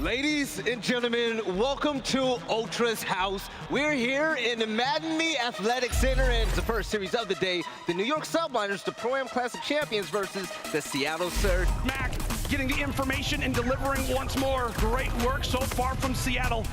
Ladies and gentlemen, welcome to Ultra's house. We're here in the Madden Me Athletic Center, and the first series of the day, the New York Subliners, the Pro-Am Classic Champions versus the Seattle Surge. Mack getting the information and delivering once more. Great work so far from Seattle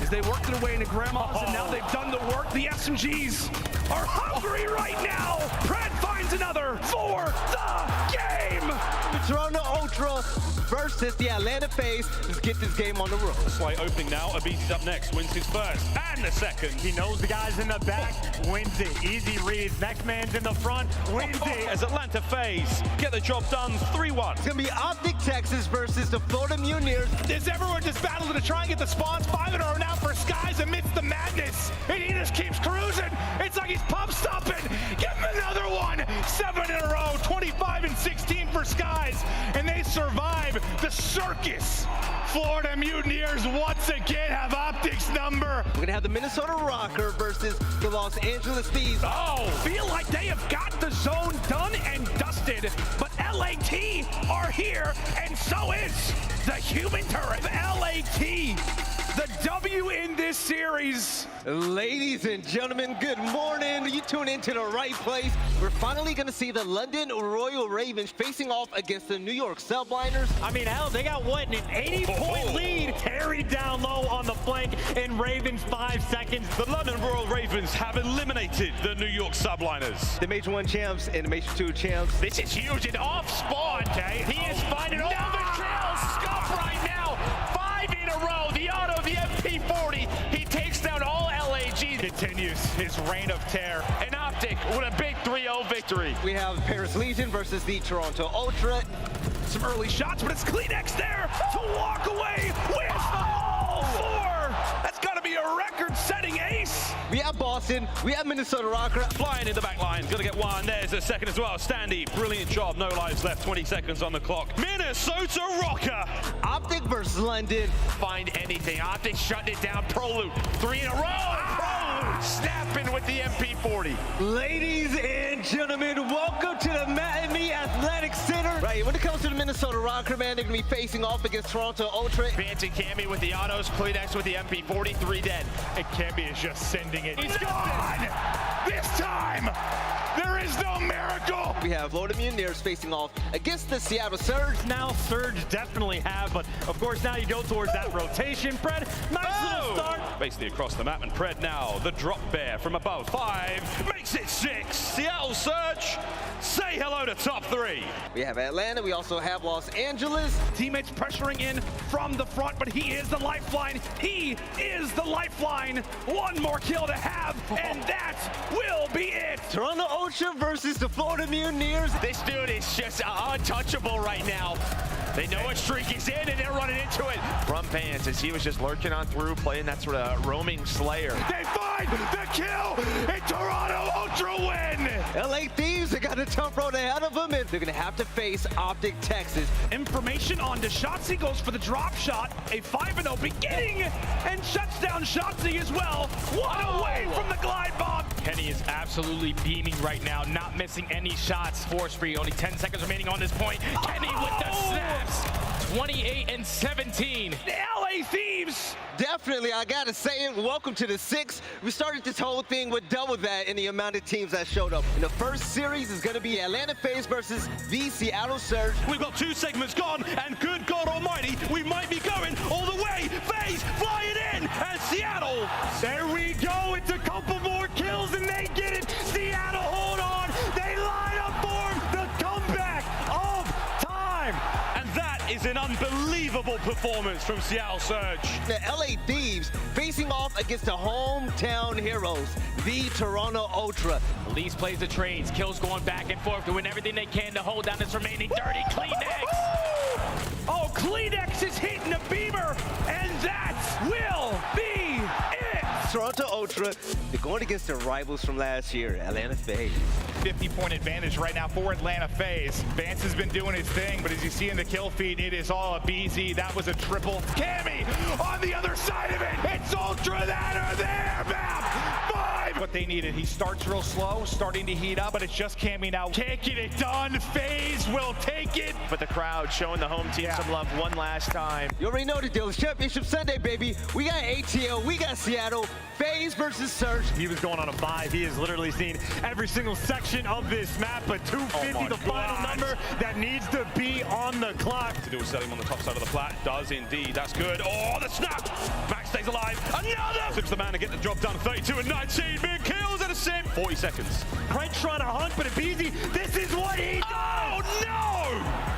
as they worked their way into Grandma's, and now they've done the work. The SMGs are hungry right now. Pred finds another for the game. The Toronto Ultra versus the Atlanta FaZe. Let's get this game on the road. Slight opening now. aBeZy's up next. Wins his first and the second. He knows the guys in the back. Wins it. Easy reads. Next man's in the front. Wins it. As Atlanta FaZe get the job done 3-1. It's going to be OpTic Texas versus the Florida Mutineers. Is everyone just battling to try and get the spawns? 5 in a row now for Skies amidst the madness. And he just keeps cruising. It's like he's pump stopping. Give him another one. 7 in a row. 25 and 16 for Skies. And they survive the circus. Florida Mutineers once again have OpTic's number. We're going to have the Minnesota Røkkr versus the Los Angeles Thieves. Oh, feel like they have got the zone done and dusted, but LAT are here, and so is the human turret. LAT, the W in this series. Ladies and gentlemen, good morning. You tune into the right place. We're finally going to see the London Royal Ravens facing off against the New York Subliners. I mean, hell, they got what, an 80-point lead carried down low on the flank in Ravens 5 seconds. The London Royal Ravens have eliminated the New York Subliners. The Major 1 champs and the Major 2 champs. This is huge and off spawn, okay? He is finding all the trails. Scump right now, 5 in a row. The auto, the MP40. He takes down all LAG. Continues his reign of terror. And OpTic with a big 3-0 victory. We have Paris Legion versus the Toronto Ultra. Some early shots, but it's Kleenex there to walk away with all 4. That's got to be a record-setting ace. We have Boston. We have Minnesota Røkkr. Flying in the back line. Gonna get one. There's a second as well. Standy, brilliant job. No lives left. 20 seconds on the clock. Minnesota Røkkr. OpTic versus London. Find anything. OpTic shutting it down. Prolute, 3 in a row. Prolute snapping with the MP40. Ladies and gentlemen, welcome to the Madden Me Athletic Center. Right, when it comes to the Minnesota Røkkr, man, they're going to be facing off against Toronto Ultra. Vance and Cammy with the autos. Kleenex with the MP40. 3 dead. And Cammy is just sending it. He's gone. This time, there is no miracle. We have Florida Mutineers facing off against the Seattle Surge. Now Surge definitely have, but of course now you go towards that rotation. Pred, nice little start. Basically across the map, and Pred now, the drop bear from above. 5, makes it 6. Seattle Surge, say hello to top 3. We have Atlanta. We also have Los Angeles. Teammates pressuring in from the front, but he is the lifeline. He is the lifeline. One more kill to have, and that will be it. Toronto Ultra versus the Florida Mutineers. This dude is just untouchable right now. They know a streak is in, and they're running into it. From Vance, as he was just lurking on through, playing that sort of roaming slayer. They find the kill, and Toronto Ultra win. LA Thieves, they got a tough road ahead of them, and they're going to have to face OpTic Texas. Information on Shotzzy goes for the drop shot. A 5-0 beginning, and shuts down Shotzzy as well. One away from the glide bomb. Kenny is absolutely beaming right now, not missing any shots. Force free, only 10 seconds remaining on this point. Kenny with the snaps. 28 and 17. The LA Thieves. Definitely, I gotta say it. Welcome to the 6. We started this whole thing with double that in the amount of teams that showed up. And the first series is gonna be Atlanta FaZe versus the Seattle Surge. We've got 2 segments gone, and good God Almighty, we might be going all the way. FaZe flying in, and Seattle. There we go. It's a couple more kills, and they get it. Seattle, hold on. They line up for the comeback of time. And that is an unbelievable performance from Seattle Surge. The LA Thieves facing off against the hometown heroes, the Toronto Ultra. Elise plays the trades, kills going back and forth, doing everything they can to hold down this remaining dirty Kleenex. Oh, Kleenex is hitting a beamer, and that will be it. Toronto Ultra, they're going against their rivals from last year, Atlanta FaZe. 50-point advantage right now for Atlanta FaZe. Vance has been doing his thing, but as you see in the kill feed, it is all aBeZy. That was a triple. Cammy on the other side of it. It's Ultra that are there, map. 5 what they needed. He starts real slow, starting to heat up, but it's just Cammy now. Can't get it done. FaZe will take it. But the crowd showing the home team some love one last time. You already know the deal. It's Championship Sunday, baby. We got ATL, we got Seattle, FaZe versus Surge. He was going on a 5. He has literally seen every single section of this map, but 250, the final number that needs to be on the clock. To do a Cellium on the top side of the plat. Does indeed. That's good. Oh, the snap. Mack stays alive. Another. Sips the man to get the job done. 32 and 19. Big kills and a Simp. 40 seconds. Prank trying to hunt, but aBeZy, this is what he does! Oh, no!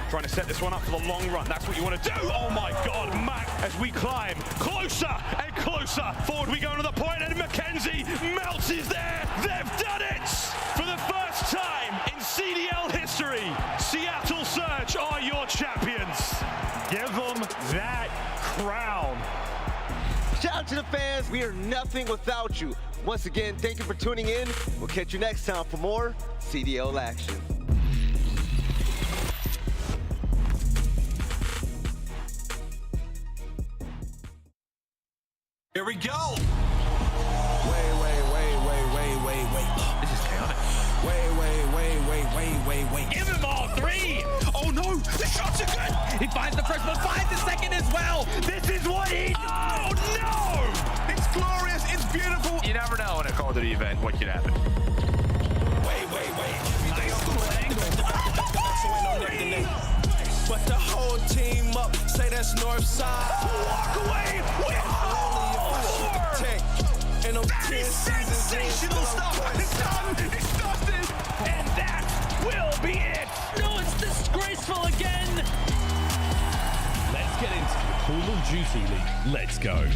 Trying to set this one up for the long run. That's what you want to do. Oh, my God. Mack, as we climb closer and closer. Forward we go to the point, and Mackenzie melts is there. They've done it! For the first time in CDL history, Seattle Surge are your champions. Give them that crown. Shout out to the fans. We are nothing without you. Once again, thank you for tuning in. We'll catch you next time for more CDL action. Here we go. Wait. This is chaotic. Wait. Give him all 3! Oh no, the shots are good. He finds the first one, finds the second as well! This is what he does! Oh, no! It's glorious, it's beautiful. You never know in a Call of Duty event what could happen. Wait. Nice but the whole team up, say that's north side. Walk away with And that is sensational stuff. It's done. It's dusted. And that will be it! No, it's disgraceful again! Let's get into the cool and juicy league. Let's go.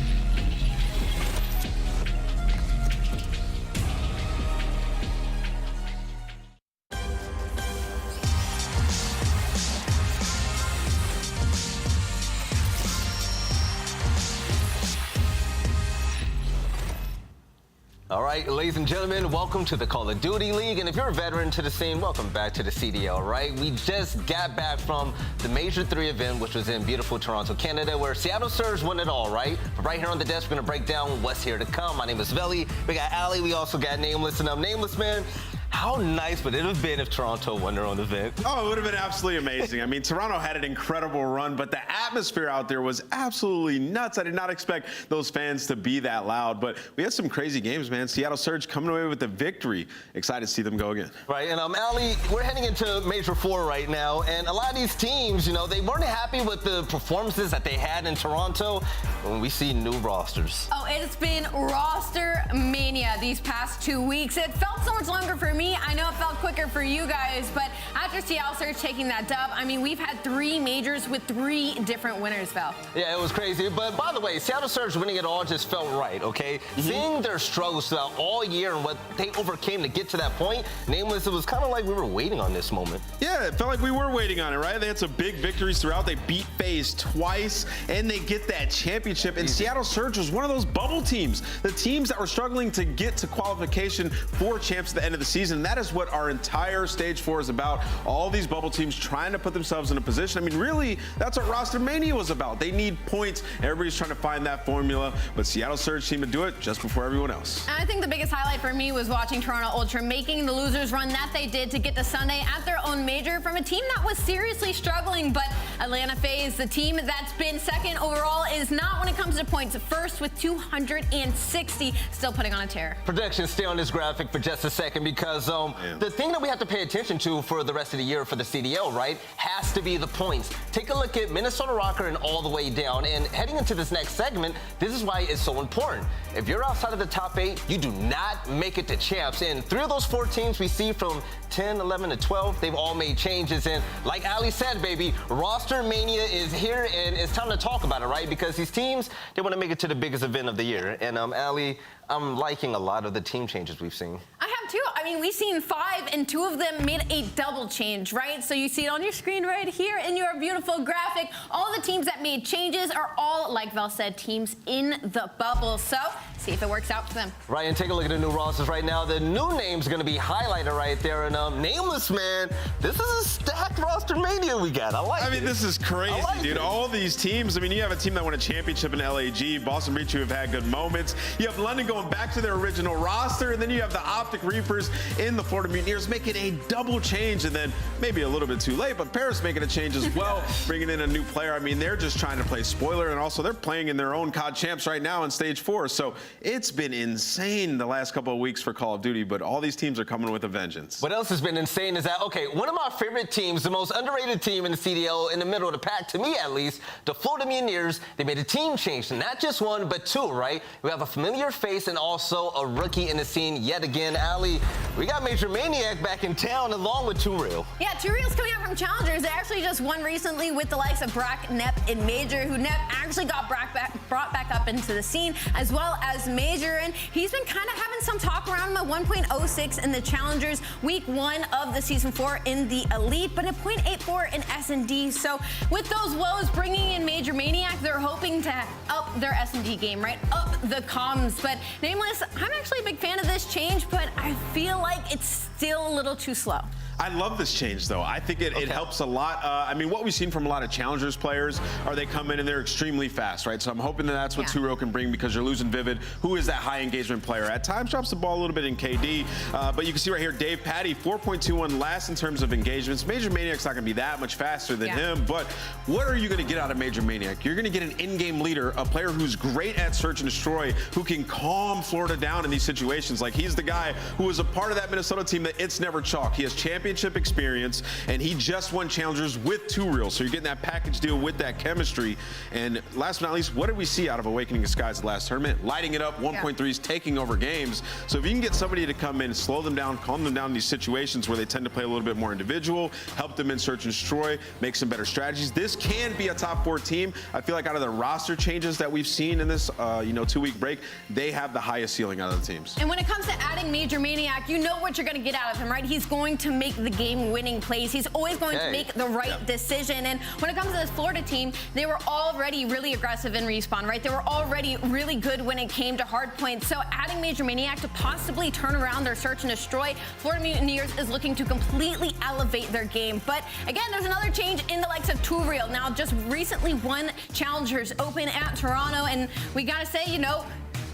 All right, ladies and gentlemen, welcome to the Call of Duty League. And if you're a veteran to the scene, welcome back to the CDL, right? We just got back from the Major III event, which was in beautiful Toronto, Canada, where Seattle Surge won it all, right? But right here on the desk, we're going to break down what's here to come. My name is Veli. We got Ali. We also got Nameless. And I'm Nameless, man. How nice would it have been if Toronto won their own event? Oh, it would have been absolutely amazing. I mean, Toronto had an incredible run, but the atmosphere out there was absolutely nuts. I did not expect those fans to be that loud, but we had some crazy games, man. Seattle Surge coming away with the victory. Excited to see them go again. Right, and Ali, we're heading into Major IV right now, and a lot of these teams, you know, they weren't happy with the performances that they had in Toronto when we see new rosters. Oh, it's been roster mania these past 2 weeks. It felt so much longer for me. I know it felt quicker for you guys, but after Seattle Surge taking that dub, I mean, we've had 3 majors with 3 different winners, Val. Yeah, it was crazy. But by the way, Seattle Surge winning it all just felt right, okay? Seeing their struggles throughout all year and what they overcame to get to that point, Nameless, it was kind of like we were waiting on this moment. Yeah, it felt like we were waiting on it, right? They had some big victories throughout. They beat FaZe twice, and they get that championship. And Seattle Surge was one of those bubble teams, the teams that were struggling to get to qualification for champs at the end of the season. And that is what our entire Stage 4 is about. All these bubble teams trying to put themselves in a position. I mean, really, that's what roster mania was about. They need points. Everybody's trying to find that formula, but Seattle Surge seemed to do it just before everyone else. And I think the biggest highlight for me was watching Toronto Ultra making the losers run that they did to get to Sunday at their own major from a team that was seriously struggling. But Atlanta FaZe, the team that's been second overall, is not when it comes to points. First with 260, still putting on a tear. Predictions, stay on this graphic for just a second, because the thing that we have to pay attention to for the rest of the year for the CDL, right, has to be the points. Take a look at Minnesota Røkkr and all the way down. And heading into this next segment, this is why it's so important. If you're outside of the top 8, you do not make it to champs. And 3 of those 4 teams we see from 10, 11, to 12, they've all made changes. And like Ali said, baby, roster mania is here, and it's time to talk about it, right? Because these teams, they want to make it to the biggest event of the year. And Ali, I'm liking a lot of the team changes we've seen. I have too. I mean, we've seen 5, and 2 of them made a double change, right? So you see it on your screen right here in your beautiful graphic. All the teams that made changes are all, like Val said, teams in the bubble. So it's see if it works out for them. Ryan, take a look at the new rosters right now. The new name's going to be highlighted right there. And Nameless, man, this is a stacked roster mania we got. I mean, this is crazy, dude. All these teams. I mean, you have a team that won a championship in LAG. Boston Breach, who have had good moments. You have London going back to their original roster. And then you have the OpTic Reapers in the Florida Mutineers making a double change. And then maybe a little bit too late, but Paris making a change as well, bringing in a new player. I mean, they're just trying to play spoiler. And also, they're playing in their own COD champs right now in Stage 4. So it's been insane the last couple of weeks for Call of Duty, but all these teams are coming with a vengeance. What else has been insane is that, okay, one of my favorite teams, the most underrated team in the CDL, in the middle of the pack, to me at least, the Florida Mutineers, they made a team change. Not just one, but two, right? We have a familiar face and also a rookie in the scene yet again. Ali, we got Major Maniac back in town along with TJHaly. Yeah, TJHaly's coming out from Challengers. They actually just won recently with the likes of Brack, Nep, and Major, who Nep actually got brought back up into the scene, as well as Major, and he's been kind of having some talk around him at 1.06 in the Challengers week 1 of the season 4 in the Elite, but a 0.84 in S&D. So with those woes bringing in Major Maniac, they're hoping to up their S&D game, right? Up the comms. But Nameless, I'm actually a big fan of this change, but I feel like it's still a little too slow. I love this change, though. I think it helps a lot. I mean, what we've seen from a lot of Challengers players are they come in and they're extremely fast, right? So I'm hoping that that's what TJHaly can bring, because you're losing Vivid, who is that high engagement player. At times drops the ball a little bit in KD, but you can see right here, Dave Patty, 4.21 last in terms of engagements. Major Maniac's not going to be that much faster than him, but what are you going to get out of Major Maniac? You're going to get an in-game leader, a player who's great at search and destroy, who can calm Florida down in these situations. Like, he's the guy who was a part of that Minnesota team that it's never chalk. He has championship experience, and he just won Challengers with TJHaly. So you're getting that package deal with that chemistry. And last but not least, what did we see out of Awakening the Skies the last tournament? Lighting it up, 1.3s, taking over games. So if you can get somebody to come in, slow them down, calm them down in these situations where they tend to play a little bit more individual, help them in search and destroy, make some better strategies, this can be a top 4 team. I feel like out of the roster changes that we've seen in this 2-week break, they have the highest ceiling out of the teams. And when it comes to adding Major Maniac, you know what you're going to get out of him, right? He's going to make the game winning plays. He's always going to make the right decision. And when it comes to this Florida team, they were already really aggressive in respawn, right? They were already really good when it came to hard points. So adding Major Maniac to possibly turn around their search and destroy, Florida Mutineers is looking to completely elevate their game. But again, there's another change in the likes of TJHaly. Now, just recently won Challengers Open at Toronto, and we got to say,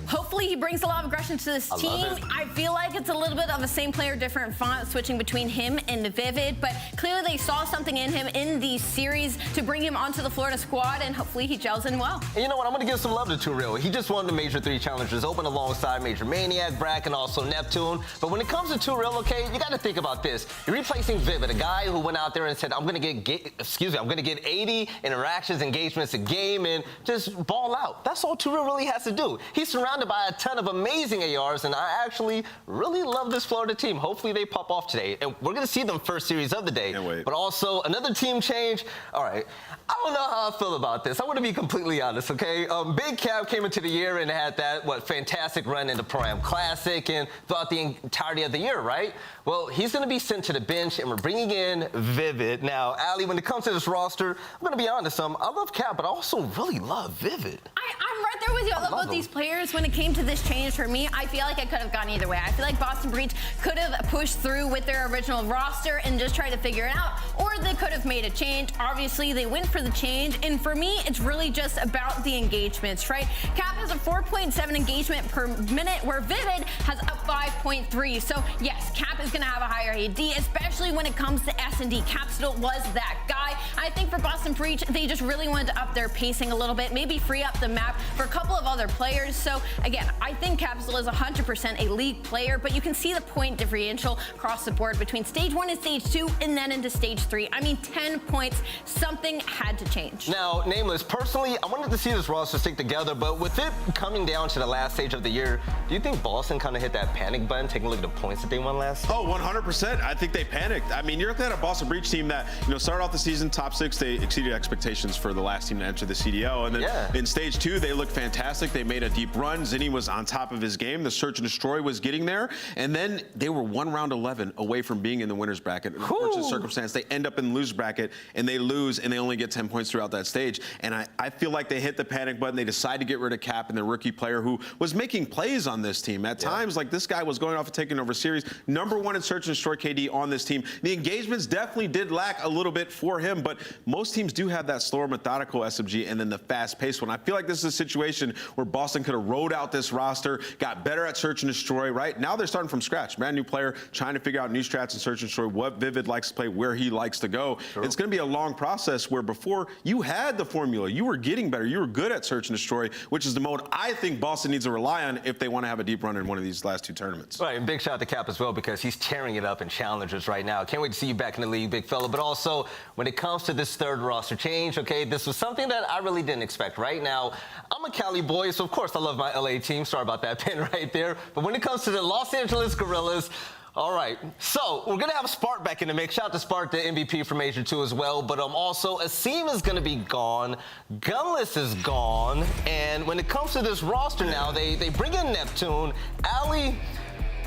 hopefully he brings a lot of aggression to this team. I feel like it's a little bit of a same player, different font, switching between him and Vivid, but clearly they saw something in him in the series to bring him onto the Florida squad, and hopefully he gels in well. And you know what? I'm going to give some love to TJHaly. He just won the Major 3 Challengers Open alongside Major Maniac, Brack, and also Neptune. But when it comes to TJHaly, okay, you got to think about this. You're replacing Vivid, a guy who went out there and said, I'm going to get 80 interactions, engagements a game, and just ball out. That's all TJHaly really has to do. He's surrounded by a ton of amazing ARs, and I actually really love this Florida team. Hopefully they pop off today, and we're going to see them first series of the day. Can't wait. But also another team change. All right, I don't know how I feel about this. I want to be completely honest, okay? Big Cap came into the year and had that fantastic run in the Pro-Am Classic and throughout the entirety of the year, right? Well, he's going to be sent to the bench, and we're bringing in Vivid. Now, Ali, when it comes to this roster, I'm going to be honest. I love Cap, but I also really love Vivid. I'm right there with you. I love both these players. When it came to this change for me, I feel like I could have gone either way. I feel like Boston Breach could have pushed through with their original roster and just tried to figure it out, or they could have made a change. Obviously, they went for the change, and for me, it's really just about the engagements, right? Cap has a 4.7 engagement per minute, where Vivid has a 5.3. So yes, Cap is going to have a higher AD, especially when it comes to S&D. Cap still was that guy. I think for Boston Breach, they just really wanted to up their pacing a little bit, maybe free up the map for a couple of other players. So again, I think Capsule is 100% a league player, but you can see the point differential across the board between stage 1 and stage 2 and then into stage 3. I mean, 10 points. Something had to change. Now, Nameless, personally, I wanted to see this roster stick together, but with it coming down to the last stage of the year, do you think Boston kind of hit that panic button, taking a look at the points that they won last? Oh, 100%. I think they panicked. I mean, you're looking at a Boston Breach team that, started off the season top 6. They exceeded expectations for the last team to enter the CDL. And then in stage 2, they looked fantastic. They made a deep run. Zinni was on top of his game. The search and destroy was getting there. And then they were 1 round 11 away from being in the winner's bracket. In a fortunate circumstance, they end up in the loser's bracket, and they lose, and they only get 10 points throughout that stage. And I feel like they hit the panic button. They decide to get rid of Cap and their rookie player who was making plays on this team. At times, like, this guy was going off and taking over series. #1 in search and destroy KD on this team. The engagements definitely did lack a little bit for him, but most teams do have that slower, methodical SMG and then the fast-paced one. I feel like this is a situation where Boston could have rode out this roster, got better at search and destroy, right? Now they're starting from scratch. Brand new player, trying to figure out new strats in search and destroy, what Vivid likes to play, where he likes to go. It's going to be a long process where before you had the formula, you were getting better, you were good at search and destroy, which is the mode I think Boston needs to rely on if they want to have a deep run in one of these last 2 tournaments. Right, and big shout out to Cap as well, because he's tearing it up in challengers right now. Can't wait to see you back in the league, big fella. But also, when it comes to this 3rd roster change, okay, this was something that I really didn't expect. Right now, I'm a Cali boy, so of course I love my LA team. Sorry about that pin right there. But when it comes to the Los Angeles Guerrillas, all right, so we're going to have Spart back in the mix. Shout out to Spart, the MVP for Major 2 as well. But also, Asim is going to be gone. Gunless is gone. And when it comes to this roster now, they bring in Neptune. Ali,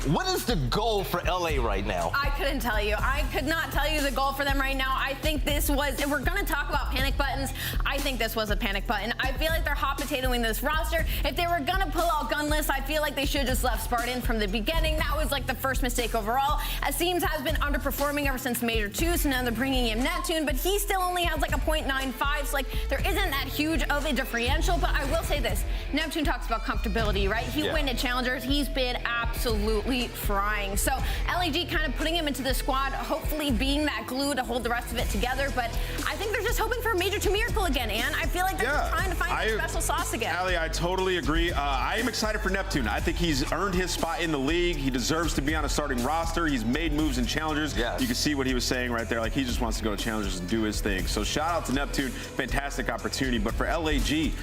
what is the goal for LA right now? I couldn't tell you. I could not tell you the goal for them right now. I think this was, if we're going to talk about panic buttons, I think this was a panic button. I feel like they're hot potatoing this roster. If they were going to pull out Gunless, I feel like they should have just left Spart in from the beginning. That was like the first mistake overall. Asim has been underperforming ever since Major 2, so now they're bringing him Neptune, but he still only has like a 0.95, so like there isn't that huge of a differential. But I will say this, Neptune talks about comfortability, right? He went to challengers. He's been absolutely frying. So LAG kind of putting him into the squad, hopefully being that glue to hold the rest of it together. But I think they're just hoping for a Major 2 miracle again, and I feel like they're just trying to find that special sauce again. Ali, I totally agree. I am excited for Neptune. I think he's earned his spot in the league. He deserves to be on a starting roster. He's made moves in challengers. You can see what he was saying right there. Like, he just wants to go to challengers and do his thing. So shout out to Neptune. Fantastic opportunity. But for LAG,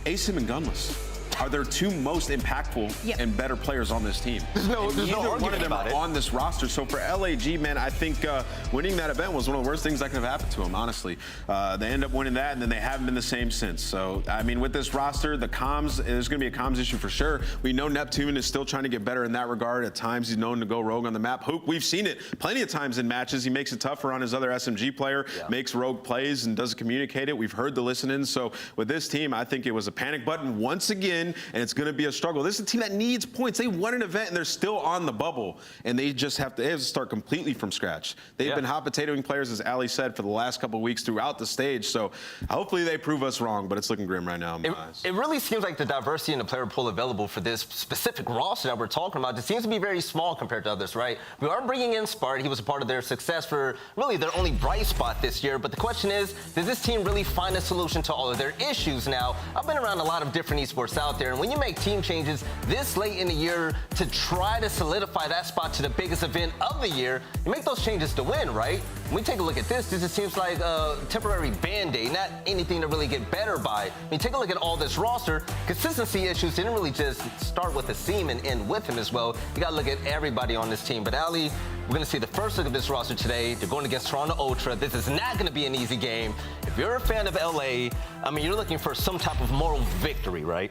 Asim and Gunless are their 2 most impactful and better players on this team. There's no one of them are on this roster. So for LAG, man, I think winning that event was one of the worst things that could have happened to them, honestly. They end up winning that, and then they haven't been the same since. So, I mean, with this roster, the comms, there's going to be a comms issue for sure. We know Neptune is still trying to get better in that regard. At times, he's known to go rogue on the map. Hook, we've seen it plenty of times in matches. He makes it tougher on his other SMG player, makes rogue plays, and doesn't communicate it. We've heard the listening. So with this team, I think it was a panic button once again, and it's going to be a struggle. This is a team that needs points. They won an event, and they're still on the bubble, and they just have to start completely from scratch. They've been hot potatoing players, as Ali said, for the last couple of weeks throughout the stage. So hopefully they prove us wrong, but it's looking grim right now in my eyes. It really seems like the diversity in the player pool available for this specific roster that we're talking about, it seems to be very small compared to others, right? We are bringing in Spart. He was a part of their success for really their only bright spot this year. But the question is, does this team really find a solution to all of their issues now? I've been around a lot of different esports out there, and when you make team changes this late in the year to try to solidify that spot to the biggest event of the year, you make those changes to win, right? When we take a look at this just seems like a temporary band-aid, not anything to really get better by. I mean, take a look at all this roster. Consistency issues didn't really just start with Asim and end with him as well. You got to look at everybody on this team. But Ali, we're going to see the first look of this roster today. They're going against Toronto Ultra. This is not going to be an easy game. If you're a fan of LA, I mean, you're looking for some type of moral victory, right?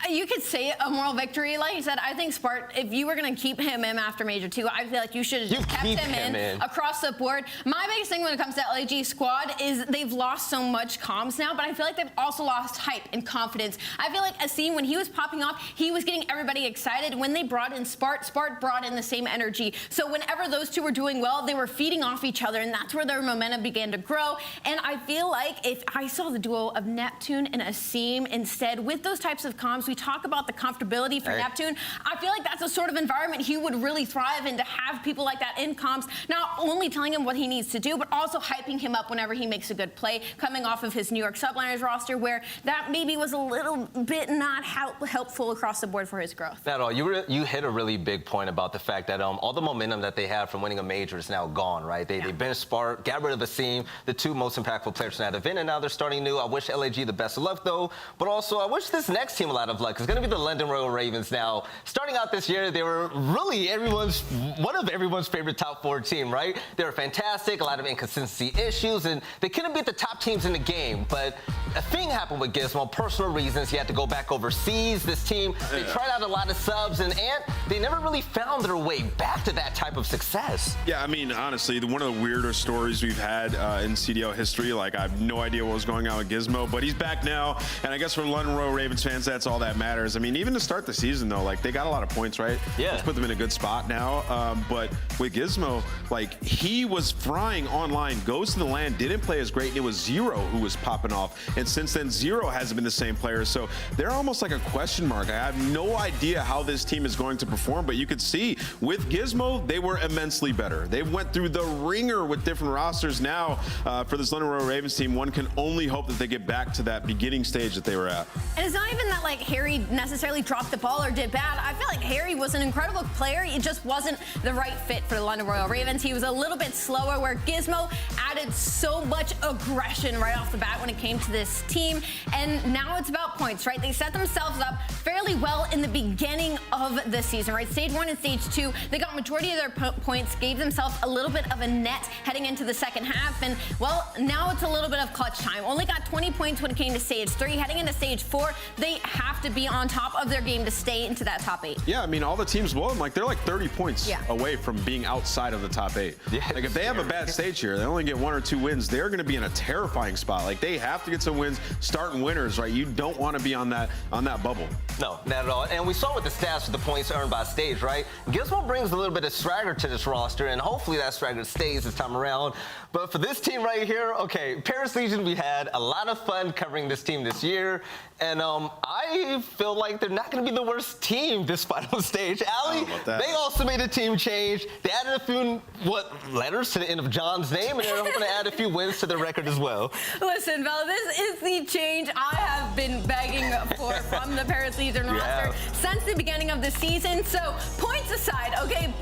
You could say a moral victory. Like you said, I think Spart, if you were going to keep him in after Major 2, I feel like you should have just kept him in across the board. My biggest thing when it comes to LAG squad is they've lost so much comms now, but I feel like they've also lost hype and confidence. I feel like Asim, when he was popping off, he was getting everybody excited. When they brought in Spart, Spart brought in the same energy. So whenever those two were doing well, they were feeding off each other, and that's where their momentum began to grow. And I feel like if I saw the duo of Neptune and Asim instead, with those types of comms, we talk about the comfortability for Neptune. I feel like that's a sort of environment he would really thrive in, to have people like that in comms, not only telling him what he needs to do, but also hyping him up whenever he makes a good play, coming off of his New York Subliners roster, where that maybe was a little bit not helpful across the board for his growth. Not at all. You hit a really big point about the fact that all the momentum that they had from winning a major is now gone, right? They benched Spart, got rid of Asim, the 2 most impactful players in that event, and now they're starting new. I wish LAG the best of luck, though, but also I wish this next team a lot of of luck. It's going to be the London Royal Ravens now. Starting out this year, they were really one of everyone's favorite top 4 team, right? They were fantastic, a lot of inconsistency issues, and they couldn't beat the top teams in the game. But a thing happened with Gizmo, personal reasons. He had to go back overseas. This team, they tried out a lot of subs, and they never really found their way back to that type of success. Yeah, I mean, honestly, one of the weirder stories we've had in CDL history. Like, I have no idea what was going on with Gizmo, but he's back now, and I guess for London Royal Ravens fans, that's all that matters. I mean, even to start the season, though, like, they got a lot of points, right? Yeah. Let's put them in a good spot now. But with Gizmo, like, he was frying online, goes to the LAN, didn't play as great, and it was Zero who was popping off. And since then, Zero hasn't been the same player, so they're almost like a question mark. I have no idea how this team is going to perform, but you could see with Gizmo, they were immensely better. They went through the ringer with different rosters. Now, for this London Royal Ravens team, one can only hope that they get back to that beginning stage that they were at. And it's not even that, like, Harry necessarily dropped the ball or did bad. I feel like Harry was an incredible player. It just wasn't the right fit for the London Royal Ravens. He was a little bit slower, where Gizmo added so much aggression right off the bat when it came to this team. And now it's about points, right? They set themselves up fairly well in the beginning of the season, right? Stage 1 and Stage 2, they got majority of their points, gave themselves a little bit of a net heading into the second half. And, well, now it's a little bit of clutch time. Only got 20 points when it came to Stage 3. Heading into Stage 4, they have to be on top of their game to stay into that top 8. Yeah, I mean, all the teams below them, like, they're like 30 points away from being outside of the top 8. Yeah, like, if they have a bad stage here, they only get 1 or 2 wins, they're going to be in a terrifying spot. Like, they have to get some wins, starting winners, right? You don't want to be on that bubble. No, not at all. And we saw with the stats with the points earned by stage, right? Gizmo brings a little bit of swagger to this roster, and hopefully that swagger stays this time around. But for this team right here, okay, Paris Legion, we had a lot of fun covering this team this year, and I feel like they're not going to be the worst team this final stage. Ali, they also made a team change. They added a few, letters to the end of John's name, and they're hoping to add a few wins to their record as well. Listen, Bella, this is the change I have been begging for from the Paris Legion roster since the beginning of the season. So, points aside, okay,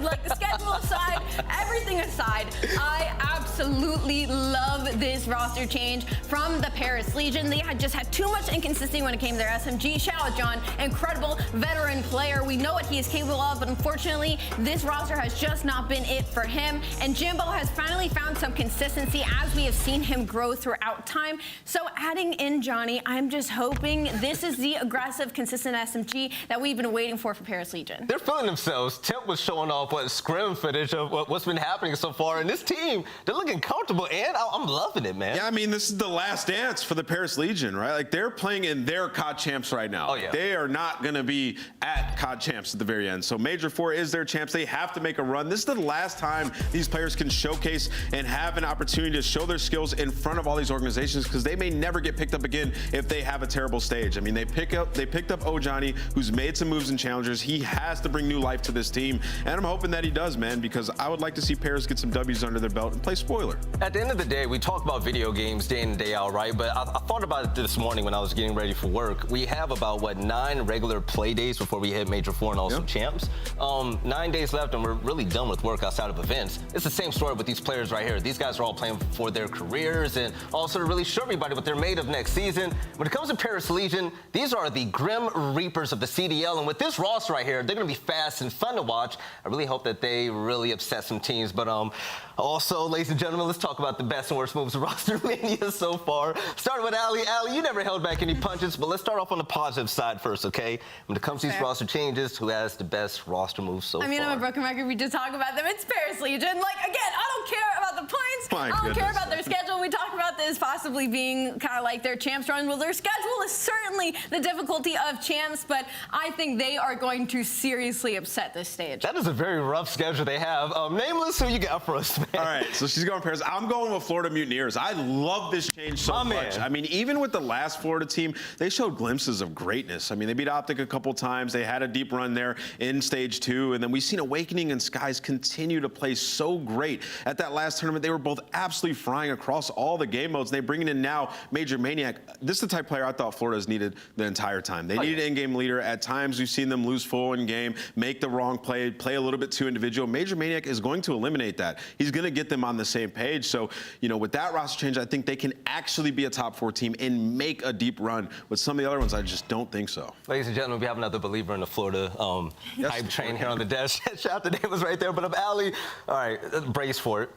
like the schedule aside, everything aside, I absolutely love this roster change from the Paris Legion. They had just had too much inconsistency when it came to their SMG. Shout out John, incredible veteran player. We know what he is capable of, but unfortunately, this roster has just not been it for him. And Jimbo has finally found some consistency as we have seen him grow throughout time. So adding in Johnny, I'm just hoping this is the aggressive, consistent SMG that we've been waiting for Paris Legion. They're feeling themselves. Temp was showing off scrim footage of what's been happening so far. And this team, they're looking comfortable, and I'm loving it, man. Yeah, I mean, this is the last dance for the Paris Legion, right? Like, they're playing in their COD champs right now. Oh, yeah. They are not going to be at COD champs at the very end. So Major IV is their champs. They have to make a run. This is the last time these players can showcase and have an opportunity to show their skills in front of all these organizations, because they may never get picked up again if they have a terrible stage. I mean, they picked up Johnny, who's made some moves in challengers. He has to bring new life to this team, and I'm hoping that he does, man, because I would like to see Paris get some W's under their belt and play spoiler. At the end of the day, we talk about video games day in and day out, right? But I thought about it this morning when I was getting ready for work. We have about, 9 regular play days before we hit Major IV and also champs. 9 days left, and we're really done with work outside of events. It's the same story with these players right here. These guys are all playing for their careers and also to really show everybody what they're made of next season. When it comes to Paris Legion, these are the Grim Reapers of the CDL, and with this roster right here, they're going to be fast and fun to watch. I really hope that they really upset some teams. But also, ladies and gentlemen, let's talk about the best and worst moves of roster mania so far. Starting with Ali. Ali, you never held back any punches, but let's start off on the positive side first, okay? When it comes to these roster changes, who has the best roster moves so far? I mean, I'm a broken record. We just talk about them. It's Paris Legion. Like, again, I don't care about the points. I don't care about their schedule. We talk about this possibly being kind of like their champs run. Well, their schedule is certainly the difficulty of champs, but I think they are going to seriously upset this stage. That is a very rough schedule they have. Nameless, who you got for us, man? All right, so she's going Paris. I'm going with Florida Mutineers. I love this change so much. I mean, even with the last Florida team, they showed glimpses of greatness. I mean, they beat OpTic a couple times. They had a deep run there in Stage 2, and then we've seen Awakening and Skies continue to play so great. At that last tournament, they were both absolutely frying across all the game modes. They bring in now Major Maniac. This is the type of player I thought Florida's needed the entire time. They needed an in-game leader. At times, we've seen them lose full in-game, make the wrong play a little bit too individual. Major Maniac is going to eliminate that. He's going to get them on the same page. So, you know, with that roster change, I think they can actually be a top 4 team and make a deep run with some some of the other ones, I just don't think so. Ladies and gentlemen, we have another believer in the Florida hype train here on the Dash. Shout out to Davis right there, but I'm Ali. All right, brace for it.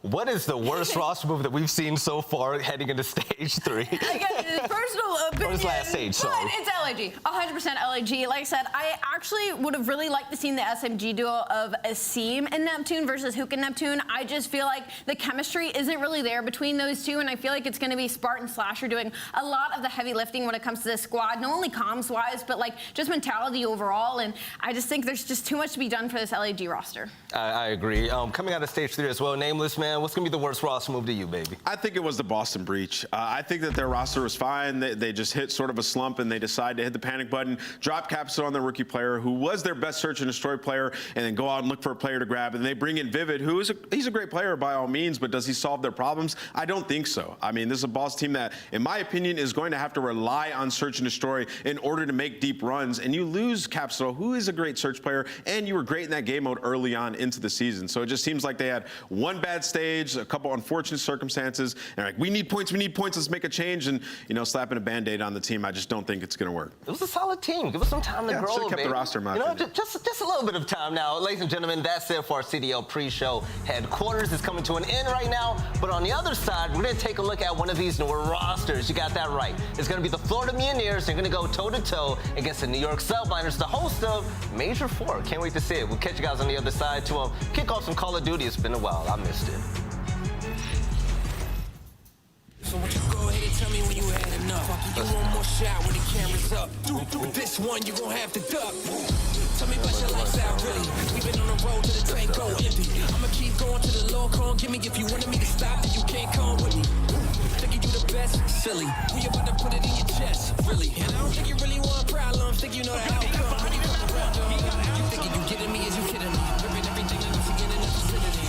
What is the worst roster move that we've seen so far heading into stage 3? Again, personal opinion. Or this last stage, sorry. But it's LAG, 100% LAG. Like I said, I actually would have really liked to see the SMG duo of Asim and Neptune versus Hook and Neptune. I just feel like the chemistry isn't really there between those two, and I feel like it's going to be Spartan Slasher doing a lot of the heavy lifting when it comes to this squad, not only comms-wise, but like just mentality overall, and I just think there's just too much to be done for this LAG roster. I agree. Coming out of stage 3 as well, Nameless, man, what's going to be the worst roster move to you, baby? I think it was the Boston Breach. I think that their roster was fine. They just hit sort of a slump, and they decided to hit the panic button, drop Capsule on their rookie player, who was their best search and destroy player, and then go out and look for a player to grab. And they bring in Vivid, who is he's a great player by all means, but does he solve their problems? I don't think so. I mean, this is a boss team that, in my opinion, is going to have to rely on search and destroy in order to make deep runs. And you lose Capsule, who is a great search player, and you were great in that game mode early on into the season. So it just seems like they had one bad stage, a couple unfortunate circumstances, and they're like, we need points, let's make a change, and, you know, slapping a Band-Aid on the team, I just don't think it's going to work. It was a solid team. Give us some time to grow, should have kept baby. the roster, in my opinion. Just a little bit of time now. Ladies and gentlemen, that's it for our CDL pre-show. Headquarters is coming to an end right now, but on the other side, we're going to take a look at one of these newer rosters. You got that right. It's going to be the Florida Mutineers. They're going to go toe-to-toe against the New York Subliners, the host of Major IV. Can't wait to see it. We'll catch you guys on the other side to kick off some Call of Duty. It's been a while. I missed it. So won't you go ahead and tell me when you had enough? You want more shot when the camera's up. This one you gon' have to duck. Tell me about your lifestyle, really. We've been on the road to the tank go empty. I'ma keep going to the Lord, come give me. If you wanted me to stop, then you can't come with me. Thinking you the best, silly. We about to put it in your chest, really. And I don't think you really want problems. Think you know the outcome when you come around, dog. You thinking you getting me? Is you kidding me? Ripping everything that you get in the vicinity.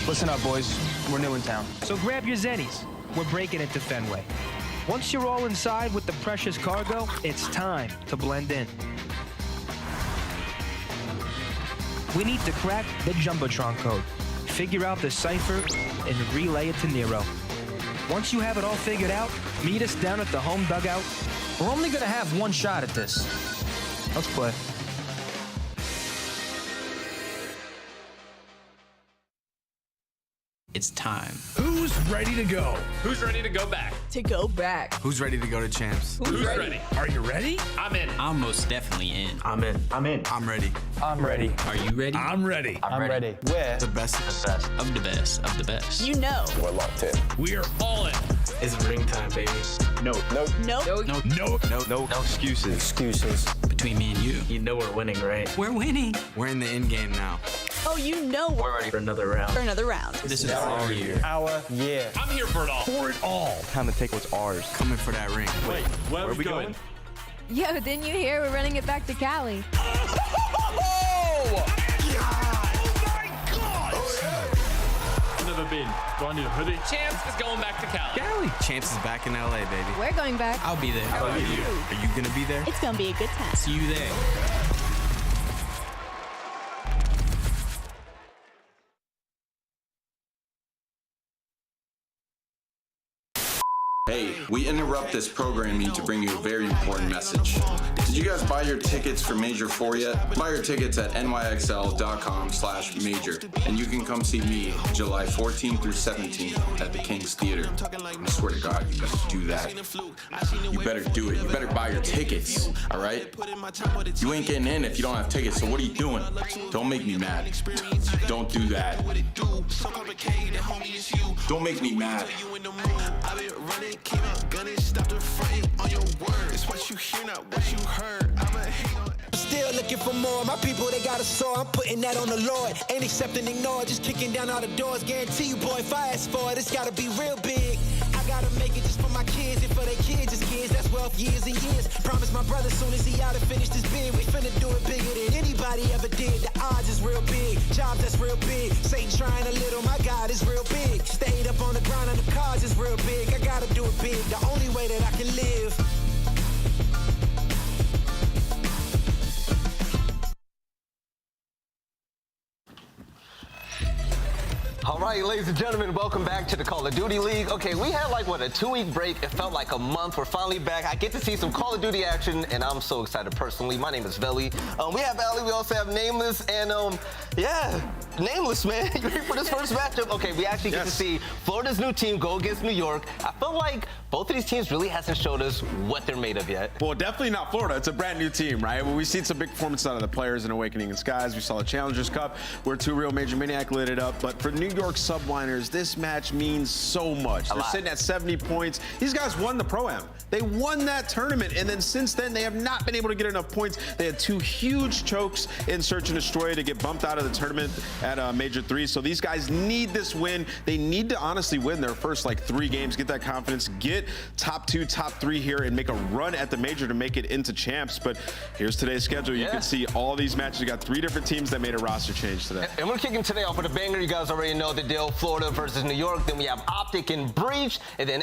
Listen up, boys. We're new in town. So grab your zennies. We're breaking into Fenway. Once you're all inside with the precious cargo, it's time to blend in. We need to crack the Jumbotron code, figure out the cipher, and relay it to Nero. Once you have it all figured out, meet us down at the home dugout. We're only gonna have one shot at this. Let's play. It's time. Who's ready to go? Who's ready to go back? To go back. Who's ready to go to champs? Who's ready? Are you ready? I'm in. I'm most definitely in. I'm in. I'm in. I'm ready. I'm ready. Are you ready? I'm ready. I'm ready. We're the best of the best of the best of the best. You know. We're locked in. We are all in. It's ring time, baby. No. No. No excuses. excuses. Between me and you. You know we're winning, right? We're winning. We're in the end game now. Oh, you know We're ready for another round. This is our year. Our year. I'm here for it all. For it all. Time to take what's ours. Coming for that ring. Wait, where are we going? Yo, didn't you hear we're running it back to Cali? Never been. Do I need a hoodie? Champs is going back to Cali. Champs is back in LA, baby. We're going back. I'll be there. How about you? Are you gonna be there? It's gonna be a good time. See you there. Hey, we interrupt this programming to bring you a very important message. Did you guys buy your tickets for Major IV yet? Buy your tickets at nyxl.com/major, and you can come see me July 14th through 17th at the King's Theater. I swear to God, you better do that. You better do it. You better buy your tickets, all right? You ain't getting in if you don't have tickets, so what are you doing? Don't make me mad. Don't do that. Don't make me mad. Still looking for more. My people, they got a soul. I'm putting that on the Lord. Ain't accept and ignore. Just kicking down all the doors. Guarantee you, boy, if I ask for it, it's gotta be real big. I gotta make it just for my kids and for their kids' kids. That's wealth years and years. Promise my brother soon as he out and finish this bid, we finna do it bigger than anybody ever did. The odds is real big. Jobs that's real big. Satan trying a little. My God is real big. Stayed up on the ground on the cards is real big. I gotta do it big. The only way that I can live. All right, ladies and gentlemen, welcome back to the Call of Duty League. Okay, we had like, what, a 2-week break. It felt like a month. We're finally back. I get to see some Call of Duty action, and I'm so excited personally. My name is Velly. We have Ali. We also have Nameless, and yeah, Nameless, man. You ready for this first matchup? Okay, we actually get to see Florida's new team go against New York. I feel like both of these teams really hasn't showed us what they're made of yet. Well, definitely not Florida. It's a brand new team, right? Well, we've seen some big performances out of the players in Awakening in Skies. We saw the Challengers Cup where 2 real Major Maniac lit it up. But for New York Subliners, this match means so much. They're sitting at 70 points. These guys won the Pro-Am. They won that tournament, and then since then, they have not been able to get enough points. They had 2 huge chokes in Search and Destroy to get bumped out of the tournament at Major 3. So these guys need this win. They need to honestly win their first, like, 3 games, get that confidence, get top 2, top 3 here, and make a run at the Major to make it into champs. But here's today's schedule. You can see all these matches. You got 3 different teams that made a roster change today. And we're kicking today off with a banger. You guys already know the deal. Florida versus New York. Then we have OpTic and Breach, and then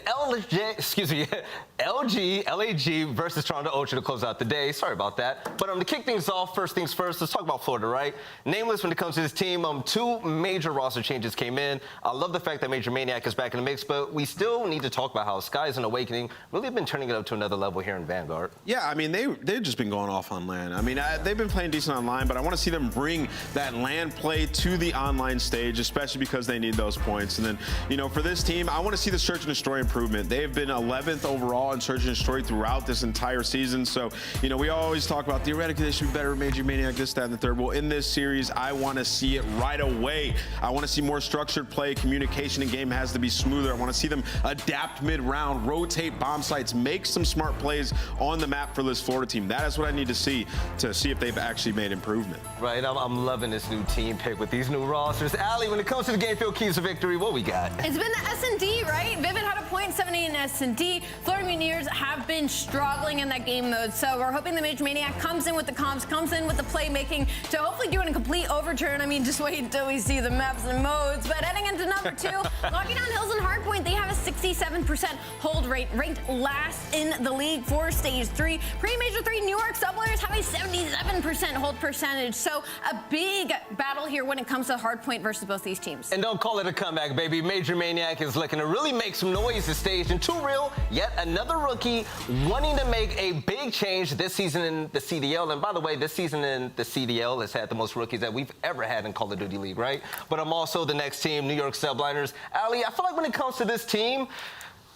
LG versus Toronto Ultra to close out the day. Sorry about that. But to kick things off, first things first, let's talk about Florida, right? Nameless, when it comes to this team, 2 major roster changes came in. I love the fact that Major Maniac is back in the mix, but we still need to talk about how Skies and Awakening really have been turning it up to another level here in Vanguard. Yeah, I mean, they've just been going off on LAN. I mean, they've been playing decent online, but I want to see them bring that LAN play to the online stage, especially because they need those points. And then, you know, for this team, I want to see the Search and Destroy improvement. They've been 11th overall in Search and Destroy throughout this entire season. So, you know, we always talk about theoretically they should be better, Major Maniac, this, that, and the third. Well, in this series, I want to see it right away. I want to see more structured play. Communication in game has to be smoother. I want to see them adapt mid-round, rotate bomb sites, make some smart plays on the map for this Florida team. That is what I need to see if they've actually made improvement. Right, I'm loving this new team pick with these new rosters. Ali, when it comes to the game field keys to victory, what we got? It's been the S&D, right? Vivid had a .78 in S&D. Florida Mutineers have been struggling in that game mode, so we're hoping the Major Maniac comes in with the comms, comes in with the playmaking to hopefully do a complete overturn. I mean, just wait until we see the maps and modes. But heading into number 2, Locking Down Hills and Hardpoint, they have a 67% hold rate, ranked last in the league for Stage 3. Pre-Major 3, New York Subliners have a 77% hold percentage. So a big battle here when it comes to Hardpoint versus both these teams. And don't call it a comeback, baby. Major Maniac is looking to really make some noise this stage. And 2 real, yet another rookie wanting to make a big change this season in the CDL. And by the way, this season in the CDL has had the most rookies that we've ever had in Call of Duty League, right? But I'm also the next team, New York Subliners. Ali, I feel like when it comes to this team,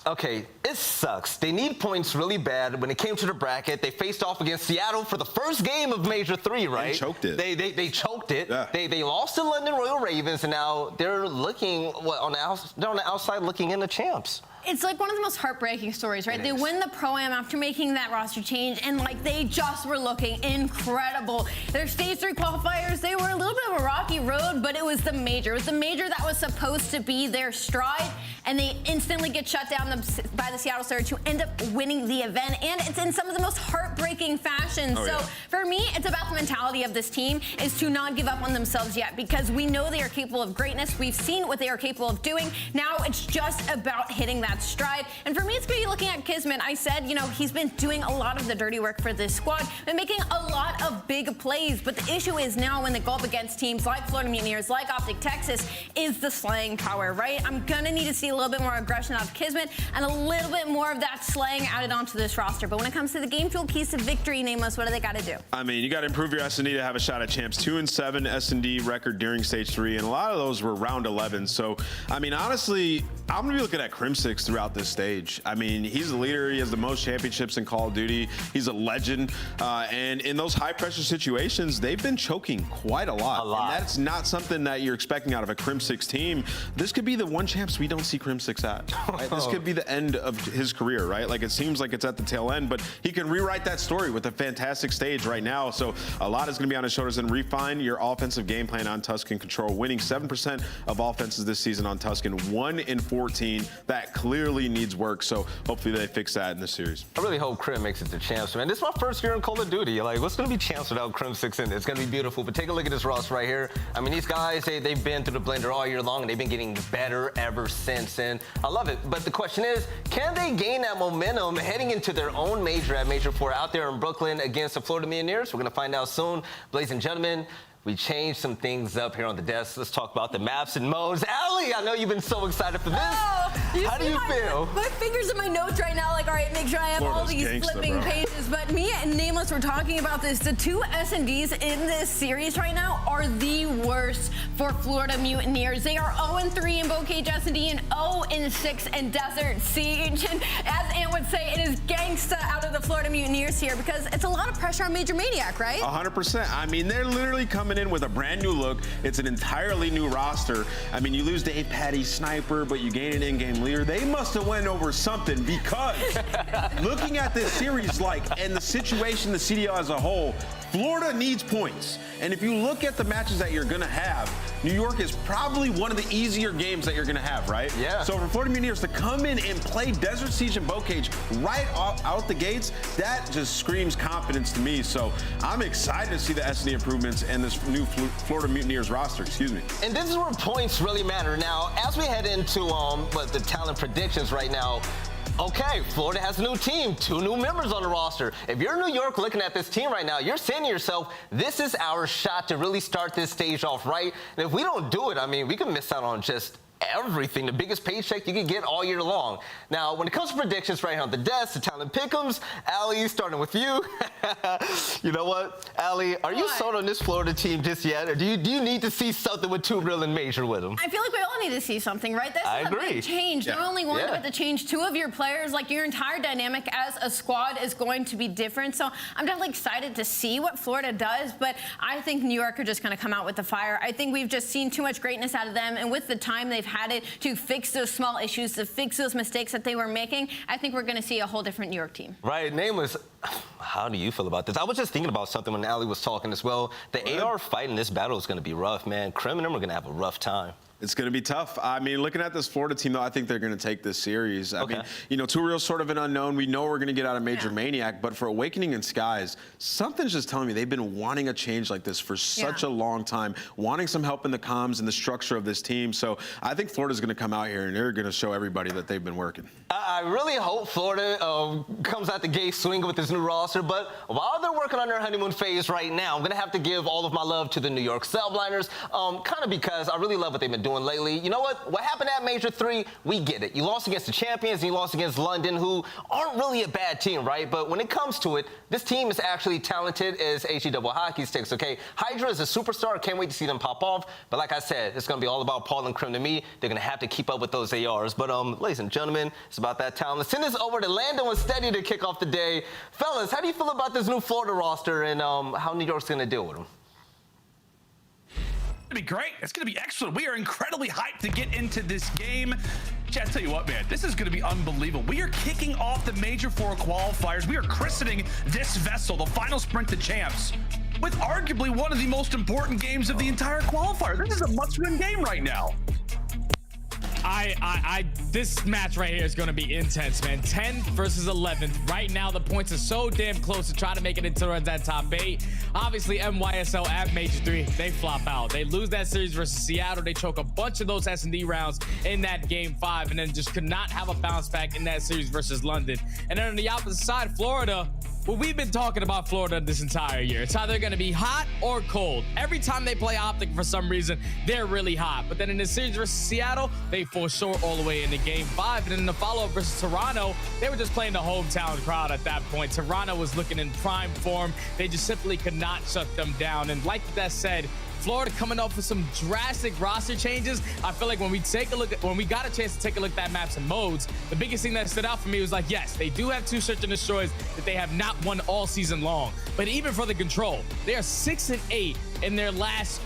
okay, it sucks. They need points really bad. When it came to the bracket, they faced off against Seattle for the first game of Major 3, right? And choked it. They choked it. Yeah. They lost to London Royal Ravens, and now they're looking they're on the outside looking in the champs. It's like one of the most heartbreaking stories, right? They win the Pro-Am after making that roster change, and like they just were looking incredible. Their Stage 3 qualifiers, they were a little bit of a rocky road, but it was the Major. It was the Major that was supposed to be their stride, and they instantly get shut down by the Seattle Surge, who end up winning the event, and it's in some of the most heartbreaking fashion. For me, it's about the mentality of this team is to not give up on themselves yet, because we know they are capable of greatness. We've seen what they are capable of doing. Now it's just about hitting that stride. And for me, it's going to be looking at Kismet. I said, you know, he's been doing a lot of the dirty work for this squad and making a lot of big plays. But the issue is now when they go up against teams like Florida Mutineers, like OpTic Texas, is the slaying power, right? I'm going to need to see a little bit more aggression out of Kismet and a little bit more of that slaying added onto this roster. But when it comes to the game field keys to victory, Nameless, what do they got to do? I mean, you got to improve your S&D to have a shot at champs. 2-7 S&D record during Stage 3, and a lot of those were round 11. So, I mean, honestly, I'm going to be looking at Crimsix Crimsix throughout this stage. I mean, he's a leader. He has the most championships in Call of Duty. He's a legend. And in those high-pressure situations, they've been choking quite a lot. And that's not something that you're expecting out of a Crimsix team. This could be the one champs we don't see Crimsix at. Right? This could be the end of his career, right? Like, it seems like it's at the tail end, but he can rewrite that story with a fantastic stage right now. So a lot is going to be on his shoulders. And refine your offensive game plan on Tuscan Control, winning 7% of offenses this season on Tuscan, 1 in 14. That clearly needs work. So hopefully they fix that in this series. I really hope Crim makes it to champs, man. This is my first year in Call of Duty. Like, what's going to be champs without Crimsix in it? It's going to be beautiful. But take a look at this roster right here. I mean, these guys, they've been through the blender all year long, and they've been getting better ever since. And I love it. But the question is, can they gain that momentum heading into their own major at Major 4 out there in Brooklyn against the Florida Mutineers? We're going to find out soon. Ladies and gentlemen, we changed some things up here on the desk. Let's talk about the maps and modes. Allie, I know you've been so excited for this. How do you feel? My fingers in my notes right now, like, all right, make sure I have all these flipping pages. But me and Nameless were talking about this. The two S&Ds in this series right now are the worst for Florida Mutineers. They are 0-3 in Bocage S&D and 0-6 in Desert Siege. And as Ant would say, it is gangsta out of the Florida Mutineers here because it's a lot of pressure on Major Maniac, right? 100%. I mean, they're literally coming in with a brand new look. It's an entirely new roster. I mean, you lose to a Patty Sniper, but you gain an in-game leader. They must have went over something because looking at this series, and the situation, the CDL as a whole, Florida needs points. And if you look at the matches that you're going to have, New York is probably one of the easier games that you're going to have, right? Yeah. So for Florida Mutineers to come in and play Desert Siege and Bocage right out the gates, that just screams confidence to me. So I'm excited to see the S&D improvements and this new Florida Mutineers roster, excuse me. And this is where points really matter. Now, as we head into the talent predictions right now, okay, Florida has a new team, 2 new members on the roster. If you're New York looking at this team right now, you're saying to yourself, this is our shot to really start this stage off right. And if we don't do it, I mean, we can miss out on just everything, the biggest paycheck you can get all year long. Now, when it comes to predictions right here on the desk, the talent pick'ems, Allie, starting with you. You know what, Allie, are you sold on this Florida team just yet? Or do you need to see something with 2 real and Major with them? I feel like we all need to see something, right? This is a big change. Not only one, but to change 2 of your players, like your entire dynamic as a squad is going to be different. So I'm definitely excited to see what Florida does, but I think New York are just going to come out with the fire. I think we've just seen too much greatness out of them, and with the time they've had it to fix those small issues, to fix those mistakes that they were making, I think we're going to see a whole different New York team. Right, Nameless, how do you feel about this? I was just thinking about something when Allie was talking as well. The AR fight in this battle is going to be rough, man. Crim and them are going to have a rough time. It's going to be tough. I mean, looking at this Florida team, though, I think they're going to take this series. I mean, you know, 2 real sort of an unknown. We know we're going to get out of Major Maniac, but for Awakening in Skies, something's just telling me they've been wanting a change like this for such a long time, wanting some help in the comms and the structure of this team. So I think Florida's going to come out here and they're going to show everybody that they've been working. I really hope Florida comes out the gate swinging with this new roster, but while they're working on their honeymoon phase right now, I'm going to have to give all of my love to the New York Subliners, kind of because I really love what they've been doing lately. You know what happened at Major 3, we get it. You lost against the champions and you lost against London, who aren't really a bad team, right? But when it comes to it, this team is actually talented as HE hockey sticks, okay? Hydra is a superstar. Can't wait to see them pop off. But like I said, it's going to be all about Paul and Crim to me. They're going to have to keep up with those ARs. But ladies and gentlemen, it's about that time. Let's send this over to Lando and Standy to kick off the day. Fellas, how do you feel about this new Florida roster and how New York's going to deal with them? It's gonna be great. It's gonna be excellent. We are incredibly hyped to get into this game. Chat, I tell you what, man, this is gonna be unbelievable. We are kicking off the Major IV Qualifiers. We are christening this vessel, the final sprint to champs, with arguably one of the most important games of the entire qualifier. This is a must-win game right now. This match right here is going to be intense, man. 10th versus 11th. Right now, the points are so damn close to try to make it into that top 8. Obviously, MYSL at Major 3, they flop out. They lose that series versus Seattle. They choke a bunch of those S&D rounds in that game 5, and then just could not have a bounce back in that series versus London. And then on the opposite side, Florida, well, we've been talking about Florida this entire year. It's either going to be hot or cold. Every time they play OpTic, for some reason, they're really hot. But then in the series versus Seattle, they fall short all the way into game 5. And in the follow-up versus Toronto, they were just playing the hometown crowd at that point. Toronto was looking in prime form. They just simply could not shut them down. And like that said, Florida coming up with some drastic roster changes. I feel like when we got a chance to take a look at that maps and modes, the biggest thing that stood out for me was like, yes, they do have 2 search and destroys that they have not won all season long. But even for the control, they are 6-8 in their last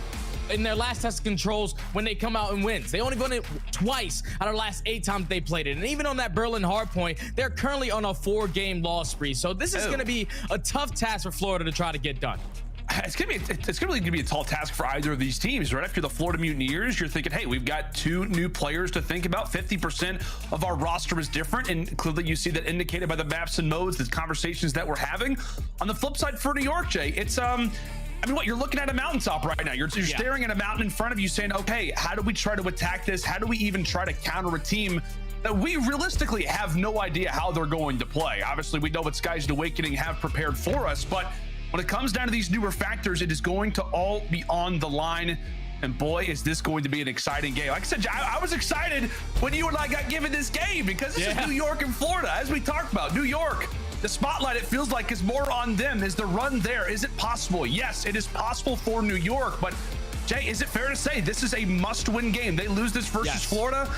test controls when they come out and wins. They only won it twice out of the last 8 times they played it. And even on that Berlin hardpoint, they're currently on a 4-game loss spree. So this is going to be a tough task for Florida to try to get done. It's really gonna be a tall task for either of these teams, right? If you're the Florida Mutineers, you're thinking, hey, we've got 2 new players to think about. 50% of our roster is different, and clearly you see that indicated by the maps and modes, the conversations that we're having. On the flip side for New York, Jay, it's I mean, what, you're looking at a mountaintop right now. You're staring at a mountain in front of you saying, okay, how do we try to attack this? How do we even try to counter a team that we realistically have no idea how they're going to play? Obviously, we know what Skies Awakening have prepared for us, but when it comes down to these newer factors, it is going to all be on the line. And boy, is this going to be an exciting game. Like I said, I was excited when you and I got given this game because this is New York and Florida. As we talked about, New York, the spotlight, it feels like, is more on them. Is the run there? Is it possible? Yes, it is possible for New York. But Jay, is it fair to say this is a must-win game? They lose this versus Florida.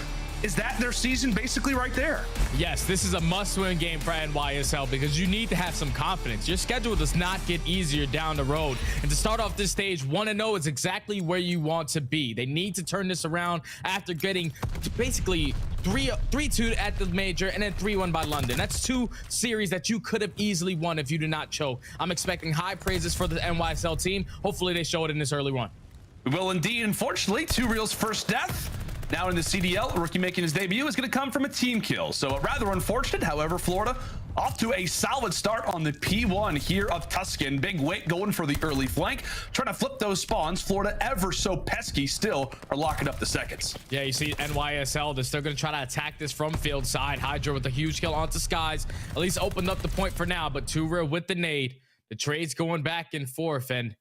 Is that their season basically right there? Yes, this is a must-win game for NYSL because you need to have some confidence. Your schedule does not get easier down the road. And to start off this stage 1-0 is exactly where you want to be. They need to turn this around after getting basically 3-2 at the major and then 3-1 by London. That's 2 series that you could have easily won if you did not choke. I'm expecting high praises for the NYSL team. Hopefully they show it in this early run. We will indeed. Unfortunately, 2Real's first death. Now in the CDL, a rookie making his debut is going to come from a team kill. So rather unfortunate. However, Florida off to a solid start on the P1 here of Tuscan. Big weight going for the early flank. Trying to flip those spawns. Florida, ever so pesky, still are locking up the seconds. Yeah, you see NYSL, they're still going to try to attack this from field side. Hydra with a huge kill onto Skies. At least opened up the point for now, but 2Real with the nade. The trade's going back and forth, and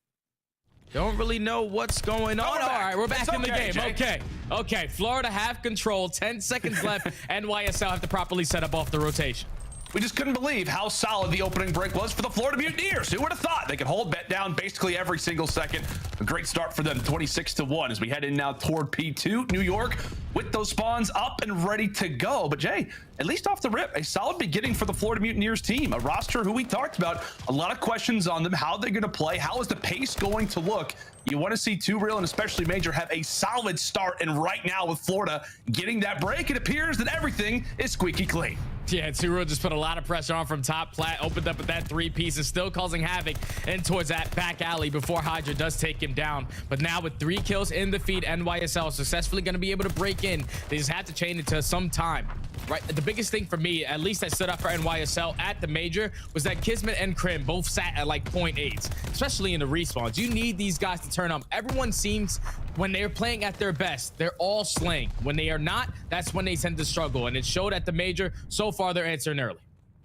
don't really know what's going on. All right, we're back in the game. Jay. Okay. Florida have control. 10 seconds left. NYSL have to properly set up off the rotation. We just couldn't believe how solid the opening break was for the Florida Mutineers. Who would have thought they could hold bet down basically every single second? A great start for them, 26-1 as we head in now toward P2. New York with those spawns up and ready to go. But Jay, at least off the rip, a solid beginning for the Florida Mutineers team. A roster who we talked about, a lot of questions on them, how they're going to play, how is the pace going to look. You want to see 2Real and especially Major have a solid start, and right now with Florida getting that break, it appears that everything is squeaky clean. Yeah, 2Real just put a lot of pressure on from top plat, opened up with that 3-piece, and still causing havoc in towards that back alley before Hydra does take him down. But now with 3 kills in the feed, NYSL successfully going to be able to break in. They just have to chain it to some time. Right, the biggest thing for me, at least that stood up for NYSL at the major, was that Kismet and Crim both sat at like 0.8s, especially in the respawns. You need these guys to turn up. Everyone seems, when they're playing at their best, they're all slaying. When they are not, that's when they tend to struggle, and it showed at the major. So far, they're answering early.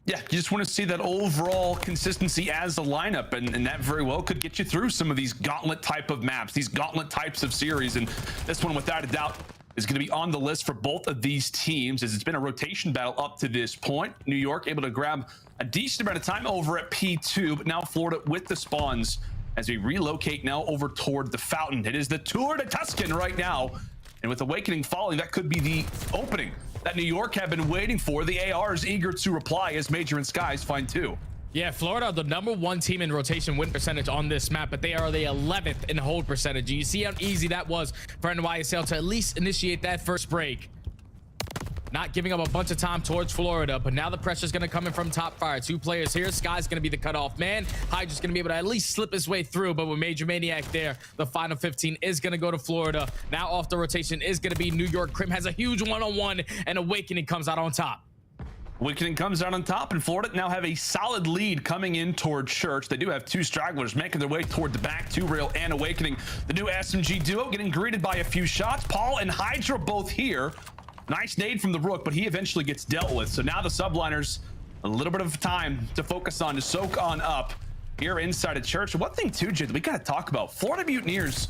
Yeah, you just want to see that overall consistency as a lineup, and that very well could get you through some of these gauntlet type of maps, these gauntlet types of series, and this one, without a doubt, is going to be on the list for both of these teams, as it's been a rotation battle up to this point. New York able to grab a decent amount of time over at P2, but now Florida with the spawns as we relocate now over toward the fountain. It is the Tour de Tuscan right now, and with Awakening falling, that could be the opening that New York have been waiting for. The AR is eager to reply as Major and Skies find 2. Yeah, Florida are the #1 team in rotation win percentage on this map, but they are the 11th in hold percentage. You see how easy that was for NYSL to at least initiate that first break. Not giving up a bunch of time towards Florida, but now the pressure is going to come in from top fire. 2 players here. Sky's going to be the cutoff man. Hydra's going to be able to at least slip his way through, but with Major Maniac there, the final 15 is going to go to Florida. Now off the rotation is going to be New York. Crim has a huge one-on-one, and Awakening comes out on top. Awakening comes out on top, and Florida now have a solid lead coming in toward Church. They do have 2 stragglers making their way toward the back, 2Real and Awakening. The new SMG duo getting greeted by a few shots. Paul and Hydra both here. Nice nade from the Rook, but he eventually gets dealt with. So now the Subliners, a little bit of time to focus on, to soak on up here inside of Church. One thing too, Jay, that we got to talk about, Florida Mutineers,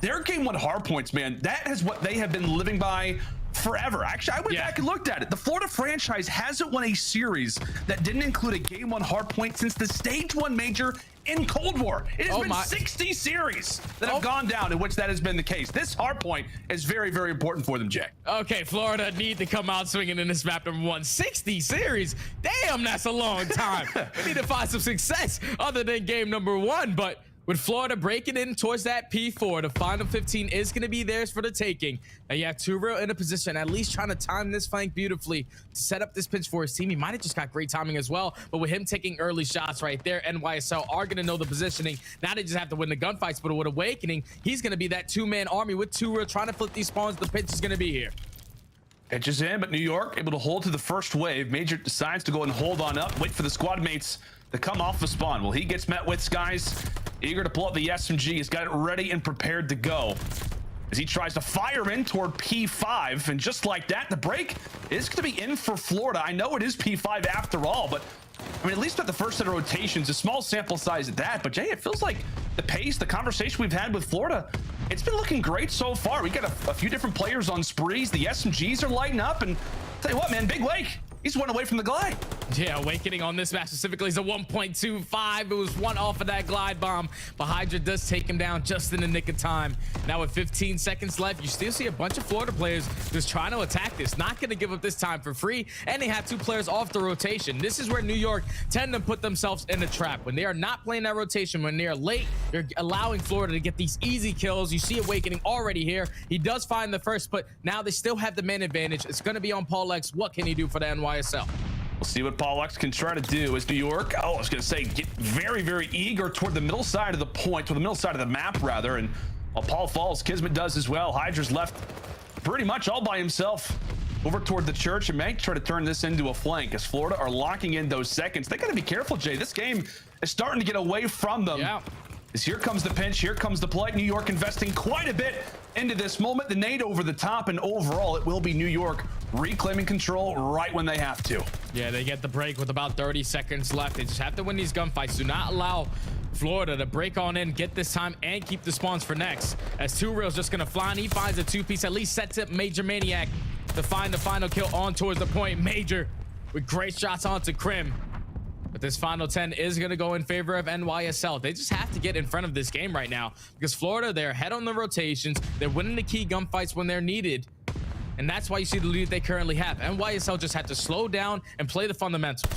their game 1 hardpoints, man, that is what they have been living by forever. Actually, I went back and looked at it. The Florida franchise hasn't won a series that didn't include a Game 1 hardpoint since the Stage 1 major in Cold War. It has been 60 series that have gone down in which that has been the case. This hardpoint is very, very important for them, Jay. Okay, Florida need to come out swinging in this map number 1. 60 series? Damn, that's a long time. We need to find some success other than game number 1, but with Florida breaking in towards that P4, the final 15 is going to be theirs for the taking. And you have TJHaly in a position, at least trying to time this flank beautifully to set up this pinch for his team. He might have just got great timing as well, but with him taking early shots right there, NYSL are going to know the positioning. Now they just have to win the gunfights, but with Awakening, he's going to be that two-man army with TJHaly trying to flip these spawns. The pinch is going to be here. Edges in, but New York able to hold to the first wave. Major decides to go and hold on up, wait for the squad mates to come off the spawn. Well, he gets met with Skies, eager to pull up the SMG. He's got it ready and prepared to go as he tries to fire in toward P5. And just like that, the break is going to be in for Florida. I know it is P5 after all, but I mean, at least at the first set of rotations, a small sample size at that. But Jay, it feels like the pace, the conversation we've had with Florida, it's been looking great so far. We got a few different players on sprees. The SMGs are lighting up, and tell you what, man, Big Wake, he's one away from the glide. Yeah, Awakening on this match specifically is a 1.25. It was one off of that glide bomb, but Hydra does take him down just in the nick of time. Now with 15 seconds left, you still see a bunch of Florida players just trying to attack this, not going to give up this time for free, and they have 2 players off the rotation. This is where New York tend to put themselves in a trap. When they are not playing that rotation, when they are late, they're allowing Florida to get these easy kills. You see Awakening already here. He does find the first, but now they still have the man advantage. It's going to be on Paulehx. What can he do for the NYSL? We'll see what Paulehx can try to do as New York, I was going to say, get very, very eager toward the middle side of the point, toward the middle side of the map, rather. And while Paul falls, Kismet does as well. Hydra's left pretty much all by himself over toward the church, and Mack try to turn this into a flank as Florida are locking in those seconds. They got to be careful, Jay. This game is starting to get away from them. Yeah. As here comes the pinch, here comes the play. New York investing quite a bit into this moment. The nade over the top, and overall, it will be New York reclaiming control right when they have to. Yeah, they get the break with about 30 seconds left. They just have to win these gunfights. Do not allow Florida to break on in, get this time, and keep the spawns for next. As TJHaly's just gonna fly, and he finds a 2-piece, at least sets up Major Maniac to find the final kill on towards the point. Major with great shots onto Crim. But this final 10 is going to go in favor of NYSL. They just have to get in front of this game right now because Florida, they're ahead on the rotations. They're winning the key gunfights when they're needed. And that's why you see the lead they currently have. NYSL just had to slow down and play the fundamentals.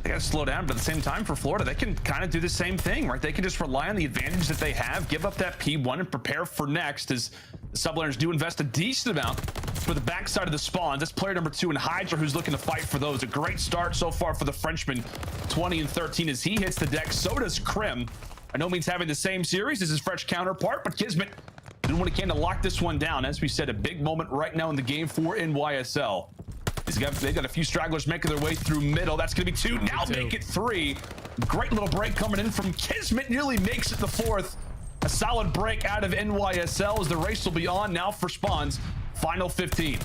They got to slow down, but at the same time for Florida, they can kind of do the same thing, right? They can just rely on the advantage that they have, give up that P1 and prepare for next, as the Subliners do invest a decent amount for the backside of the spawns. That's player number 2 in Hydra, who's looking to fight for those. A great start so far for the Frenchman, 20 and 13 as he hits the deck. So does Crim. By no means having the same series as his French counterpart, but Kismet doing what he can to lock this one down. As we said, a big moment right now in the game for NYSL. They got a few stragglers making their way through middle. That's going to be 2. Now make it 3. Great little break coming in from Kismet. Nearly makes it the 4th. A solid break out of NYSL as the race will be on now for spawns. Final 15.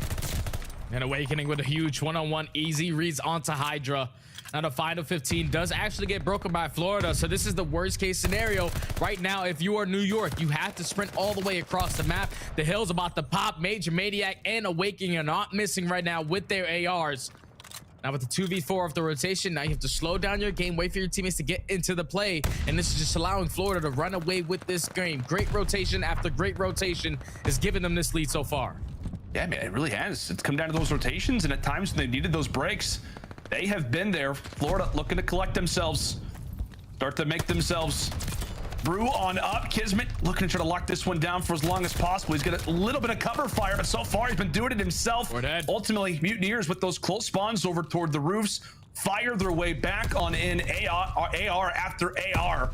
And Awakening with a huge one-on-one easy reads onto Hydra. Now the final 15 does actually get broken by Florida, so this is the worst case scenario. Right now, if you are New York, you have to sprint all the way across the map. The hill's about to pop. Major Maniac and Awakening are not missing right now with their ARs. Now with the 2v4 of the rotation, now you have to slow down your game, wait for your teammates to get into the play, and this is just allowing Florida to run away with this game. Great rotation after great rotation is giving them this lead so far. Yeah, man, it really has. It's come down to those rotations, and at times when they needed those breaks, they have been there. Florida looking to collect themselves, start to make themselves brew on up. Kismet looking to try to lock this one down for as long as possible. He's got a little bit of cover fire, but so far he's been doing it himself. Ultimately, Mutineers with those close spawns over toward the roofs fire their way back on in AR after AR.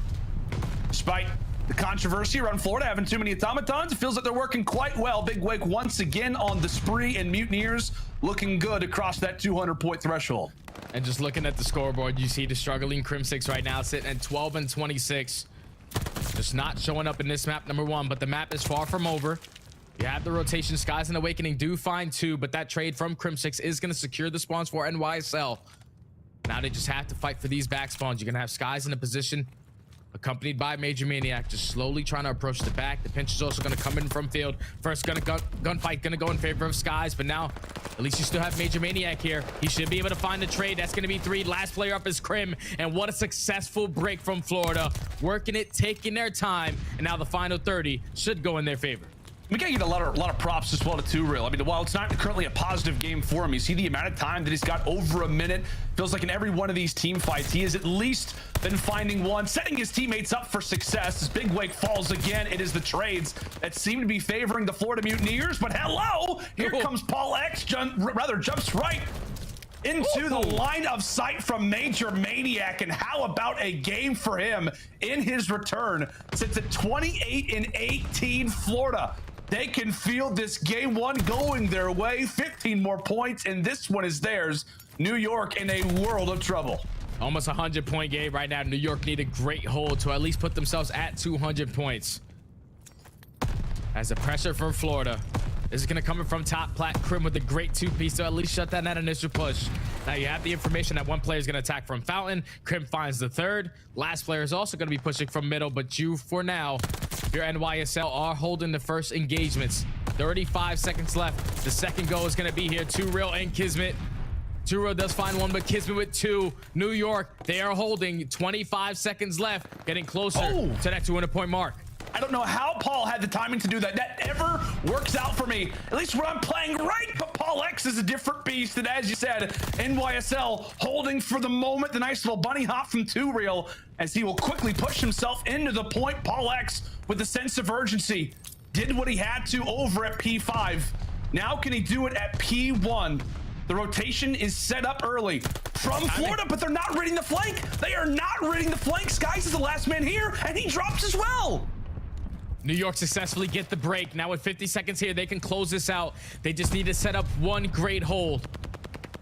Despite the controversy around Florida having too many automatons, it feels like they're working quite well. Big Wake once again on the spree, and Mutineers looking good across that 200-point threshold. And just looking at the scoreboard, you see the struggling Crimsix right now sitting at 12 and 26. Just not showing up in this map, number 1, but the map is far from over. You have the rotation. Skies and Awakening do find 2, but that trade from Crimsix is going to secure the spawns for NYSL. Now they just have to fight for these back spawns. You're going to have Skies in a position accompanied by Major Maniac, just slowly trying to approach the back. The pinch is also going to come in from field. First gunfight going to go in favor of Skies, but now at least you still have Major Maniac here. He should be able to find the trade. That's going to be 3. Last player up is Crim, and what a successful break from Florida. Working it, taking their time, and now the final 30 should go in their favor. We gotta give a lot of props as well to 2Real. I mean, while it's not currently a positive game for him, you see the amount of time that he's got, over a minute. Feels like in every one of these team fights, he has at least been finding one, setting his teammates up for success. As Big Wake falls again, it is the trades that seem to be favoring the Florida Mutineers. But hello, here comes Paulehx, jumps right into the line of sight from Major Maniac. And how about a game for him in his return? Sits at 28-18 Florida. They can feel this game 1 going their way. 15 more points, and this one is theirs. New York in a world of trouble. Almost a 100-point game right now. New York need a great hold to at least put themselves at 200 points. As the pressure from Florida, this is going to come in from top plat. Crim with a great 2-piece to at least shut down that initial push. Now you have the information that one player is going to attack from Fountain. Crim finds the 3rd. Last player is also going to be pushing from middle, but you, for now, your NYSL are holding the first engagements. 35 seconds left. The second goal is going to be here. 2Real and Kismet. 2Real does find one, but Kismet with 2. New York, they are holding. 25 seconds left. Getting closer to that 200-point mark. I don't know how Paul had the timing to do that. That ever works out for me, at least when I'm playing right. But Paulehx is a different beast. And as you said, NYSL holding for the moment. The nice little bunny hop from 2Real as he will quickly push himself into the point. Paulehx with a sense of urgency did what he had to over at P5. Now can he do it at P1? The rotation is set up early from Florida, but they're not reading the flank. They are not reading the flank. Skies is the last man here, and he drops as well. New York successfully get the break. Now with 50 seconds here, they can close this out. They just need to set up one great hold.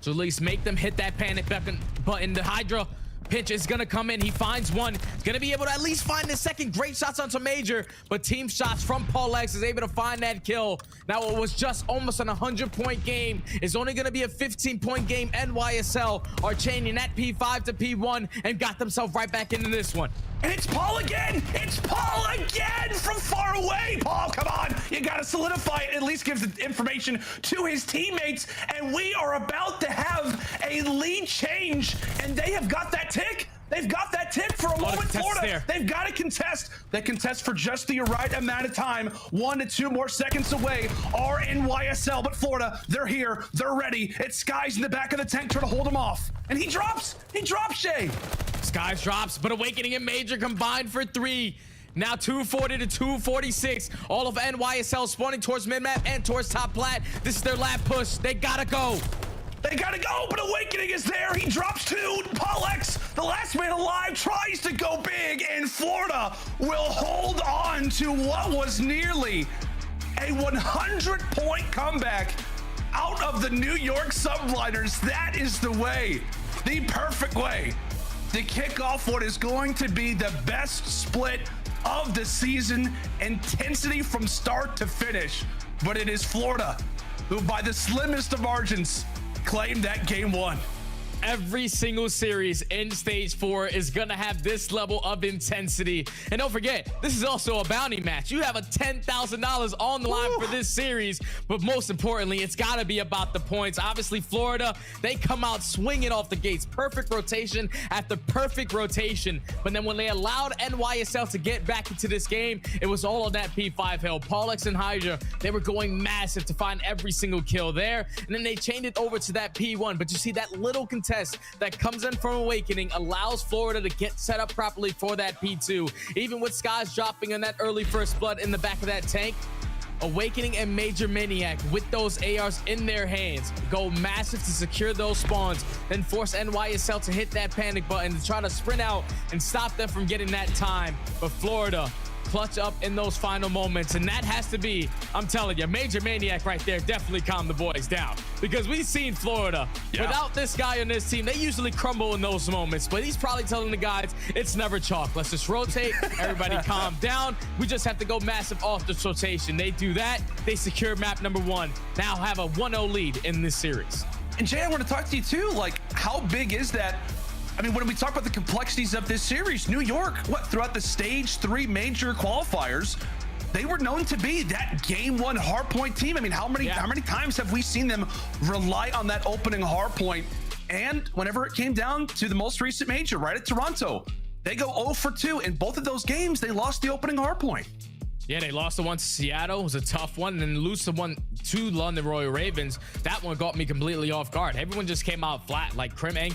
So at least make them hit that panic button. The Hydra pinch is gonna come in. He finds one. He's gonna be able to at least find the second. Great shots onto Major, but team shots from Paulehx is able to find that kill. Now it was just almost an 100-point game. It's only gonna be a 15-point game. NYSL are changing that P5 to P1 and got themselves right back into this one. And it's Paul again. It's Paul again from far away. Paul, come on. You got to solidify it. At least gives the information to his teammates. And we are about to have a lead change. And they have got that tick. They've got that tick for a moment, Florida. They've got to contest. They contest for just the right amount of time. 1 to 2 more seconds away are NYSL. But Florida, they're here. They're ready. It's Skies in the back of the tank trying to hold him off. And he drops. He drops, Shay. Skies drops, but Awakening and Major combined for 3. Now 240 to 246. All of NYSL spawning towards mid-map and towards top plat. This is their last push. They gotta go. They gotta go, but Awakening is there. He drops 2. Paulehx, the last man alive, tries to go big, and Florida will hold on to what was nearly a 100-point comeback out of the New York Subliners. That is the way, the perfect way to kick off what is going to be the best split of the season. Intensity from start to finish. But it is Florida who, by the slimmest of margins, claimed that game 1. Every single series in stage 4 is gonna have this level of intensity. And don't forget, this is also a bounty match. You have a $10,000 on the line for this series, but most importantly, it's gotta be about the points. Obviously, Florida, they come out swinging off the gates. Perfect rotation after perfect rotation. But then when they allowed NYSL to get back into this game, it was all on that P5 hill. Paulehx and Hydra, they were going massive to find every single kill there. And then they chained it over to that P1. But you see that little contest that comes in from Awakening allows Florida to get set up properly for that P2. Even with Skies dropping on that early first blood in the back of that tank, Awakening and Major Maniac with those ARs in their hands go massive to secure those spawns, then force NYSL to hit that panic button to try to sprint out and stop them from getting that time. But Florida clutch up in those final moments, and that has to be, I'm telling you, Major Maniac right there definitely calmed the boys down, because we've seen Florida without this guy on this team, they usually crumble in those moments, but he's probably telling the guys it's never chalk. Let's just rotate, everybody calm down, we just have to go massive off this rotation. They do that, they secure map number 1, now have a 1-0 lead in this series. And Jay, I want to talk to you too, like, how big is that I mean, when we talk about the complexities of this series, New York, throughout the stage 3 major qualifiers, they were known to be that game 1 hardpoint team. I mean, how many times have we seen them rely on that opening hardpoint? And whenever it came down to the most recent major, right at Toronto, they go 0 for 2. In both of those games, they lost the opening hardpoint. Yeah, they lost the one to Seattle. It was a tough one. And then lose the one to London Royal Ravens. That one got me completely off guard. Everyone just came out flat. Like Crim and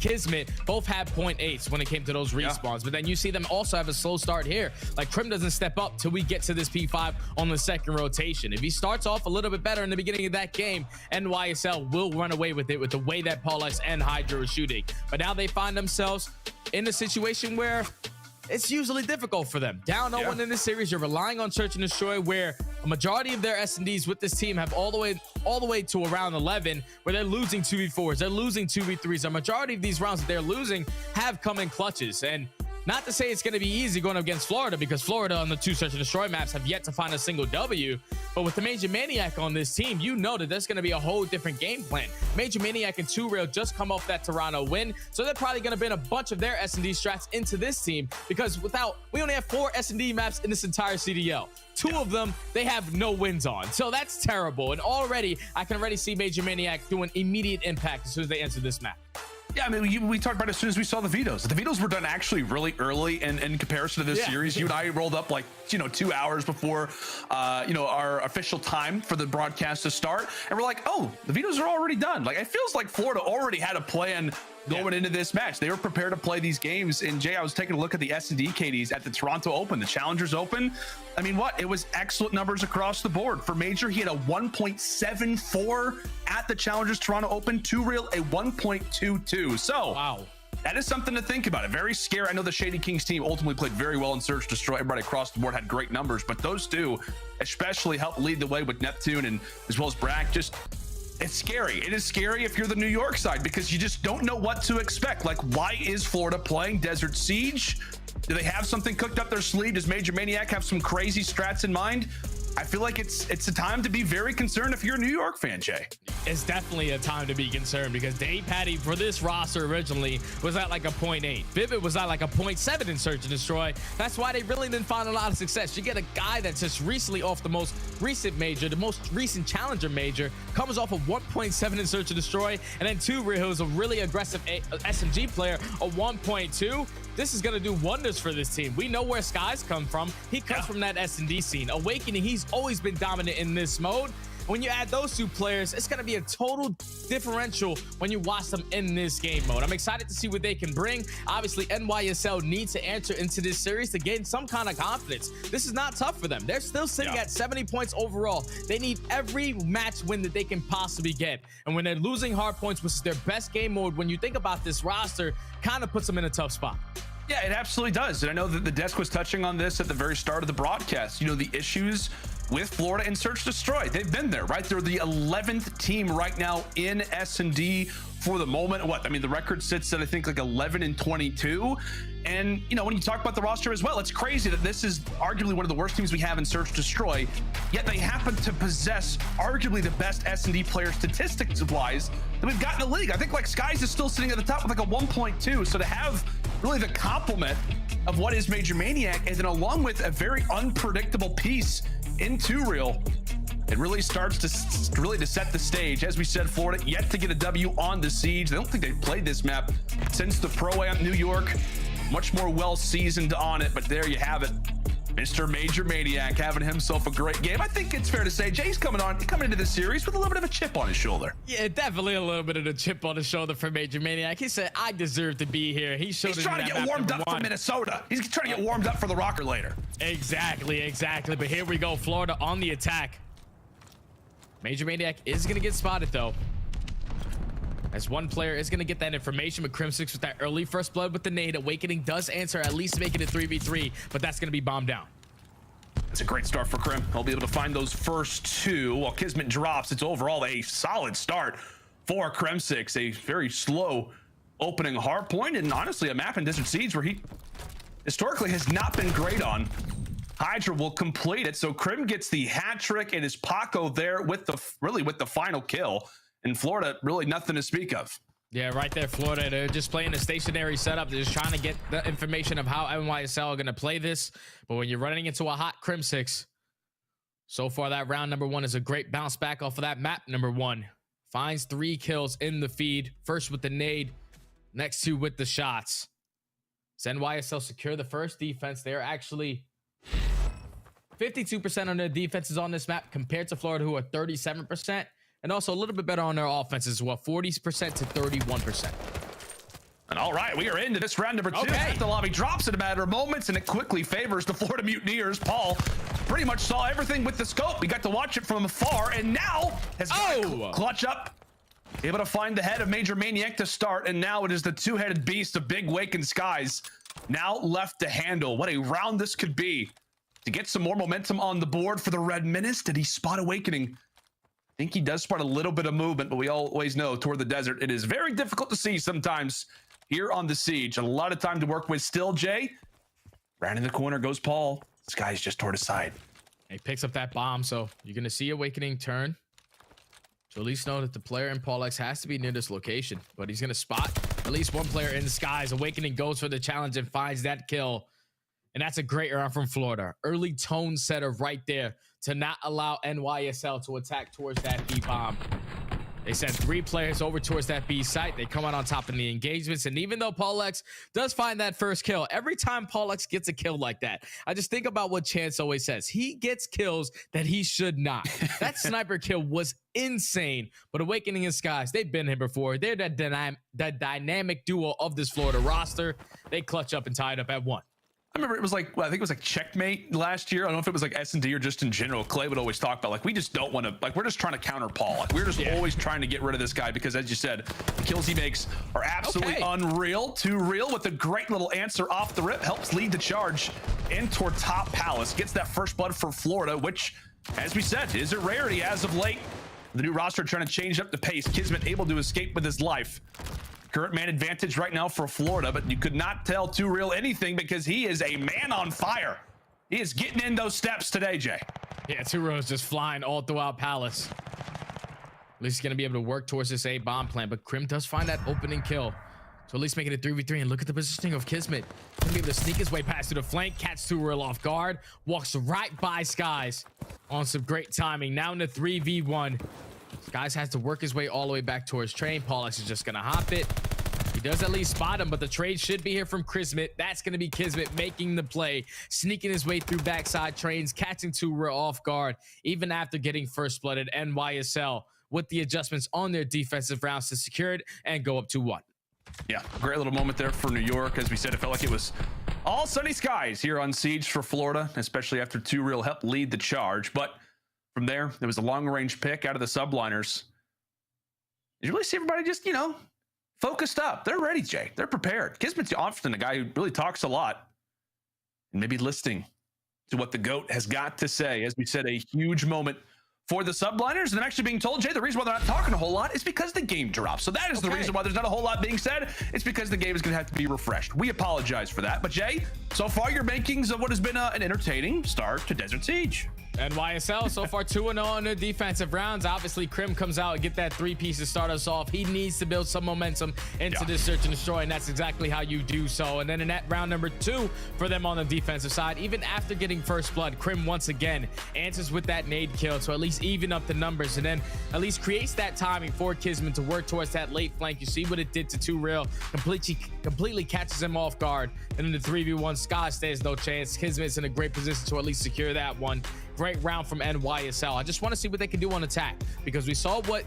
Kismet both had 0.8s when it came to those respawns. But then you see them also have a slow start here. Like Crim doesn't step up till we get to this P5 on the second rotation. If he starts off a little bit better in the beginning of that game, NYSL will run away with it with the way that Paulehx and Hydra are shooting. But now they find themselves in a situation where it's usually difficult for them. Down 0-1 in this series, you're relying on search and destroy, where a majority of their S&Ds with this team have all the way to around 11, where they're losing 2v4s, they're losing 2v3s. A majority of these rounds that they're losing have come in clutches. And not to say it's going to be easy going up against Florida, because Florida on the 2 search and destroy maps have yet to find a single W. But with the Major Maniac on this team, you know that there's going to be a whole different game plan. Major Maniac and 2Real just come off that Toronto win, so they're probably going to bring a bunch of their S&D strats into this team, because we only have 4 S&D maps in this entire CDL. 2 of them they have no wins on, so that's terrible. And already I can already see Major Maniac doing immediate impact as soon as they enter this map. Yeah, I mean, we talked about it as soon as we saw the vetoes. The vetoes were done actually really early in comparison to this series. You and I rolled up like, 2 hours before, our official time for the broadcast to start. And we're like, oh, the vetoes are already done. Like, it feels like Florida already had a plan going into this match. They were prepared to play these games. And Jay, I was taking a look at the S&D KDs at the Toronto Open, the Challengers Open. I mean, it was excellent numbers across the board. For Major, he had a 1.74 at the Challengers Toronto Open. 2Real, a 1.22. So, wow. That is something to think about. Very scary. I know the Shady Kings team ultimately played very well in Search Destroy. Everybody across the board had great numbers, but those two especially helped lead the way with Neptune and as well as Brack. It's scary. It is scary if you're the New York side, because you just don't know what to expect. Like, why is Florida playing Desert Siege? Do they have something cooked up their sleeve? Does Major Maniac have some crazy strats in mind? I feel like it's a time to be very concerned if you're a New York fan, Jay. It's definitely a time to be concerned, because Dave Patty for this roster originally was at like a 0.8. Vivid was at like a 0.7 in Search and Destroy. That's why they really didn't find a lot of success. You get a guy that's just recently off the most recent major, the most recent challenger major, comes off of 1.7 in Search and Destroy, and then 2Real, who's a really aggressive SMG player, a 1.2. This is going to do wonders for this team. We know where Skies come from. He comes from that S&D scene. Awakening, he's always been dominant in this mode. When you add those 2 players, it's going to be a total differential when you watch them in this game mode. I'm excited to see what they can bring. Obviously, NYSL needs to enter into this series to gain some kind of confidence. This is not tough for them. They're still sitting at 70 points overall. They need every match win that they can possibly get. And when they're losing hard points, which is their best game mode, when you think about this roster, kind of puts them in a tough spot. Yeah, it absolutely does. And I know that the desk was touching on this at the very start of the broadcast. The issues with Florida and Search Destroy. They've been there, right? They're the 11th team right now in S&D for the moment. I mean, the record sits at, I think, like 11-22. And, when you talk about the roster as well, it's crazy that this is arguably one of the worst teams we have in Search Destroy, yet they happen to possess arguably the best S&D player statistics-wise that we've got in the league. I think, like, Skies is still sitting at the top with, like, a 1.2. So to have really the complement of what is Major Maniac, and then along with a very unpredictable piece in 2Real, it really starts to set the stage. As we said, Florida yet to get a W on the Siege. I don't think they've played this map since the Pro-Am New York. Much more well-seasoned on it, but there you have it. Mr. Major Maniac having himself a great game. I think it's fair to say Jay's coming into this series with a little bit of a chip on his shoulder. Yeah, definitely a little bit of a chip on his shoulder for Major Maniac. He said, I deserve to be here. He's trying to get warmed up for Minnesota. He's trying to get warmed up for the Røkkr later. Exactly. But here we go. Florida on the attack. Major Maniac is going to get spotted, though, as one player is going to get that information with Crimsix with that early first blood with the nade. Awakening does answer, at least making it 3v3, but that's going to be bombed down. It's a great start for Crim. He'll be able to find those first 2 while Kismet drops. It's overall a solid start for Crimsix. A very slow opening hard point, and honestly a map in Desert Siege where he historically has not been great on. Hydra will complete it, so Crim gets the hat trick, and is Paco there with the final kill. In Florida, really nothing to speak of. Yeah, right there, Florida. They're just playing a stationary setup. They're just trying to get the information of how NYSL are going to play this. But when you're running into a hot Crimsix, so far that round number 1 is a great bounce back off of that map number 1. Finds 3 kills in the feed. First with the nade, next 2 with the shots. Does NYSL secure the first defense? They're actually 52% on their defenses on this map compared to Florida, who are 37%. And also a little bit better on their offense as well, 40% to 31%. And all right, we are into this round number 2. Okay. The lobby drops in a matter of moments, and it quickly favors the Florida Mutineers. Paul pretty much saw everything with the scope. We got to watch it from afar, and now has clutch up, able to find the head of Major Maniac to start, and now it is the two-headed beast of Big Wake and Skies now left to handle. What a round this could be to get some more momentum on the board for the Red Menace. Did he spot Awakening? I think he does spot a little bit of movement, but we always know toward the desert, it is very difficult to see sometimes here on the Siege. A lot of time to work with still, Jay. Right in the corner goes Paul. This guy's just toward his side. He picks up that bomb, so you're going to see Awakening turn to at least know that the player in Paulehx has to be near this location. But he's going to spot at least one player in the skies. Awakening goes for the challenge and finds that kill. And that's a great round from Florida. Early tone setter right there to not allow NYSL to attack towards that B bomb. They send 3 players over towards that B site. They come out on top in the engagements. And even though Paulehx does find that first kill, every time Paulehx gets a kill like that, I just think about what Chance always says. He gets kills that he should not. That sniper kill was insane. But Awakening in Skies, they've been here before. They're the dynamic duo of this Florida roster. They clutch up and tie it up at 1. I remember it was like, well, I think it was like Checkmate last year. I don't know if it was like S&D or just in general. Clay would always talk about, like, we just don't want to, like, we're just trying to counter Paul. Like, we're just always trying to get rid of this guy because, as you said, the kills he makes are absolutely unreal. Too real with a great little answer off the rip. Helps lead the charge in toward top Palace. Gets that first blood for Florida, which, as we said, is a rarity as of late. The new roster trying to change up the pace. Kismet able to escape with his life. Current man advantage right now for Florida, but you could not tell Too Real anything because he is a man on fire. He is getting in those steps today, Jay. Yeah, Too Real is just flying all throughout Palace. At least he's going to be able to work towards this A bomb plan, but Crim does find that opening kill. So at least making it 3v3, and look at the positioning of Kismet. He's going to be able to sneak his way past through the flank, catch Too Real off guard, walks right by Skies on some great timing. Now in the 3v1. Skies has to work his way all the way back towards Train. Paulehx is just going to hop it. He does at least spot him, but the trade should be here from Kismet. That's going to be Kismet making the play, sneaking his way through backside Trains, catching Too Real off guard, even after getting first blooded. NYSL with the adjustments on their defensive rounds to secure it and go up 2-1. Yeah, great little moment there for New York. As we said, it felt like it was all sunny skies here on Siege for Florida, especially after Too Real helped lead the charge. But from there was a long-range pick out of the Subliners. Did you really see everybody just, focused up? They're ready, Jay. They're prepared. Kismet's often a guy who really talks a lot and maybe listening to what the GOAT has got to say. As we said, a huge moment for the Subliners. And I'm actually being told, Jay, the reason why they're not talking a whole lot is because the game drops. So that is the reason why there's not a whole lot being said. It's because the game is going to have to be refreshed. We apologize for that. But Jay, so far your rankings of what has been an entertaining start to Desert Siege. NYSL so far 2-0 on their defensive rounds. Obviously, Crim comes out and get that 3-piece to start us off. He needs to build some momentum into this search and destroy, and that's exactly how you do so. And then in that round number 2 for them on the defensive side, even after getting first blood, Crim once again answers with that nade kill to at least even up the numbers, and then at least creates that timing for Kismet to work towards that late flank. You see what it did to Too Real. Completely catches him off guard. And in the 3v1, Sky stays no chance. Kismet's in a great position to at least secure that one. Great round from NYSL. I just want to see what they can do on attack, because we saw what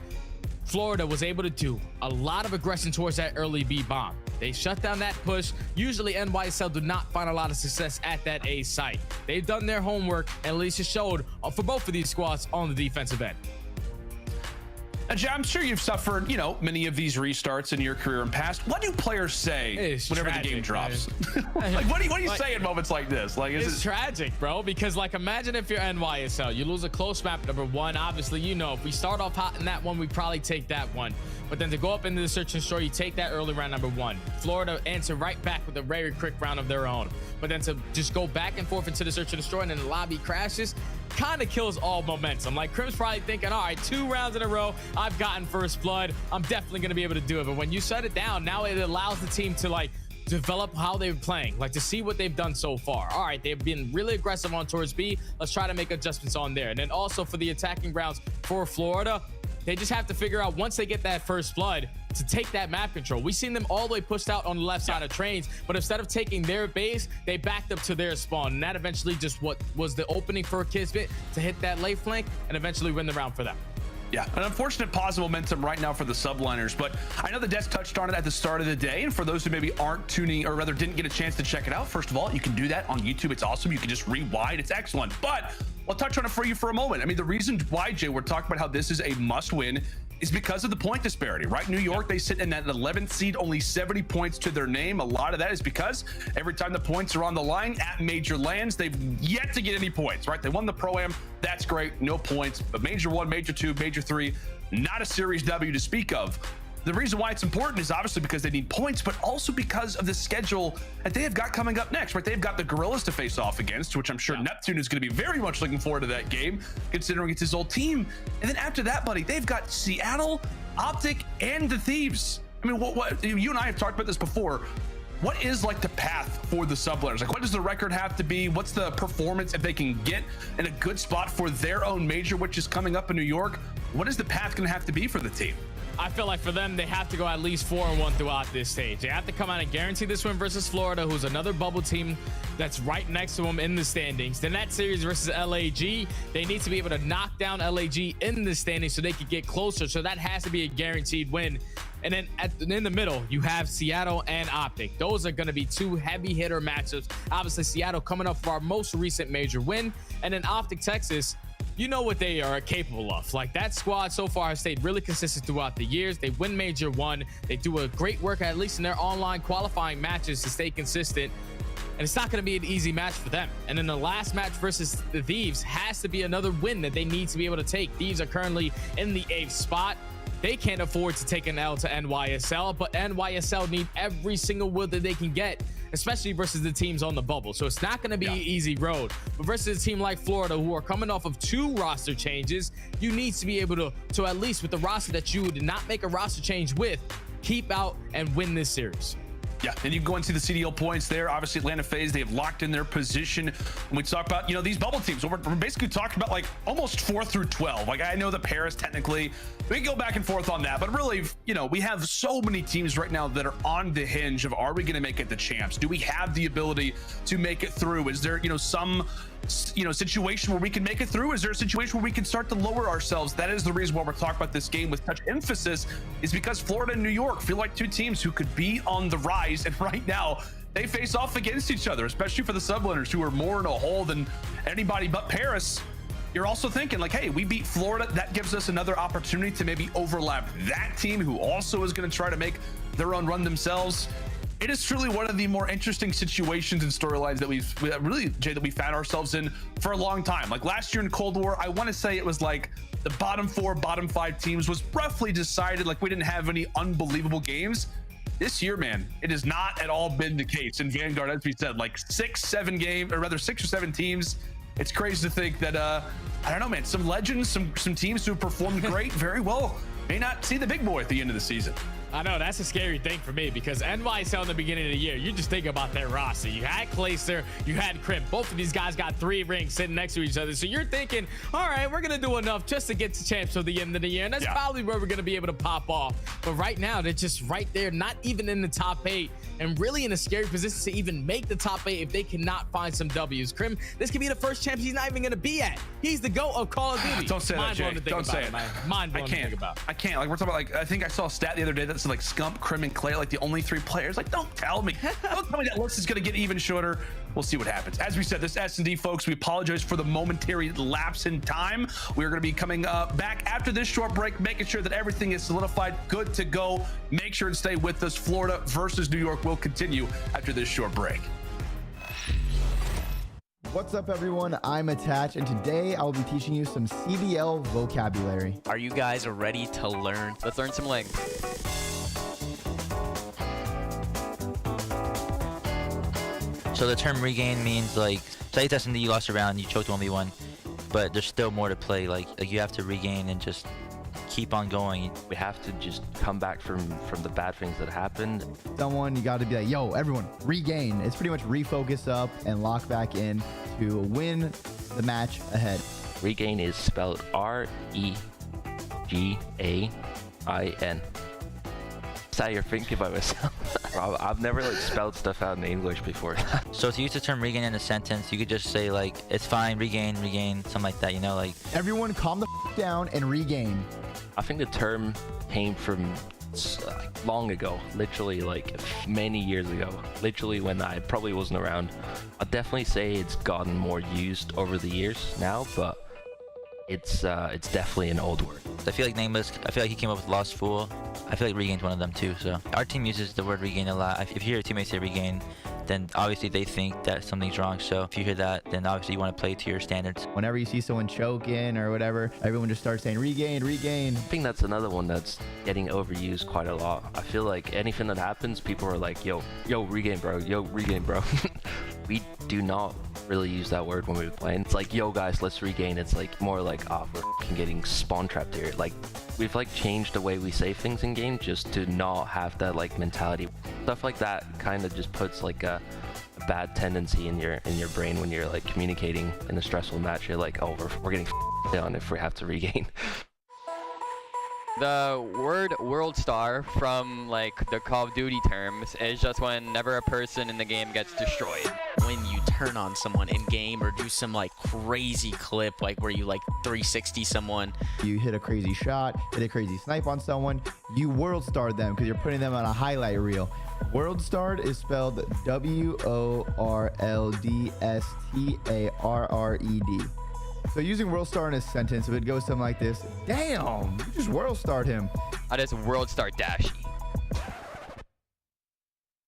Florida was able to do. A lot of aggression towards that early B bomb. They shut down that push. Usually NYSL do not find a lot of success at that A site. They've done their homework, and at least it showed for both of these squads on the defensive end. I'm sure you've suffered, many of these restarts in your career and past. What do players say whenever the game drops? Like, what do you say in moments like this? Like, it's tragic, bro. Because, imagine if you're NYSL, you lose a close map number 1. Obviously, if we start off hot in that one, we probably take that one. But then to go up into the search and destroy, you take that early round number 1. Florida answer right back with a very quick round of their own. But then to just go back and forth into the search and destroy, and then the lobby crashes, kind of kills all momentum. Like, Crim's probably thinking, all right, 2 rounds in a row, I've gotten first blood. I'm definitely going to be able to do it. But when you shut it down, now it allows the team to, like, develop how they're playing, like to see what they've done so far. All right, they've been really aggressive on towards B. Let's try to make adjustments on there. And then also for the attacking rounds for Florida, they just have to figure out once they get that first blood to take that map control. We've seen them all the way pushed out on the left side of trains, but instead of taking their base, they backed up to their spawn. And that eventually just what was the opening for Kismet to hit that late flank and eventually win the round for them. Yeah, an unfortunate pause of momentum right now for the Subliners, but I know the Des touched on it at the start of the day, and for those who maybe aren't tuning, or rather didn't get a chance to check it out, first of all, you can do that on YouTube. It's awesome. You can just rewind. It's excellent. But I'll touch on it for you for a moment. I mean, the reason why, Jay, we're talking about how this is a must-win is because of the point disparity, right? New York, they sit in that 11th seed, only 70 points to their name. A lot of that is because every time the points are on the line at major lands, they've yet to get any points, right? They won the Pro-Am, that's great, no points. But Major 1, Major 2, Major 3, not a Series W to speak of. The reason why it's important is obviously because they need points, but also because of the schedule that they have got coming up next, right? They've got the Guerrillas to face off against, which I'm sure Neptune is going to be very much looking forward to that game, considering it's his old team. And then after that, buddy, they've got Seattle, OpTic, and the Thieves. I mean, what you and I have talked about this before. What is like the path for the Subliners? Like, what does the record have to be? What's the performance if they can get in a good spot for their own major, which is coming up in New York? What is the path going to have to be for the team? I feel like for them, they have to go at least 4-1 throughout this stage. They have to come out and guarantee this win versus Florida, who's another bubble team that's right next to them in the standings. Then that series versus LAG, they need to be able to knock down LAG in the standings so they could get closer. So that has to be a guaranteed win. And then in the middle, you have Seattle and OpTic. Those are going to be 2 heavy hitter matchups. Obviously, Seattle coming up for our most recent major win. And then OpTic Texas, you know what they are capable of. Like, that squad so far has stayed really consistent throughout the years. They win Major 1. They do a great work, at least in their online qualifying matches, to stay consistent. And it's not going to be an easy match for them. And then the last match versus the Thieves has to be another win that they need to be able to take. Thieves are currently in the 8th spot. They can't afford to take an L to NYSL, but NYSL need every single win that they can get, especially versus the teams on the bubble. So it's not going to be an easy road. But versus a team like Florida, who are coming off of 2 roster changes, you need to be able to at least with the roster that you did not make a roster change with, keep out and win this series. Yeah, and you can go and see the CDL points there. Obviously, Atlanta FaZe, they have locked in their position. When we talk about, you know, these bubble teams, we're basically talking about like almost 4 through 12. Like, I know that Paris technically, we can go back and forth on that, but really, you know, we have so many teams right now that are on the hinge of, are we going to make it the champs? Do we have the ability to make it through? Is there, you know, some situation where we can make it through? Is there a situation where we can start to lower ourselves? That is the reason why we're talking about this game with such emphasis, is because Florida and New York feel like 2 teams who could be on the rise, and right now they face off against each other, especially for the Subliners, who are more in a hole than anybody but Paris. You're also thinking like, hey, we beat Florida, that gives us another opportunity to maybe overlap that team, who also is going to try to make their own run themselves. It is truly one of the more interesting situations and storylines that we've really, Jay, that we found ourselves in for a long time. Like last year in Cold War, I want to say it was like the bottom 4, bottom 5 teams was roughly decided. Like, we didn't have any unbelievable games. This year, man, it has not at all been the case in Vanguard. As we said, like 6 or 7 teams. It's crazy to think that, I don't know, man, some legends, some teams who have performed great very well may not see the big boy at the end of the season. I know, that's a scary thing for me, because NYSL in the beginning of the year, you just think about their roster. You had Clayster, you had Crimp. Both of these guys got 3 rings sitting next to each other. So you're thinking, all right, we're going to do enough just to get to champs till the end of the year. And that's probably where we're going to be able to pop off. But right now, they're just right there, not even in the top 8, and really in a scary position to even make the top 8 if they cannot find some W's. Crim, this could be the first champ he's not even going to be at. He's the GOAT of Call of Duty. Don't say that, Jay. Don't say it. Mind-blowing to think about. I can't. Like, we're talking about, like, I think I saw a stat the other day that's like Scump, Crim, and Clay, like the only 3 players. Like, don't tell me. Don't tell me that list is going to get even shorter. We'll see what happens. As we said, this S&D, folks, we apologize for the momentary lapse in time. We're going to be coming back after this short break, making sure that everything is solidified, good to go. Make sure and stay with us. Florida versus New York will continue after this short break. What's up, everyone? I'm Attach, and today I'll be teaching you some CDL vocabulary. Are you guys ready to learn? Let's learn some links. So the term regain means like, say it's S&D, you lost a round, you choked 1v1. but there's still more to play. Like you have to regain and just keep on going. We have to just come back from the bad things that happened. Someone, you got to be like, yo, everyone, regain. It's pretty much refocus up and lock back in to win the match ahead. Regain is spelled R-E-G-A-I-N. That's how you're thinking about myself. I've never like spelled stuff out in English before. So to use the term regain in a sentence, you could just say like, it's fine, regain, something like that, you know, like. Everyone calm the down and regain. I think the term came from long ago, literally like many years ago, literally when I probably wasn't around. I'd definitely say it's gotten more used over the years now, but it's definitely an old word. I feel like Nameless, I feel like he came up with Lost Fool. I feel like regain's one of them too, so. Our team uses the word regain a lot. If you hear your teammates say regain, then obviously they think that something's wrong. So if you hear that, then obviously you want to play to your standards. Whenever you see someone choking or whatever, everyone just starts saying regain, regain. I think that's another one that's getting overused quite a lot. I feel like anything that happens, people are like, yo, regain, bro, yo, regain, bro. We do not really use that word when we're playing. It's like, yo, guys, let's regain. It's like more like, oh, we're getting spawn trapped here. Like, we've like changed the way we say things in game just to not have that like mentality. Stuff like that kind of just puts like a bad tendency in your brain when you're like communicating in a stressful match. You're like, oh, we're getting down if we have to regain. The word world star from like the Call of Duty terms is just whenever a person in the game gets destroyed. When you turn on someone in game or do some like crazy clip, like where you like 360 someone. You hit a crazy shot, hit a crazy snipe on someone, you world starred them because you're putting them on a highlight reel. World starred is spelled W-O-R-L-D-S-T-A-R-R-E-D. So using world star in a sentence, if it goes something like this, damn, you just world starred him. I just world star Dashy.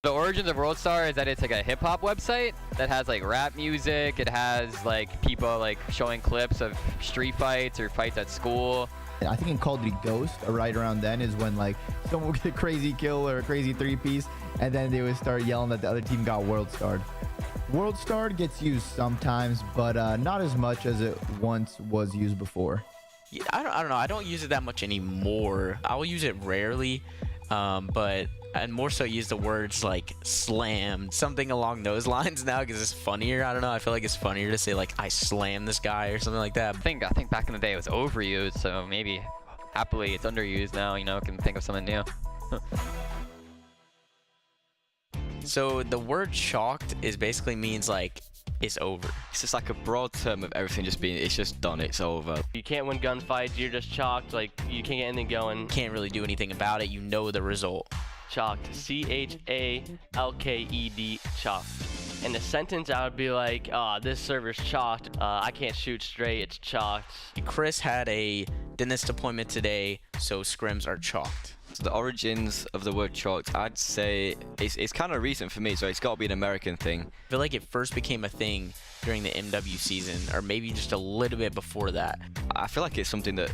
The origins of World Star is that it's like a hip hop website that has like rap music. It has like people like showing clips of street fights or fights at school. I think in Call of Duty Ghost, right around then is when like someone would get a crazy kill or a crazy three-piece, and then they would start yelling that the other team got world starred. World starred gets used sometimes, but not as much as it once was used before. Yeah, I don't know. I don't use it that much anymore. I will use it rarely, but and more so use the words like slammed, something along those lines now because it's funnier. I don't know. I feel like it's funnier to say like I slammed this guy or something like that. I think back in the day it was overused, so maybe happily it's underused now. You know, can think of something new. So the word chalked is basically means like it's over. It's just like a broad term of everything just being, it's just done, it's over. You can't win gunfights, you're just chalked, like you can't get anything going. Can't really do anything about it, you know the result. Chalked, C-H-A-L-K-E-D, chalked. In a sentence, I would be like, this server's chalked, I can't shoot straight, it's chalked. Chris had a dentist appointment today, so scrims are chalked. So the origins of the word chalked, I'd say it's kind of recent for me, so it's got to be an American thing. I feel like it first became a thing during the MW season, or maybe just a little bit before that. I feel like it's something that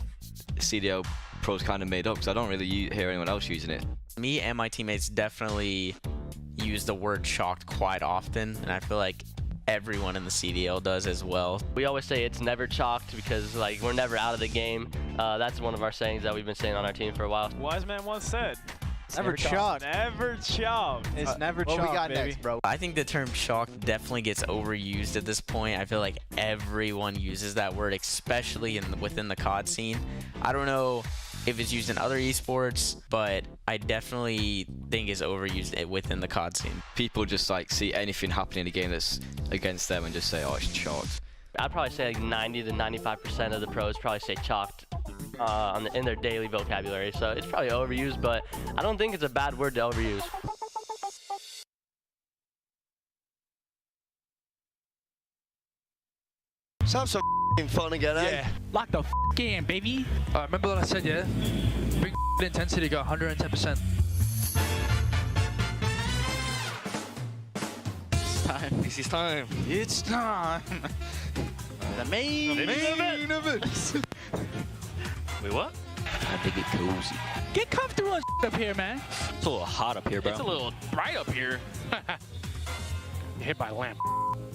CDL pros kind of made up, because I don't really hear anyone else using it. Me and my teammates definitely use the word chalked quite often, and I feel like everyone in the CDL does as well. We always say it's never chalked because like we're never out of the game. That's one of our sayings that we've been saying on our team for a while. Wise man once said, never chalked. Never chalked. It's never chalked, what we got baby. Next, bro? I think the term chalked definitely gets overused at this point. I feel like everyone uses that word, especially within the COD scene. I don't know if it's used in other esports, but I definitely think it's overused within the COD scene. People just like see anything happening in a game that's against them and just say, oh, it's chalked. I'd probably say like 90 to 95% of the pros probably say chalked in their daily vocabulary. So it's probably overused, but I don't think it's a bad word to overuse. Sounds so fun again, eh? Yeah. Lock the in, baby. Remember what I said, yeah? Bring intensity, go 110%. It's time. This is time. It's time. The main event. Wait, what? I think it cozy. Get comfortable up here, man. It's a little hot up here, bro. It's a little bright up here. Hit by a lamp.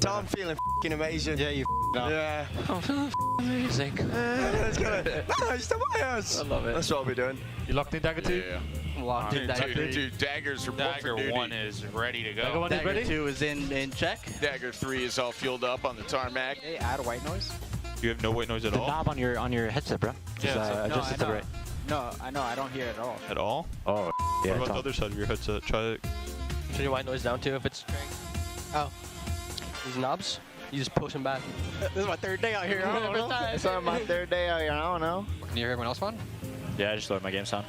So I'm feeling f***ing amazing. Yeah, you f***ing Yeah. I'm feeling amazing. Let's go. No, it's the Myers. I love it. That's what I'll be doing. You locked in Dagger 2? Yeah. Locked in Dagger 3. Dude, daggers are Dagger 1 is ready to go. Dagger 1 is ready? 2 is in check. Dagger 3 is all fueled up on the tarmac. Hey, add a white noise. You have no white noise at all? The knob on your headset, bro. Just adjust it to the right. No, I know. I don't hear it at all. At all? Oh, yeah. What about the other side of your headset? Try it. Turn your white noise down too if it's Oh. These knobs? You just push them back. This is my third day out here. I don't know. It's on my third day out here. I don't know. Can you hear everyone else fine? Yeah, I just lowered my game sound.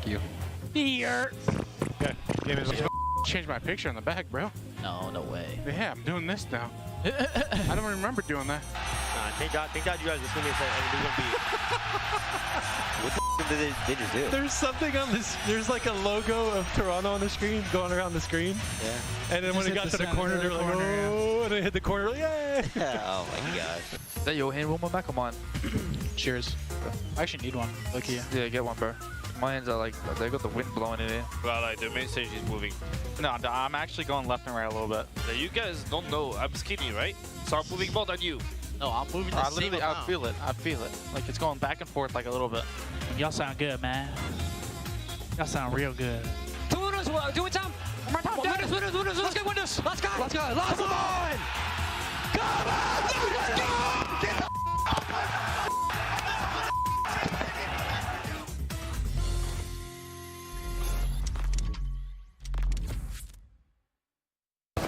You. Here. Okay. Change my picture in the back, bro. No, no way. Yeah, I'm doing this now. I don't remember doing that. Nah, thank God you guys just gonna be. What the did they just do? There's something on this. There's like a logo of Toronto on the screen, going around the screen. Yeah. And then when it got to the corner, they're like, oh, and it hit the corner, like, yeah. Oh my God. Is that your hand warmer, Mack? Come on. Cheers. I actually need one. Look here. Yeah, get one, bro. My hands are like, they got the wind blowing in here. Well, like, the main stage is moving. No, I'm actually going left and right a little bit. You guys don't know. I'm skinny, right? So I'm moving more than you. No, I'm moving the same amount. I feel it. I feel it. Like, it's going back and forth like a little bit. Y'all sound good, man. Y'all sound real good. Two winners, do it, Tom. One more time, winners. Let's get winners. Let's go. Let's go. Come on. Come on. Let's go. Get the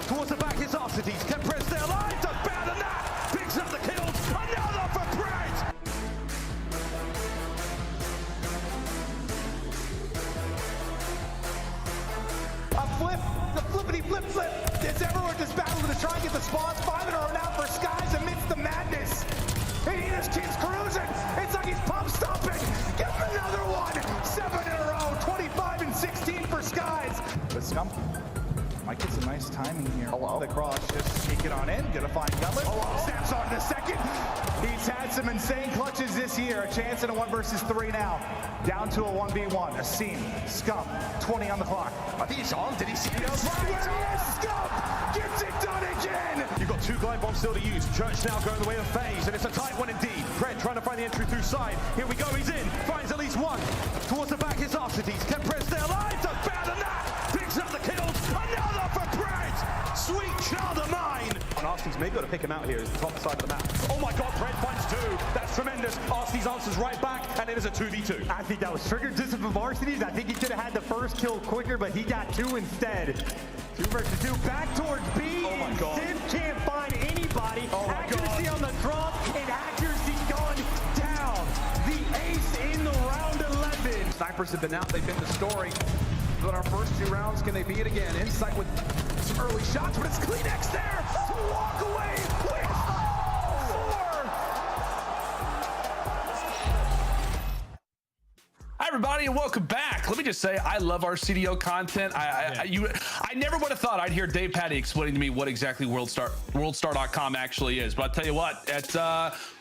towards the back is Arcitys, can press their line, does better than that, picks up the kills, another for Brett! A flip, the flippity flip. It's everyone just battling to try and get the spawns, 5 in a row now for Skies amidst the madness. And this kid's cruising, it's like he's pump stomping, give him another one, 7 in a row, 25 and 16 for Skies. But Scump might get some nice timing here. The cross, just sneak it on in. Gonna find Gullet. Snaps on the second. He's had some insane clutches this year. A chance in a 1 versus 3 now. Down to a 1v1. A seam. Scump. 20 on the clock. I think he's on. Did he see it? Right where he is. Scump gets it done again. You've got 2 glide bombs still to use. Church now going the way of FaZe, and it's a tight one indeed. Pred trying to find the entry through side. Here we go. He's in. Finds at least one. Towards the back is Arcitys. Can press their line. Does better than that. Picks up the kills. Another for Pred. Sweet child of mine. And Arcitys may be able to pick him out here as the top side of the map. Oh my God, Pred finds 2. That's tremendous. Arcitys answers right back, and it is a 2v2. I think that was triggered just from Arcitys. I think he could have had the first kill quicker, but he got 2 instead. 2 versus 2. Back towards B. Oh my God. Simp can't find anybody. Oh my accuracy God. On the drop, and accuracy gone down. The ace in the round 11. Snipers have been out. They've been the story. But our first 2 rounds, can they be it again? Insight with some early shots, but it's Kleenex there to walk away with 4. Hi everybody and welcome back. Let me just say I love our CDL content. I never would have thought I'd hear Dave Patty explaining to me what exactly worldstar.com actually is, but I'll tell you what, it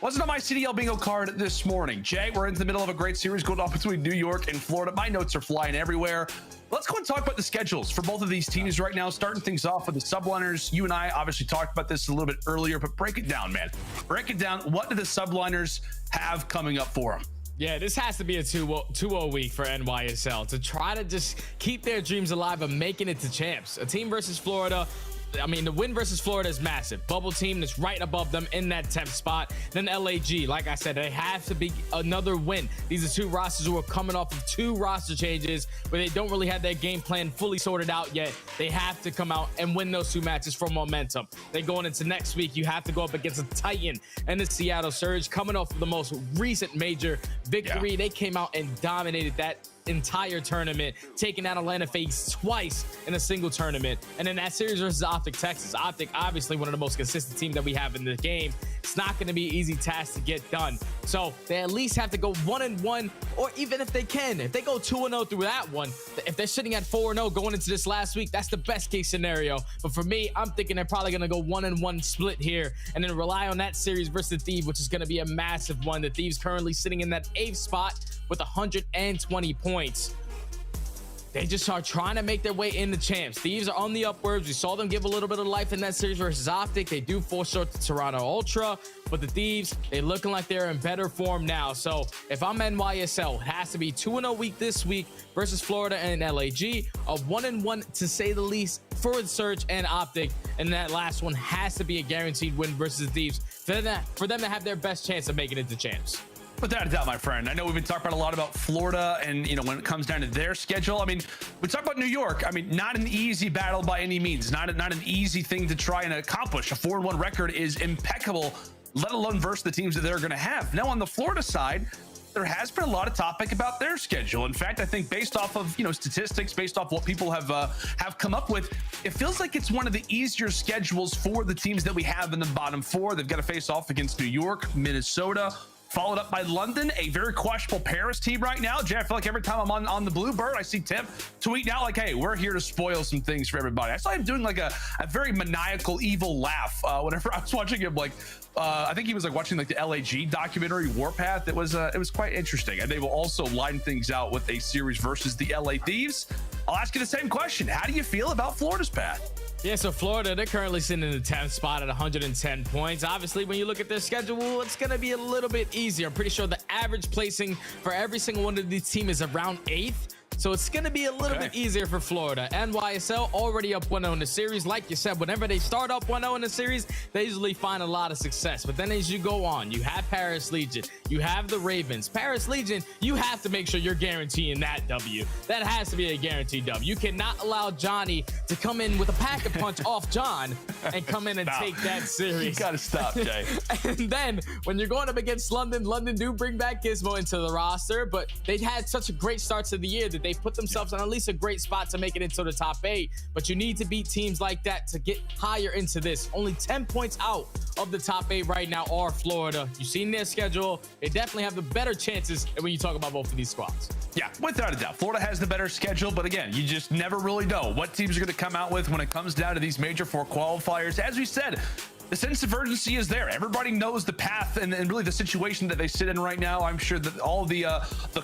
wasn't on my CDL bingo card this morning. Jay, we're in the middle of a great series going on between New York and Florida. My notes are flying everywhere. Let's go and talk about the schedules for both of these teams right now, starting things off with the Subliners. You and I obviously talked about this a little bit earlier, but break it down, man. Break it down. What do the Subliners have coming up for them? Yeah, this has to be a 2-0 week for NYSL to try to just keep their dreams alive of making it to champs. A team versus Florida. I mean, the win versus Florida is massive. Bubble team that's right above them in that 10th spot. Then LAG, like I said, they have to be another win. These are 2 rosters who are coming off of 2 roster changes where they don't really have their game plan fully sorted out yet. They have to come out and win those 2 matches for momentum. Then going into next week, you have to go up against a Titan and the Seattle Surge coming off of the most recent major victory. Yeah. They came out and dominated that entire tournament, taking out Atlanta FaZe twice in a single tournament. And then that series versus OpTic Texas. OpTic, obviously one of the most consistent teams that we have in the game. It's not going to be an easy task to get done. So they at least have to go 1-1, or even if they can, if they go 2-0 through that one, if they're sitting at 4-0 going into this last week, that's the best case scenario. But for me, I'm thinking they're probably going to go 1-1 split here and then rely on that series versus the Thieves, which is going to be a massive one. The Thieves currently sitting in that 8th spot with 120 points. they just are trying to make their way into champs. Thieves are on the upwards. We saw them give a little bit of life in that series versus OpTic. They do fall short to Toronto Ultra, but the Thieves, they looking like they're in better form now. So if I'm NYSL, it has to be 2-0 week this week versus Florida and LAG, a 1-1 to say the least for Surge and OpTic, and that last one has to be a guaranteed win versus Thieves for them to have their best chance of making it to champs. Without a doubt, my friend. I know we've been talking about a lot about Florida and, you know, when it comes down to their schedule. I mean, we talk about New York. I mean, not an easy battle by any means. Not an easy thing to try and accomplish. A 4-1 record is impeccable, let alone versus the teams that they're going to have. Now, on the Florida side, there has been a lot of topic about their schedule. In fact, I think based off of, you know, statistics, based off what people have come up with, it feels like it's one of the easier schedules for the teams that we have in the bottom four. They've got to face off against New York, Minnesota, followed up by London, a very questionable Paris team right now. Jay, I feel like every time I'm on the Bluebird, I see Tim tweeting out like, hey, we're here to spoil some things for everybody. I saw him doing like a very maniacal, evil laugh whenever I was watching him. Like, I think he was like watching like the LAG documentary Warpath. It was quite interesting. And they will also line things out with a series versus the LA Thieves. I'll ask you the same question. How do you feel about Florida's path? Yeah, so Florida, they're currently sitting in the 10th spot at 110 points. Obviously, when you look at their schedule, it's going to be a little bit easier. I'm pretty sure the average placing for every single one of these teams is around 8th. So it's going to be a little bit easier for Florida. NYSL already up 1-0 in the series. Like you said, whenever they start up 1-0 in the series, they usually find a lot of success. But then as you go on, you have Paris Legion, you have the Ravens. Paris Legion, you have to make sure you're guaranteeing that W. That has to be a guaranteed W. You cannot allow Johnny to come in with a pack-a-punch off John and come in and take that series. You got to stop, Jay. And then when you're going up against London, London do bring back Gizmo into the roster, but they had such a great start to the year that they put themselves on at least a great spot to make it into the top 8. But you need to beat teams like that to get higher into this. Only 10 points out of the top 8 right now are Florida. You've seen their schedule. They definitely have the better chances when you talk about both of these squads. Yeah, without a doubt. Florida has the better schedule, but again, you just never really know what teams are going to come out with when it comes down to these Major IV qualifiers. As we said, the sense of urgency is there. Everybody knows the path and really the situation that they sit in right now. I'm sure that all the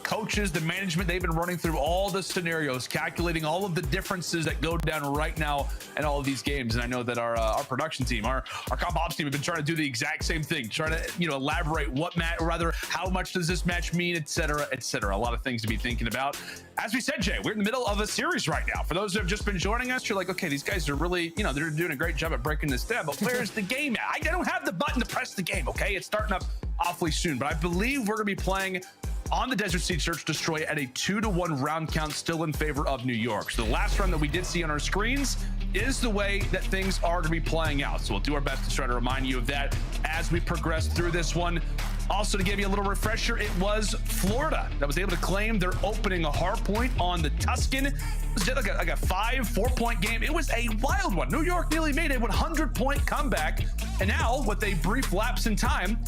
coaches, the management, they've been running through all the scenarios, calculating all of the differences that go down right now in all of these games. And I know that our production team, our comp ops team, have been trying to do the exact same thing, trying to, you know, elaborate what match, or rather, how much does this match mean, et cetera, et cetera. A lot of things to be thinking about. As we said, Jay, we're in the middle of a series right now. For those who have just been joining us, you're like, okay, these guys are really, you know, they're doing a great job at breaking this down, but where's the game at? I don't have the button to press the game, okay? It's starting up awfully soon, but I believe we're going to be playing on the Desert Seed Search Destroy at a 2-1 round count, still in favor of New York. So the last round that we did see on our screens is the way that things are to be playing out. So we'll do our best to try to remind you of that as we progress through this one. Also, to give you a little refresher, it was Florida that was able to claim their opening a hard point on the Tuscan. It was like a 4-point game. It was a wild one. New York nearly made a 100-point comeback. And now, with a brief lapse in time,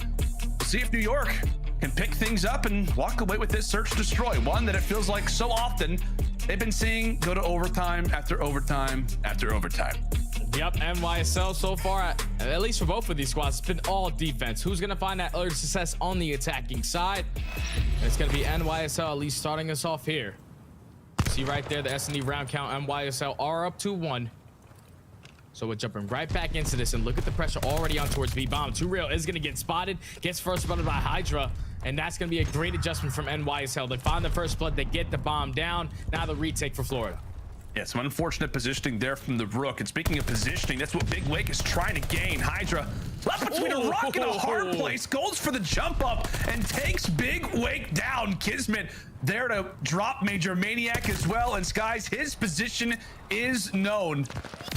we'll see if New York can pick things up and walk away with this Search Destroy. One that it feels like so often they've been seeing go to overtime after overtime after overtime. Yep, NYSL so far, at least for both of these squads, it's been all defense. Who's going to find that early success on the attacking side? And it's going to be NYSL, at least starting us off here. See right there, the S&D round count, NYSL are up 2-1. So we're jumping right back into this, and look at the pressure already on towards B-Bomb. Too Real is going to get spotted, gets first spotted by Hydra, and that's going to be a great adjustment from NYSL. They find the first blood, they get the bomb down. Now the retake for Florida. Yeah, some unfortunate positioning there from the Røkkr. And speaking of positioning, that's what Big Wake is trying to gain. Hydra left between a rock and a hard place, goes for the jump up and takes Big Wake down. Kismet there to drop Major Maniac as well. And Skies, his position is known.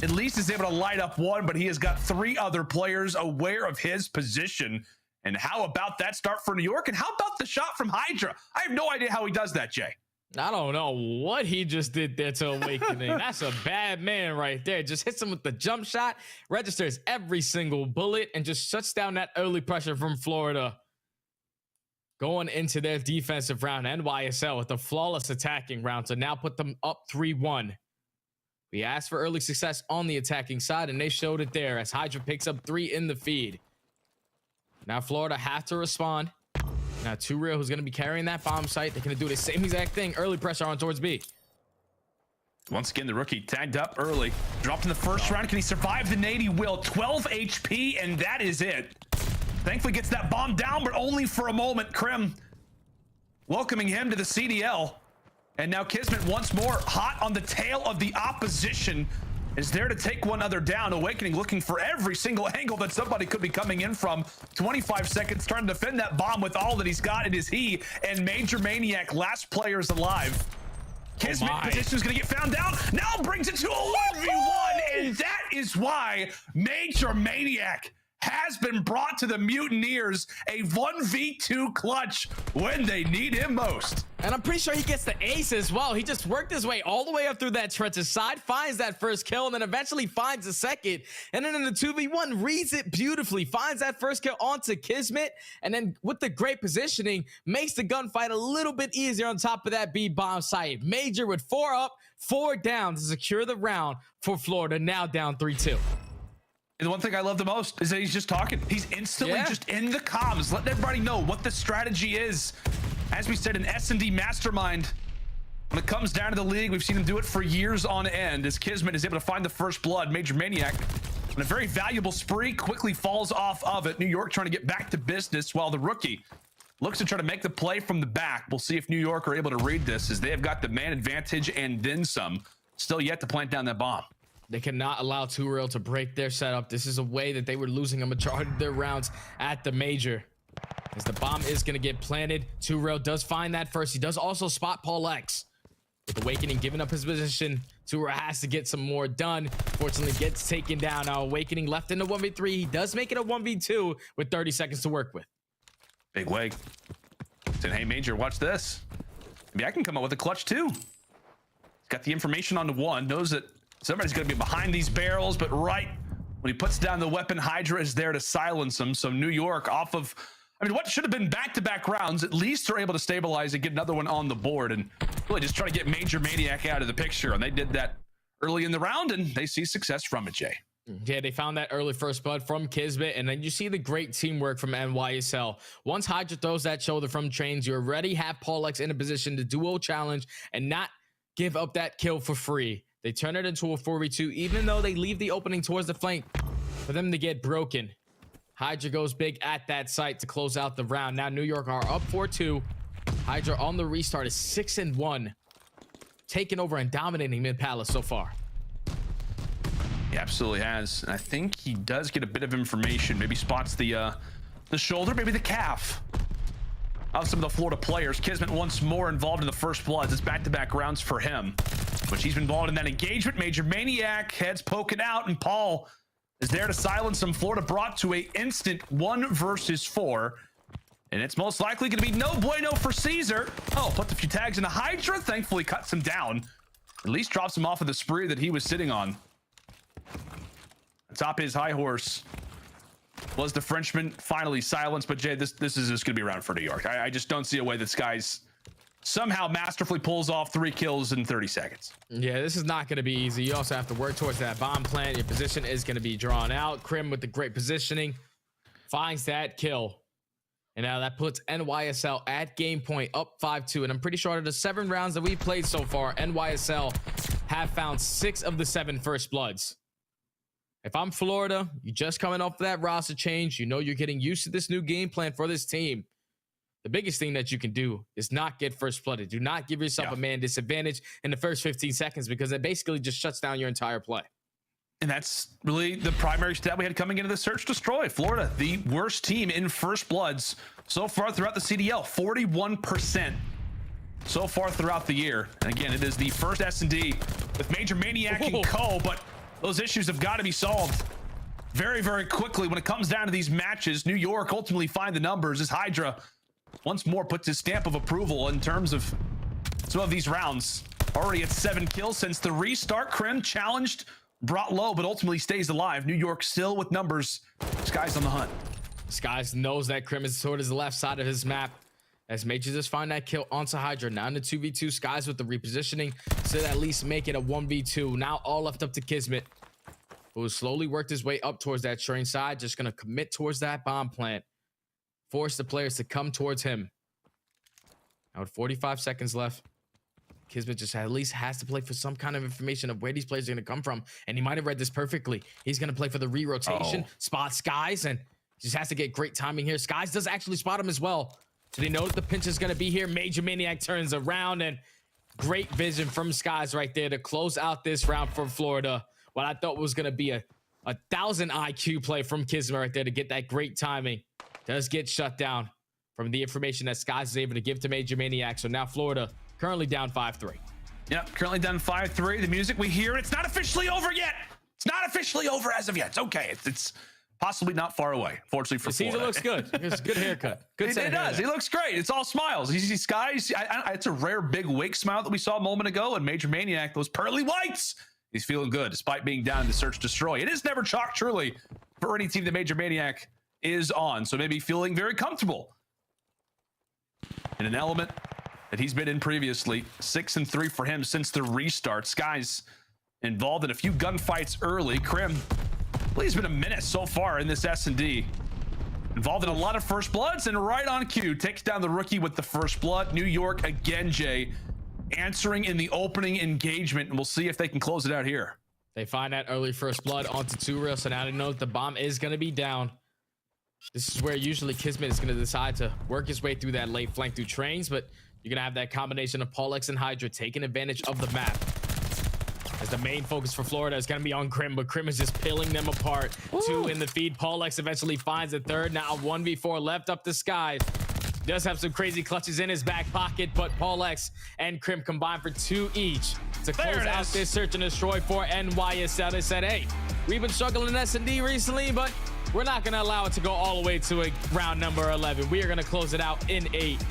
At least is able to light up one, but he has got 3 other players aware of his position. And how about that start for New York? And how about the shot from Hydra? I have no idea how he does that, Jay. I don't know what he just did there to Awakening. That's a bad man right there. Just hits him with the jump shot, registers every single bullet, and just shuts down that early pressure from Florida. Going into their defensive round, NYSL with a flawless attacking round to now put them up 3-1. We asked for early success on the attacking side, and they showed it there as Hydra picks up 3 in the feed. Now Florida have to respond. Now, Too Real, who's going to be carrying that bomb site. They're going to do the same exact thing. Early pressure on towards B. Once again, the rookie tagged up early. Dropped in the first round. Can he survive the nade? He will. 12 HP, and that is it. Thankfully gets that bomb down, but only for a moment. Crim welcoming him to the CDL. And now Kismet once more hot on the tail of the opposition. Is there to take one other down. Awakening looking for every single angle that somebody could be coming in from. 25 seconds trying to defend that bomb with all that he's got. It is he and Major Maniac, last players alive. Kismet position is going to get found down. Now brings it to a 1v1. And that is why Major Maniac has been brought to the Mutineers, a 1v2 clutch when they need him most. And I'm pretty sure he gets the ace as well. He just worked his way all the way up through that treacherous side, finds that first kill, and then eventually finds the second. And then in the 2v1, reads it beautifully, finds that first kill onto Kismet, and then with the great positioning, makes the gunfight a little bit easier on top of that B-bomb site. Major with 4 up, 4 down to secure the round for Florida, now down 3-2. And the one thing I love the most is that he's just talking. He's instantly just in the comms, letting everybody know what the strategy is. As we said, an S&D mastermind. When it comes down to the league, we've seen him do it for years on end. As Kismet is able to find the first blood, Major Maniac, on a very valuable spree, quickly falls off of it. New York trying to get back to business while the rookie looks to try to make the play from the back. We'll see if New York are able to read this, as they have got the man advantage and then some. Still yet to plant down that bomb. They cannot allow 2Real to break their setup. This is a way that they were losing a majority of their rounds at the major. As the bomb is going to get planted, 2Real does find that first. He does also spot Paulehx. With Awakening giving up his position, 2Real has to get some more done. Fortunately, gets taken down. Now Awakening left in the 1v3. He does make it a 1v2 with 30 seconds to work with. Big wake. Saying, hey, Major, watch this. Maybe I can come up with a clutch too. He's got the information on the one, knows that somebody's going to be behind these barrels, but right when he puts down the weapon, Hydra is there to silence him. So New York off of, I mean, what should have been back-to-back rounds, at least are able to stabilize and get another one on the board and really just try to get Major Maniac out of the picture. And they did that early in the round, and they see success from it, Jay. Yeah, they found that early first blood from Kismet, and then you see the great teamwork from NYSL. Once Hydra throws that shoulder from Trains, you already have Paulehx in a position to duo challenge and not give up that kill for free. They turn it into a 4v2, even though they leave the opening towards the flank for them to get broken. Hydra goes big at that site to close out the round. Now New York are up 4-2. Hydra on the restart is 6-1. Taking over and dominating Mid Palace so far. He absolutely has. And I think he does get a bit of information. Maybe spots the shoulder, maybe the calf of some of the Florida players. Kismet once more involved in the first bloods. It's back-to-back rounds for him, which he's been involved in that engagement. Major Maniac, heads poking out, and Paul is there to silence him. Florida brought to a instant 1 versus 4. And it's most likely going to be no bueno for Caesar. Oh, puts a few tags in the Hydra. Thankfully cuts him down. At least drops him off of the spree that he was sitting on. Atop his high horse was the Frenchman, finally silenced. But Jay, this is just going to be around for New York. I just don't see a way this guy's somehow masterfully pulls off 3 kills in 30 seconds. Yeah, this is not going to be easy. You also have to work towards that bomb plant. Your position is going to be drawn out. Crim with the great positioning finds that kill. And now that puts NYSL at game point up 5-2. And I'm pretty sure out of the 7 rounds that we played so far, NYSL have found 6 of the 7 first bloods. If I'm Florida, you're just coming off that roster change. You know you're getting used to this new game plan for this team. The biggest thing that you can do is not get first blooded. Do not give yourself a man disadvantage in the first 15 seconds because it basically just shuts down your entire play. And that's really the primary step we had coming into the Search Destroy. Florida, the worst team in first bloods so far throughout the CDL, 41% so far throughout the year. And again, it is the first S&D with Major Maniac and co, but those issues have got to be solved very, very quickly when it comes down to these matches. New York ultimately find the numbers as Hydra once more puts his stamp of approval in terms of some of these rounds. Already at 7 kills since the restart. Crim challenged, brought low, but ultimately stays alive. New York still with numbers. Skies on the hunt. Skies knows that Crim is toward his left side of his map. As Major just find that kill onto Hydra. Now in the 2v2, Skies with the repositioning to at least make it a 1v2. Now all left up to Kismet, who has slowly worked his way up towards that train side. Just going to commit towards that bomb plant. Force the players to come towards him. Now with 45 seconds left, Kismet just at least has to play for some kind of information of where these players are going to come from. And he might have read this perfectly. He's going to play for the re-rotation, spot Skies, and just has to get great timing here. Skies does actually spot him as well. So they know that the pinch is going to be here. Major Maniac turns around, and great vision from Skies right there to close out this round for Florida. What I thought was going to be a 1,000 IQ play from Kismet right there to get that great timing does get shut down from the information that Skies is able to give to Major Maniac. So now Florida currently down 5-3. Yep, currently down 5-3. The music we hear, it's not officially over yet. It's not officially over as of yet. It's okay. It's possibly not far away, fortunately for Florida. Caesar looks good. It's a good haircut. Good It does. He looks great. It's all smiles. You see Skies. It's a rare big wake smile that we saw a moment ago. And Major Maniac, those pearly whites. He's feeling good despite being down in the search destroy. It is never chalk, truly, for any team that Major Maniac is on. So maybe feeling very comfortable in an element that he's been in previously. 6-3 for him since the restart. Skies involved in a few gunfights early. Crim, he's been a menace so far in this S&D. Involved in a lot of first bloods, and right on cue, takes down the rookie with the first blood. New York again, Jay, answering in the opening engagement, and we'll see if they can close it out here. They find that early first blood onto 2Real, so now they know that the bomb is going to be down. This is where usually Kismet is going to decide to work his way through that late flank through trains, but you're going to have that combination of Paulehx and Hydra taking advantage of the map. As the main focus for Florida is going to be on Crim, but Crim is just peeling them apart. Ooh. 2 in the feed. Paulehx eventually finds the third. Now 1v4 left up the Skies. Does have some crazy clutches in his back pocket, but Paulehx and Crim combine for 2 each to close out this search and destroy for NYSL. They said, hey, we've been struggling in S&D recently, but we're not going to allow it to go all the way to a round number 11. We are going to close it out in 8.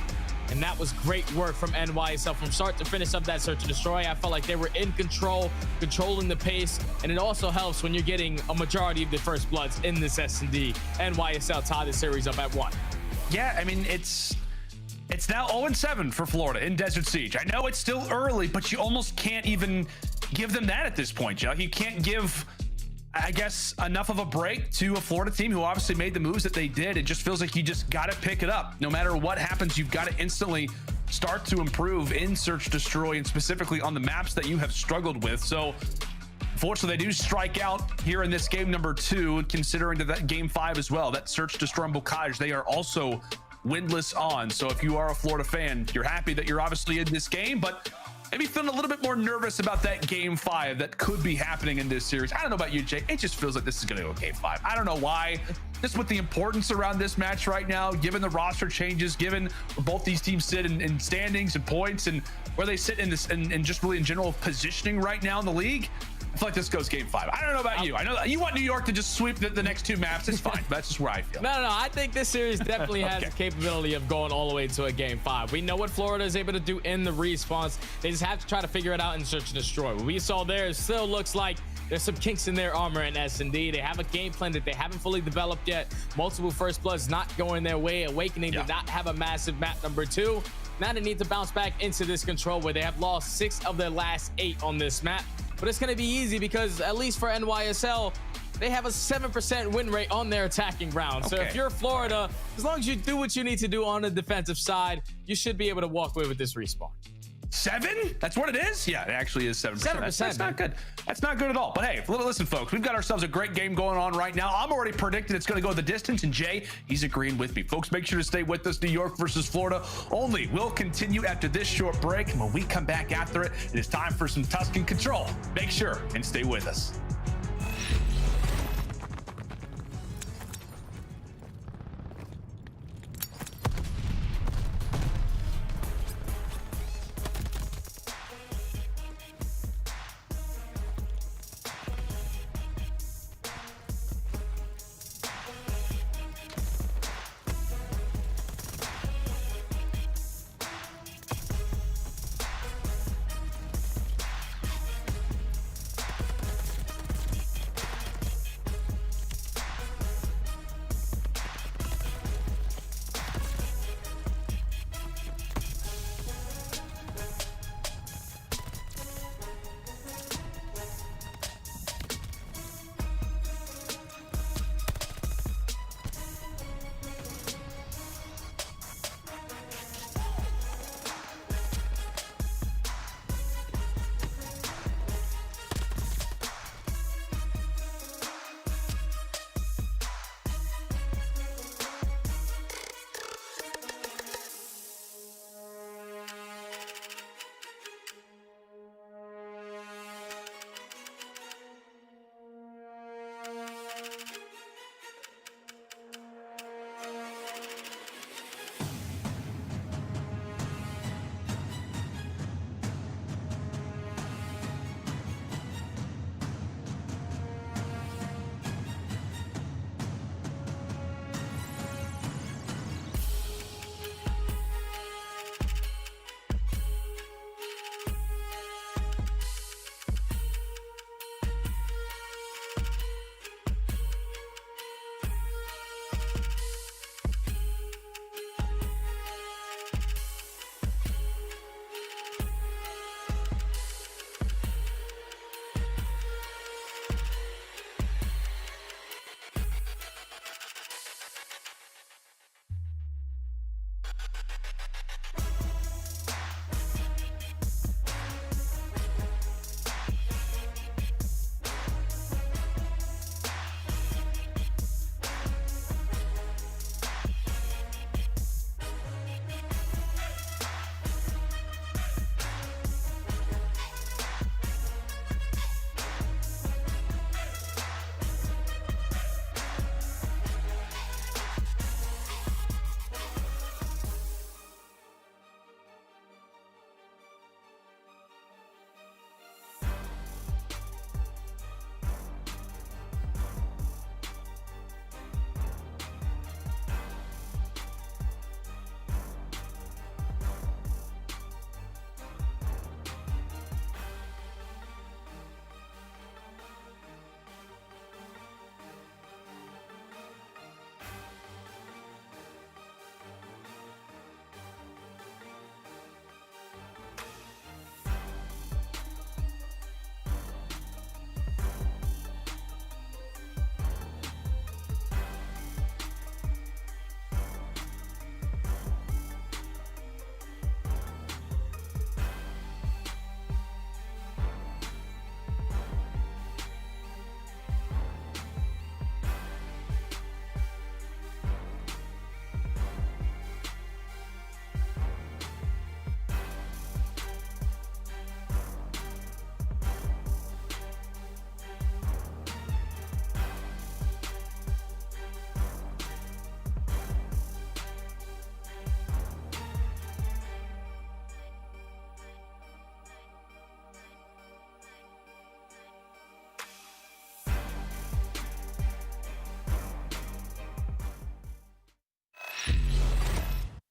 And that was great work from NYSL from start to finish up that search and destroy. I felt like they were in control, controlling the pace, and it also helps when you're getting a majority of the first bloods in this S&D. NYSL tied the series up at 1. Yeah, I mean, it's now 0-7 for Florida in Desert Siege. I know it's still early, but you almost can't even give them that at this point, Joe. You can't give, I guess, enough of a break to a Florida team who obviously made the moves that they did. It just feels like you just got to pick it up. No matter what happens, you've got to instantly start to improve in Search Destroy, and specifically on the maps that you have struggled with. So unfortunately, they do strike out here in this game number 2, considering that game 5 as well. That Search, Destroy, and Bocage, they are also winless on. So if you are a Florida fan, you're happy that you're obviously in this game, but maybe feeling a little bit more nervous about that game 5 that could be happening in this series. I don't know about you, Jay. It just feels like this is going to go game 5. I don't know why. Just with the importance around this match right now, given the roster changes, given where both these teams sit in standings and points, and where they sit in this, and just really in general positioning right now in the league, I feel like this goes game 5. I don't know about you. I know that you want New York to just sweep the next 2 maps. It's fine. That's just where I feel. No. I think this series definitely has the capability of going all the way to a game 5. We know what Florida is able to do in the respawns. They just have to try to figure it out in Search and Destroy. What we saw there, it still looks like there's some kinks in their armor in S&D. They have a game plan that they haven't fully developed yet. Multiple first bloods not going their way. Awakening did not have a massive map number 2. Now they need to bounce back into this control where they have lost 6 of their last 8 on this map. But it's going to be easy because, at least for NYSL, they have a 7% win rate on their attacking round. So if you're Florida, as long as you do what you need to do on the defensive side, you should be able to walk away with this respawn. 7? That's what it is? Yeah, it actually is 7%. 7%. That's not good. That's not good at all. But hey, listen, folks, we've got ourselves a great game going on right now. I'm already predicting it's going to go the distance, and Jay, he's agreeing with me. Folks, make sure to stay with us. New York versus Florida only will continue after this short break. And when we come back after it, it is time for some Tuscan control. Make sure and stay with us.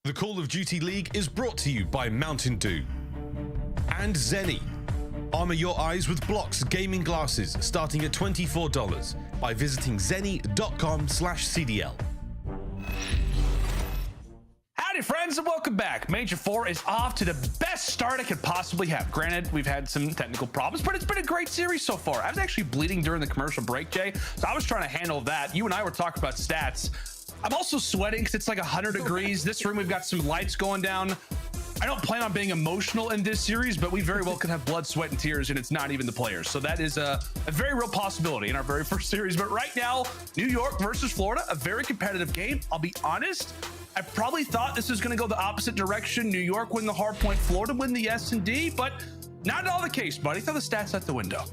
The Call of Duty League is brought to you by Mountain Dew and Zenny. Armor your eyes with Blocks gaming glasses starting at $24 by visiting zenny.com/CDL. Howdy friends and welcome back. Major 4 is off to the best start it could possibly have. Granted, we've had some technical problems, but it's been a great series so far. I was actually bleeding during the commercial break, Jay, so I was trying to handle that. You and I were talking about stats. I'm also sweating because it's like 100 degrees. This room, we've got some lights going down. I don't plan on being emotional in this series, but we very well could have blood, sweat, and tears, and it's not even the players. So that is a very real possibility in our very first series. But right now, New York versus Florida, a very competitive game. I'll be honest, I probably thought this was going to go the opposite direction. New York win the hard point, Florida win the S&D, but not all the case, buddy. Throw the stats out the window.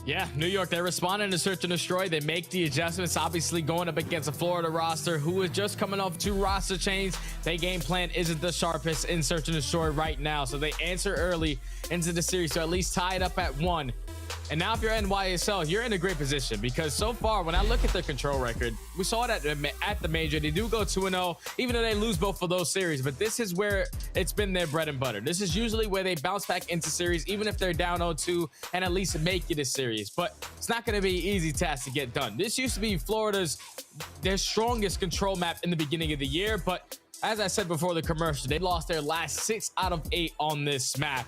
Yeah, New York, they responded to Search and Destroy. They make the adjustments, obviously going up against a Florida roster who is just coming off 2 roster changes. Their game plan isn't the sharpest in Search and Destroy right now, so they answer early into the series to at least tie it up at 1. And now if you're NYSL, you're in a great position because so far, when I look at their control record, we saw it at the major. They do go 2-0, even though they lose both of those series. But this is where it's been their bread and butter. This is usually where they bounce back into series, even if they're down 0-2, and at least make it a series. But it's not going to be an easy task to get done. This used to be their strongest control map in the beginning of the year. But as I said before the commercial, they lost their last 6 out of 8 on this map.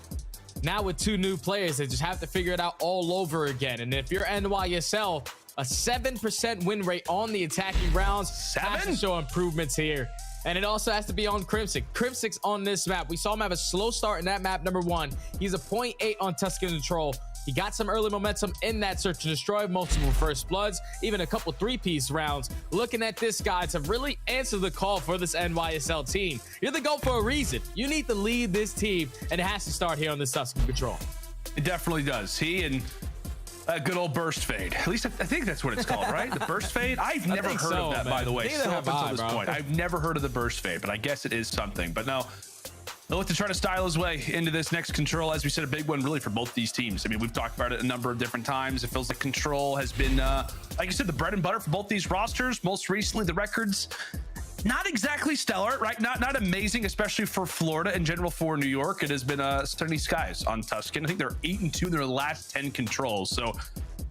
Now with 2 new players, they just have to figure it out all over again. And if you're NYSL, a 7% win rate on the attacking rounds has to show improvements here. And it also has to be on Crimsix. Crimsix on this map, we saw him have a slow start in that map, number 1. He's a 0.8 on Tuscan Control. He got some early momentum in that Search and Destroy, multiple first bloods, even a couple 3-piece rounds. Looking at this guy to really answer the call for this NYSL team. You're the GOAT for a reason. You need to lead this team, and it has to start here on this Tuscan Control. It definitely does. He and good old burst fade. At least I think that's what it's called, right? The burst fade. I've never heard of that, by the way. Still up until this point, I've never heard of the burst fade, but I guess it is something. But no, they'll look to try to style his way into this next control. As we said, a big one really for both these teams. I mean, we've talked about it a number of different times. It feels like control has been, like you said, the bread and butter for both these rosters. Most recently, the records not exactly stellar, right? Not amazing, especially for Florida in general. For New York, it has been sunny skies on Tuscan. I think they're 8-2 in their last 10 controls. So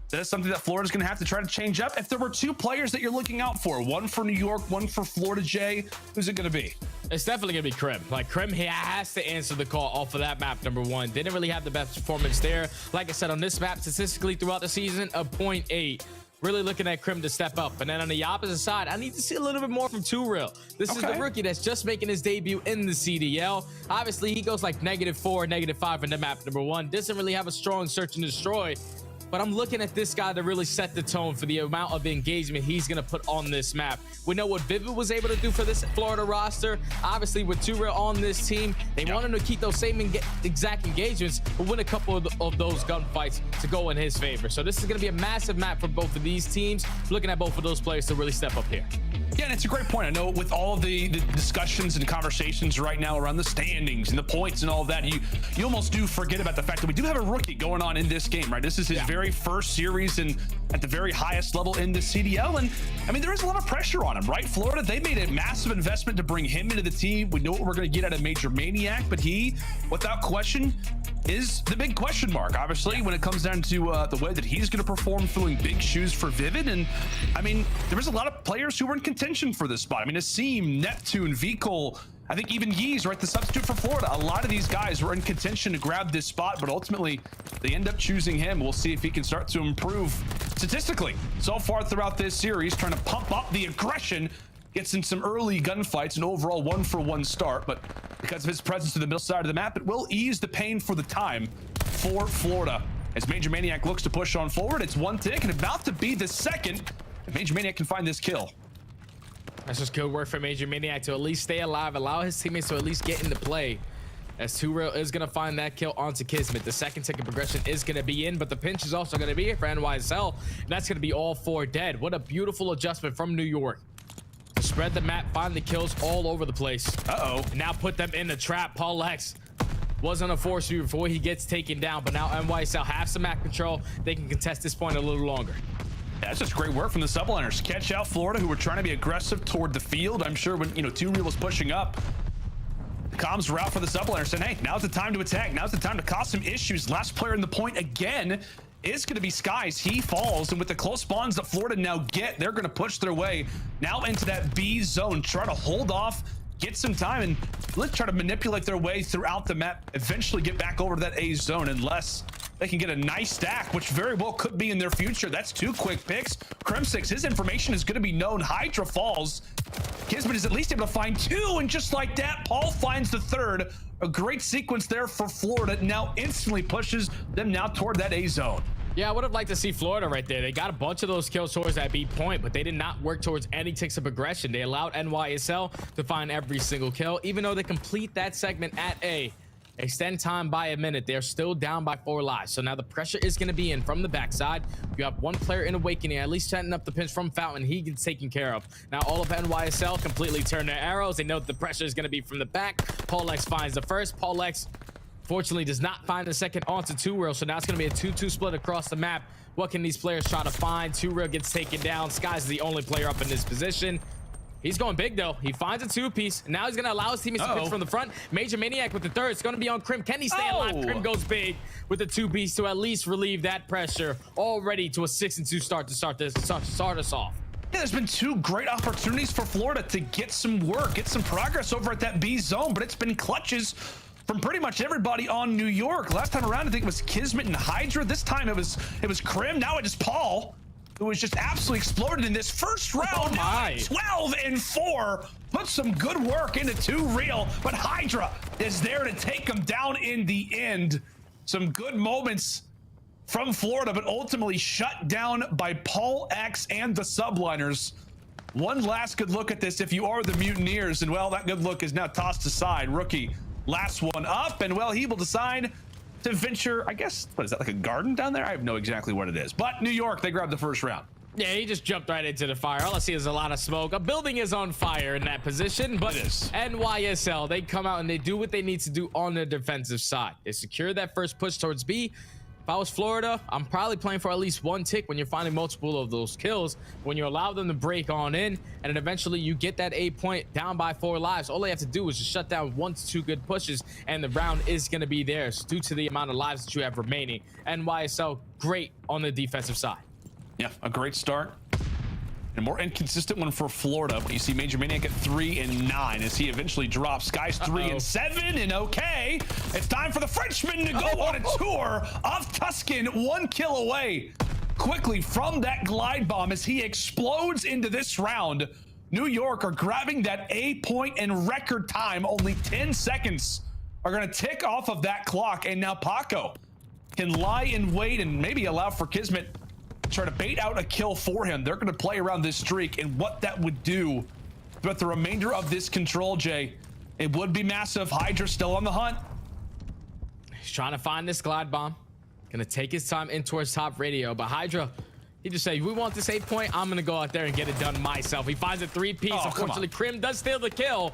that's something that Florida's going to have to try to change up. If there were 2 players that you're looking out for, one for New York, one for Florida, Jay, who's it going to be? It's definitely going to be Crim. Like, Crim, he has to answer the call off of that map, number 1. Didn't really have the best performance there. Like I said, on this map, statistically throughout the season, a 0.8. Really looking at Crim to step up. And then on the opposite side, I need to see a little bit more from 2Real. This is the rookie that's just making his debut in the CDL. Obviously, he goes like -4, -5 in the map number 1. Doesn't really have a strong search and destroy. But I'm looking at this guy to really set the tone for the amount of engagement he's going to put on this map. We know what Vivid was able to do for this Florida roster. Obviously, with 2Real on this team, they want him to keep those same exact engagements, but win a couple of those gunfights to go in his favor. So this is going to be a massive map for both of these teams. Looking at both of those players to really step up here. Yeah, and it's a great point. I know with all of the discussions and conversations right now around the standings and the points and all of that, you almost do forget about the fact that we do have a rookie going on in this game, right? This is his very first series and at the very highest level in the CDL. And I mean, there is a lot of pressure on him, right? Florida, they made a massive investment to bring him into the team. We know what we're going to get out of Major Maniac, but he, without question, is the big question mark, obviously, when it comes down to the way that he's going to perform, filling big shoes for Vivid. And I mean, there was a lot of players who were in contention for this spot. I mean, Asim, Neptune, Vikol, I think even Yeez, right, the substitute for Florida. A lot of these guys were in contention to grab this spot, but ultimately they end up choosing him. We'll see if he can start to improve statistically so far throughout this series, trying to pump up the aggression, gets in some early gunfights, an overall 1-for-1 start, but because of his presence to the middle side of the map, it will ease the pain for the time for Florida. As Major Maniac looks to push on forward, it's 1 tick and about to be the second. If Major Maniac can find this kill. That's just good work for Major Maniac to at least stay alive, allow his teammates to at least get into play. As 2Real is going to find that kill onto Kismet. The second tick of progression is going to be in, but the pinch is also going to be here for NYSL, and that's going to be all 4 dead. What a beautiful adjustment from New York. To spread the map, find the kills all over the place. And now put them in the trap. Paulehx was on a force view before he gets taken down, but now NYSL have some map control. They can contest this point a little longer. Yeah, that's just great work from the Subliners. Catch out Florida, who were trying to be aggressive toward the field. I'm sure when, 2Real was pushing up, the comms were out for the Subliners saying, hey, now's the time to attack. Now's the time to cause some issues. Last player in the point again is going to be Skies. He falls, and with the close spawns that Florida now get, they're going to push their way now into that B zone, try to hold off, get some time, and let's try to manipulate their way throughout the map, eventually get back over to that A zone, unless they can get a nice stack, which very well could be in their future. That's 2 quick picks. Crimsix, his information is going to be known. Hydra falls. Kismet is at least able to find 2, and just like that, Paul finds the 3rd. A great sequence there for Florida. Now instantly pushes them now toward that A zone. Yeah, I would have liked to see Florida right there. They got a bunch of those kills towards that B point, but they did not work towards any ticks of aggression. They allowed NYSL to find every single kill, even though they complete that segment at A. Extend time by a minute. They're still down by 4 lives. So now the pressure is going to be in from the backside. You have 1 player in Awakening, at least setting up the pinch from Fountain. He gets taken care of. Now all of NYSL completely turn their arrows. They know that the pressure is going to be from the back. Paulehx finds the first. Paulehx fortunately does not find the second onto 2Real. So now it's going to be a 2-2 split across the map. What can these players try to find? 2Real gets taken down. Skies is the only player up in this position. He's going big, though. He finds a 2-piece. Now he's going to allow his teammates to pitch from the front. Major Maniac with the 3rd. It's going to be on Crim. Can he stay alive? Crim goes big with the 2-piece to at least relieve that pressure. Already to a 6-2 start to start us off. Yeah, there's been 2 great opportunities for Florida to get some work, get some progress over at that B zone, but it's been clutches from pretty much everybody on New York. Last time around, I think it was Kismet and Hydra. This time it was Crim. Now it is Paul, who was just absolutely exploded in this first round. 12-4. Put some good work into 2Real, but Hydra is there to take him down in the end. Some good moments from Florida, but ultimately shut down by Paulehx and the Subliners. One last good look at this if you are the Mutineers, and well, that good look is now tossed aside. Rookie, last one up, and well, he will decide to venture, I guess, what is that, like a garden down there? I have no exactly what it is, but New York, they grabbed the first round. Yeah, he just jumped right into the fire. All I see is a lot of smoke. A building is on fire in that position, but NYSL, they come out and they do what they need to do on the defensive side. They secure that first push towards B. If I was Florida, I'm probably playing for at least 1 tick when you're finding multiple of those kills. When you allow them to break on in, and then eventually you get that A point down by 4 lives, all they have to do is just shut down 1 to 2 good pushes, and the round is going to be theirs due to the amount of lives that you have remaining. NYSL, great on the defensive side. Yeah, a great start. A more inconsistent one for Florida, but you see Major Maniac at 3 and 9 as he eventually drops. Skies 3 and 7, and okay, it's time for the Frenchman to go on a tour of Tuscan. 1 kill away. quickly from that glide bomb as he explodes into this round. New York are grabbing that A point in record time. Only 10 seconds are going to tick off of that clock. And now Paco can lie in wait and maybe allow for Kismet to try to bait out a kill for him. They're going to play around this streak and what that would do throughout the remainder of this control, Jay. It would be massive. Hydra still on the hunt. He's trying to find this glide bomb. Gonna take his time in towards top radio, but Hydra, he just said, we want this 8 point, I'm gonna go out there and get it done myself. He finds a 3-piece. Unfortunately, Crim does steal the kill,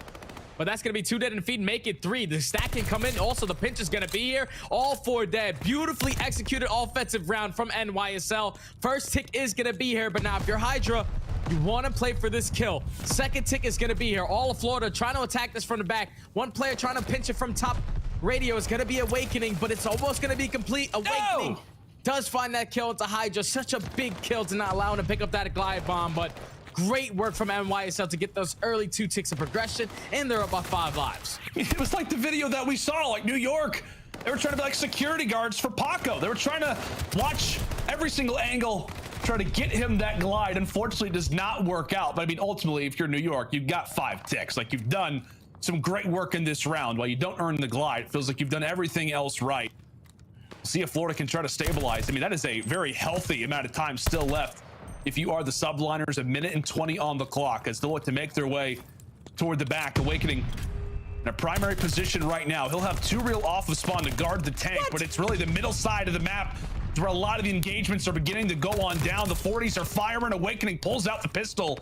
but that's gonna be 2 dead and feed, make it 3. The stack can come in. Also, the pinch is gonna be here. All 4 dead. Beautifully executed offensive round from NYSL. First tick is gonna be here, but now if you're Hydra, you want to play for this kill. Second tick is going to be here. All of Florida trying to attack this from the back. One player trying to pinch it from top radio is going to be Awakening, but it's almost going to be complete. Awakening does find that kill. It's a Hydra. Such a big kill to not allow him to pick up that glide bomb, but great work from NYSL to get those early 2 ticks of progression, and they're up by 5 lives. It was like the video that we saw, like New York. They were trying to be like security guards for Paco. They were trying to watch every single angle, try to get him that glide. Unfortunately, it does not work out. But I mean, ultimately, if you're New York, you've got 5 ticks. Like, you've done some great work in this round. While you don't earn the glide, it feels like you've done everything else right. See if Florida can try to stabilize. I mean, that is a very healthy amount of time still left. If you are the Subliners, 1 minute and 20 on the clock as they look to make their way toward the back. Awakening in a primary position right now. He'll have 2 real off of spawn to guard the tank, but it's really the middle side of the map where a lot of the engagements are beginning to go on down. The 40s are firing. Awakening pulls out the pistol.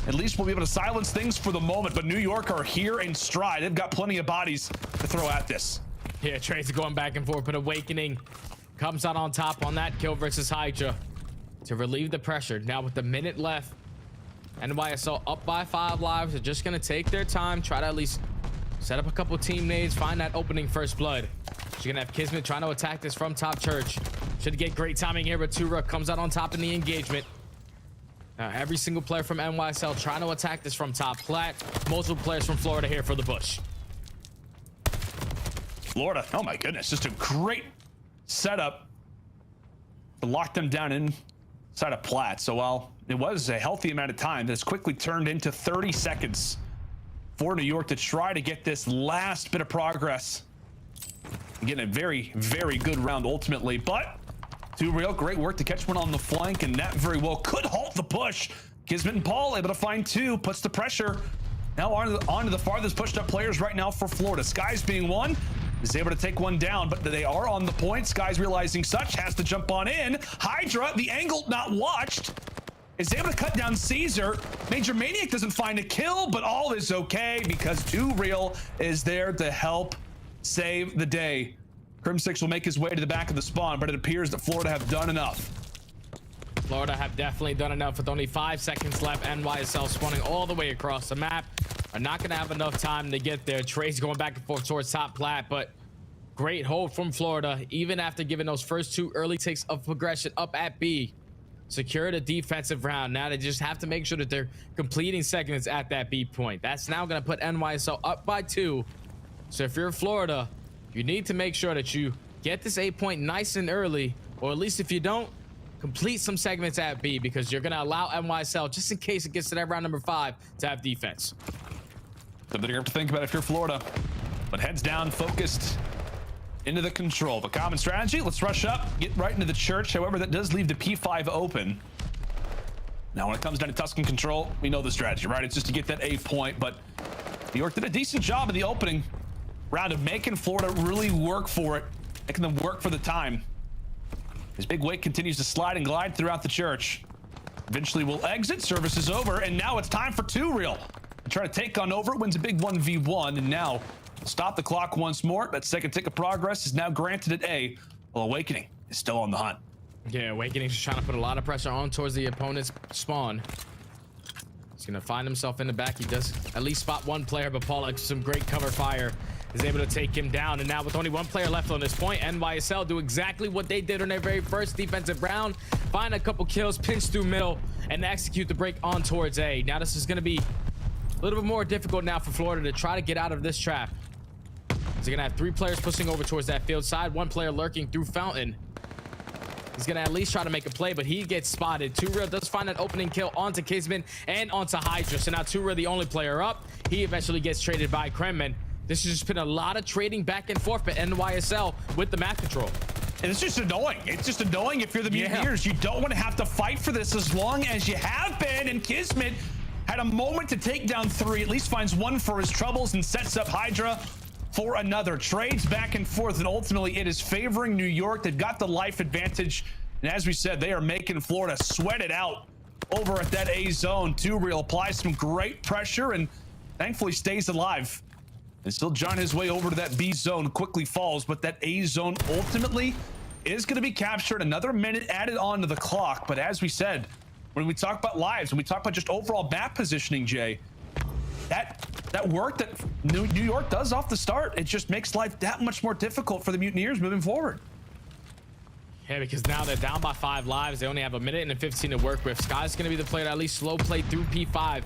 At least we'll be able to silence things for the moment, but New York are here in stride. They've got plenty of bodies to throw at this. Yeah, Trace going back and forth, but Awakening comes out on top on that kill versus Hydra to relieve the pressure. Now with the minute left, NYSL up by 5 lives. They're just gonna take their time, try to at least set up a couple team nades, find that opening first blood. She's gonna have Kismet trying to attack this from top church. Should get great timing here, but Røkkr comes out on top in the engagement. Now every single player from NYSL trying to attack this from top plat. Multiple players from Florida here for the push. Florida, oh my goodness, just a great setup to lock them down inside of plat. So while it was a healthy amount of time, this quickly turned into 30 seconds for New York to try to get this last bit of progress. Getting a very, very good round ultimately, but 2 real great work to catch one on the flank, and that very well could halt the push. Kismet and Paul able to find 2, puts the pressure now on to the farthest pushed up players right now for Florida. Skies being one, is able to take one down, but they are on the point. Skies realizing such, has to jump on in. Hydra, the angle not watched, is able to cut down Caesar. Major Maniac doesn't find a kill, but all is okay because 2 real is there to help save the day. Crimsix will make his way to the back of the spawn, but it appears that Florida have done enough. Florida have definitely done enough with only 5 seconds left. NYSL spawning all the way across the map. Are not going to have enough time to get there. Trace going back and forth towards top plat, but great hold from Florida, even after giving those first 2 early takes of progression up at B. Secured a defensive round. Now they just have to make sure that they're completing segments at that B point. That's now going to put NYSL up by 2. So if you're Florida, you need to make sure that you get this 8 point nice and early, or at least if you don't, complete some segments at B, because you're going to allow NYSL, just in case it gets to that round number 5, to have defense. Something you have to think about if you're Florida, but heads down, focused into the control. The common strategy, let's rush up, get right into the church. However, that does leave the P5 open. Now, when it comes down to Tuscan control, we know the strategy, right? It's just to get that 8 point, but New York did a decent job in the opening round of making Florida really work for it, making them work for the time. His big weight continues to slide and glide throughout the church. Eventually will exit, service is over, and now it's time for 2 real. Try to take on over, wins a big 1v1, and now stop the clock once more. That second tick of progress is now granted at A, while Awakening is still on the hunt. Yeah, Awakening's just trying to put a lot of pressure on towards the opponent's spawn. He's gonna find himself in the back. He does at least spot 1 player, but Paulehx, some great cover fire, is able to take him down. And now with only 1 player left on this point, NYSL do exactly what they did on their very first defensive round. Find a couple kills, pinch through middle, and execute the break on towards A. Now this is gonna be a little bit more difficult now for Florida to try to get out of this trap. They're gonna have 3 players pushing over towards that field side, 1 player lurking through fountain. He's gonna at least try to make a play, but he gets spotted. TwoReal does find an opening kill onto Kismet and onto Hydra. So now TwoReal, the only player up, he eventually gets traded by Kremlin. This has just been a lot of trading back and forth by NYSL with the map control. And it's just annoying. It's just annoying if you're the Mutineers. You don't want to have to fight for this as long as you have been. And Kismet had a moment to take down 3, at least finds 1 for his troubles and sets up Hydra for another. Trades back and forth, and ultimately it is favoring New York. They've got the life advantage. And as we said, they are making Florida sweat it out over at that A zone. TwoReal applies some great pressure and thankfully stays alive. And still John his way over to that B zone, quickly falls, but that A zone ultimately is going to be captured. Another minute added on to the clock. But as we said, when we talk about lives, when we talk about just overall map positioning, Jay, that work that New York does off the start, it just makes life that much more difficult for the Mutineers moving forward. Yeah, because now they're down by 5 lives. They only have a minute and 15 to work with. Sky's going to be the player to at least slow play through P5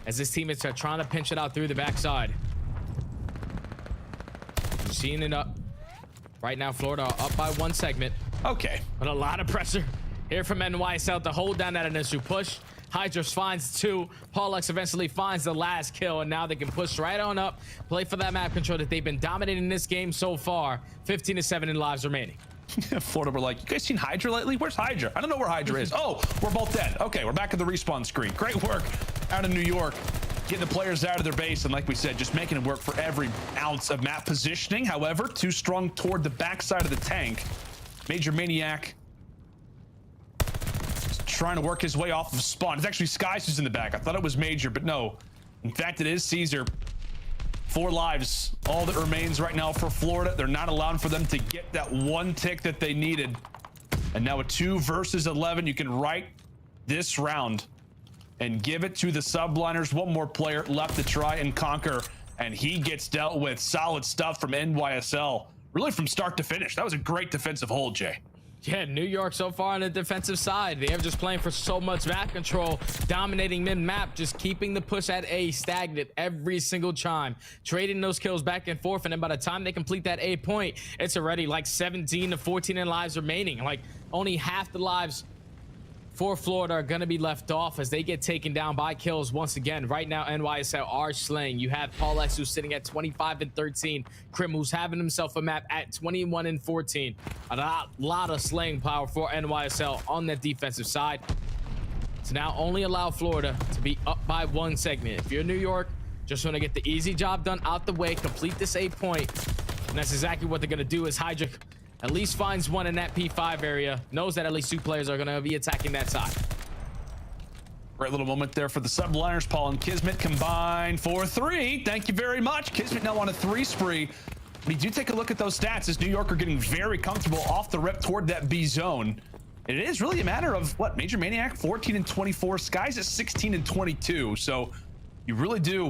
as his teammates are trying to pinch it out through the backside. Seeing it up. Right now, Florida are up by 1 segment. Okay. But a lot of pressure here from NYSL to hold down that initial push. Hydra finds 2. Paulehx eventually finds the last kill, and now they can push right on up, play for that map control that they've been dominating this game so far. 15-7 in lives remaining. Florida were like, you guys seen Hydra lately? Where's Hydra? I don't know where Hydra is. Oh, we're both dead. Okay, we're back at the respawn screen. Great work out of New York, getting the players out of their base, and like we said, just making it work for every ounce of map positioning. However, too strong toward the backside of the tank. Major Maniac trying to work his way off of spawn. It's actually Skies who's in the back. I thought it was Major, but no. In fact, it is Caesar. 4 lives, all that remains right now for Florida. They're not allowing for them to get that 1 tick that they needed. And now a 2 versus 11, you can write this round and give it to the Subliners. 1 more player left to try and conquer, and he gets dealt with. Solid stuff from NYSL, really from start to finish. That was a great defensive hold, Jay. Yeah, New York so far on the defensive side. They are just playing for so much map control, dominating mid-map, just keeping the push at A stagnant every single time, trading those kills back and forth, and then by the time they complete that A point, it's already like 17-14 in lives remaining. Like, only half the lives for Florida are going to be left off as they get taken down by kills once again. Right now, NYSL are slaying. You have Paulehx who's sitting at 25-13. Crim who's having himself a map at 21-14. A lot of slaying power for NYSL on that defensive side. To now only allow Florida to be up by 1 segment. If you're New York, just want to get the easy job done out the way, complete this 8 point. And that's exactly what they're going to do. Is Hydra at least finds 1 in that P5 area, knows that at least 2 players are going to be attacking that side. Great little moment there for the Subliners. Paul and Kismet combined for 3. Thank you very much. Kismet now on a 3 spree. But you do take a look at those stats as New York are getting very comfortable off the rip toward that B zone. And it is really a matter of what? Major Maniac 14-24, Skies at 16-22. So you really do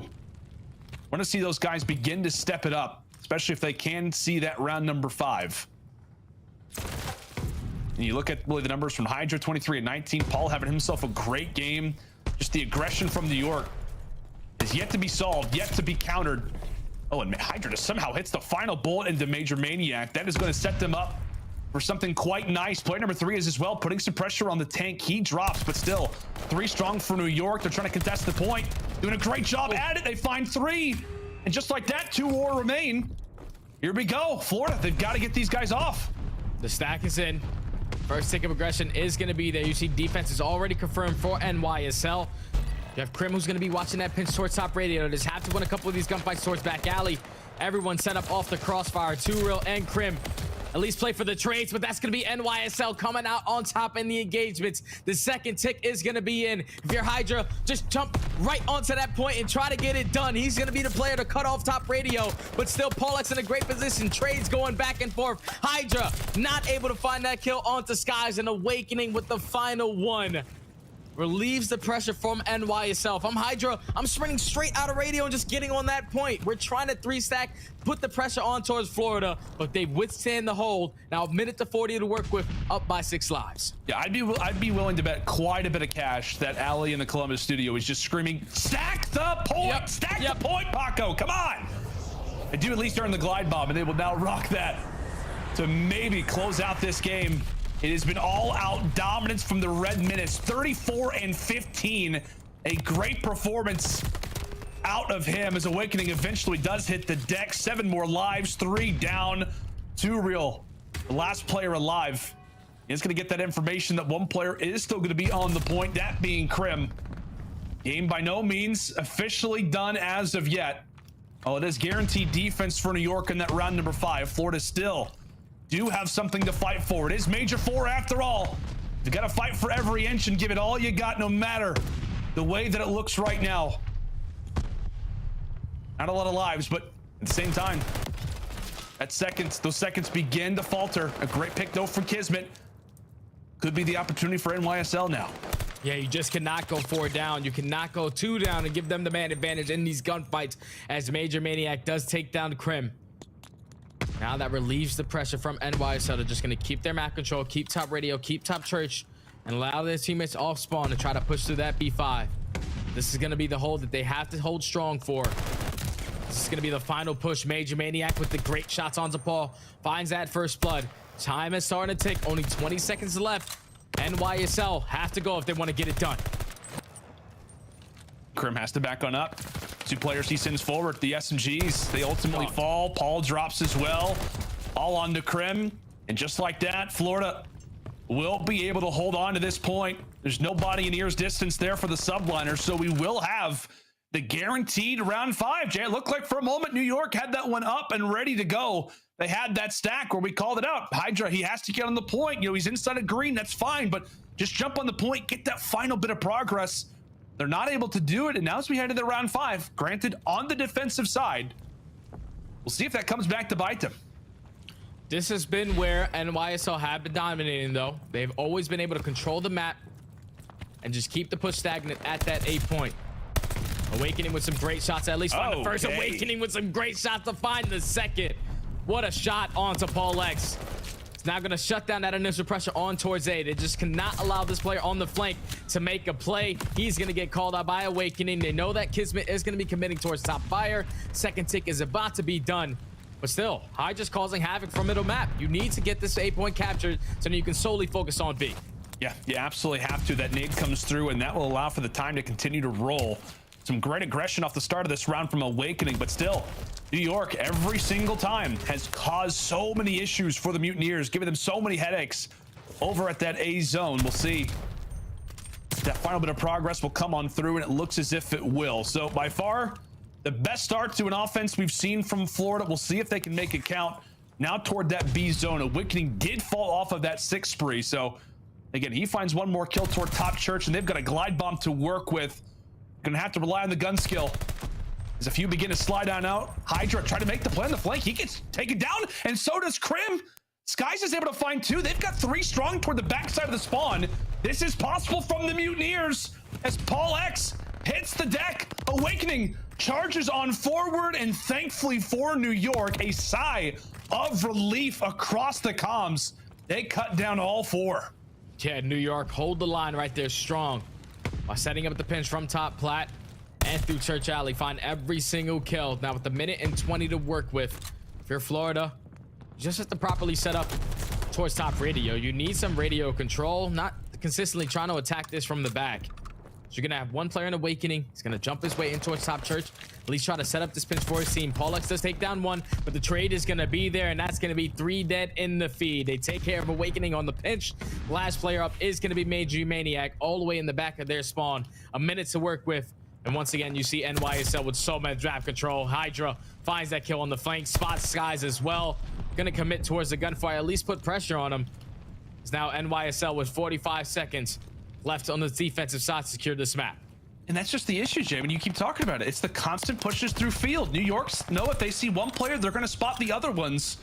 want to see those guys begin to step it up, especially if they can see that round number 5. And you look at really the numbers from Hydra, 23-19. Paul having himself a great game. Just the aggression from New York is yet to be solved, yet to be countered. Oh, and Hydra just somehow hits the final bullet into Major Maniac. That is going to set them up for something quite nice. Player number 3 is as well putting some pressure on the tank. He drops, but still 3 strong for New York. They're trying to contest the point. Doing a great job at it. They find 3. And just like that, 2 more remain. Here we go. Florida, they've got to get these guys off. The stack is in. First tick of aggression is going to be there. You see defense is already confirmed for NYSL. You have Crim who's going to be watching that pinch towards top radio. Just have to win a couple of these gunfights towards back alley. Everyone set up off the crossfire. TwoReal and Crim at least play for the trades, but that's going to be NYSL coming out on top in the engagements. The second tick is going to be in. If you're Hydra, just jump right onto that point and try to get it done. He's going to be the player to cut off top radio, but still Paulehx in a great position. Trades going back and forth. Hydra not able to find that kill onto Skies, and Awakening with the final 1. Relieves the pressure from NYSL. If I'm Hydra, I'm sprinting straight out of radio and just getting on that point. We're trying to 3-stack, put the pressure on towards Florida, but they withstand the hold. Now a minute to 40 to work with, up by 6 lives. Yeah, I'd be willing to bet quite a bit of cash that Ali in the Columbus studio is just screaming, stack the point, stack the point, Paco, come on. I do at least earn the glide bomb, and they will now rock that to maybe close out this game It has been all-out dominance from the Red Menace. 34 and 15. A great performance out of him as Awakening eventually does hit the deck. 7 more lives, 3 down, 2 real. The last player alive is going to get that information that one player is still going to be on the point, that being Crim. Game by no means officially done as of yet. Oh, it is guaranteed defense for New York in that round number 5. Florida still do have something to fight for. It is Major 4 after all. You got to fight for every inch and give it all you got, no matter the way that it looks right now. Not a lot of lives, but at the same time, those seconds begin to falter. A great pick though from Kismet. Could be the opportunity for NYSL now. Yeah, you just cannot go 4 down. You cannot go 2 down and give them the man advantage in these gunfights as Major Maniac does take down Crim. Now that relieves the pressure from NYSL. They're just going to keep their map control, keep top radio, keep top church, and allow their teammates off spawn to try to push through that B5. This is going to be the hold that they have to hold strong for. This is going to be the final push. Major Maniac with the great shots onto Paul. Finds that first blood. Time is starting to tick. Only 20 seconds left. NYSL have to go if they want to get it done. Crim has to back on up. 2 players he sends forward. The SMGs, they ultimately fall. Paul drops as well. All on to Crim. And just like that, Florida will be able to hold on to this point. There's nobody in ear's distance there for the Subliners, so we will have the guaranteed round 5. Jay, it looked like for a moment New York had that one up and ready to go. They had that stack where we called it out. Hydra, he has to get on the point. You know, he's inside of green, that's fine, but just jump on the point, get that final bit of progress. They're not able to do it, and now as we head to the round 5, granted on the defensive side, we'll see if that comes back to bite them. This has been where NYSL have been dominating, though. They've always been able to control the map and just keep the push stagnant at that 8 point. Awakening with some great shots, at least find the first. Awakening with some great shots to find the second. What a shot onto Paulehx. It's now going to shut down that initial pressure on towards A. They just cannot allow this player on the flank to make a play. He's going to get called out by Awakening. They know that Kismet is going to be committing towards top fire. Second tick is about to be done. But still, Hydra's causing havoc from middle map. You need to get this 8 point captured so that you can solely focus on B. Yeah, you absolutely have to. That nade comes through, and that will allow for the time to continue to roll. Some great aggression off the start of this round from Awakening, but still, New York every single time has caused so many issues for the Mutineers, giving them so many headaches over at that A zone. We'll see if that final bit of progress will come on through, and it looks as if it will. So by far, the best start to an offense we've seen from Florida. We'll see if they can make it count. Now toward that B zone. Awakening did fall off of that 6 spree, so again, he finds one more kill toward top church, and they've got a glide bomb to work with. Gonna have to rely on the gun skill. As a few begin to slide on out, Hydra trying to make the play on the flank. He gets taken down, and so does Crim. Skies is able to find 2. They've got 3 strong toward the backside of the spawn. This is possible from the Mutineers as Paulehx hits the deck. Awakening charges on forward, and thankfully for New York, a sigh of relief across the comms. They cut down all 4. Yeah, New York hold the line right there strong by setting up the pinch from top plat and through Church Alley. Find every single kill. Now with the minute and 20 to work with, if you're Florida, you just have to properly set up towards top radio. You need some radio control, not consistently trying to attack this from the back. So you're gonna have one player in Awakening. He's gonna jump his way in towards top church, at least try to set up this pinch for his team. Paulehx does take down 1, but the trade is gonna be there, and that's gonna be 3 dead in the feed. They take care of Awakening on the pinch. Last player up is gonna be Major Maniac, all the way in the back of their spawn. A minute to work with, and once again you see NYSL with so much draft control. Hydra finds that kill on the flank, spots Skies as well. Gonna commit towards the gunfire, at least put pressure on him. It's now NYSL with 45 seconds left on the defensive side to secure this map. And that's just the issue, Jay, when you keep talking about it. It's the constant pushes through field. New York's know if they see one player, they're going to spot the other ones.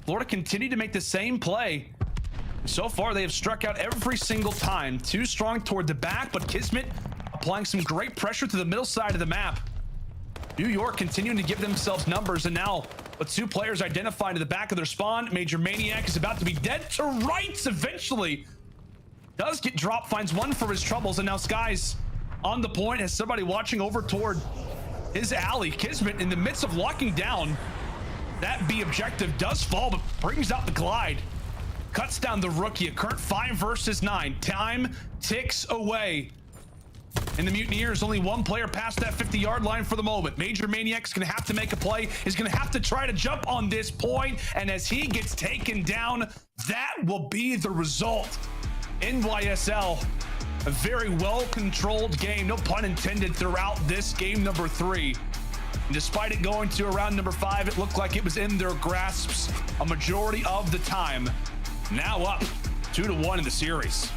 Florida continue to make the same play. So far, they have struck out every single time. 2 strong toward the back, but Kismet applying some great pressure to the middle side of the map. New York continuing to give themselves numbers, and now with 2 players identified to the back of their spawn, Major Maniac is about to be dead to rights eventually. Does get dropped, finds 1 for his troubles, and now Skies on the point has somebody watching over toward his alley. Kismet in the midst of locking down that B objective does fall, but brings out the glide. cuts down the rookie. A current 5 versus 9. Time ticks away. And the Mutineers, only one player past that 50-yard line for the moment. Major Maniac's gonna have to make a play. He's gonna have to try to jump on this point. And as he gets taken down, that will be the result. NYSL, a very well-controlled game, no pun intended, throughout this game number 3. And despite it going to around number 5, it looked like it was in their grasps a majority of the time. Now up 2-1 in the series.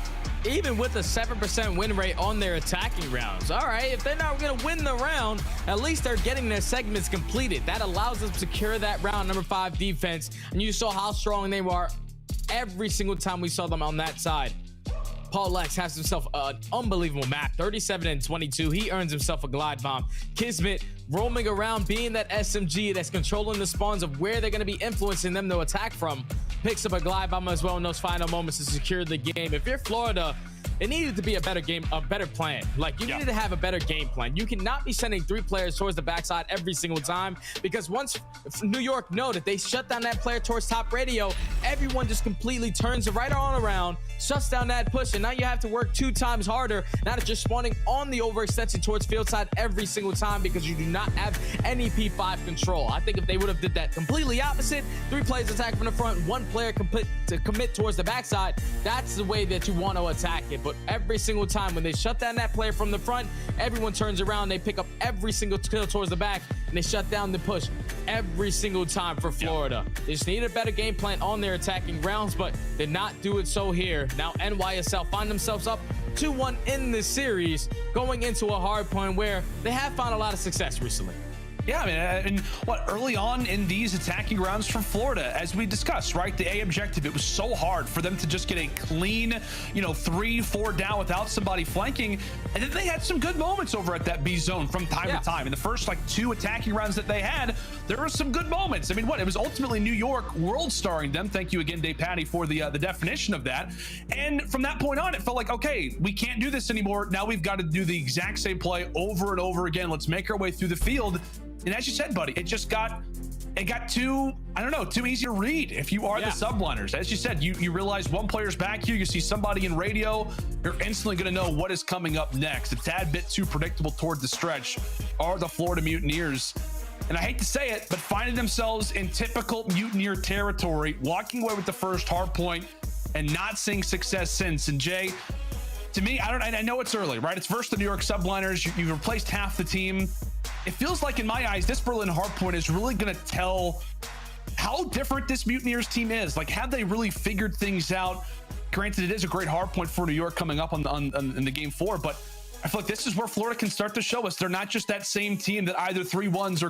Even with a 7% win rate on their attacking rounds. All right, if they're not going to win the round, at least they're getting their segments completed. That allows them to secure that round number 5 defense. And you saw how strong they were every single time we saw them on that side. Paulehx has himself an unbelievable map, 37 and 22. He earns himself a glide bomb. Kismet roaming around, being that SMG that's controlling the spawns of where they're going to be influencing them to attack from. Picks up a glide bomb as well in those final moments to secure the game. If you're Florida, it needed to be a better game, a better plan. Like, you needed to have a better game plan. You cannot be sending 3 players towards the backside every single time, because once New York know that they shut down that player towards top radio, everyone just completely turns right on around, shuts down that push, and now you have to work 2 times harder. Now that you're spawning on the overextension towards field side every single time because you do not have any P5 control. I think if they would have did that completely opposite, 3 players attack from the front, 1 player commit towards the backside, that's the way that you want to attack it. But every single time when they shut down that player from the front, everyone turns around, they pick up every single kill towards the back, and they shut down the push every single time for Florida. They just need a better game plan on their attacking rounds, but did not do it so here. Now NYSL find themselves up 2-1 in this series, going into a hard point where they have found a lot of success recently. Yeah, I mean, early on in these attacking rounds from Florida, as we discussed, right, the A objective, it was so hard for them to just get a clean, 3-4 down without somebody flanking. And then they had some good moments over at that B zone from time to time. In the first 2 attacking rounds that they had, there were some good moments. I mean, it was ultimately New York world starring them. Thank you again, Dave Patty, for the definition of that. And from that point on, it felt like, okay, we can't do this anymore. Now we've got to do the exact same play over and over again. Let's make our way through the field. And as you said, buddy, it got too, I don't know, too easy to read if you are the Subliners. As you said, you realize 1 player's back here, you see somebody in radio, you're instantly going to know what is coming up next. A tad bit too predictable toward the stretch are the Florida Mutineers. And I hate to say it, but finding themselves in typical Mutineer territory, walking away with the first hard point and not seeing success since. And Jay, to me, I know it's early, right? It's versus the New York Subliners. You've replaced half the team. It feels like, in my eyes, this Berlin hardpoint is really going to tell how different this Mutineers team is. Like, have they really figured things out? Granted, it is a great hardpoint for New York coming up in the game 4, but I feel like this is where Florida can start to show us they're not just that same team that either 3-1s or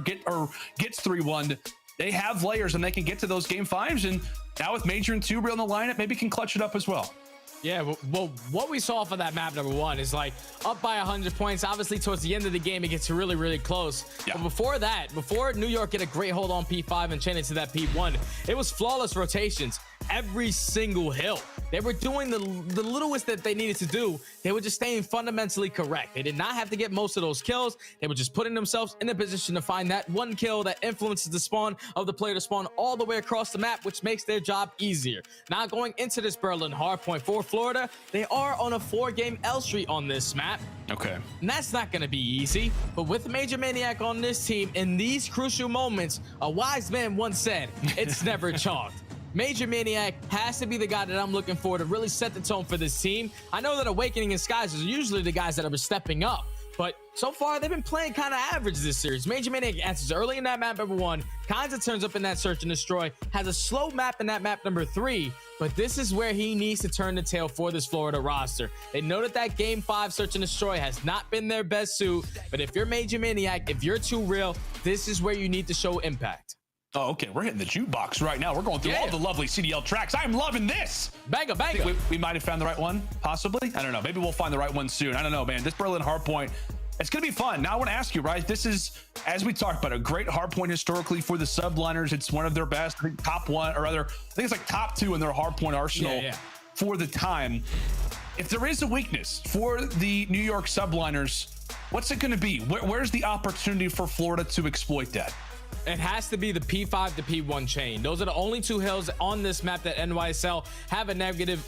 gets 3-1'd. They have layers and they can get to those game 5s, and now with Major and 2 real in the lineup, maybe can clutch it up as well. Yeah, well, what we saw for that map number 1 is up by 100 points. Obviously, towards the end of the game, it gets really, really close. Yeah. But before that, before New York get a great hold on P5 and chain into that P1, it was flawless rotations every single hill. They were doing the littlest that they needed to do. They were just staying fundamentally correct. They did not have to get most of those kills. They were just putting themselves in a position to find that 1 kill that influences the spawn of the player to spawn all the way across the map, which makes their job easier. Now, going into this Berlin hardpoint for Florida, they are on a 4-game L streak on this map. Okay. And that's not going to be easy. But with Major Maniac on this team, in these crucial moments, a wise man once said, it's never chalked. Major Maniac has to be the guy that I'm looking for to really set the tone for this team. I know that Awakening and Skies are usually the guys that are stepping up, but so far they've been playing kind of average this series. Major Maniac answers early in that map number 1, kinds of turns up in that Search and Destroy, has a slow map in that map number 3, but this is where he needs to turn the tail for this Florida roster. They know that game 5 Search and Destroy has not been their best suit, but if you're Major Maniac, if you're too real, this is where you need to show impact. Oh, okay. We're hitting the jukebox right now. We're going through all the lovely CDL tracks. I'm loving this. Banger. We might have found the right one, possibly. I don't know. Maybe we'll find the right one soon. I don't know, man. This Berlin hardpoint, it's going to be fun. Now, I want to ask you, right? This is, as we talked about, a great hardpoint historically for the Subliners. It's one of their best. I think top 1, or rather, I think it's like top 2 in their hardpoint arsenal for the time. If there is a weakness for the New York Subliners, what's it going to be? Where's the opportunity for Florida to exploit that? It has to be the P5 to P1 chain. Those are the only two hills on this map that NYSL have a negative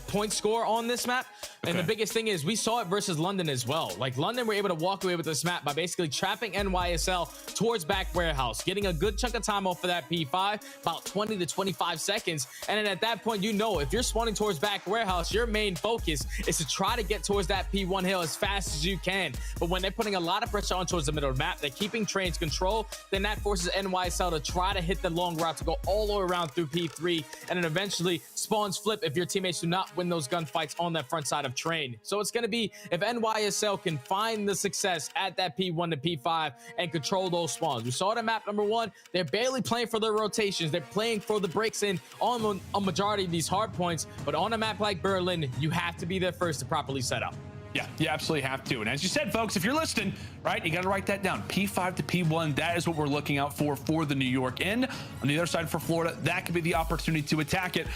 point score on this map. And the biggest thing is we saw it versus London as well. Like London were able to walk away with this map by basically trapping NYSL towards back warehouse, getting a good chunk of time off of that P5, about 20 to 25 seconds. And then at that point, you know, if you're spawning towards back warehouse, your main focus is to try to get towards that P1 hill as fast as you can. But when they're putting a lot of pressure on towards the middle of the map, they're keeping trains control, then that forces NYSL to try to hit the long route to go all the way around through P3 and then eventually spawns flip if your teammates do not win those gunfights on that front side of train. So it's going to be if NYSL can find the success at that P1 to P5 and control those spawns. We saw it in map number 1. They're barely playing for their rotations. They're playing for the breaks in on a majority of these hard points. But on a map like Berlin, you have to be there first to properly set up. Yeah, you absolutely have to. And as you said, folks, if you're listening, right, you got to write that down. P5 to P1, that is what we're looking out for the New York end. On the other side for Florida, that could be the opportunity to attack it.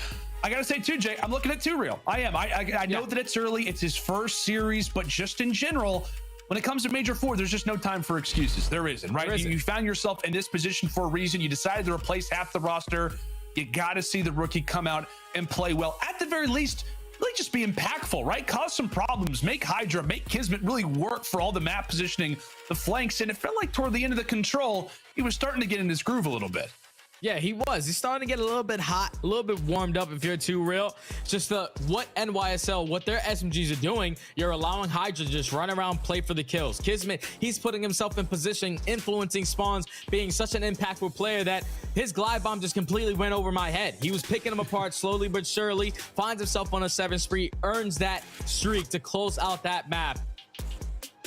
I got to say, too, Jay, I'm looking at 2Real. I am. I know that it's early. It's his first series, but just in general, when it comes to Major 4, there's just no time for excuses. There isn't, right? You found yourself in this position for a reason. You decided to replace half the roster. You got to see the rookie come out and play well. At the very least, really just be impactful, right? Cause some problems, make Hydra, make Kismet really work for all the map positioning, the flanks, and it felt like toward the end of the control, he was starting to get in his groove a little bit. Yeah, he was. He's starting to get a little bit hot, a little bit warmed up if you're 2Real. Just what NYSL, what their SMGs are doing, you're allowing Hydra to just run around, play for the kills. Kismet, he's putting himself in position, influencing spawns, being such an impactful player that his glide bomb just completely went over my head. He was picking them apart slowly but surely, finds himself on a 7 spree, earns that streak to close out that map.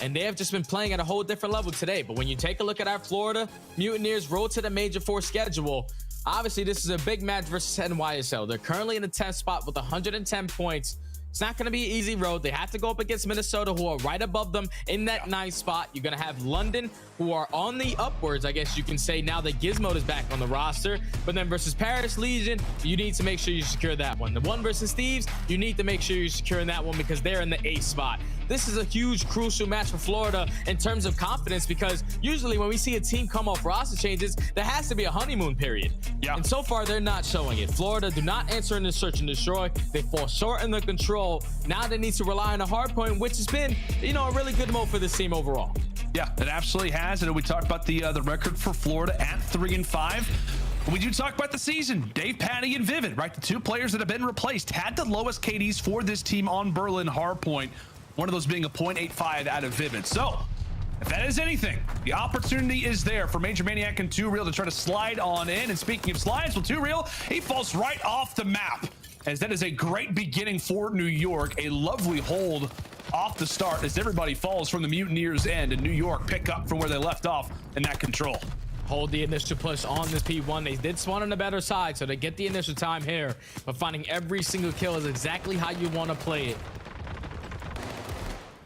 And they have just been playing at a whole different level today. But when you take a look at our Florida Mutineers road to the Major 4 schedule, obviously this is a big match versus NYSL. They're currently in the 10th spot with 110 points. It's not going to be an easy road. They have to go up against Minnesota, who are right above them in that 9th spot. You're going to have London, who are on the upwards, I guess you can say, now that Gizmo is back on the roster. But then versus Paris Legion, you need to make sure you secure that one. The one versus Thieves, you need to make sure you're securing that one because they're in the 8th spot. This is a huge, crucial match for Florida in terms of confidence because usually when we see a team come off roster changes, there has to be a honeymoon period. Yeah. And so far, they're not showing it. Florida do not answer in the search and destroy. They fall short in the control. Now they need to rely on a hard point, which has been, you know, a really good mode for this team overall. Yeah, it absolutely has. And we talked about the record for Florida at 3-5. We do talk about the season. Dave, Patty, and Vivid, right? The two players that have been replaced had the lowest KDs for this team on Berlin hardpoint. One of those being a 0.85 out of Vivid. So, if that is anything, the opportunity is there for Major Maniac and 2Real to try to slide on in. And speaking of slides, well, 2Real, he falls right off the map. As that is a great beginning for New York. A lovely hold off the start as everybody falls from the Mutineers' end. And New York pick up from where they left off in that control. Hold the initial push on this P1. They did spawn on the better side, so they get the initial time here. But finding every single kill is exactly how you want to play it.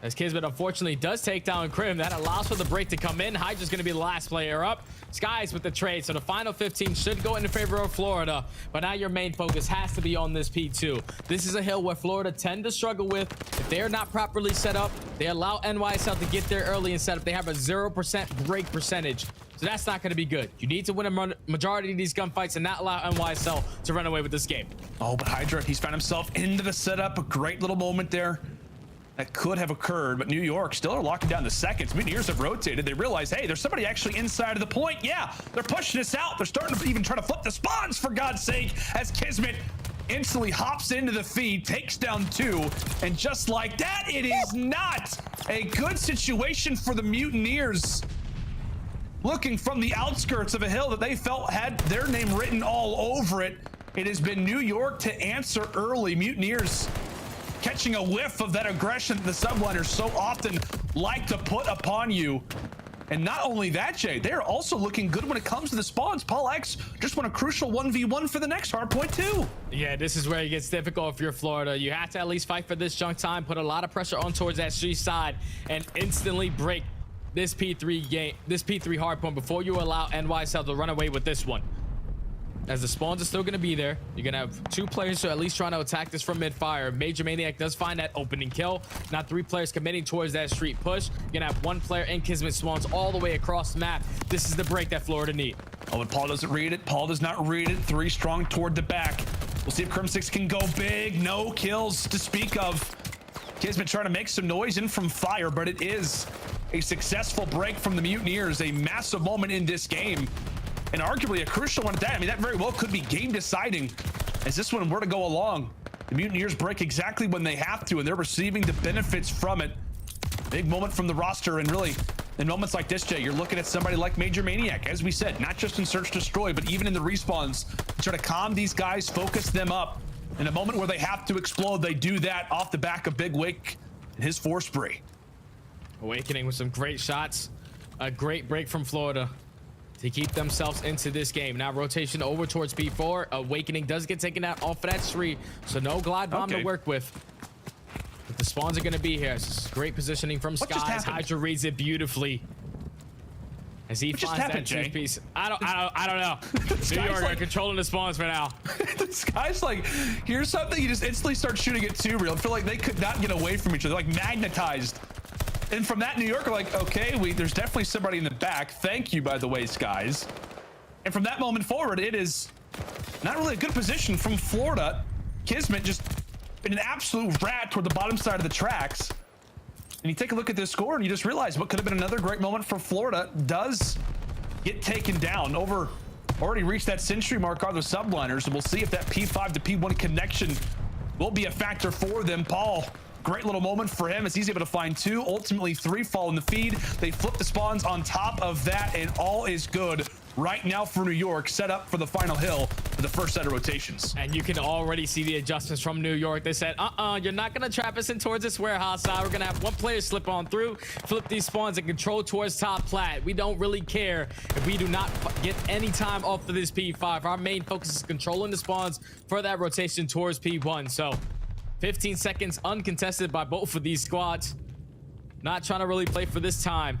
As Kismet unfortunately does take down Crim, that allows for the break to come in. Hydra's going to be the last player up. Skies with the trade, so the final 15 should go in favor of Florida. But now your main focus has to be on this P2. This is a hill where Florida tend to struggle with. If they're not properly set up, they allow NYSL to get there early and set up. They have a 0% break percentage. So that's not going to be good. You need to win a majority of these gunfights and not allow NYSL to run away with this game. Oh, but Hydra, he's found himself into the setup. A great little moment there. That could have occurred, but New York still are locking down the seconds. Mutineers have rotated. They realize, hey, there's somebody actually inside of the point. Yeah, they're pushing us out. They're starting to even try to flip the spawns, for God's sake, as Kismet instantly hops into the feed, takes down 2, and just like that, it is not a good situation for the Mutineers. Looking from the outskirts of a hill that they felt had their name written all over it, it has been New York to answer early. Mutineers catching a whiff of that aggression that the Subliners so often like to put upon you. And not only that, Jay, they're also looking good when it comes to the spawns. Paulehx just won a crucial 1v1 for the next hardpoint too. Yeah, this is where it gets difficult if you're Florida. You have to at least fight for this junk time, put a lot of pressure on towards that street side, and instantly break this P3 hardpoint before you allow NYSL to run away with this one. as the spawns are still going to be there. You're going to have 2 players who are at least trying to attack this from mid-fire. Major Maniac does find that opening kill. Now 3 players committing towards that street push. You're going to have 1 player in Kismet spawns all the way across the map. This is the break that Florida need. Oh, and Paul doesn't read it. Paul does not read it. 3 strong toward the back. We'll see if Crimsix can go big. No kills to speak of. Kismet trying to make some noise in from fire, but it is a successful break from the Mutineers. A massive moment in this game, and arguably a crucial one at that. I mean, that very well could be game deciding as this one were to go along. The Mutineers break exactly when they have to, and they're receiving the benefits from it. Big moment from the roster, and really in moments like this, Jay, you're looking at somebody like Major Maniac, as we said, not just in Search Destroy, but even in the respawns, to try to calm these guys, focus them up. In a moment where they have to explode, they do that off the back of Big Wick and his 4 spree. Awakening with some great shots. A great break from Florida to keep themselves into this game. Now rotation over towards P4. Awakening does get taken out off of that tree, so no glide bomb to work with. But the spawns are going to be here. This is great positioning from Skies. Hydra reads it beautifully as he finds that chief piece. I don't know. New York are controlling the spawns for now. This guy's like, here's something, you just instantly start shooting it too real. I feel like they could not get away from each other, like magnetized. And from that, New York are like, okay, there's definitely somebody in the back. Thank you, by the way, Skies. And from that moment forward, it is not really a good position from Florida. Kismet just been an absolute rat toward the bottom side of the tracks. And you take a look at this score and you just realize what could have been another great moment for Florida does get taken down. Already reached that century mark are the Subliners, and we'll see if that P5 to P1 connection will be a factor for them. Paul, great little moment for him as he's able to find 2, ultimately 3 fall in the feed. They flip the spawns on top of that, and all is good right now for New York, set up for the final hill for the first set of rotations. And you can already see the adjustments from New York. They said, you're not going to trap us in towards this warehouse side. We're going to have 1 player slip on through, flip these spawns, and control towards top plat. We don't really care if we do not get any time off of this P5. Our main focus is controlling the spawns for that rotation towards P1. So 15 seconds uncontested by both of these squads. Not trying to really play for this time.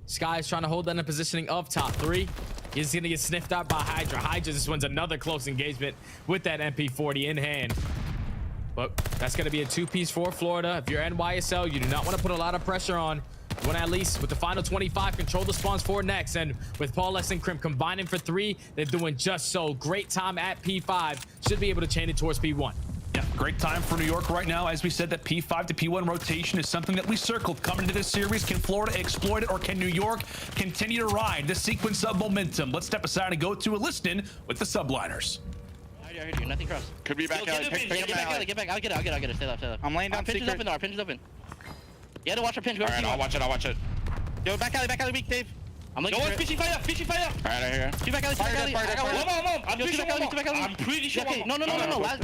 Sky is trying to hold down the positioning of top 3. He's going to get sniffed out by Hydra. Hydra just wins another close engagement with that MP40 in hand. But that's going to be a 2-piece for Florida. If you're NYSL, you do not want to put a lot of pressure on. You want to at least, with the final 25, control the spawns for next. And with Paulehx and Crim combining for 3, they're doing just so. Great time at P5. Should be able to chain it towards P1. Yeah, great time for New York right now. As we said, that P5 to P1 rotation is something that we circled coming into this series. Can Florida exploit it, or can New York continue to ride the sequence of momentum? Let's step aside and go to a listen with the Subliners. I heard you. Nothing cross. Could be back alley. Get back. I'll get it. Stay left. I'm laying down. Pinch is open. Pinch is open. You had to watch our pinch. All right, I'll watch it. Yo, back alley, weak, Dave. I'm looking for fishing fire. All right, I hear you. Back alley. I'm pretty sure. Okay, no.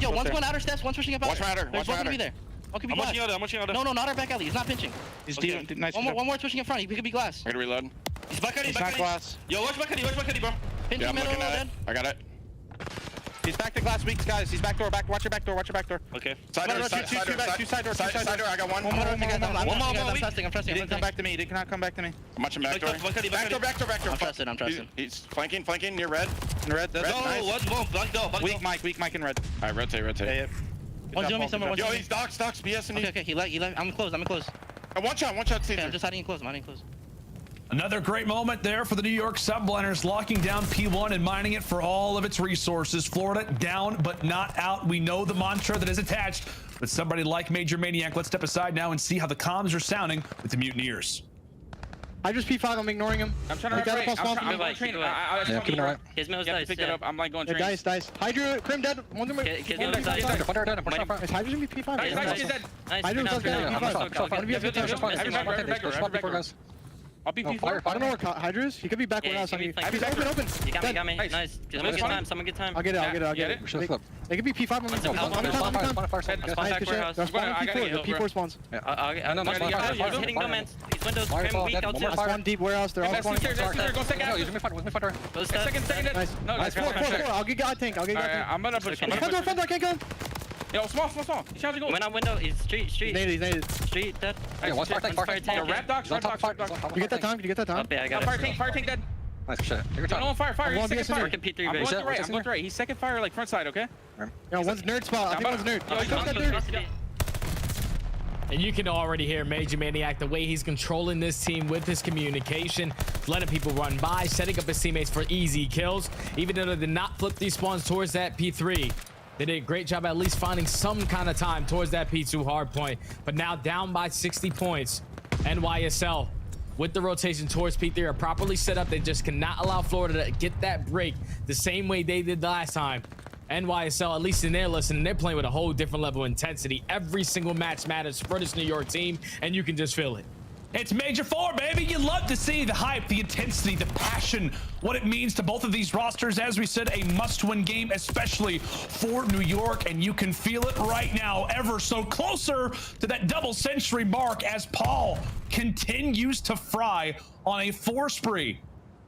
Yo, one's going outer steps, one's pushing up outer. There's one could be there. One could be glass. I'm watching out. No, not our back alley. He's not pinching. He's deep. Nice. One more pushing in front. He could be glass. I gotta reload. He's back alley. He's not glass. Yo, watch back alley, bro. Pinch Yeah, in I'm the middle, looking at dead. it. I got it. He's back to glass weak, guys. He's back door. Watch your back door. Okay. Side door. I got one. I'm trusting. He didn't come back to me. He did not come back to me. I'm watching back door. Back door. I'm trusting. He's flanking near red. Red. That's nice. Weak Mike in red. All right, rotate. Yeah. One's doing me somewhere. Yo, he's docks. BS and Okay. He left. I'm close. One shot. Okay, I'm just hiding close. Another great moment there for the New York Subliners, locking down P1 and mining it for all of its resources. Florida down but not out. We know the mantra that is attached, but somebody like Major Maniac. Let's step aside now and see how the comms are sounding with the Mutineers. I just P5. I'm ignoring him. I'm trying to right. I'm going train. Yeah, keep it right. Kismet was nice. Pick it up. I'm like going train. Dice. Hydra, Crim dead. One to me. Kismet was nice. Is Hydra gonna be P5? He's dead. Hydra was P5. I'll be P4. I don't know where Hydra is. He could be back with us. He's open. You got me. Nice. Someone get time. I'll get it. They could be P5. P4 spawns. He's hitting no man. He's windows. Crim weak out too. One deep warehouse. They're all spawning. Nice. I'll get God tank. I'm gonna push. Front door. Can't go. Yo, small. He's trying to go. Went out window. He's street. He's naded. Street dead. Yo, Red dogs. You get that time? Oh, yeah, I got it. Fire tank dead. Nice shit. Take your time. No, fire. I'm He's going second fire. P3 I'm base. going to right. I'm going to right. He's second fire, like front side, okay? Yeah, one's nerd spot. I think one's nerd. Yo, he's on nerd. And you can already hear Major Maniac, the way he's controlling this team with his communication, letting people run by, setting up his teammates for easy kills. Even though they did not flip these spawns towards that P3, they did a great job at least finding some kind of time towards that P2 hard point. But now down by 60 points, NYSL with the rotation towards P3 are properly set up. They just cannot allow Florida to get that break the same way they did last time. NYSL, at least in their listen, they're playing with a whole different level of intensity. Every single match matters for this New York team, and you can just feel it. It's Major 4, baby. You love to see the hype, the intensity, the passion, what it means to both of these rosters. As we said, a must-win game, especially for New York, and you can feel it right now, ever so closer to that double century mark as Paul continues to fry on a 4 spree.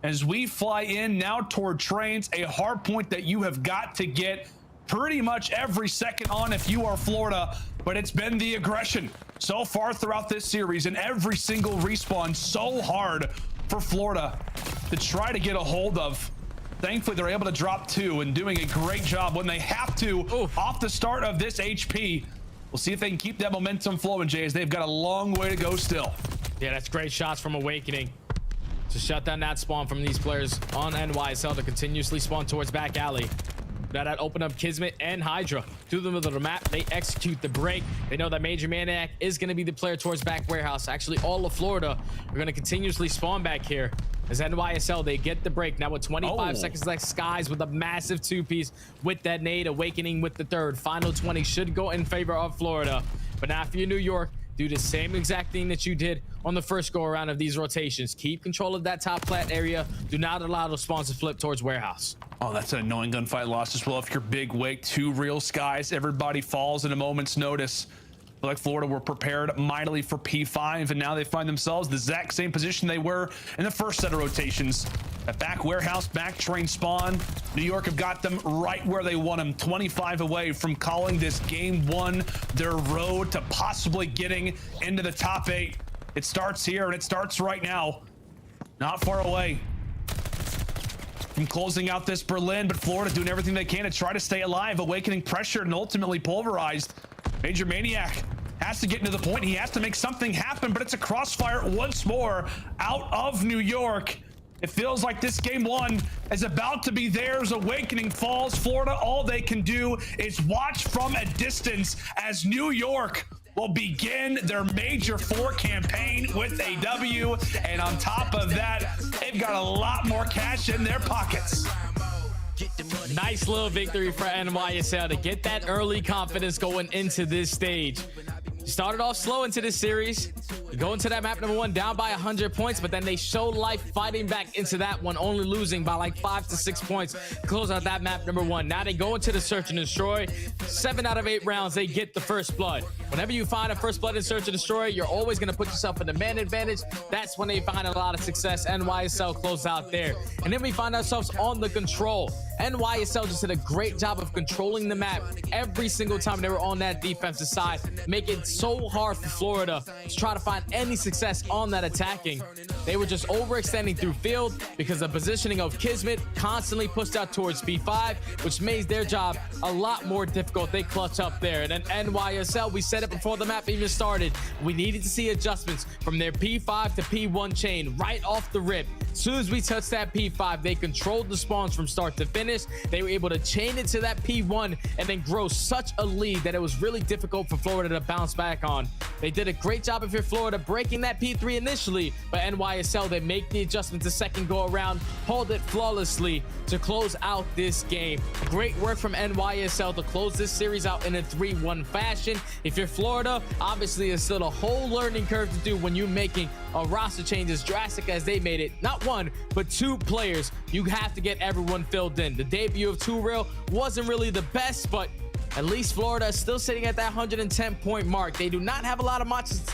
As we fly in now toward trains, a hard point that you have got to get pretty much every second on if you are Florida, but it's been the aggression so far throughout this series, and every single respawn so hard for Florida to try to get a hold of. Thankfully, they're able to drop 2 and doing a great job when they have to off the start of this HP. We'll see if they can keep that momentum flowing, Jay, as they've got a long way to go still. Yeah, that's great shots from Awakening to shut down that spawn from these players on NYSL to continuously spawn towards back alley. Now that open up Kismet and Hydra through the middle of the map. They execute the break. They know that Major Maniac is going to be the player towards back warehouse. Actually, all of Florida are going to continuously spawn back here. As NYSL, they get the break now with 25 seconds left. Skies with a massive 2-piece with that nade. Awakening with the third. Final 20 should go in favor of Florida. But now for you, New York, do the same exact thing that you did on the first go around of these rotations. Keep control of that top plat area. Do not allow those spawns to flip towards warehouse. Oh, that's an annoying gunfight loss as well. If you're big wake, 2 real skies, everybody falls in a moment's notice. Like Florida were prepared mightily for P5, and now they find themselves the exact same position they were in the first set of rotations. That back warehouse, back train spawn. New York have got them right where they want them, 25 away from calling this game 1 their road to possibly getting into the top 8. It starts here, and it starts right now. Not far away from closing out this Berlin, but Florida doing everything they can to try to stay alive. Awakening pressured and ultimately pulverized. Major Maniac has to get into the point. He has to make something happen, but it's a crossfire once more out of New York. It feels like this game 1 is about to be theirs. Awakening falls. Florida, all they can do is watch from a distance as New York will begin their Major 4 campaign with a W. And on top of that, they've got a lot more cash in their pockets. Nice little victory for NYSL to get that early confidence going into this stage. Started off slow into this series. You go into that map number 1 down by 100 points, but then they show life fighting back into that one, only losing by like 5 to 6 points to close out that map number 1. Now they go into the search and destroy. 7 out of 8 rounds, they get the first blood. Whenever you find a first blood in search and destroy, you're always going to put yourself in the man advantage. That's when they find a lot of success. NYSL close out there. And then we find ourselves on the control. NYSL just did a great job of controlling the map every single time they were on that defensive side, making it so hard for Florida to try to find any success on that attacking. They were just overextending through field because the positioning of Kismet constantly pushed out towards P5, which made their job a lot more difficult. They clutch up there. And then NYSL, we said it before the map even started, we needed to see adjustments from their P5 to P1 chain right off the rip. As soon as we touched that P5, they controlled the spawns from start to finish. They were able to chain it to that P1 and then grow such a lead that it was really difficult for Florida to bounce back on. They did a great job of your Florida breaking that P3 initially, but NYSL, they make the adjustment to second go around, hold it flawlessly to close out this game. Great work from NYSL to close this series out in a 3-1 fashion. If you're Florida, obviously it's still a whole learning curve to do when you're making a roster change as drastic as they made it. Not 1, but 2 players. You have to get everyone filled in. The debut of 2 Real wasn't really the best, but at least Florida is still sitting at that 110-point mark. They do not have a lot of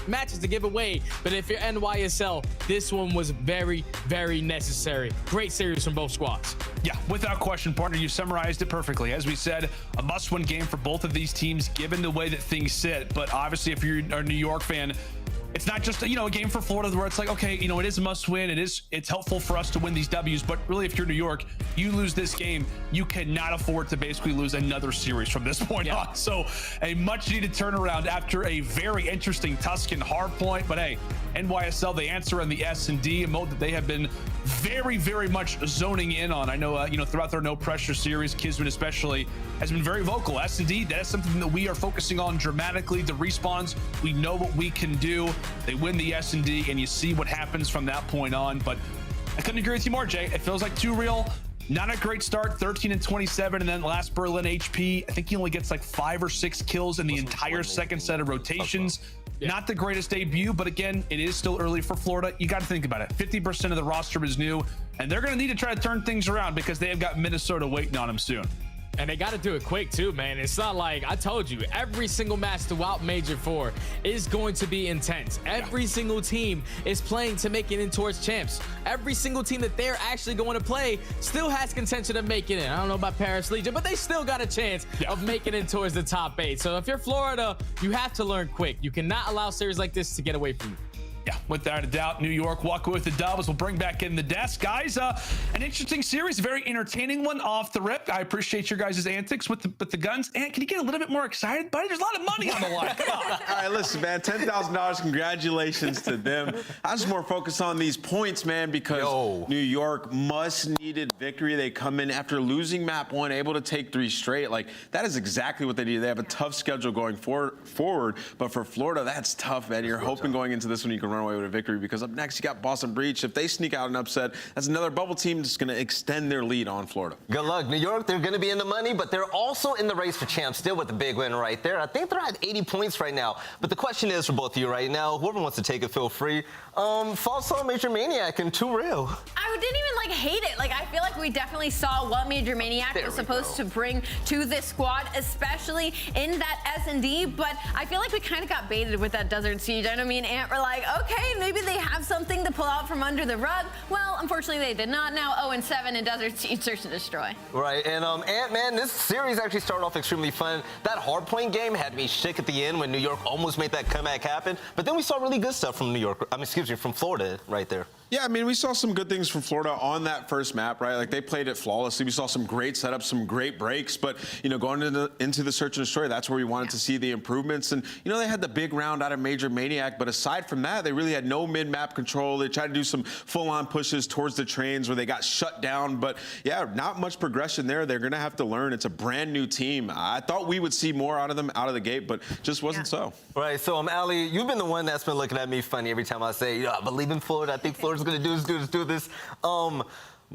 matches to give away, but if you're NYSL, this one was very, very necessary. Great series from both squads. Yeah, without question, partner, you summarized it perfectly. As we said, a must-win game for both of these teams, given the way that things sit. But obviously, if you're a New York fan, it's not just, you know, a game for Florida where it's like, okay, you know, it is a must win. It's helpful for us to win these W's, but really if you're New York, you lose this game, you cannot afford to basically lose another series from this point on. So a much needed turnaround after a very interesting Tuscan hard point. But hey, NYSL, they answer in the S&D, a mode that they have been very, very much zoning in on. I know, you know, throughout their no pressure series, Kismet especially has been very vocal. S&D, that is something that we are focusing on dramatically. The respawns, we know what we can do. They win the S&D, and you see what happens from that point on. But I couldn't agree with you more, Jay. It feels like 2Real, not a great start, 13 and 27, and then last Berlin HP, I think he only gets like 5 or 6 kills in the entire second set of rotations. Not the greatest debut, but again, it is still early for Florida. You got to think about it. 50% of the roster is new, and they're going to need to try to turn things around because they have got Minnesota waiting on them soon. And they got to do it quick too, man. It's not like, I told you, every single match throughout Major 4 is going to be intense. Every single team is playing to make it in towards champs. Every single team that they're actually going to play still has contention of making it. I don't know about Paris Legion, but they still got a chance of making it towards the top 8. So if you're Florida, you have to learn quick. You cannot allow series like this to get away from you. Yeah, without a doubt, New York walk away with the dubs. We'll bring back in the desk, guys. An interesting series, a very entertaining one off the rip. I appreciate your guys' antics with the guns. And can you get a little bit more excited, buddy? There's a lot of money on the line. Come on. All right, listen, man, $10,000. Congratulations to them. I was more focused on these points, man, because New York needed victory. They come in after losing map 1, able to take 3 straight. Like, that is exactly what they need. They have a tough schedule going forward, but for Florida, that's tough, man. You're hoping going into this one you can run away with a victory, because up next you got Boston Breach. If they sneak out an upset, that's another bubble team that's going to extend their lead on Florida. Good luck. New York, they're going to be in the money, but they're also in the race for champs still with the big win right there. I think they're at 80 points right now. But the question is for both of you right now, whoever wants to take it, feel free. False on Major Maniac and 2Real. I didn't even like hate it. Like, I feel like we definitely saw what Major Maniac was supposed to bring to this squad, especially in that S&D. But I feel like we kind of got baited with that Desert Siege. I know me and Ant were like, okay, maybe they have something to pull out from under the rug. Well, unfortunately, they did not. Now 0-7 in Desert Siege Search and Destroy. Right, and Ant, man, this series actually started off extremely fun. That hardpoint game had me shook at the end when New York almost made that comeback happen. But then we saw really good stuff from New York. From Florida right there. Yeah, I mean, we saw some good things from Florida on that first map, right? Like, they played it flawlessly. We saw some great setups, some great breaks, but, you know, going into the Search and Destroy, that's where we wanted to see the improvements. And, you know, they had the big round out of Major Maniac, but aside from that, they really had no mid-map control. They tried to do some full-on pushes towards the trains where they got shut down, but, yeah, not much progression there. They're going to have to learn. It's a brand-new team. I thought we would see more out of them out of the gate, but just wasn't so. Right, so, Ali, you've been the one that's been looking at me funny every time I say, I believe in Florida. I think Florida's going to do this.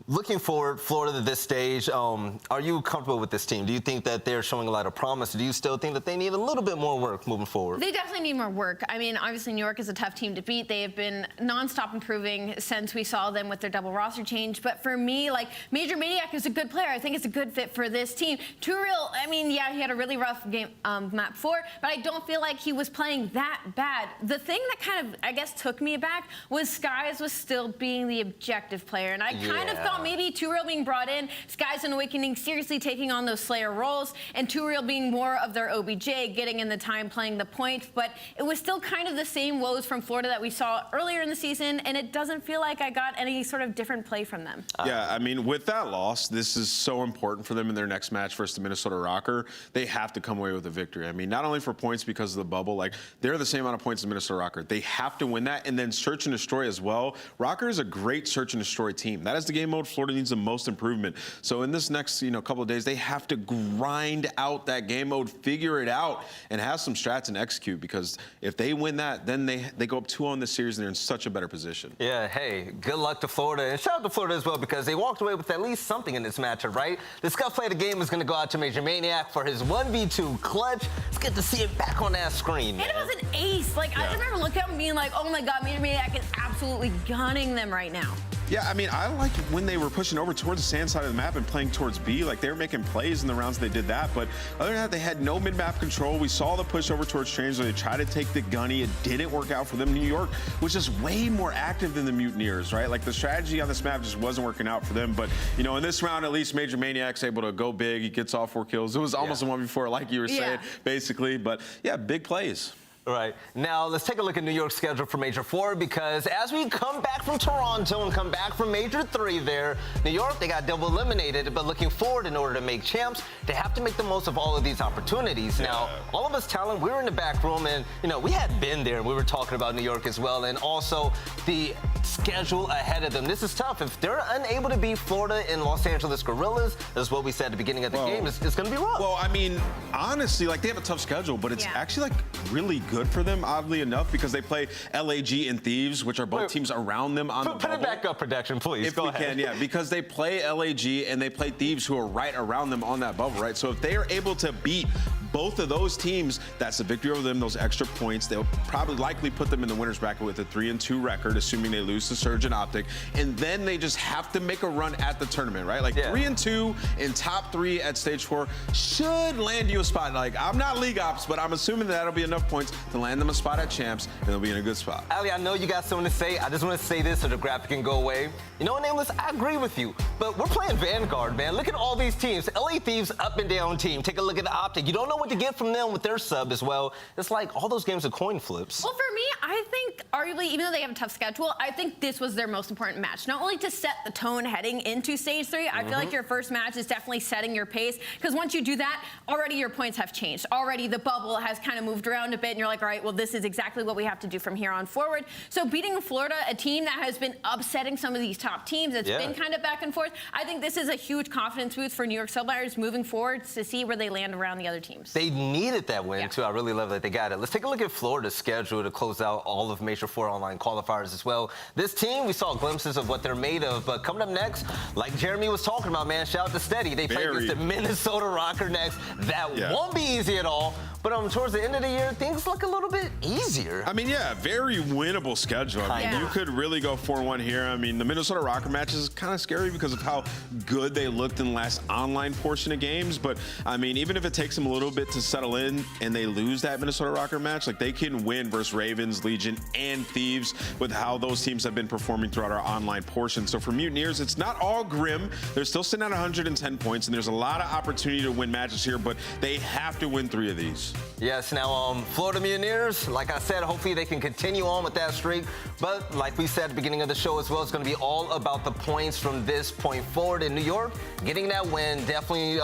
Looking forward, Florida to this stage, are you comfortable with this team? Do you think that they're showing a lot of promise? Do you still think that they need a little bit more work moving forward? They definitely need more work. I mean, obviously, New York is a tough team to beat. They have been nonstop improving since we saw them with their double roster change. But for me, like, Major Maniac is a good player. I think it's a good fit for this team. 2Real, I mean, yeah, he had a really rough game, map 4, but I don't feel like he was playing that bad. The thing that kind of, I guess, took me aback was Skies was still being the objective player. And I kind of thought maybe 2Real being brought in, Skies and Awakening seriously taking on those Slayer roles, and 2Real being more of their OBJ, getting in the time, playing the point. But it was still kind of the same woes from Florida that we saw earlier in the season, and it doesn't feel like I got any sort of different play from them. Yeah, I mean, with that loss, this is so important for them in their next match versus the Minnesota Røkkr. They have to come away with a victory. I mean, not only for points because of the bubble, like, they're the same amount of points as the Minnesota Røkkr. They have to win that, and then Search and Destroy as well. Røkkr is a great Search and Destroy team. That is the game mode Florida needs the most improvement. So in this next, couple of days, they have to grind out that game mode, figure it out, and have some strats and execute, because if they win that, then they go up 2-0 in this series, and they're in such a better position. Yeah, hey, good luck to Florida, and shout out to Florida as well, because they walked away with at least something in this matchup, right? The Scump play of the game is going to go out to Major Maniac for his 1v2 clutch. It's good to see it back on that screen, man. And it was an ace. Like, I remember looking at him being like, oh my God, Major Maniac is absolutely gunning them right now. Yeah, I mean, I liked when they were pushing over towards the sand side of the map and playing towards B. Like, they were making plays in the rounds they did that. But other than that, they had no mid-map control. We saw the push over towards trains where they tried to take the gunny. It didn't work out for them. New York was just way more active than the Mutineers, right? Like, the strategy on this map just wasn't working out for them. But, in this round, at least Major Maniac's able to go big. He gets all 4 kills. It was almost a 1v4, like you were saying, basically. But, yeah, big plays. All right, now let's take a look at New York's schedule for Major 4 because as we come back from Toronto and come back from Major 3 there, New York, they got double eliminated, but looking forward in order to make champs, they have to make the most of all of these opportunities. Yeah. Now, all of us talent, we were in the back room and, you know, we had been there. We were talking about New York as well and also the schedule ahead of them. This is tough. If they're unable to beat Florida and Los Angeles Guerrillas, that's what we said at the beginning of the game, it's going to be rough. Well, I mean, honestly, like they have a tough schedule, but it's actually like really good for them, oddly enough, because they play LAG and Thieves, which are both teams around them on the bubble. Put it back up, production, please. If we can, yeah, because they play LAG and they play Thieves, who are right around them on that bubble, right? So if they are able to beat both of those teams, that's a victory over them, those extra points. They'll probably likely put them in the winner's bracket with a 3-2 record, assuming they lose to Surge and OpTic. And then they just have to make a run at the tournament, right? Like 3-2 in top 3 at stage 4 should land you a spot. Like, I'm not League Ops, but I'm assuming that'll be enough points to land them a spot at champs, and they'll be in a good spot. Ali, I know you got something to say. I just want to say this so the graphic can go away. You know what, Nameless? I agree with you, but we're playing Vanguard, man. Look at all these teams. LA Thieves, up and down team. Take a look at the OpTic. You don't know what to get from them with their sub as well. It's like all those games are coin flips. Well, for me, I think arguably, even though they have a tough schedule, I think this was their most important match. Not only to set the tone heading into stage 3, I feel like your first match is definitely setting your pace, because once you do that, already your points have changed. Already the bubble has kind of moved around a bit, and you're like, all right, well, this is exactly what we have to do from here on forward. So beating Florida, a team that has been upsetting some of these top teams, it's been kind of back and forth, I think this is a huge confidence boost for New York Subliners moving forward to see where they land around the other teams. They needed that win, too. I really love that they got it. Let's take a look at Florida's schedule to close out all of Major 4 online qualifiers as well. This team, we saw glimpses of what they're made of, but coming up next, like Jeremy was talking about, man, shout out to Steady. They play against the Minnesota Røkkr next. That won't be easy at all, but towards the end of the year, things look a little bit easier. I mean, yeah, very winnable schedule. I mean, you could really go 4-1 here. I mean, the Minnesota Røkkr match is kind of scary because of how good they looked in the last online portion of games, but I mean, even if it takes them a little bit to settle in and they lose that Minnesota Røkkr match, like they can win versus Ravens, Legion, and Thieves with how those teams have been performing throughout our online portion. So for Mutineers, it's not all grim. They're still sitting at 110 points, and there's a lot of opportunity to win matches here, but they have to win 3 of these. Yes, now Florida Mutineers, like I said, hopefully they can continue on with that streak, but like we said at the beginning of the show as well, it's going to be all about the points from this point forward. In New York, getting that win definitely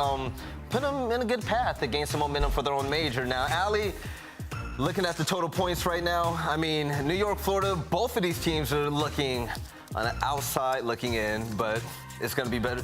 put them in a good path to gain some momentum for their own major. Now, Ali, looking at the total points right now, I mean, New York, Florida, both of these teams are looking on the outside looking in, but it's going to be better,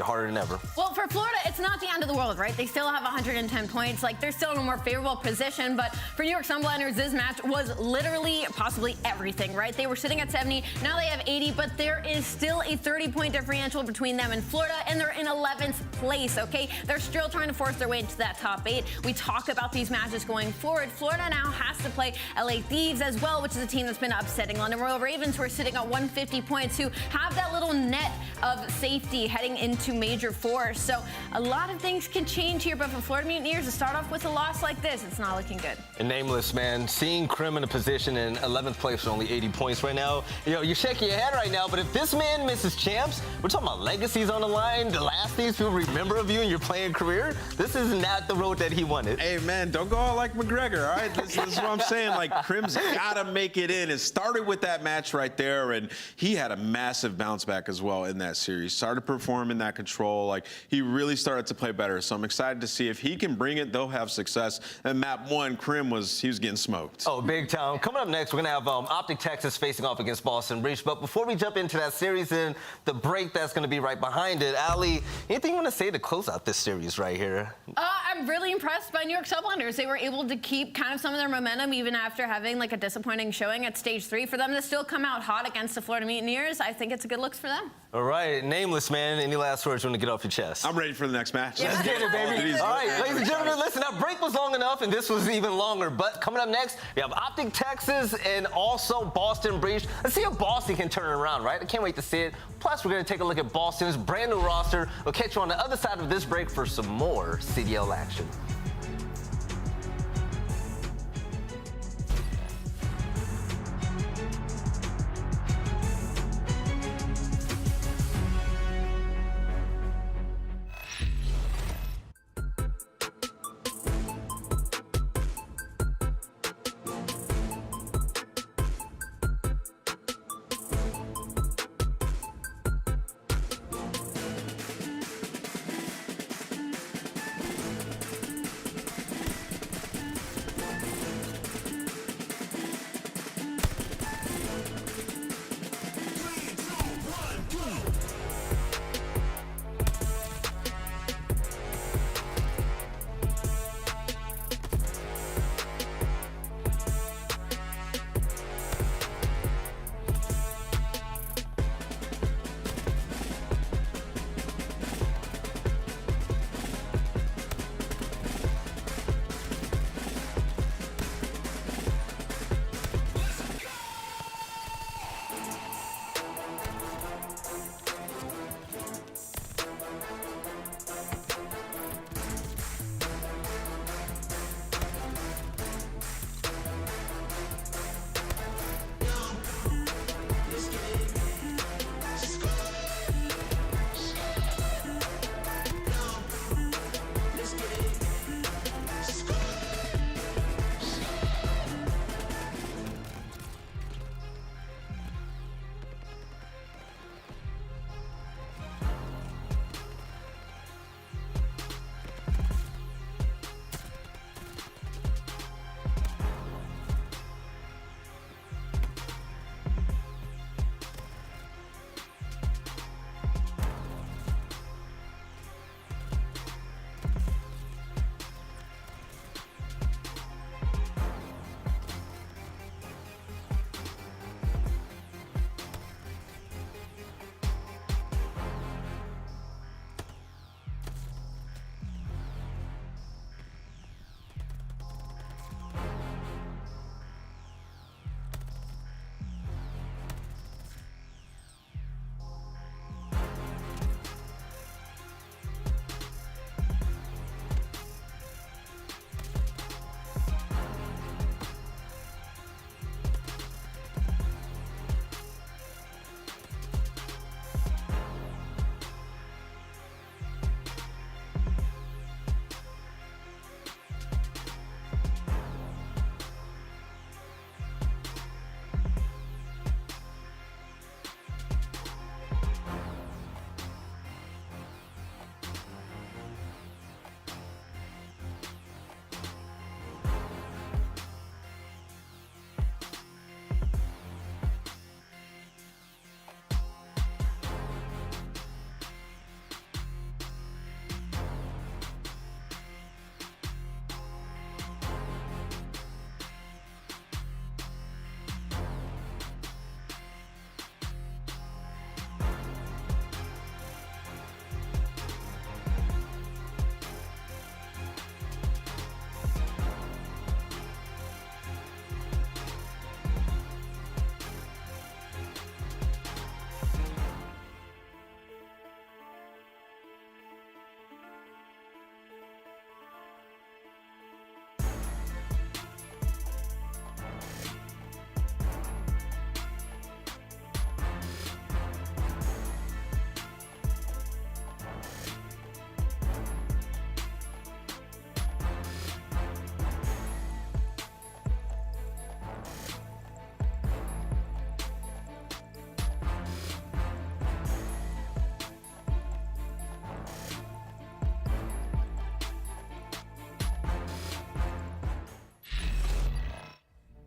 harder than ever. Well, for Florida, it's not the end of the world, right? They still have 110 points. Like, they're still in a more favorable position, but for New York Subliners, this match was literally possibly everything, right? They were sitting at 70, now they have 80, but there is still a 30-point differential between them and Florida, and they're in 11th place, okay? They're still trying to force their way into that top 8. We talk about these matches going forward. Florida now has to play LA Thieves as well, which is a team that's been upsetting London Royal Ravens, who are sitting at 150 points, who have that little net of safety heading into Major 4. So a lot of things can change here, but for Florida Mutineers to start off with a loss like this, it's not looking good. And Nameless, man, seeing Crim in a position in 11th place with only 80 points right now, you know, you're shaking your head right now, but if this man misses champs, we're talking about legacies on the line, the last things people remember of you in your playing career, this is not the road that he wanted. Hey, man, don't go out like McGregor, all right? This is what I'm saying. Like, Crim's gotta make it in. It started with that match right there, and he had a massive bounce back as well in that series. Started performing that control. Like, he really started to play better. So I'm excited to see if he can bring it, they'll have success. And map 1, Crim he was getting smoked. Oh, big time. Coming up next, we're gonna have OpTic Texas facing off against Boston Breach. But before we jump into that series and the break that's gonna be right behind it, Ali, anything you wanna say to close out this series right here? I'm really impressed by New York Subliners. They were able to keep kind of some of their momentum even after having like a disappointing showing at stage 3. For them to still come out hot against the Florida Mutineers, I think it's a good looks for them. All right, Nameless, man, any last words you want to get off your chest? I'm ready for the next match. Let's get it, baby. All right, ladies and gentlemen, listen, that break was long enough, and this was even longer. But coming up next, we have OpTic Texas and also Boston Breach. Let's see if Boston can turn it around, right? I can't wait to see it. Plus, we're going to take a look at Boston's brand new roster. We'll catch you on the other side of this break for some more CDL action.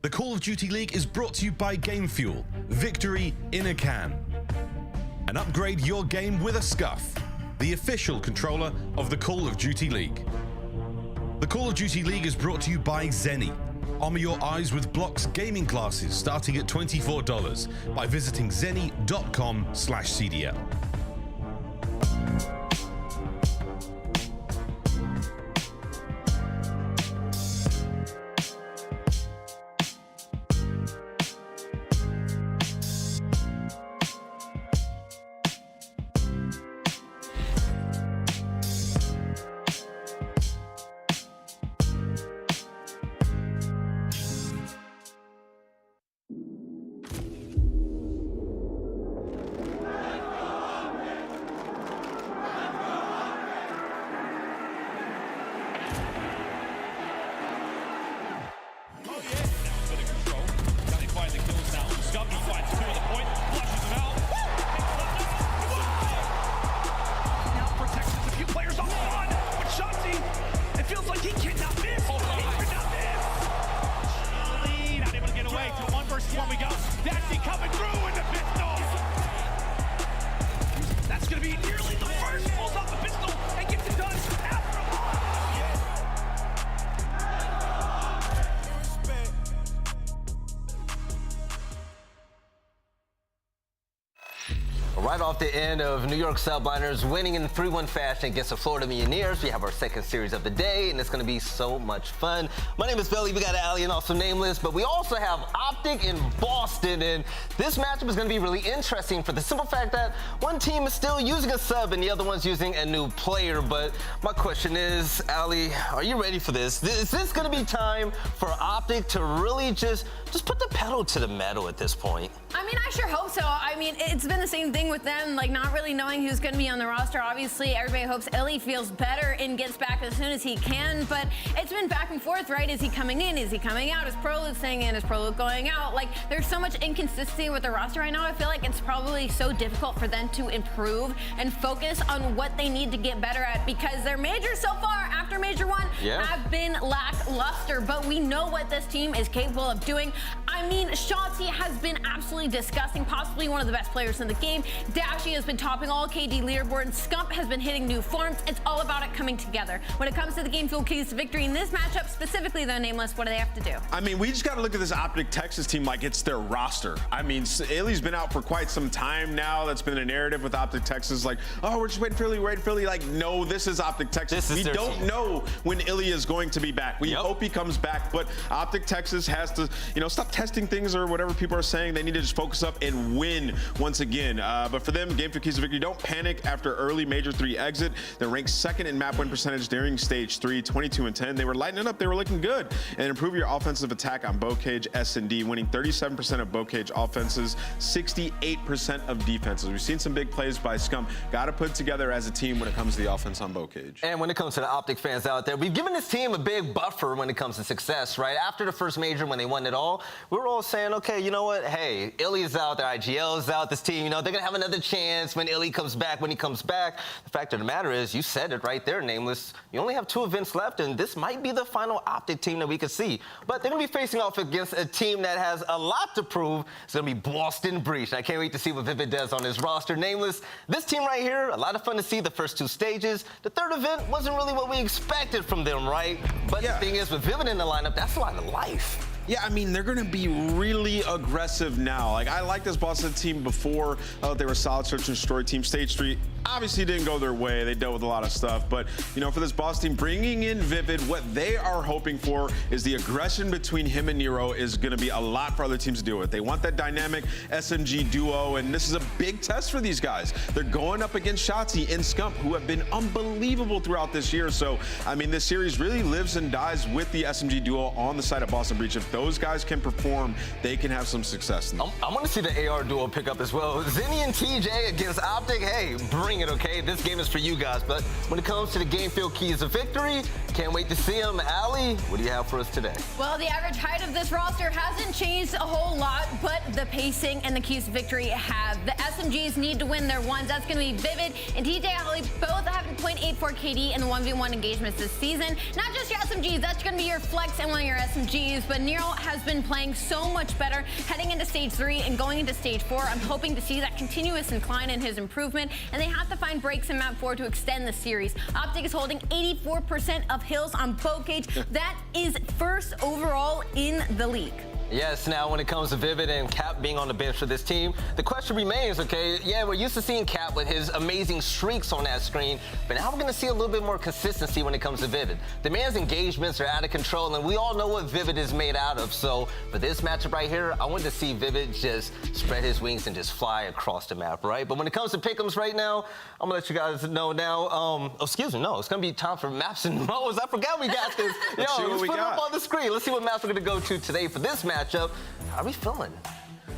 The Call of Duty League is brought to you by Game Fuel, victory in a can. And upgrade your game with a Scuff, the official controller of the Call of Duty League. The Call of Duty League is brought to you by Zenny. Armor your eyes with Block's gaming glasses starting at $24 by visiting zenny.com/CDL. Dashy coming through in the pistol. That's going to be nearly the first. Pulls off the pistol and gets it done after a Right off the end of New York Subliners winning in 3-1 fashion against the Florida Mutineers, we have our second series of the day, and it's going to be so much fun. My name is Belly, we got Ali and also Nameless, but we also have OpTic in Boston, and this matchup is going to be really interesting for the simple fact that one team is still using a sub and the other one's using a new player. But my question is, Ali, are you ready for this? Is this going to be time for OpTic to really just put the pedal to the metal at this point? I mean, I sure hope so. I mean, it's been the same thing with them, like not really knowing who's going to be on the roster. Obviously, everybody hopes iLLeY feels better and gets back as soon as he can, but it's been back and forth, right? Is he coming in? Is he coming out? Is Prolute staying in? Is Prolute going out? Like, there's so much inconsistency with the roster right now. I feel like it's probably so difficult for them to improve and focus on what they need to get better at, because their majors so far after Major 1 have been lackluster, but we know what this team is capable of doing. I mean, Shotzzy has been absolutely disgusting, possibly one of the best players in the game. Dashy has been topping all KD leaderboard, and Scump has been hitting new forms. It's all about it coming together. When it comes to the Game Fuel keys to victory in this matchup, specifically though, Nameless, what do they have to do? I mean, we just got to look at this OpTic Texas team like it's their roster. I mean, iLLeY's been out for quite some time now. That's been a narrative with OpTic Texas, like, oh, we're just waiting for iLLeY, Like, no, this is OpTic Texas. We don't know when iLLeY is going to be back. We hope he comes back, but OpTic Texas has to, stop testing things or whatever people are saying. They need to just focus up and win once again. But for them, Game Fuel keys to victory, don't panic after early Major 3 exit. They're ranked second in map win percentage during stage 3, 22-10. They were lighting it up. They were looking good. And improve your offensive attack on bow cage, S&D, winning 37% of bow cage offenses, 68% of defenses. We've seen some big plays by Scump. Got to put together as a team when it comes to the offense on bow cage. And when it comes to the OpTic fans out there, we've given this team a big buffer when it comes to success, right? After the first Major, when they won it all, we were all saying, okay, you know what? Hey, iLLeY is out, their IGL is out, this team, they're going to have another chance when iLLeY comes back, when he comes back. The fact of the matter is, you said it right there, Nameless. You only have 2 events left, and this might be the final OpTic team that we could see. But they're going to be facing off against a team that has a lot to prove. It's going to be Boston Breach. I can't wait to see what Vivid does on his roster. Nameless, this team right here, a lot of fun to see the first 2 stages. The third event wasn't really what we expected from them, right? But the thing is, with Vivid in the lineup, that's a lot of life. Yeah, I mean, they're going to be really aggressive now. Like, I liked this Boston team before. I thought they were a solid search and destroy team. Stage 3 obviously didn't go their way. They dealt with a lot of stuff. But, for this Boston team, bringing in Vivid, what they are hoping for is the aggression between him and Nero is going to be a lot for other teams to deal with. They want that dynamic SMG duo, and this is a big test for these guys. They're going up against Shotzzy and Scump, who have been unbelievable throughout this year. So, I mean, this series really lives and dies with the SMG duo on the side of Boston Breach. If those guys can perform, they can have some success. I want to see the AR duo pick up as well. Zenny and TJ against OpTic. Hey, bring it, okay? This game is for you guys. But when it comes to the Game Fuel keys of victory, can't wait to see them. Ali, what do you have for us today? Well, the average height of this roster hasn't changed a whole lot, but the pacing and the keys of victory have. The SMGs need to win their ones. That's going to be Vivid and TJHaly, both both having 0.84 KD in the 1v1 engagements this season. Not just your SMGs, that's going to be your flex and one of your SMGs, but Nero has been playing so much better heading into stage 3 and going into stage 4. I'm hoping to see that continuous incline in his improvement, and they have to find breaks in map 4 to extend the series. OpTic is holding 84% of hills on bow cage. That is first overall in the league. Yes, now when it comes to Vivid and Cap being on the bench for this team, the question remains, okay, yeah, we're used to seeing Cap with his amazing streaks on that screen, but now we're going to see a little bit more consistency when it comes to Vivid. The man's engagements are out of control, and we all know what Vivid is made out of, so for this matchup right here, I want to see Vivid just spread his wings and just fly across the map, right? But when it comes to pick'ems right now, I'm going to let you guys know now, excuse me, no, it's going to be time for maps and modes. I forgot we got this. Yo, let's put it up on the screen. Let's see what maps we're going to go to today for this matchup. How are we feeling?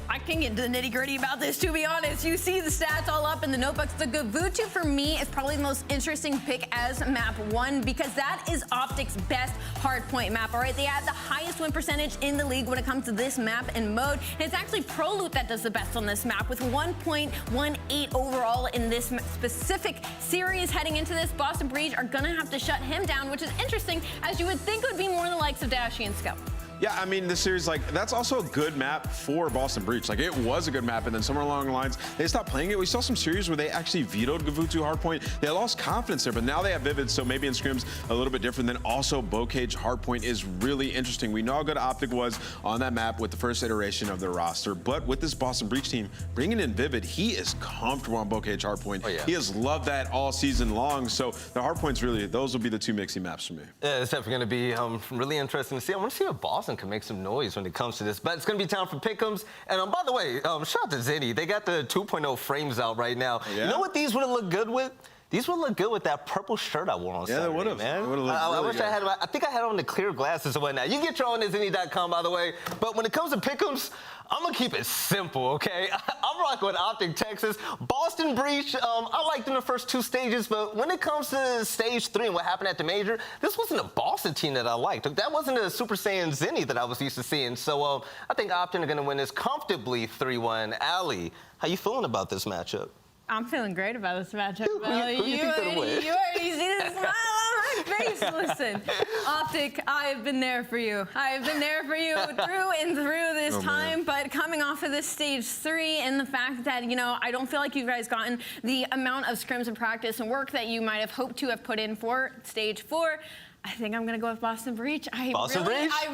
I can get into the nitty-gritty about this, to be honest. You see the stats all up in the notebooks. The Gavutu, for me, is probably the most interesting pick as map 1 because that is OpTic's best hardpoint map, all right? They have the highest win percentage in the league when it comes to this map and mode. And it's actually Prolute that does the best on this map with 1.18 overall in this specific series. Heading into this, Boston Breach are going to have to shut him down, which is interesting, as you would think it would be more the likes of Dashy and Scump. Yeah, I mean, the series, like, that's also a good map for Boston Breach. Like, it was a good map, and then somewhere along the lines, they stopped playing it. We saw some series where they actually vetoed Gavutu hardpoint. They lost confidence there, but now they have Vivid, so maybe in scrims a little bit different. Then also Bowcage hardpoint is really interesting. We know how good OpTic was on that map with the first iteration of their roster, but with this Boston Breach team, bringing in Vivid, he is comfortable on Bowcage hardpoint. Oh, yeah. He has loved that all season long, so the hardpoints really, those will be the two mixing maps for me. Yeah, it's definitely going to be really interesting to see. I want to see if Boston can make some noise when it comes to this, but it's going to be time for pick'ems. And by the way, shout out to Zenny. They got the 2.0 frames out right now. Yeah. You know what these would have looked good with? These would look good with that purple shirt I wore on Saturday, they would have, man. I wish I had. I think I had on the clear glasses and whatnot. You can get your own at Zenny.com, by the way. But when it comes to pick'ems, I'm gonna keep it simple, okay? I'm rocking with OpTic Texas. Boston Breach, I liked in the first 2 stages, but when it comes to stage 3 and what happened at the Major, this wasn't a Boston team that I liked. That wasn't a Super Saiyan Zenny that I was used to seeing. So I think OpTic are gonna win this comfortably 3-1. Ali, how you feeling about this matchup? I'm feeling great about this matchup. Who you think gonna win? You already see the smile on my face. Listen, OpTic, I have been there for you. I have been there for you through and through this time. But coming off of this stage 3 and the fact that, you know, I don't feel like you guys gotten the amount of scrims and practice and work that you might have hoped to have put in for stage 4. I think I'm going to go with Boston Breach. I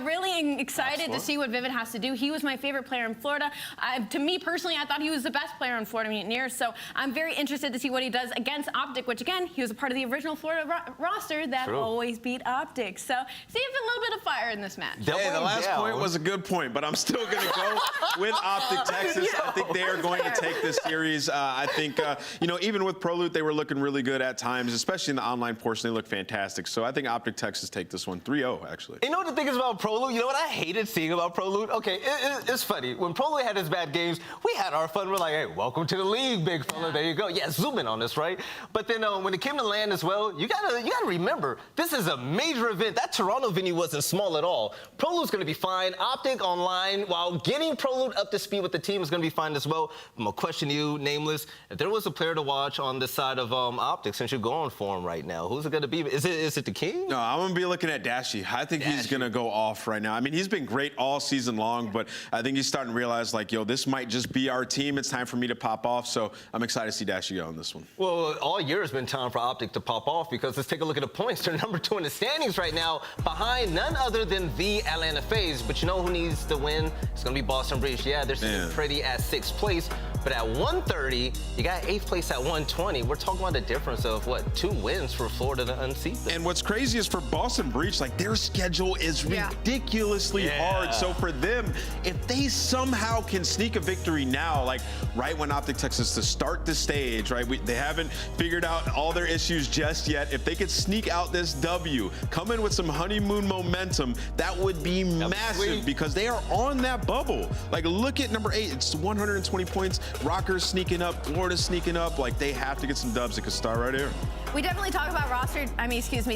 really am excited to see what Vivid has to do. He was my favorite player in Florida. To me, personally, I thought he was the best player in Florida Mutineers, so I'm very interested to see what he does against OpTic, which, again, he was a part of the original Florida roster that always beat OpTic. So see if a little bit of fire in this match. Hey, the last point was a good point, but I'm still going to go with OpTic Texas. I think they are going to take this series. I think, you know, even with Prolute, they were looking really good at times, especially in the online portion. They look fantastic. So I think OpTic Texas take this one 3-0, actually. You know what the thing is about Prolute? You know what I hated seeing about Prolute? Okay, it's funny. When Prolute had his bad games, we had our fun. We're like, hey, welcome to the league, big fella. There you go. Yeah, zoom in on this, right? But then when it came to LAN as well, you gotta remember, this is a major event. That Toronto venue wasn't small at all. Prolute's gonna be fine. OpTic online, while getting Prolute up to speed with the team, is gonna be fine as well. I'm gonna question you, Nameless. If there was a player to watch on this side of OpTic, since you're going for him right now, who's it gonna be? Is it the King? No, I'm gonna be looking at Dashy. I think he's going to go off right now. I mean, he's been great all season long, but I think he's starting to realize, like, yo, this might just be our team. It's time for me to pop off. So I'm excited to see Dashy go on this one. Well, all year has been time for OpTic to pop off because let's take a look at the points. They're number 2 in the standings right now, behind none other than the Atlanta FaZe. But you know who needs to win? It's going to be Boston Breach. Yeah, they're sitting pretty at 6th place. But at 130, you got 8th place at 120. We're talking about the difference of, what, 2 wins for Florida to unseat them. And what's crazy is for Boston Breach, like, their schedule is ridiculously hard. So for them, if they somehow can sneak a victory now, like right when OpTic Texas to start the stage, right? They haven't figured out all their issues just yet. If they could sneak out this W, come in with some honeymoon momentum, that would be massive because they are on that bubble. Like, look at number 8. It's 120 points. Røkkr sneaking up. Florida's sneaking up. Like, they have to get some dubs. It could start right here. We definitely talk about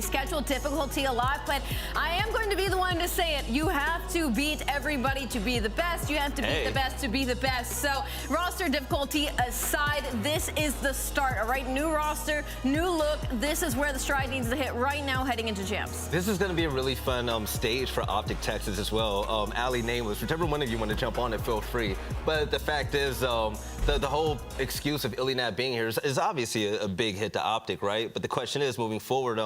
schedule difficulty a lot, but I am going to be the one to say it. You have to beat everybody to be the best. You have to beat the best to be the best. So roster difficulty aside, this is the start, all right? New roster, new look. This is where the stride needs to hit right now heading into champs. This is going to be a really fun stage for OpTic Texas as well. Ali, Nameless, whichever one of you want to jump on it, feel free. But the fact is, the whole excuse of Illinat being here is obviously a big hit to OpTic, right? But the question is, moving forward,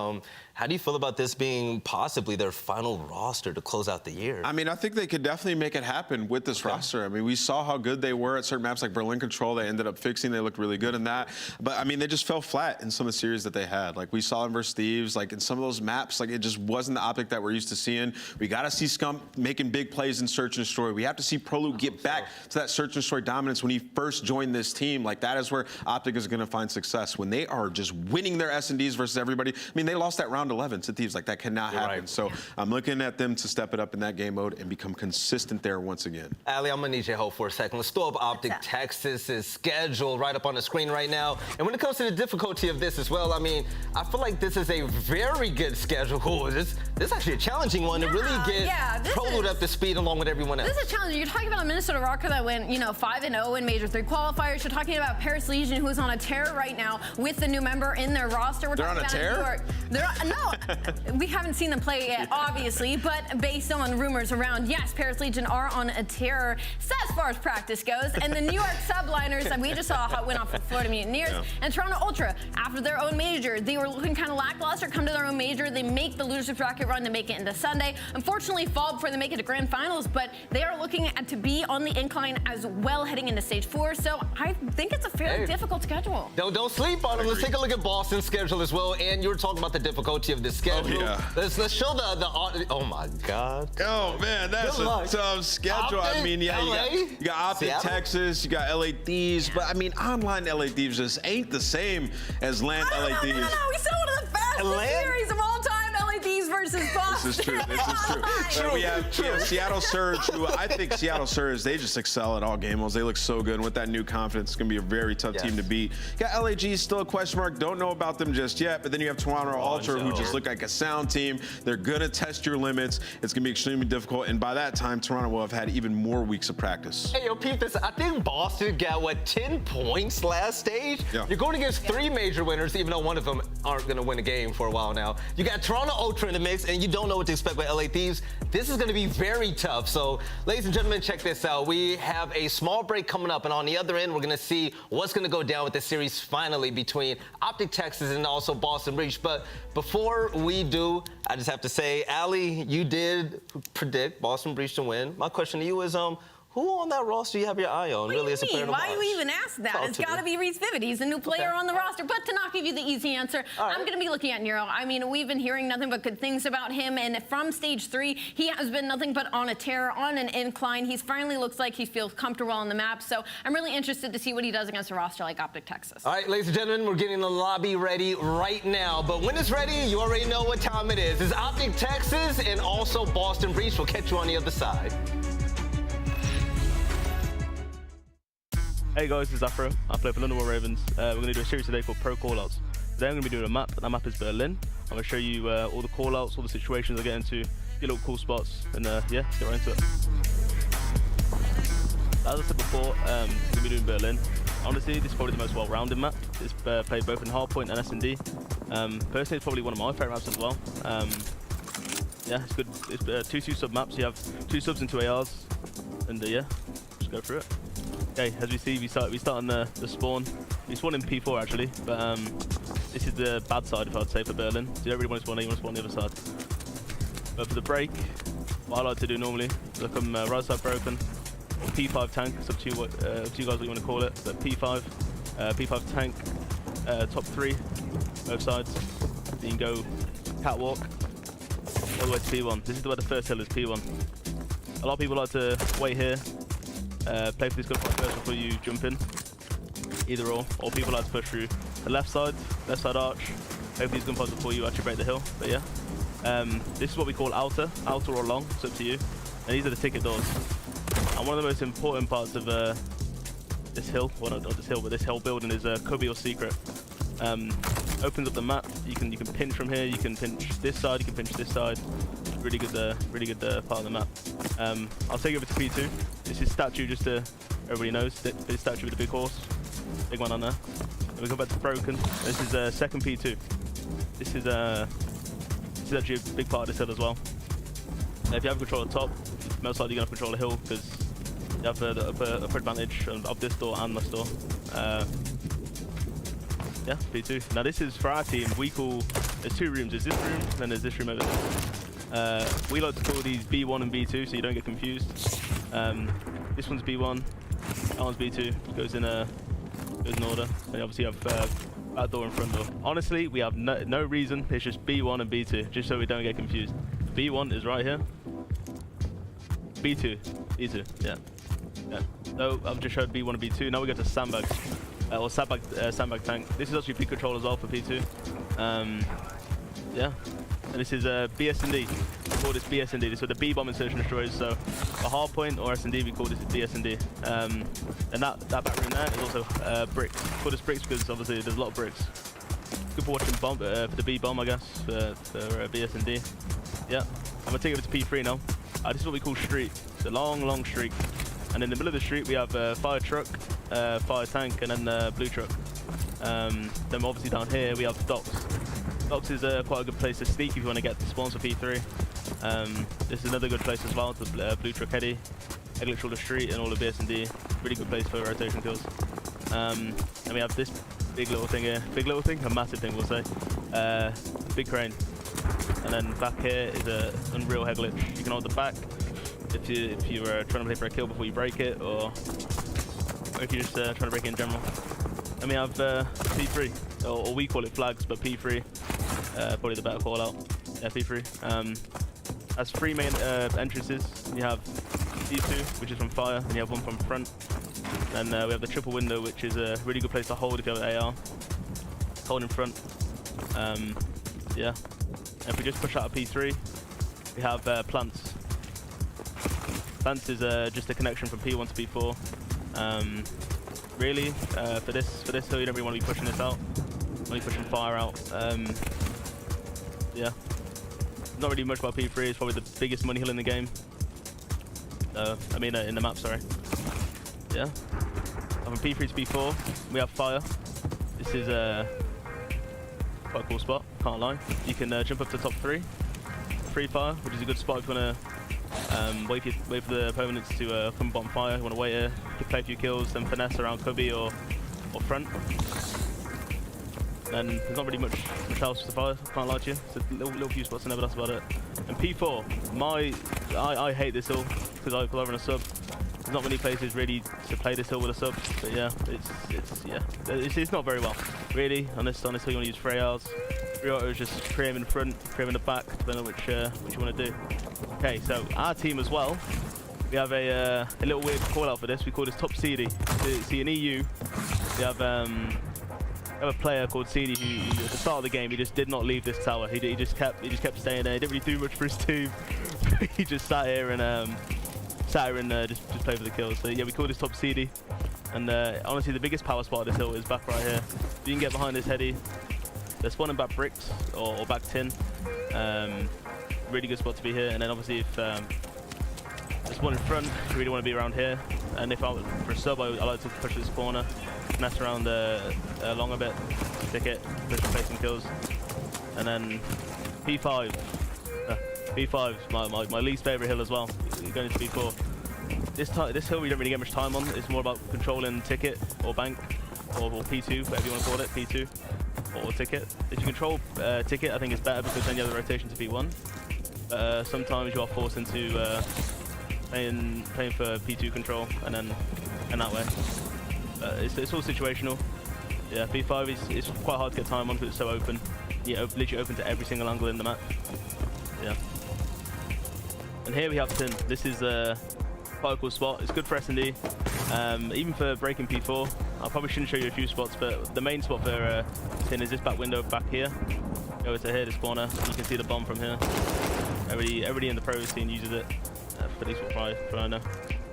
how do you feel about this being possibly their final roster to close out the year? I mean, I think they could definitely make it happen with this roster. I mean, we saw how good they were at certain maps like Berlin Control. They ended up fixing. They looked really good in that. But, I mean, they just fell flat in some of the series that they had. Like, we saw them versus Thieves. Like, in some of those maps, like, it just wasn't the OpTic that we're used to seeing. We got to see Scump making big plays in Search and Destroy. We have to see Prolute get back to that Search and Destroy dominance when he first joined this team. Like, that is where OpTic is going to find success. When they are just winning their S&Ds versus everybody. I mean, they lost that round 11 to Thieves. Like, that cannot happen. Right. So I'm looking at them to step it up in that game mode and become consistent there once again. Ali, I'm going to need your help for a second. Let's throw up OpTic Texas's schedule right up on the screen right now. And when it comes to the difficulty of this as well, I mean, I feel like this is a very good schedule. This is actually a challenging one to really get Prolute up to speed along with everyone else. This is a challenge. You're talking about a Minnesota Røkkr that went, 5-0 in Major IV Qualifiers. You're talking about Paris Legion, who's on a tear right now with the new member in their roster. They're on a tear? No, we haven't seen them play yet, obviously, but based on rumors around, yes, Paris Legion are on a tear as far as practice goes. And the New York Subliners that we just saw went off of Florida Mutineers and Toronto Ultra after their own major. They were looking kind of lackluster, come to their own major. They make the losers bracket run to make it into Sunday. Unfortunately, fall before they make it to grand finals, but they are looking to be on the incline as well heading into stage 4. So I think it's a fairly difficult schedule. Don't sleep on them. Let's take a look at Boston's schedule as well. And you were talking about the difficulty of this schedule. Let's show the oh my God. Oh man, that's a tough schedule. I mean, you got OpTic Texas, you got LA Thieves, but I mean, online LA Thieves just ain't the same as LAN LA Thieves. No, we saw one of the fastest series of all time, LA Thieves versus Boston. This is true. But we have Seattle Surge, who I think Seattle Surge, they just excel at all game modes. They look so good. And with that new confidence, it's going to be a very tough team to beat. You got LAG, still a question mark. Don't know about them just yet. But then you have Toronto Ultra, who just look like a sound team. They're going to test your limits. It's going to be extremely difficult. And by that time, Toronto will have had even more weeks of practice. Hey, yo, peep this. I think Boston got, 10 points last stage? You're going against 3 major winners, even though one of them aren't going to win a game for a while now. You got Toronto Ultra in the mix, and you don't know what to expect with LA Thieves. This is going to be very tough. So, ladies and gentlemen, check this out. We have a small break coming up, and on the other end, we're going to see what's going to go down with the series finally between OpTic Texas and also Boston Breach. But before we do, I just have to say, Ali, you did predict Boston Breach to win. My question to you is, who on that roster do you have your eye on? What do you mean? Why do you even ask that? It's got to be Reese Vivid. He's the new player on the roster. But to not give you the easy answer, I'm going to be looking at Nero. I mean, we've been hearing nothing but good things about him. And from stage 3, he has been nothing but on a tear, on an incline. He's finally looks like he feels comfortable on the map. So I'm really interested to see what he does against a roster like OpTic Texas. All right, ladies and gentlemen, we're getting the lobby ready right now. But when it's ready, you already know what time it is. It's OpTic Texas and also Boston Breach. We'll catch you on the other side. Hey guys, this is Afro. I play for London War Ravens. We're going to do a series today called Pro Callouts. Today I'm going to be doing a map. That map is Berlin. I'm going to show you all the callouts, all the situations I get into, get little cool spots, and yeah, let's get right into it. As I said before, I'm going to be doing Berlin. Honestly, this is probably the most well-rounded map. It's played both in hardpoint and S&D. Personally, it's probably one of my favourite maps as well. Yeah, it's good. It's 2 sub maps. You have 2 subs and 2 ARs, and yeah, just go through it. Okay, as we see, we start on the spawn. We spawn in P4 actually, but this is the bad side, if I'd say, for Berlin. So you don't really want to spawn there, you want to spawn on the other side. But for the break, what I like to do normally is I come right side broken, or P5 tank. It's up to you guys what you want to call it. But P5, P5 tank, top 3, both sides. Then you can go catwalk all the way to P1. This is where the first hill is, P1. A lot of people like to wait here. Play for this gunfight first before you jump in, either or people like to push through the left side arch, play for these gunfights before you actually break the hill, but yeah. This is what we call outer or long, it's up to you, and these are the ticket doors. And one of the most important parts of this hill, well not this hill, but this hill building is cubby or secret. Opens up the map. You can pinch from here. You can pinch this side. You can pinch this side. Really good part of the map. I'll take it over to P2. This is statue, just to everybody knows. This statue with the big horse, big one on there. And we go back to broken. This is second P2. This is actually a big part of this hill as well. If you have control of the top, most likely you're gonna control the hill because you have the upper advantage of this door and this door. Yeah, P2. Now this is for our team. We call there's two rooms. There's this room, and then there's this room over there. We like to call these B1 and B2, so you don't get confused. This one's B1, that one's B2. Goes in order. And obviously you have back door and front door. Honestly, we have no reason. It's just B1 and B2, just so we don't get confused. B1 is right here. B2, yeah. So I've just showed B1 and B2. Now we go to sandbags, or sandbag tank. This is actually peak control as well for P2. Yeah. And this is BS&D. We call this BS&D. This is the B-bomb insertion destroyers. So a hard point or S&D, we call this BS&D. And that back room there is also bricks. We call this bricks because obviously there's a lot of bricks. Good for watching bomb for the B-bomb, I guess, for BS&D. Yeah. I'm gonna take it over to P3 now. This is what we call street. It's a long street. And in the middle of the street we have fire truck, fire tank, and then blue truck. Then obviously down here we have docks. Docks is quite a good place to sneak if you want to get the spawns for P3. This is another good place as well. The blue truck heady, glitch all the street and all the BS&D. Really good place for rotation kills. And we have this big little thing here. Big little thing, a massive thing we'll say. Big crane. And then back here is a unreal head glitch. You can hold the back if you were trying to play for a kill before you break it, or if you're just trying to break it in general. And we have P3, or we call it flags, but P3, probably the better call out. Yeah, P3. Has three main entrances. You have P2, which is from fire, and you have one from front. And we have the triple window, which is a really good place to hold if you have an AR. Hold in front. Yeah. And if we just push out a P3, we have plants. Plants is just a connection from P1 to P4. Really, for this hill, you don't really want to be pushing this out. Only pushing fire out. Yeah. Not really much about P3. It's probably the biggest money hill in the game. I mean, in the map, sorry. Yeah. From P3 to P4, we have fire. This is quite a cool spot, can't lie. You can jump up to top 3. Free fire, which is a good spot if you want to wait for the opponents to come bottom fire. You want to wait here, you can play a few kills, then finesse around cubby or front. And there's not really much else to fire, can't lie to you. It's a little few spots in there, but that's about it. And P4, I hate this hill because I run a sub. There's not many places really to play this hill with a sub, but yeah, it's not very well. Really, on this hill you want to use Freyals. Røkkr is just cream in front, cream in the back, depending on which you want to do. Okay, so our team as well, we have a little weird call out for this. We call this top CD. See, in EU, we have a player called CD who at the start of the game he just did not leave this tower. He just kept staying there. He didn't really do much for his team. He just sat here and just play for the kills. So yeah, we call this top CD. And honestly, the biggest power spot of this hill is back right here. If you can get behind this heady, they're spawning back bricks or back tin. Really good spot to be here. And then obviously if they're spawning in front, you really want to be around here. And if I was for a sub, I like to push this corner, mess around long a bit, stick it, push and play some kills. And then P5. P5 is my least favorite hill as well. Going into P4. This hill we don't really get much time on. It's more about controlling ticket or bank or P2, whatever you want to call it, P2 or ticket. If you control ticket, I think it's better because then you have the rotation to P1. Sometimes you are forced into playing for P2 control and that way. It's all situational. Yeah, P5 is quite hard to get time on because it's so open. Yeah, literally open to every single angle in the map. Yeah. And here we have tin. This is quite a cool spot. It's good for S&D. Even for breaking P4. I probably shouldn't show you a few spots, but the main spot for tin is this back window back here. Go over to here, this corner. You can see the bomb from here. Everybody in the pro scene uses it. For at least what I know.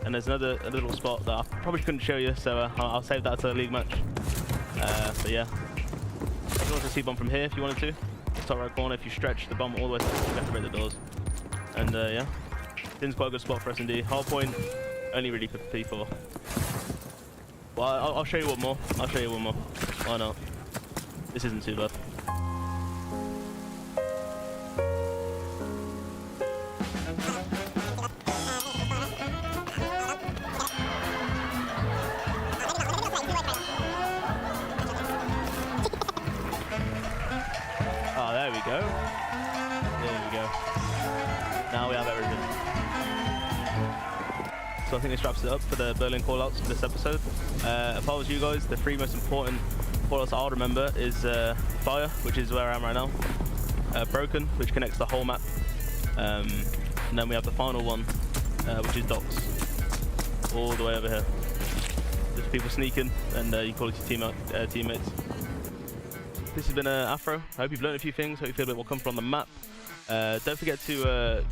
And there's another little spot that I probably couldn't show you, so I'll save that to the league match. But yeah. can also see bomb from here if you wanted to. Top right corner, if you stretch the bomb all the way to decorate the doors. And yeah, Din's quite a good spot for S&D. Hard point, only really for P4. Well, I'll show you one more. I'll show you one more. Why not? This isn't too bad. Oh, there we go. There we go. Now we have everything. So I think this wraps it up for the Berlin callouts for this episode. If I was you guys, the 3 most important callouts I'll remember is Fire, which is where I am right now. Broken, which connects the whole map. And then we have the final one, which is Docks. All the way over here. There's people sneaking, and you call it your teammates. This has been Afro. I hope you've learned a few things. Hope you feel a bit more comfortable on the map. Don't forget to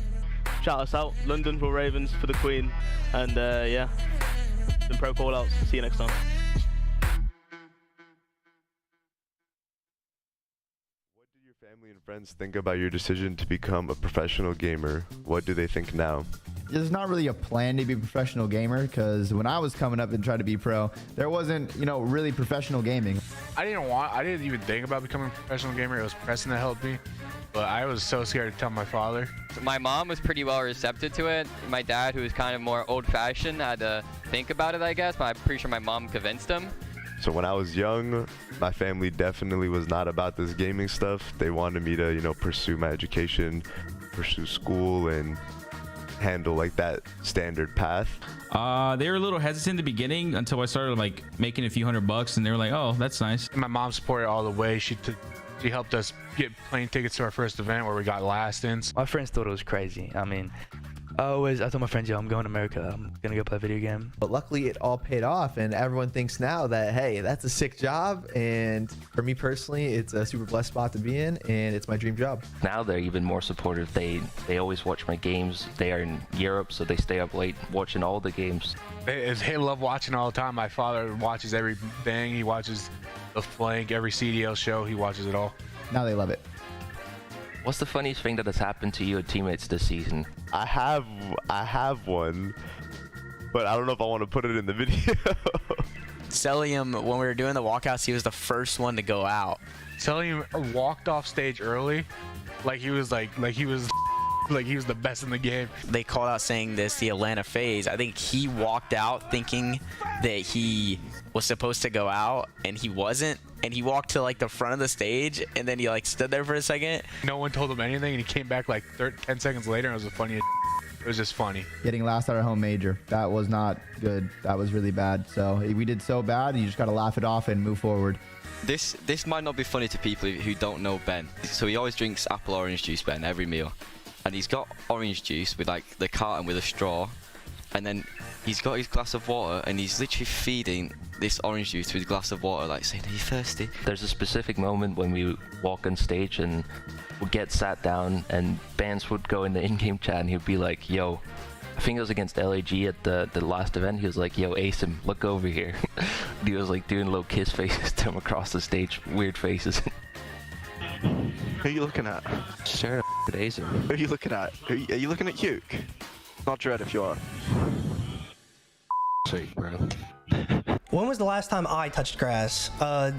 shout us out. London for Ravens, for the Queen. And yeah, some pro callouts. See you next time. What do your family and friends think about your decision to become a professional gamer? What do they think now? There's not really a plan to be a professional gamer, because when I was coming up and trying to be pro, there wasn't, you know, really professional gaming. I didn't even think about becoming a professional gamer. It was Preston that helped me, but I was so scared to tell my father. My mom was pretty well receptive to it. My dad, who was kind of more old-fashioned, had to think about it, I guess, but I'm pretty sure my mom convinced him. So when I was young, my family definitely was not about this gaming stuff. They wanted me to, you know, pursue my education, pursue school, and handle like that standard path. They were a little hesitant in the beginning until I started like making a few $100, and they were like, "Oh, that's nice." My mom supported all the way. She helped us get plane tickets to our first event where we got last in. My friends thought it was crazy. I mean, I told my friends, yo, I'm going to America. I'm gonna go play a video game. But luckily it all paid off, and everyone thinks now that, hey, that's a sick job. And for me personally, it's a super blessed spot to be in, and it's my dream job. Now they're even more supportive. They always watch my games. They are in Europe, so they stay up late watching all the games. They love watching all the time. My father watches everything. He watches the Flank, every CDL show. He watches it all. Now they love it. What's the funniest thing that has happened to you and teammates this season? I have one, but I don't know if I want to put it in the video. Cellium, when we were doing the walkouts, he was the first one to go out. Cellium walked off stage early, like he was the best in the game. They called out saying this, the Atlanta FaZe. I think he walked out thinking that he was supposed to go out, and he wasn't. And he walked to like the front of the stage, and then he like stood there for a second. No one told him anything, and he came back like 10 seconds later, and it was funny. It was just funny. Getting last at our home major, that was not good. That was really bad. So we did so bad, you just got to laugh it off and move forward. This might not be funny to people who don't know Ben. So he always drinks apple orange juice, Ben, every meal. And he's got orange juice with like the carton with a straw. And then he's got his glass of water, and he's literally feeding this orange juice with a glass of water, like saying, "Are you thirsty?" There's a specific moment when we walk on stage and we'd get sat down, and Bans would go in the in-game chat, and he'd be like, "Yo," I think it was against LAG at the last event. He was like, "Yo, Asim, look over here." And he was like doing little kiss faces to him across the stage, weird faces. Who are you looking at? Sure, Asim. Who are you looking at? Are you looking at Hugh? Not Dread if you are. Sweet, bro. When was the last time I touched grass?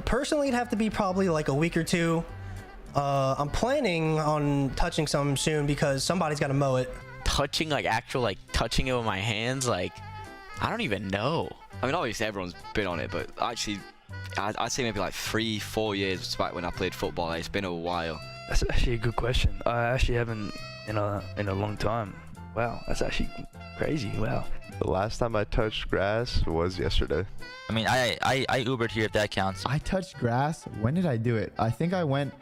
Personally, it'd have to be probably like a week or two. I'm planning on touching some soon because somebody's got to mow it. Touching, like actual, like touching it with my hands, like I don't even know. I mean, obviously everyone's been on it, but actually, I'd say maybe like 3-4 years back when I played football. It's been a while. That's actually a good question. I actually haven't in a long time. Wow, that's actually crazy. Wow. The last time I touched grass was yesterday. I mean, I Ubered here if that counts. I touched grass. When did I do it? I think I went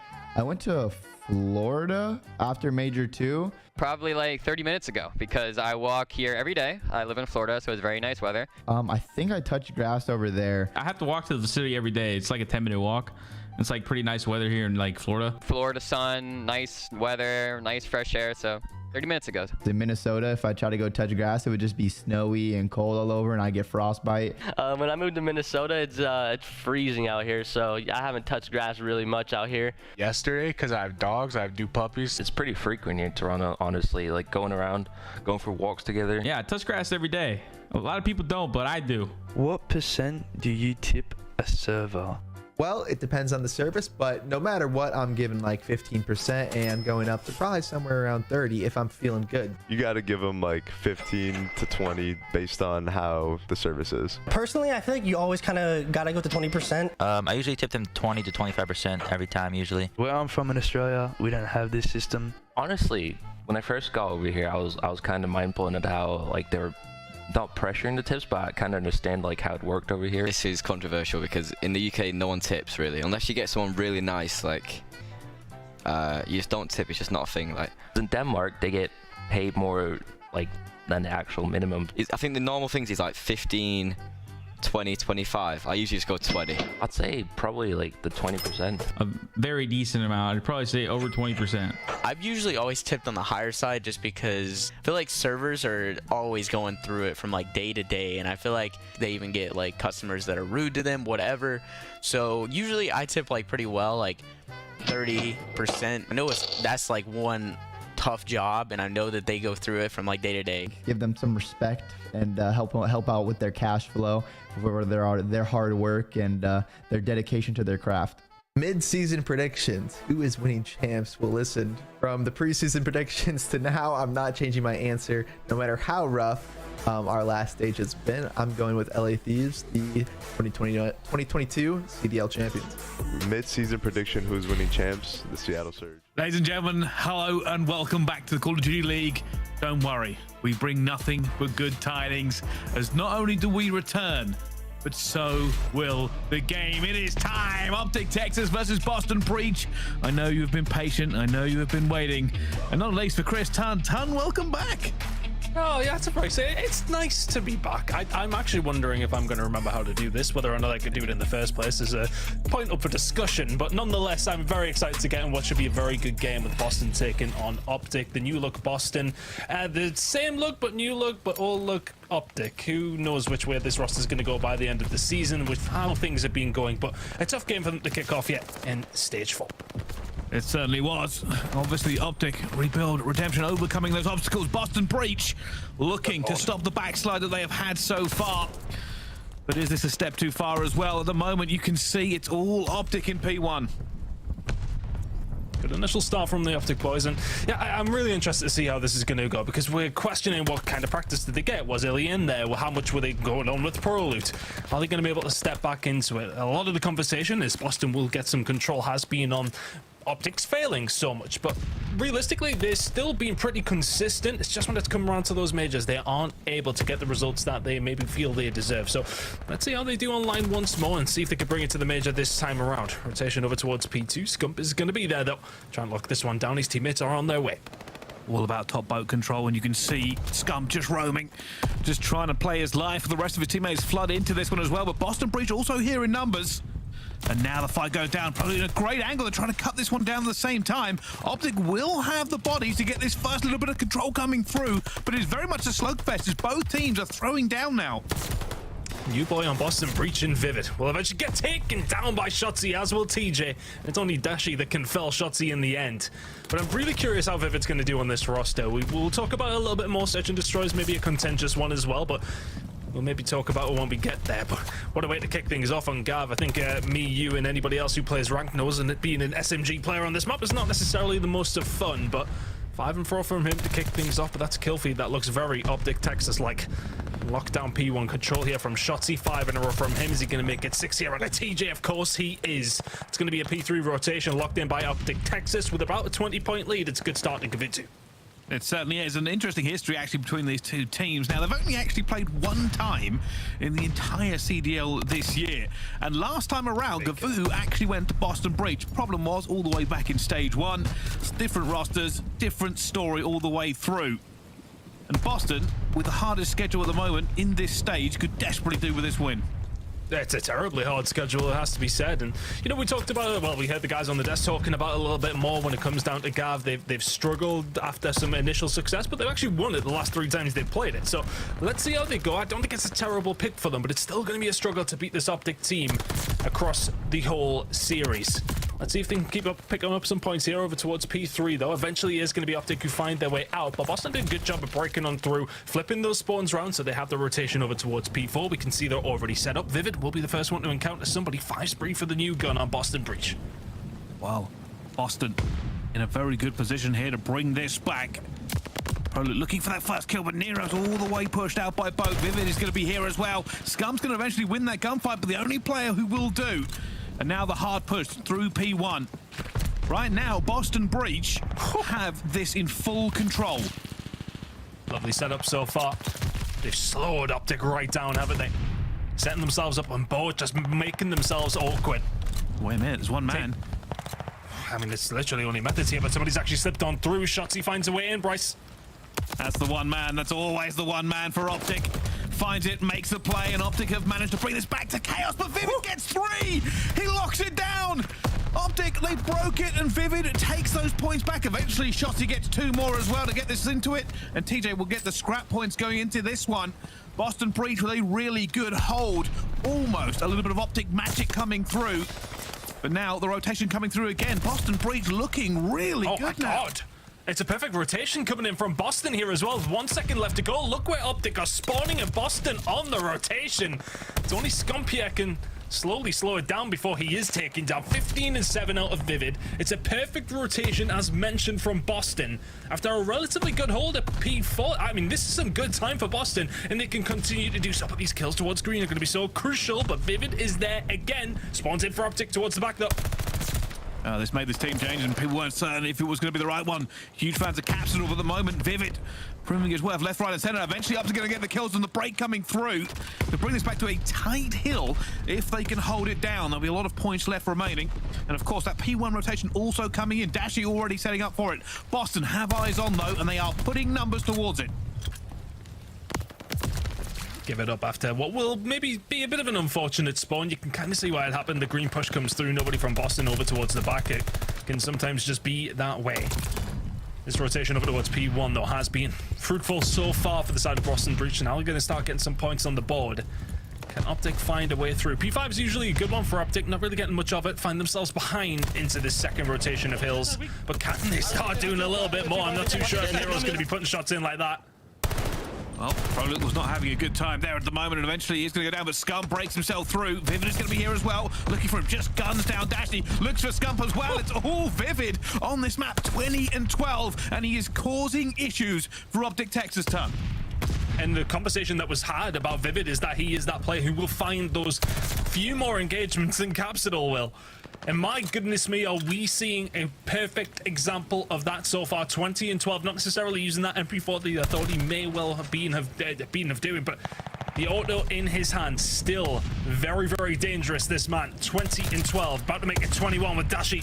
to Florida after Major 2. Probably like 30 minutes ago, because I walk here every day. I live in Florida, so it's very nice weather. I think I touched grass over there. I have to walk to the city every day. It's like a 10-minute walk. It's like pretty nice weather here in like Florida. Florida sun, nice weather, nice fresh air, so 30 minutes ago. In Minnesota, if I try to go touch grass, it would just be snowy and cold all over, and I get frostbite. When I moved to Minnesota, it's freezing out here, so I haven't touched grass really much out here. Yesterday, because I have dogs, I have new puppies. It's pretty frequent here in Toronto, honestly. Like going around, going for walks together. Yeah, I touch grass every day. A lot of people don't, but I do. What percent do you tip a server? Well, it depends on the service, but no matter what, I'm giving like 15% and going up to probably somewhere around 30 if I'm feeling good. You got to give them like 15 to 20 based on how the service is. Personally, I feel like you always kind of got to go to 20%. I usually tip them 20 to 25% every time, usually. Where I'm from in Australia, we don't have this system. Honestly, when I first got over here, I was kind of mind blown at how like they were not pressuring the tips, but I kind of understand like how it worked over here. This is controversial because in the UK, no one tips really, unless you get someone really nice. Like, you just don't tip. It's just not a thing. Like in Denmark, they get paid more like than the actual minimum. I think the normal things is like 15, 20, 25. I usually just go 20. I'd say probably like the 20%. A very decent amount. I'd probably say over 20%. I've usually always tipped on the higher side just because I feel like servers are always going through it from like day to day, and I feel like they even get like customers that are rude to them, whatever. So usually I tip like pretty well, like 30%. I know that's like one tough job, and I know that they go through it from like day to day. Give them some respect and help out with their cash flow, for their hard work and their dedication to their craft. Mid-season predictions. Who is winning champs? Well, listen, from the preseason predictions to now, I'm not changing my answer. No matter how rough our last stage has been, I'm going with LA Thieves, the 2022 CDL champions. Mid-season prediction, who's winning champs? The Seattle Surge. Ladies and gentlemen, hello and welcome back to the Call of Duty League. Don't worry, we bring nothing but good tidings, as not only do we return, but so will the game. It is time. OpTic Texas versus Boston Breach. I know you've been patient. I know you have been waiting. And not least for Chris Tun. Tun, welcome back. Oh, yeah, that's surprised. It's nice to be back. I'm actually wondering if I'm going to remember how to do this, whether or not I could do it in the first place is a point up for discussion. But nonetheless, I'm very excited to get in what should be a very good game with Boston taking on OpTic, the new look Boston. The same look, but new look, but all look OpTic. Who knows which way this roster is going to go by the end of the season with how things have been going. But a tough game for them to kick off yet in Stage 4. It certainly was. Obviously, OpTic, rebuild, redemption, overcoming those obstacles. Boston Breach looking to stop the backslide that they have had so far. But is this a step too far as well? At the moment, you can see it's all OpTic in P1. Good initial start from the OpTic boys, and yeah, I'm really interested to see how this is going to go, because we're questioning what kind of practice did they get. Was Illy in there? Well, how much were they going on with Prolute? Are they going to be able to step back into it? A lot of the conversation is Boston will get some control, has been on OpTic's failing so much, but realistically they're still being pretty consistent. It's just when it's come around to those majors, they aren't able to get the results that they maybe feel they deserve. So let's see how they do online once more and see if they can bring it to the major this time around. Rotation over towards P2. Scump is going to be there though. Try and lock this one down. His teammates are on their way. All about top boat control, and you can see Scump just roaming, just trying to play his life. The rest of his teammates flood into this one as well, but Boston Breach also here in numbers. And now the fight goes down, probably in a great angle. They're trying to cut this one down at the same time. OpTic will have the bodies to get this first little bit of control coming through, but it's very much a slugfest as both teams are throwing down now. New boy on Boston Breach and Vivid will eventually get taken down by Shotzzy, as will TJ. It's only Dashy that can fell Shotzzy in the end. But I'm really curious how Vivid's going to do on this roster. We'll talk about it a little bit more. Search and Destroys, maybe a contentious one as well, but we'll maybe talk about it when we get there. But what a way to kick things off on Gav. I think me, you, and anybody else who plays ranked knows, and it being an SMG player on this map is not necessarily the most of fun, but 5 and 4 from him to kick things off. But that's a kill feed that looks very OpTic Texas-like. Lockdown P1 control here from Shotzzy. 5 in a row from him. Is he going to make it 6 here on a TJ? Of course he is. It's going to be a P3 rotation locked in by OpTic Texas with about a 20-point lead. It's a good start to give it to. It certainly is. An interesting history actually between these two teams. Now, they've only actually played one time in the entire CDL this year, and last time around Gavu actually went to Boston Breach. Problem was, all the way back in Stage 1, different rosters, different story all the way through. And Boston, with the hardest schedule at the moment in this stage, could desperately do with this win. It's a terribly hard schedule, it has to be said. And, you know, we talked about it, well, we heard the guys on the desk talking about it a little bit more when it comes down to Gav. They've struggled after some initial success, but they've actually won it the last 3 times they've played it. So let's see how they go. I don't think it's a terrible pick for them, but it's still going to be a struggle to beat this OpTic team across the whole series. Let's see if they can keep up picking up some points here over towards P3, though. Eventually, it is going to be OpTic who find their way out, but Boston did a good job of breaking on through, flipping those spawns around, so they have the rotation over towards P4. We can see they're already set up. Vivid will be the first one to encounter somebody. 5 spree for the new gun on Boston Breach. Wow, Boston in a very good position here to bring this back. Prolute looking for that first kill, but Nero's all the way pushed out by both. Vivid is going to be here as well. Scump's going to eventually win that gunfight, but the only player who will do. And now the hard push through P1. Right now, Boston Breach have this in full control. Lovely setup so far. They've slowed OpTic right down, haven't they? Setting themselves up on board, just making themselves awkward. Wait a minute, there's one man. I mean, it's literally only Methodz here, but somebody's actually slipped on through. Shotzzy finds a way in, Bryce. That's the one man. That's always the one man for OpTic. Finds it, makes the play, and OpTic have managed to bring this back to chaos, but Vivid gets 3! He locks it down! OpTic, they broke it, and Vivid takes those points back. Eventually, Shotzzy gets 2 more as well to get this into it, and TJ will get the scrap points going into this one. Boston Breach with a really good hold. Almost a little bit of OpTic magic coming through. But now the rotation coming through again. Boston Breach looking really good now. Oh my God. It's a perfect rotation coming in from Boston here as well. 1 second left to go. Look where OpTic are spawning in Boston on the rotation. It's only Scump here can slowly slow it down before he is taken down. 15 and 7 out of Vivid. It's a perfect rotation as mentioned from Boston. After a relatively good hold at P4, I mean, this is some good time for Boston, and they can continue to do so, but these kills towards green are going to be so crucial, but Vivid is there again. Spawns in for OpTic towards the back though. This made this team change, and people weren't certain if it was going to be the right one. Huge fans of Capsule, but at the moment, Vivid proving his worth left, right, and center. Eventually, OpTic going to get the kills and the break coming through to bring this back to a tight hill. If they can hold it down, there'll be a lot of points left remaining. And of course, that P1 rotation also coming in. Dashy already setting up for it. Boston have eyes on, though, and they are putting numbers towards it. Give it up after what will maybe be a bit of an unfortunate spawn. You can kind of see why it happened. The green push comes through, nobody from Boston over towards the back. It can sometimes just be that way. This rotation over towards P1 though has been fruitful so far for the side of Boston Breach, and now we're going to start getting some points on the board. Can OpTic find a way through? P5 is usually a good one for OpTic, not really getting much of it. Find themselves behind into this second rotation of hills, but can they start doing a little bit more? I'm not too sure if Nero's going to be putting shots in like that. Well, Prolute was not having a good time there at the moment, and eventually he's going to go down, but Scump breaks himself through. Vivid is going to be here as well, looking for him, just guns down. Dashy looks for Scump as well. It's all Vivid on this map, 20 and 12, and he is causing issues for OpTic Texas ton. And the conversation that was had about Vivid is that he is that player who will find those few more engagements than Capsidal will. And my goodness me, are we seeing a perfect example of that so far? 20 and 12, not necessarily using that MP4 that I thought he may well have been of doing, but the auto in his hand, still very, very dangerous, this man. 20 and 12, about to make it 21 with Dashy.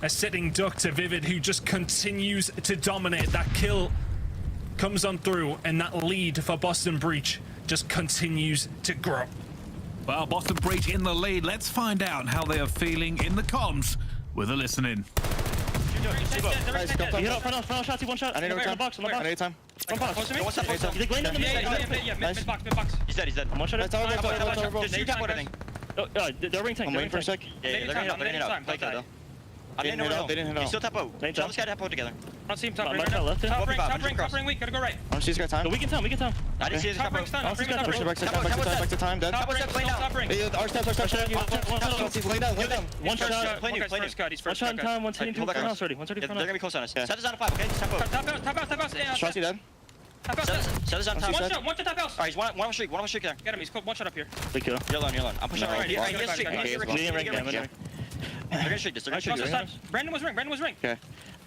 A sitting duck to Vivid, who just continues to dominate. That kill comes on through, and that lead for Boston Breach just continues to grow. Well, Boston Breach in the lead. Let's find out how they are feeling in the comms with a listen-in. One shot. I need more time. I need time. One box. He's dead. One shot. They're ring tank. I'm waiting for a sec. Yeah, they're gonna hit out. Play that though. They didn't hit out. Still tap out. Tell this guy to tap out together. I don't see him top ring weak, gotta go right. I don't see this guy time. We can tell. I didn't see this guy. Push it back to time. Dead. Top ring. Our steps. Lay down. One shot. Play new. One shot in time, 172 front house already. 130 They're front gonna be close on us. Set us on a 5, okay? Tap out. Shotzzy dead. Set us on top. One shot top house. Alright, one on streak there. Get him, he's one shot up here. Big kill. You're alone. I'm pushing right here. They're gonna streak this. Brandon was ring. Okay.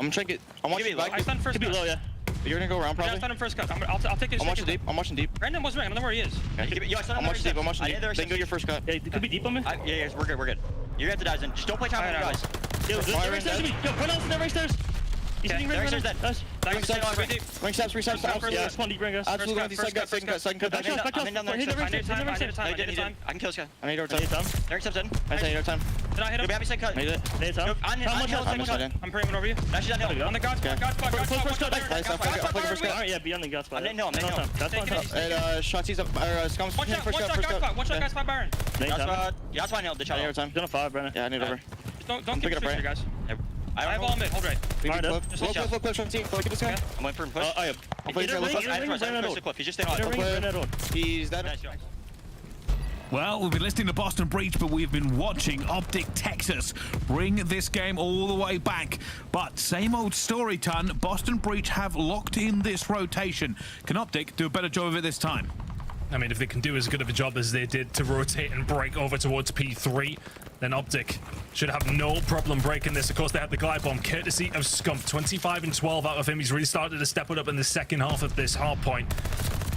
I'm trying to get. I'm watching back. I stunned first. Could be low, yeah. You're gonna go around probably. I stunned him first cut. I'll take his. I'm watching deep. Brandon was ring. I don't know where he is. I'm watching deep. They can go your first cut. Yeah, it could be deep on me. Yeah, we're good. You're gonna have to dive in. Just don't play time with you guys. Yo, they're right stairs to me. Yo, put else in the right stairs. He's hitting ring dead. Ring steps, resets. Absolutely going to second cut. I can kill this guy. need over time. Derek steps in. I need over time. Did I hit him? Second cut. Made it. I'm pretty over you. Dash is down hill. On the God spot. Alright, yeah, be on the God spot. I'm hitting him. That's one top. Shotzzy's up. Scump's Watch out, God spot, Baron. Yeah, that's why I nailed the I need over time. Done a 5, Brennan. Yeah, I need over. Don't pick it up, right? Guys. I have all mid. Hold right. Low cliff, Shotzzy. Look at this guy. I'm waiting for him to push. I'm playing for the He's just staying on. He's dead. Well, we've been listening to Boston Breach, but we've been watching OpTic Texas bring this game all the way back. But same old story, Ton. Boston Breach have locked in this rotation. Can OpTic do a better job of it this time? I mean, if they can do as good of a job as they did to rotate and break over towards P3, then OpTic should have no problem breaking this. Of course, they had the glide bomb, courtesy of Scump. 25 and 12 out of him. He's really started to step it up in the second half of this hard point.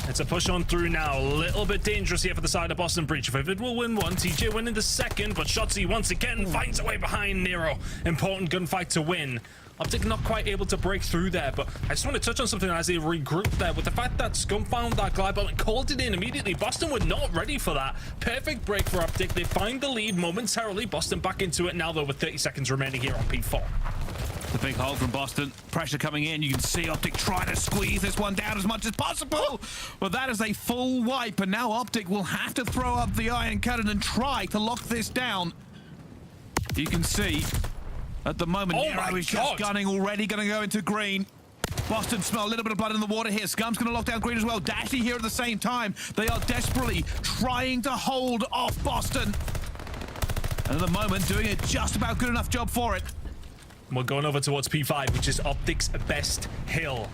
It's a push on through now. A little bit dangerous here for the side of Boston Breach. Vivid will win one, TJ winning the second, but Shotzzy once again finds a way behind Nero. Important gunfight to win. OpTic not quite able to break through there, but I just want to touch on something as they regroup there. With the fact that Scump found that glide bomb and called it in immediately, Boston were not ready for that. Perfect break for OpTic. They find the lead momentarily. Boston back into it now, though, with 30 seconds remaining here on P4. The big hold from Boston. Pressure coming in. You can see OpTic trying to squeeze this one down as much as possible. But that is a full wipe, and now OpTic will have to throw up the iron curtain and try to lock this down. You can see at the moment, Nero is just gunning already, going to go into green. Boston smell a little bit of blood in the water here. Scump's going to lock down green as well. Dashy here at the same time. They are desperately trying to hold off Boston. And at the moment, doing a just about good enough job for it. We're going over towards P5, which is OpTic's best hill.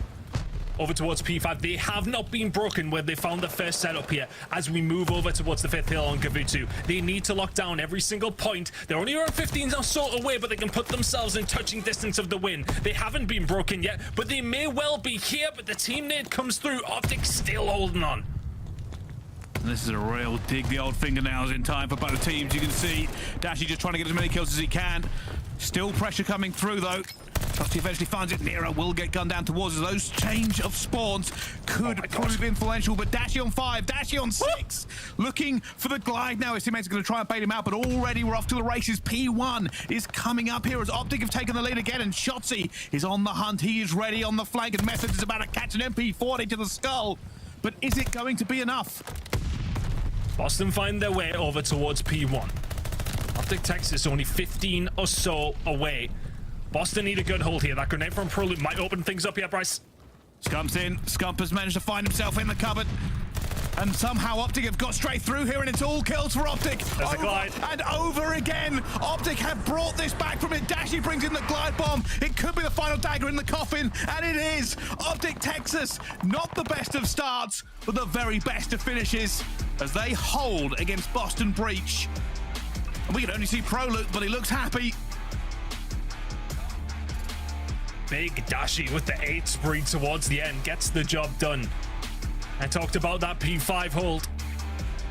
Over towards P5. They have not been broken where they found the first setup here. As we move over towards the 5th hill on Gavutu, they need to lock down every single point. They're only around 15 or so away, but they can put themselves in touching distance of the win. They haven't been broken yet, but they may well be here. But the team nade comes through. OpTic still holding on. And this is a real dig the old fingernails in time for both teams. You can see Dashy just trying to get as many kills as he can. Still pressure coming through, though. Shotzzy eventually finds it. Nero will get gunned down towards us. Those change of spawns could prove influential, but Dashy on 5, Dashy on 6. Looking for the glide now. His teammates are going to try and bait him out, but already we're off to the races. P1 is coming up here as OpTic have taken the lead again, and Shotzzy is on the hunt. He is ready on the flank, and Methodz is about to catch an MP40 to the skull. But is it going to be enough? Boston find their way over towards P1. OpTic Texas only 15 or so away. Boston need a good hold here. That grenade from Prolute might open things up here, Bryce. Scump's in. Scump has managed to find himself in the cupboard. And somehow OpTic have got straight through here, and it's all kills for OpTic. There's a glide. And over again. OpTic have brought this back from it. Dashy brings in the glide bomb. It could be the final dagger in the coffin, and it is. OpTic Texas, not the best of starts, but the very best of finishes as they hold against Boston Breach. And we can only see Prolute, but he looks happy. Big Dashy with the 8 spree towards the end gets the job done. I talked about that P5 hold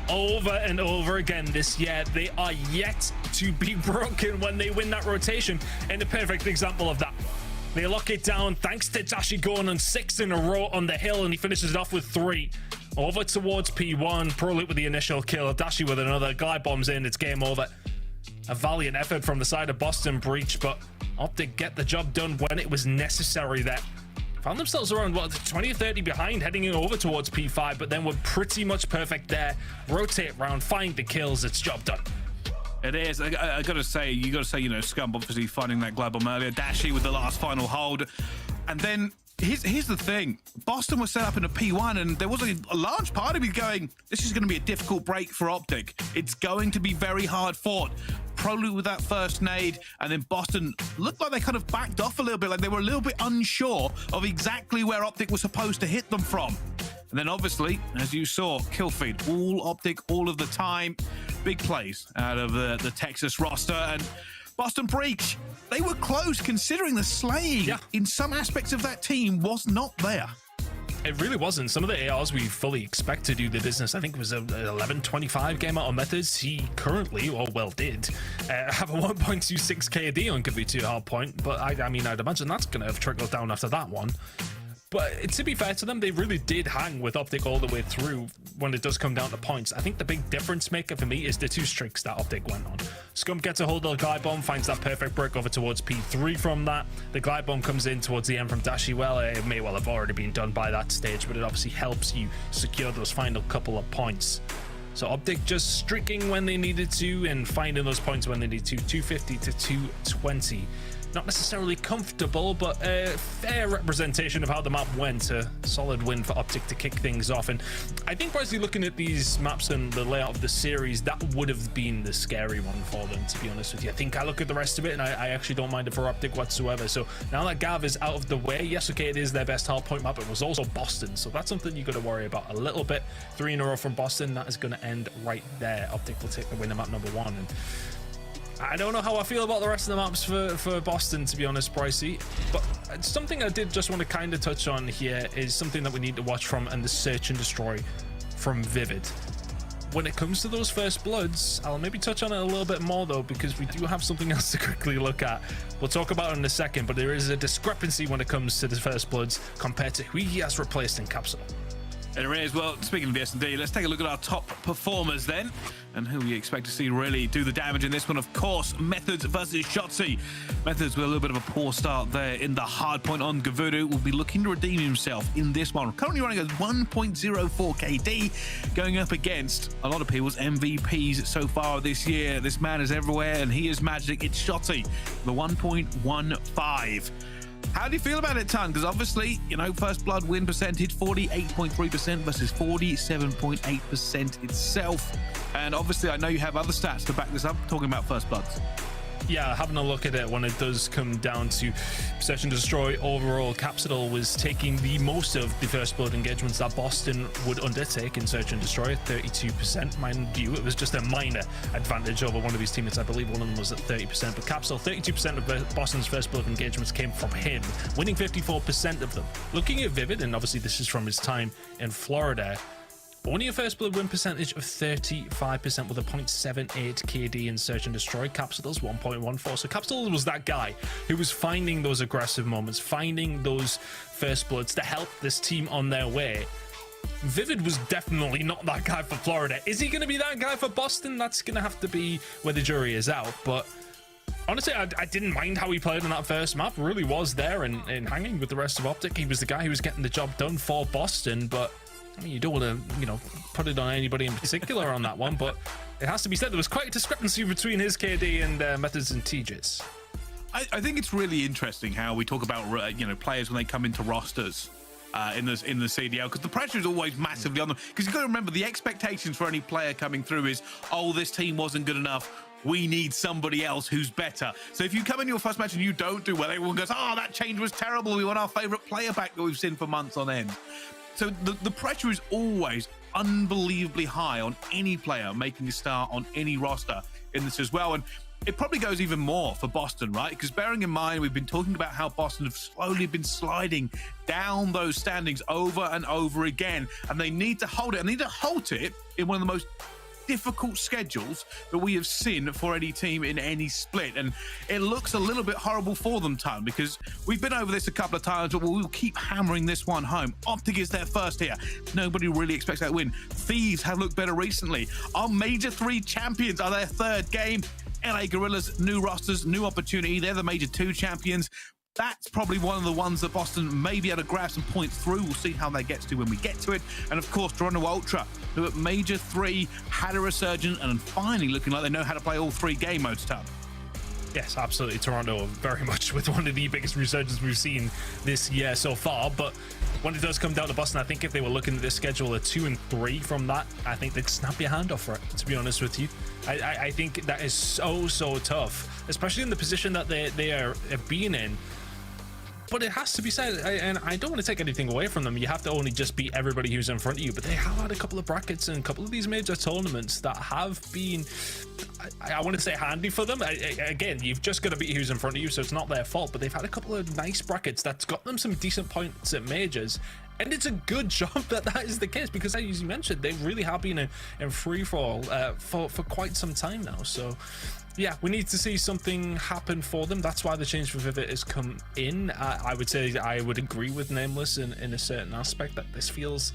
over and over again this year. They are yet to be broken when they win that rotation, and a perfect example of that. They lock it down thanks to Dashy going on 6 in a row on the hill, and he finishes it off with 3. Over towards P1, Prolute with the initial kill, Dashy with another, glide bombs in, it's game over. A valiant effort from the side of Boston Breach, but OpTic get the job done when it was necessary there. Found themselves around, 20 or 30 behind, heading over towards P5, but then were pretty much perfect there. Rotate round, find the kills, it's job done. It is. I gotta say, you know, Scump obviously finding that glide bomb earlier. Dashy with the last final hold. And then here's the thing. Boston was set up in a P1, and there was a large part of me going, this is going to be a difficult break for OpTic. It's going to be very hard fought. Prolute with that first nade, and then Boston looked like they kind of backed off a little bit, like they were a little bit unsure of exactly where OpTic was supposed to hit them from. And then obviously, as you saw, kill feed, all OpTic, all of the time. Big plays out of the Texas roster, and Boston Breach, they were close considering the slaying in some aspects of that team was not there. It really wasn't. Some of the ARs we fully expect to do the business. I think it was an 11-25 game out of Methodz. He currently, or well did, have a 1.26 KD on Kavitu hardpoint, but I mean, I'd imagine that's going to have trickled down after that one. But to be fair to them, they really did hang with OpTic all the way through when it does come down to points. I think the big difference maker for me is the 2 streaks that OpTic went on. Scump gets a hold of the glide bomb, finds that perfect break over towards P3 from that. The glide bomb comes in towards the end from Dashy. Well, it may well have already been done by that stage, but it obviously helps you secure those final couple of points. So OpTic just streaking when they needed to and finding those points when they need to. 250 to 220. Not necessarily comfortable, but a fair representation of how the map went. A solid win for OpTic to kick things off. And I think, honestly, looking at these maps and the layout of the series, that would have been the scary one for them, to be honest with you. I think I look at the rest of it, and I actually don't mind it for OpTic whatsoever. So now that Gav is out of the way, yes, okay, it is their best hardpoint map. It was also Boston, so that's something you got to worry about a little bit. 3 in a row from Boston. That is going to end right there. OpTic will take the win at map number 1. And I don't know how I feel about the rest of the maps for Boston, to be honest, Pricey. But something I did just want to kind of touch on here is something that we need to watch from, and the search and destroy from Vivid. When it comes to those first bloods, I'll maybe touch on it a little bit more, though, because we do have something else to quickly look at. We'll talk about it in a second, but there is a discrepancy when it comes to the first bloods compared to who he has replaced in Capsule. And it is, well, speaking of the S&D, let's take a look at our top performers then, and who we expect to see really do the damage in this one. Of course, Methodz versus Shotzzy. Methodz with a little bit of a poor start there in the hard point on Gavudu. Will be looking to redeem himself in this one. Currently running at 1.04 KD, going up against a lot of people's MVPs so far this year. This man is everywhere, and he is magic. It's Shotzzy, the 1.15. How do you feel about it, Ton? Because obviously, you know, first blood win percentage 48.3% versus 47.8% itself. And obviously, I know you have other stats to back this up, talking about first bloods. Yeah, having a look at it, when it does come down to search and destroy, overall Capsule was taking the most of the first blood engagements that Boston would undertake in search and destroy at 32%. Mind you, it was just a minor advantage over one of his teammates. I believe one of them was at 30%, but Capsule, 32% of Boston's first blood engagements came from him, winning 54% of them. Looking at Vivid, and obviously this is from his time in Florida, only a first blood win percentage of 35% with a 0.78 KD in search and destroy. Capsule's 1.14. So Capsule was that guy who was finding those aggressive moments, finding those first bloods to help this team on their way. Vivid was definitely not that guy for Florida. Is he going to be that guy for Boston? That's going to have to be where the jury is out. But honestly, I didn't mind how he played in that first map. Really was there and hanging with the rest of OpTic. He was the guy who was getting the job done for Boston, but I mean, you don't want to, you know, put it on anybody in particular on that one, but it has to be said there was quite a discrepancy between his KD and Methodz and TJ's. I think it's really interesting how we talk about, you know, players when they come into rosters in the CDL, because the pressure is always massively on them. Because you've got to remember, the expectations for any player coming through is, oh, this team wasn't good enough, we need somebody else who's better. So if you come in your first match and you don't do well, everyone goes, oh, that change was terrible, we want our favorite player back that we've seen for months on end. So the pressure is always unbelievably high on any player making a start on any roster in this as well. And it probably goes even more for Boston, right? Because bearing in mind, we've been talking about how Boston have slowly been sliding down those standings over and over again, and they need to hold it. And they need to hold it in one of the most difficult schedules that we have seen for any team in any split, and it looks a little bit horrible for them, Tom, because we've been over this a couple of times, but we'll keep hammering this one home. OpTic is their first here. Nobody really expects that win. Thieves have looked better recently. Our Major III champions are their third game. LA Guerrillas, new rosters, new opportunity. They're the Major II champions. That's probably one of the ones that Boston may be able to grab some points through. We'll see how that gets to when we get to it. And of course, Toronto Ultra, who at Major III had a resurgence and finally looking like they know how to play all 3 game modes, Tom. Yes, absolutely. Toronto very much with one of the biggest resurgences we've seen this year so far. But when it does come down to Boston, I think if they were looking at this schedule at 2 and 3 from that, I think they'd snap your hand off for it, to be honest with you. I think that is so tough, especially in the position that they are being in. But it has to be said, and I don't want to take anything away from them, you have to only just beat everybody who's in front of you, but they have had a couple of brackets and a couple of these major tournaments that have been, I want to say, handy for them. Again, you've just got to beat who's in front of you, so it's not their fault, but they've had a couple of nice brackets that's got them some decent points at majors, And it's a good job that that is the case, because as you mentioned, they really have been in free fall for quite some time now. So yeah, we need to see something happen for them. That's why the change for Vivid has come in. I would say I would agree with Nameless in a certain aspect that this feels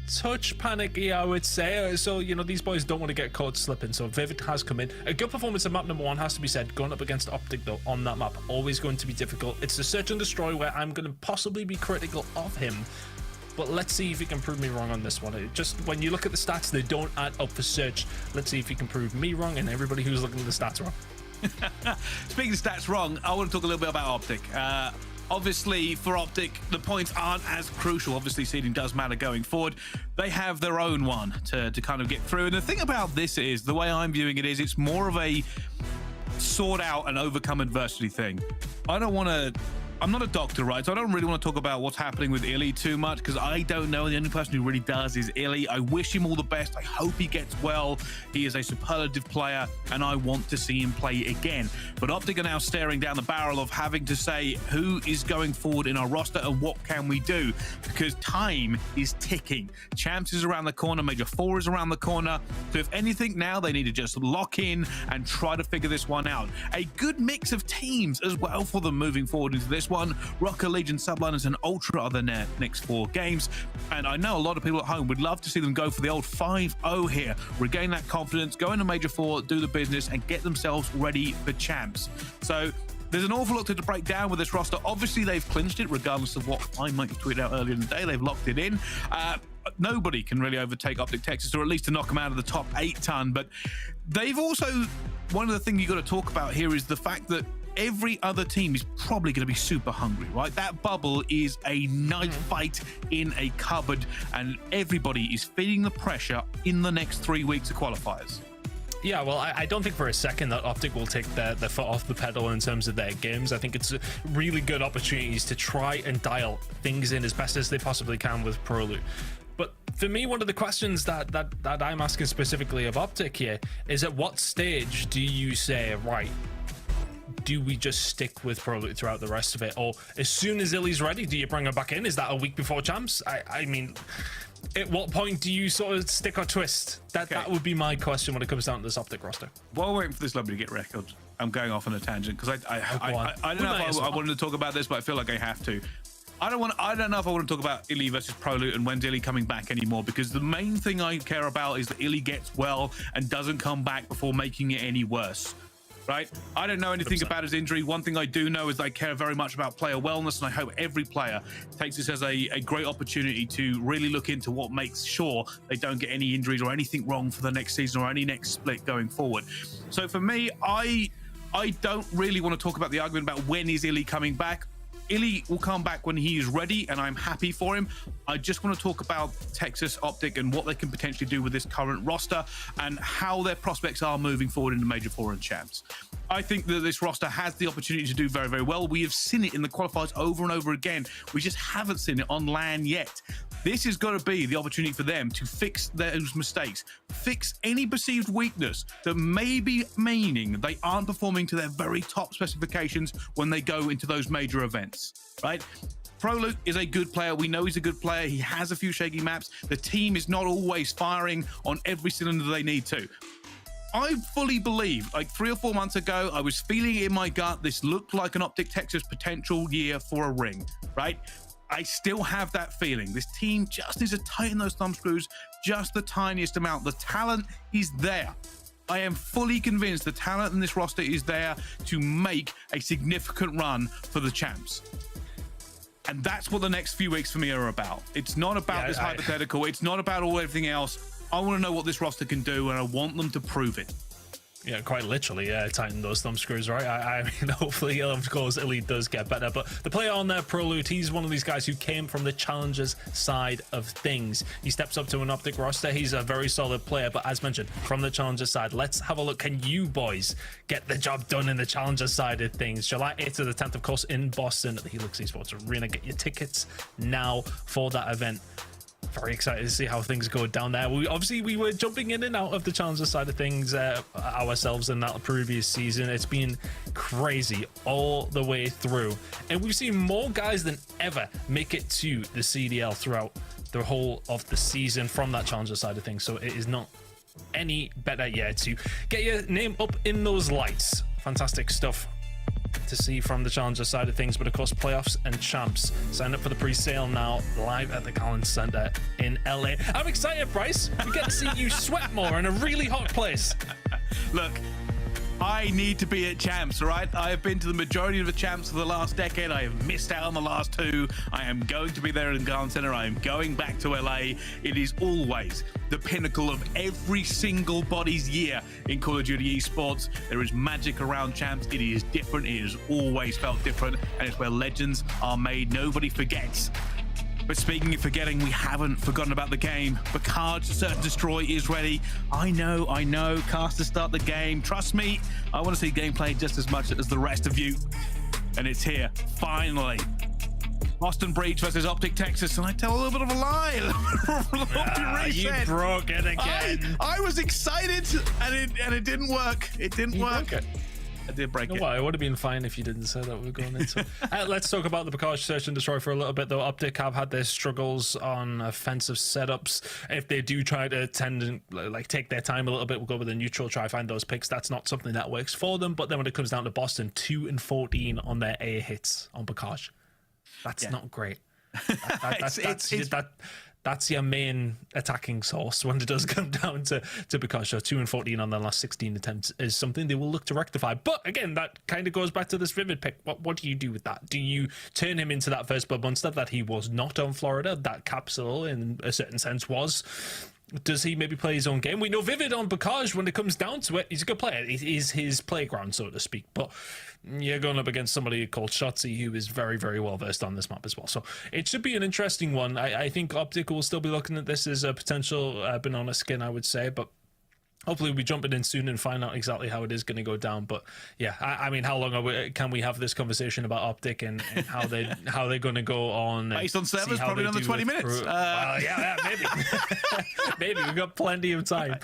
touch panicky, I would say. So, you know, these boys don't want to get caught slipping. So Vivid has come in. A good performance of map number 1 has to be said. Going up against OpTic, though, on that map, always going to be difficult. It's the search and destroy where I'm going to possibly be critical of him. But let's see if he can prove me wrong on this one. Just when you look at the stats, they don't add up for search. Let's see if he can prove me wrong and everybody who's looking at the stats wrong. Speaking of stats wrong, I want to talk a little bit about OpTic. Obviously, for OpTic, the points aren't as crucial. Obviously, seeding does matter going forward. They have their own one to kind of get through. And the thing about this is, the way I'm viewing it is, it's more of a sort out and overcome adversity thing. I'm not a doctor, right? So I don't really want to talk about what's happening with iLLeY too much, because I don't know. The only person who really does is iLLeY. I wish him all the best. I hope he gets well. He is a superlative player, and I want to see him play again. But OpTic are now staring down the barrel of having to say who is going forward in our roster and what can we do, because time is ticking. Champs is around the corner. Major IV is around the corner. So if anything, now they need to just lock in and try to figure this one out. A good mix of teams as well for them moving forward into this one. Røkkr, Legion, Subliners, and Ultra are the next 4 games. And I know a lot of people at home would love to see them go for the old 5-0 here, regain that confidence, go into Major IV, do the business, and get themselves ready for champs. So there's an awful lot to break down with this roster. Obviously, they've clinched it, regardless of what I might have tweeted out earlier in the day. They've locked it in. Nobody can really overtake OpTic Texas, or at least to knock them out of the top 8 ton. But they've also, one of the things you got to talk about here is the fact that every other team is probably going to be super hungry, right? That bubble is a knife fight in a cupboard, and everybody is feeling the pressure in the next 3 weeks of qualifiers. Yeah, well, I don't think for a second that OpTic will take their foot off the pedal in terms of their games. I think it's really good opportunities to try and dial things in as best as they possibly can with Prolute. But for me, one of the questions that I'm asking specifically of OpTic here is, at what stage do you say, right, do we just stick with Prolute throughout the rest of it? Or as soon as iLLeY's ready, do you bring her back in? Is that a week before champs? I mean, at what point do you sort of stick or twist? That would be my question when it comes down to this OpTic roster. While we're waiting for this lovely to get record, I'm going off on a tangent, because I don't know if I wanted to talk about this, but I feel like I have to. I don't know if I want to talk about iLLeY versus Prolute and when's iLLeY coming back anymore, because the main thing I care about is that iLLeY gets well and doesn't come back before making it any worse. Right? I don't know anything about his injury. One thing I do know is I care very much about player wellness, and I hope every player takes this as a great opportunity to really look into what makes sure they don't get any injuries or anything wrong for the next season or any next split going forward. So for me, I don't really want to talk about the argument about when is iLLeY coming back. iLLeY will come back when he is ready, and I'm happy for him. I just want to talk about Texas, OpTic, and what they can potentially do with this current roster and how their prospects are moving forward into Major IV and champs. I think that this roster has the opportunity to do very, very well. We have seen it in the qualifiers over and over again. We just haven't seen it on LAN yet. This is going to be the opportunity for them to fix those mistakes, fix any perceived weakness that may be meaning they aren't performing to their very top specifications when they go into those major events, right? Prolute is a good player. We know he's a good player. He has a few shaky maps. The team is not always firing on every cylinder they need to. I fully believe, like 3 or 4 months ago, I was feeling it in my gut. This looked like an OpTic Texas potential year for a ring, right? I still have that feeling. This team just needs to tighten those thumb screws just the tiniest amount. The talent is there. I am fully convinced the talent in this roster is there to make a significant run for the champs. And that's what the next few weeks for me are about. It's not about this hypothetical. It's not about everything else. I want to know what this roster can do, and I want them to prove it. Yeah, quite literally, tighten those thumb screws, right? I mean, hopefully, of course, iLLeY does get better. But the player on there, Prolute, he's one of these guys who came from the challengers side of things. He steps up to an OpTic roster. He's a very solid player, but as mentioned, from the challenger side. Let's have a look. Can you boys get the job done in the challenger side of things? July 8th to the 10th, of course, in Boston at the Helix Esports Arena. Get your tickets now for that event. very excited to see how things go down there. We were jumping in and out of the challenger side of things ourselves in that previous season. It's been crazy all the way through, and we've seen more guys than ever make it to the CDL throughout the whole of the season from that challenger side of things. So it is not any better yet to get your name up in those lights. Fantastic stuff to see from the challenger side of things. But of course, playoffs and champs sign up for the pre-sale now live at the Collins Center in LA. I'm excited, Bryce. We get to see you sweat more in a really hot place. Look, I need to be at champs, all right? I have been to the majority of the champs for the last decade. I have missed out on the last two. I am going to be there in Garden Center. I am going back to LA. It is always the pinnacle of every single body's year in Call of Duty esports. There is magic around champs. It is different. It has always felt different, and it's where legends are made. Nobody forgets. But speaking of forgetting, we haven't forgotten about the game. Bakaj Search and Destroy is ready. I know. Casters start the game. Trust me, I want to see gameplay just as much as the rest of you. And it's here, finally. Boston Breach versus OpTic Texas. And I tell a little bit of a lie. You broke it again. I was excited, and it didn't work. It didn't work. I did break it. Well, it would have been fine if you didn't say that we're going into. Let's talk about the Bakaj Search and Destroy for a little bit, though. OpTic have had their struggles on offensive setups. If they do try to tend and take their time a little bit, we'll go with a neutral, try find those picks. That's not something that works for them. But then when it comes down to Boston, 2 and 14 on their A hits on Bakaj. That's not great. That's your main attacking source when it does come down to Bakaj. So 2 and 14 on their last 16 attempts is something they will look to rectify. But again, that kind of goes back to this Vivid pick. What do you do with that? Do you turn him into that first blood monster that he was not on Florida, that Capsule in a certain sense was? Does he maybe play his own game? We know Vivid on Bakaj, when it comes down to it, he's a good player. It is his playground, so to speak. But you're going up against somebody called Shotzzy, who is very, very well versed on this map as well. So it should be an interesting one. I think OpTic will still be looking at this as a potential banana skin, I would say. But hopefully we'll be jumping in soon and find out exactly how it is going to go down. But yeah, I mean, how long can we have this conversation about OpTic and how they're going to go on? Based on servers, probably another 20 minutes. Well, yeah, maybe. Maybe we've got plenty of time.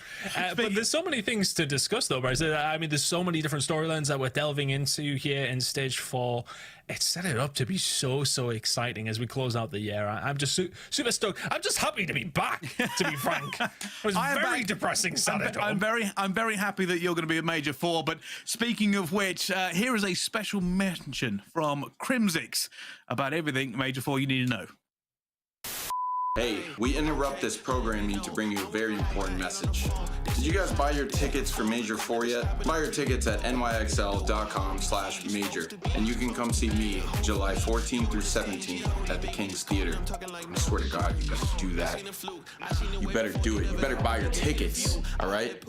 But there's so many things to discuss, though, Bryce. I mean, there's so many different storylines that we're delving into here in Stage 4. It's set it up to be so exciting as we close out the year. I'm just super stoked. I'm just happy to be back, to be frank. It was very depressing Saturday. I'm very happy that you're going to be at Major 4. But speaking of which, here is a special mention from Crimsix about everything Major 4 you need to know. Hey, we interrupt this programming to bring you a very important message. Did you guys buy your tickets for Major 4 yet? Buy your tickets at nyxl.com/major, and you can come see me July 14th through 17th at the King's Theater. I swear to God, you better do that. You better do it. You better buy your tickets, all right?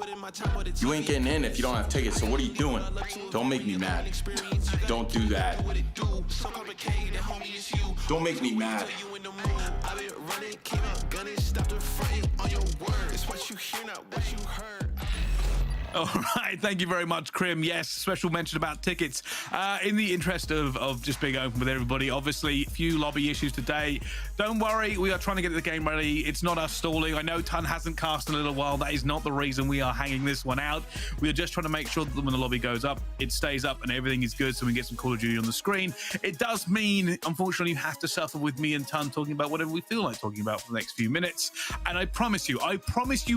You ain't getting in if you don't have tickets, so what are you doing? Don't make me mad. Don't do that. Don't make me mad. All right, thank you very much, Crim. Yes, special mention about tickets. In the interest of just being open with everybody, obviously, few lobby issues today. Don't worry, we are trying to get the game ready. It's not us stalling. I know Ton hasn't cast in a little while. That is not the reason we are hanging this one out. We are just trying to make sure that when the lobby goes up, it stays up and everything is good so we can get some Call of Duty on the screen. It does mean, unfortunately, you have to suffer with me and Ton talking about whatever we feel like talking about for the next few minutes. And I promise you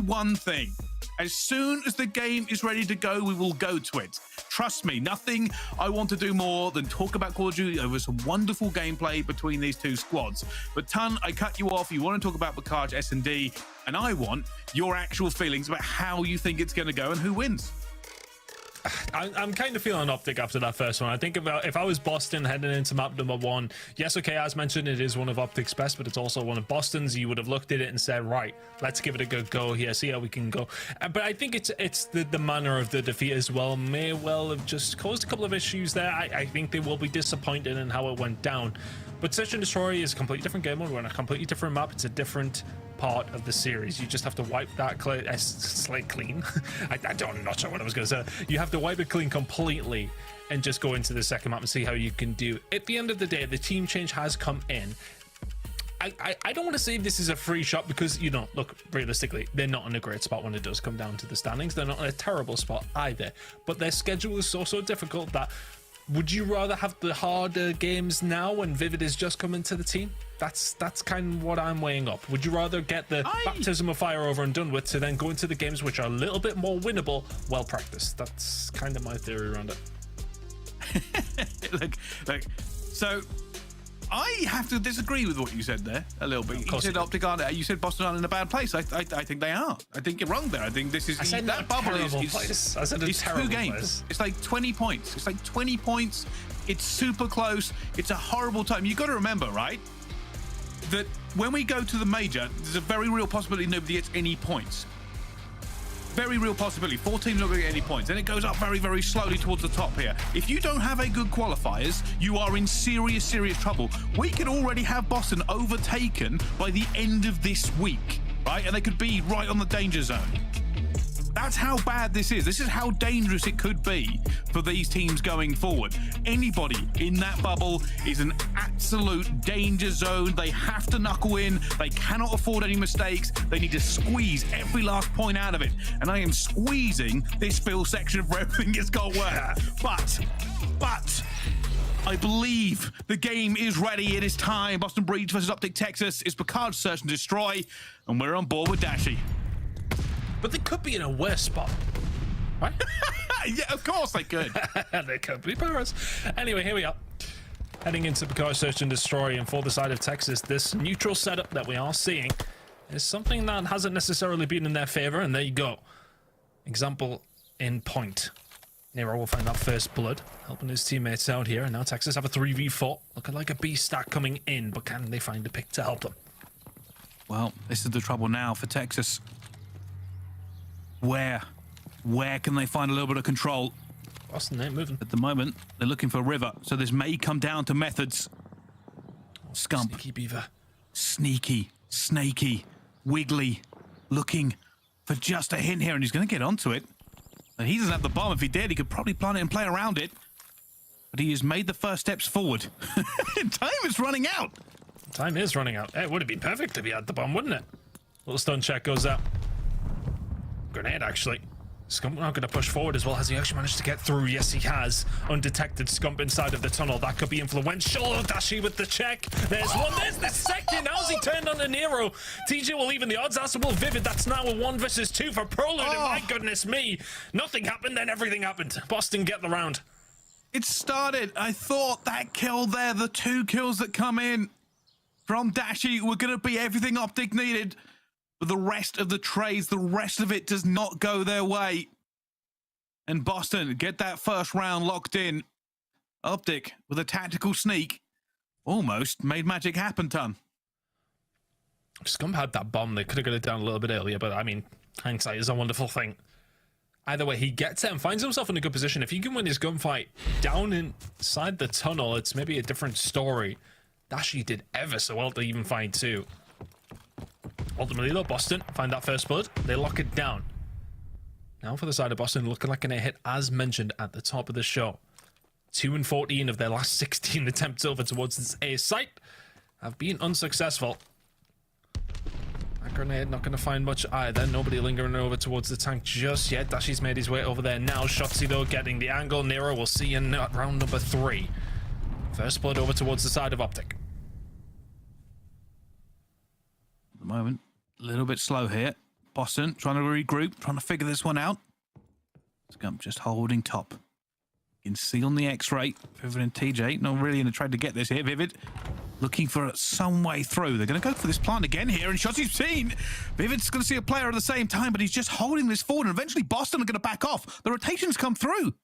one thing. As soon as the game is ready to go, we will go to it. Trust me, nothing I want to do more than talk about Call of Duty over some wonderful gameplay between these two squads. But Ton, I cut you off. You want to talk about Bakaj S&D, and I want your actual feelings about how you think it's going to go and who wins. I'm kind of feeling OpTic after that first one. I think about if I was Boston heading into map number 1, yes, okay, as mentioned, it is one of OpTic's best, but it's also one of Boston's. You would have looked at it and said, right, let's give it a good go here, see how we can go. But I think it's the manner of the defeat as well may well have just caused a couple of issues there. I think they will be disappointed in how it went down. But Search and Destroy is a completely different game mode. We're on a completely different map. It's a different part of the series. You just have to wipe that slate clean. I'm not sure what I was going to say. You have to wipe it clean completely and just go into the second map and see how you can do. At the end of the day, the team change has come in. I don't want to say this is a free shot because, you know, look, realistically, they're not in a great spot when it does come down to the standings. They're not in a terrible spot either. But their schedule is so difficult that would you rather have the harder games now when Vivid is just coming to the team? That's kind of what I'm weighing up. Would you rather get the baptism of fire over and done with to then go into the games which are a little bit more winnable, well practiced? That's kind of my theory around it. Look, so I have to disagree with what you said there a little bit. You said OpTic aren't, you said Boston aren't in a bad place. I think they are. I think you're wrong there. I think this is that bubble is I said it's terrible 2 games. Place. It's like 20 points. It's like 20 points. It's super close. It's a horrible time. You got to remember, right, that when we go to the major, there's a very real possibility nobody gets any points. Very real possibility. 4 teams not going to get any points. Then it goes up very slowly towards the top here. If you don't have a good qualifiers, you are in serious trouble. We could already have Boston overtaken by the end of this week, right? And they could be right on the danger zone. That's how bad this is. This is how dangerous it could be for these teams going forward. Anybody in that bubble is an absolute danger zone. They have to knuckle in. They cannot afford any mistakes. They need to squeeze every last point out of it. And I am squeezing this fill section for everything it's got work. But I believe the game is ready. It is time. Boston Breach versus OpTic Texas. It's Picard's Search and Destroy, and we're on board with Dashy. But they could be in a worse spot, right? Yeah, of course they could. They could be Paris. Anyway, here we are. Heading into Picard Search and Destroy, and for the side of Texas, this neutral setup that we are seeing is something that hasn't necessarily been in their favor, and there you go. Example in point. Nero will find that first blood, helping his teammates out here, and now Texas have a 3v4, looking like a B stack coming in, but can they find a pick to help them? Well, this is the trouble now for Texas. Where can they find a little bit of control? Boston ain't moving. At the moment, they're looking for River, so this may come down to Methodz. Scump. Sneaky beaver. Sneaky, snaky, wiggly, looking for just a hint here, and he's going to get onto it. And he doesn't have the bomb. If he did, he could probably plant it and play around it. But he has made the first steps forward. Time is running out. Time is running out. It would have been perfect if he had the bomb, wouldn't it? Little stun check goes out. Grenade, actually. Scump now going to push forward as well. Has he actually managed to get through? Yes, he has. Undetected Scump inside of the tunnel. That could be influential. Dashy with the check. There's one. There's the second. How's he turned on to Nero? TJ will even the odds. As will Vivid. That's now a 1 versus 2 for Prolute. And my goodness me. Nothing happened, then everything happened. Boston get the round. It started. I thought that kill there, the 2 kills that come in from Dashy were going to be everything OpTic needed. But the rest of the trades, the rest of it does not go their way. And Boston get that first round locked in. OpTic with a tactical sneak almost made magic happen, Ton. Scump had that bomb. They could have got it down a little bit earlier, but I mean, hindsight is a wonderful thing. Either way, he gets it and finds himself in a good position. If he can win his gunfight down inside the tunnel, it's maybe a different story. Dashy did ever so well to even find 2. Ultimately, though, Boston find that first blood. They lock it down. Now for the side of Boston, looking like an hit, as mentioned at the top of the show. 2 and 14 of their last 16 attempts over towards this A site have been unsuccessful. That grenade not going to find much either. Nobody lingering over towards the tank just yet. Dashy's made his way over there now. Shotzzy, though, getting the angle. Nero will see in round number 3. First blood over towards the side of OpTic. At the moment, a little bit slow here. Boston trying to regroup, trying to figure this one out. Scump just holding top. You can see on the X-ray, Vivid and TJ, not really in a trade to get this here. Vivid looking for some way through. They're going to go for this plant again here, and Shotzzy's seen. Vivid's going to see a player at the same time, but he's just holding this forward, and eventually Boston are going to back off. The rotations come through.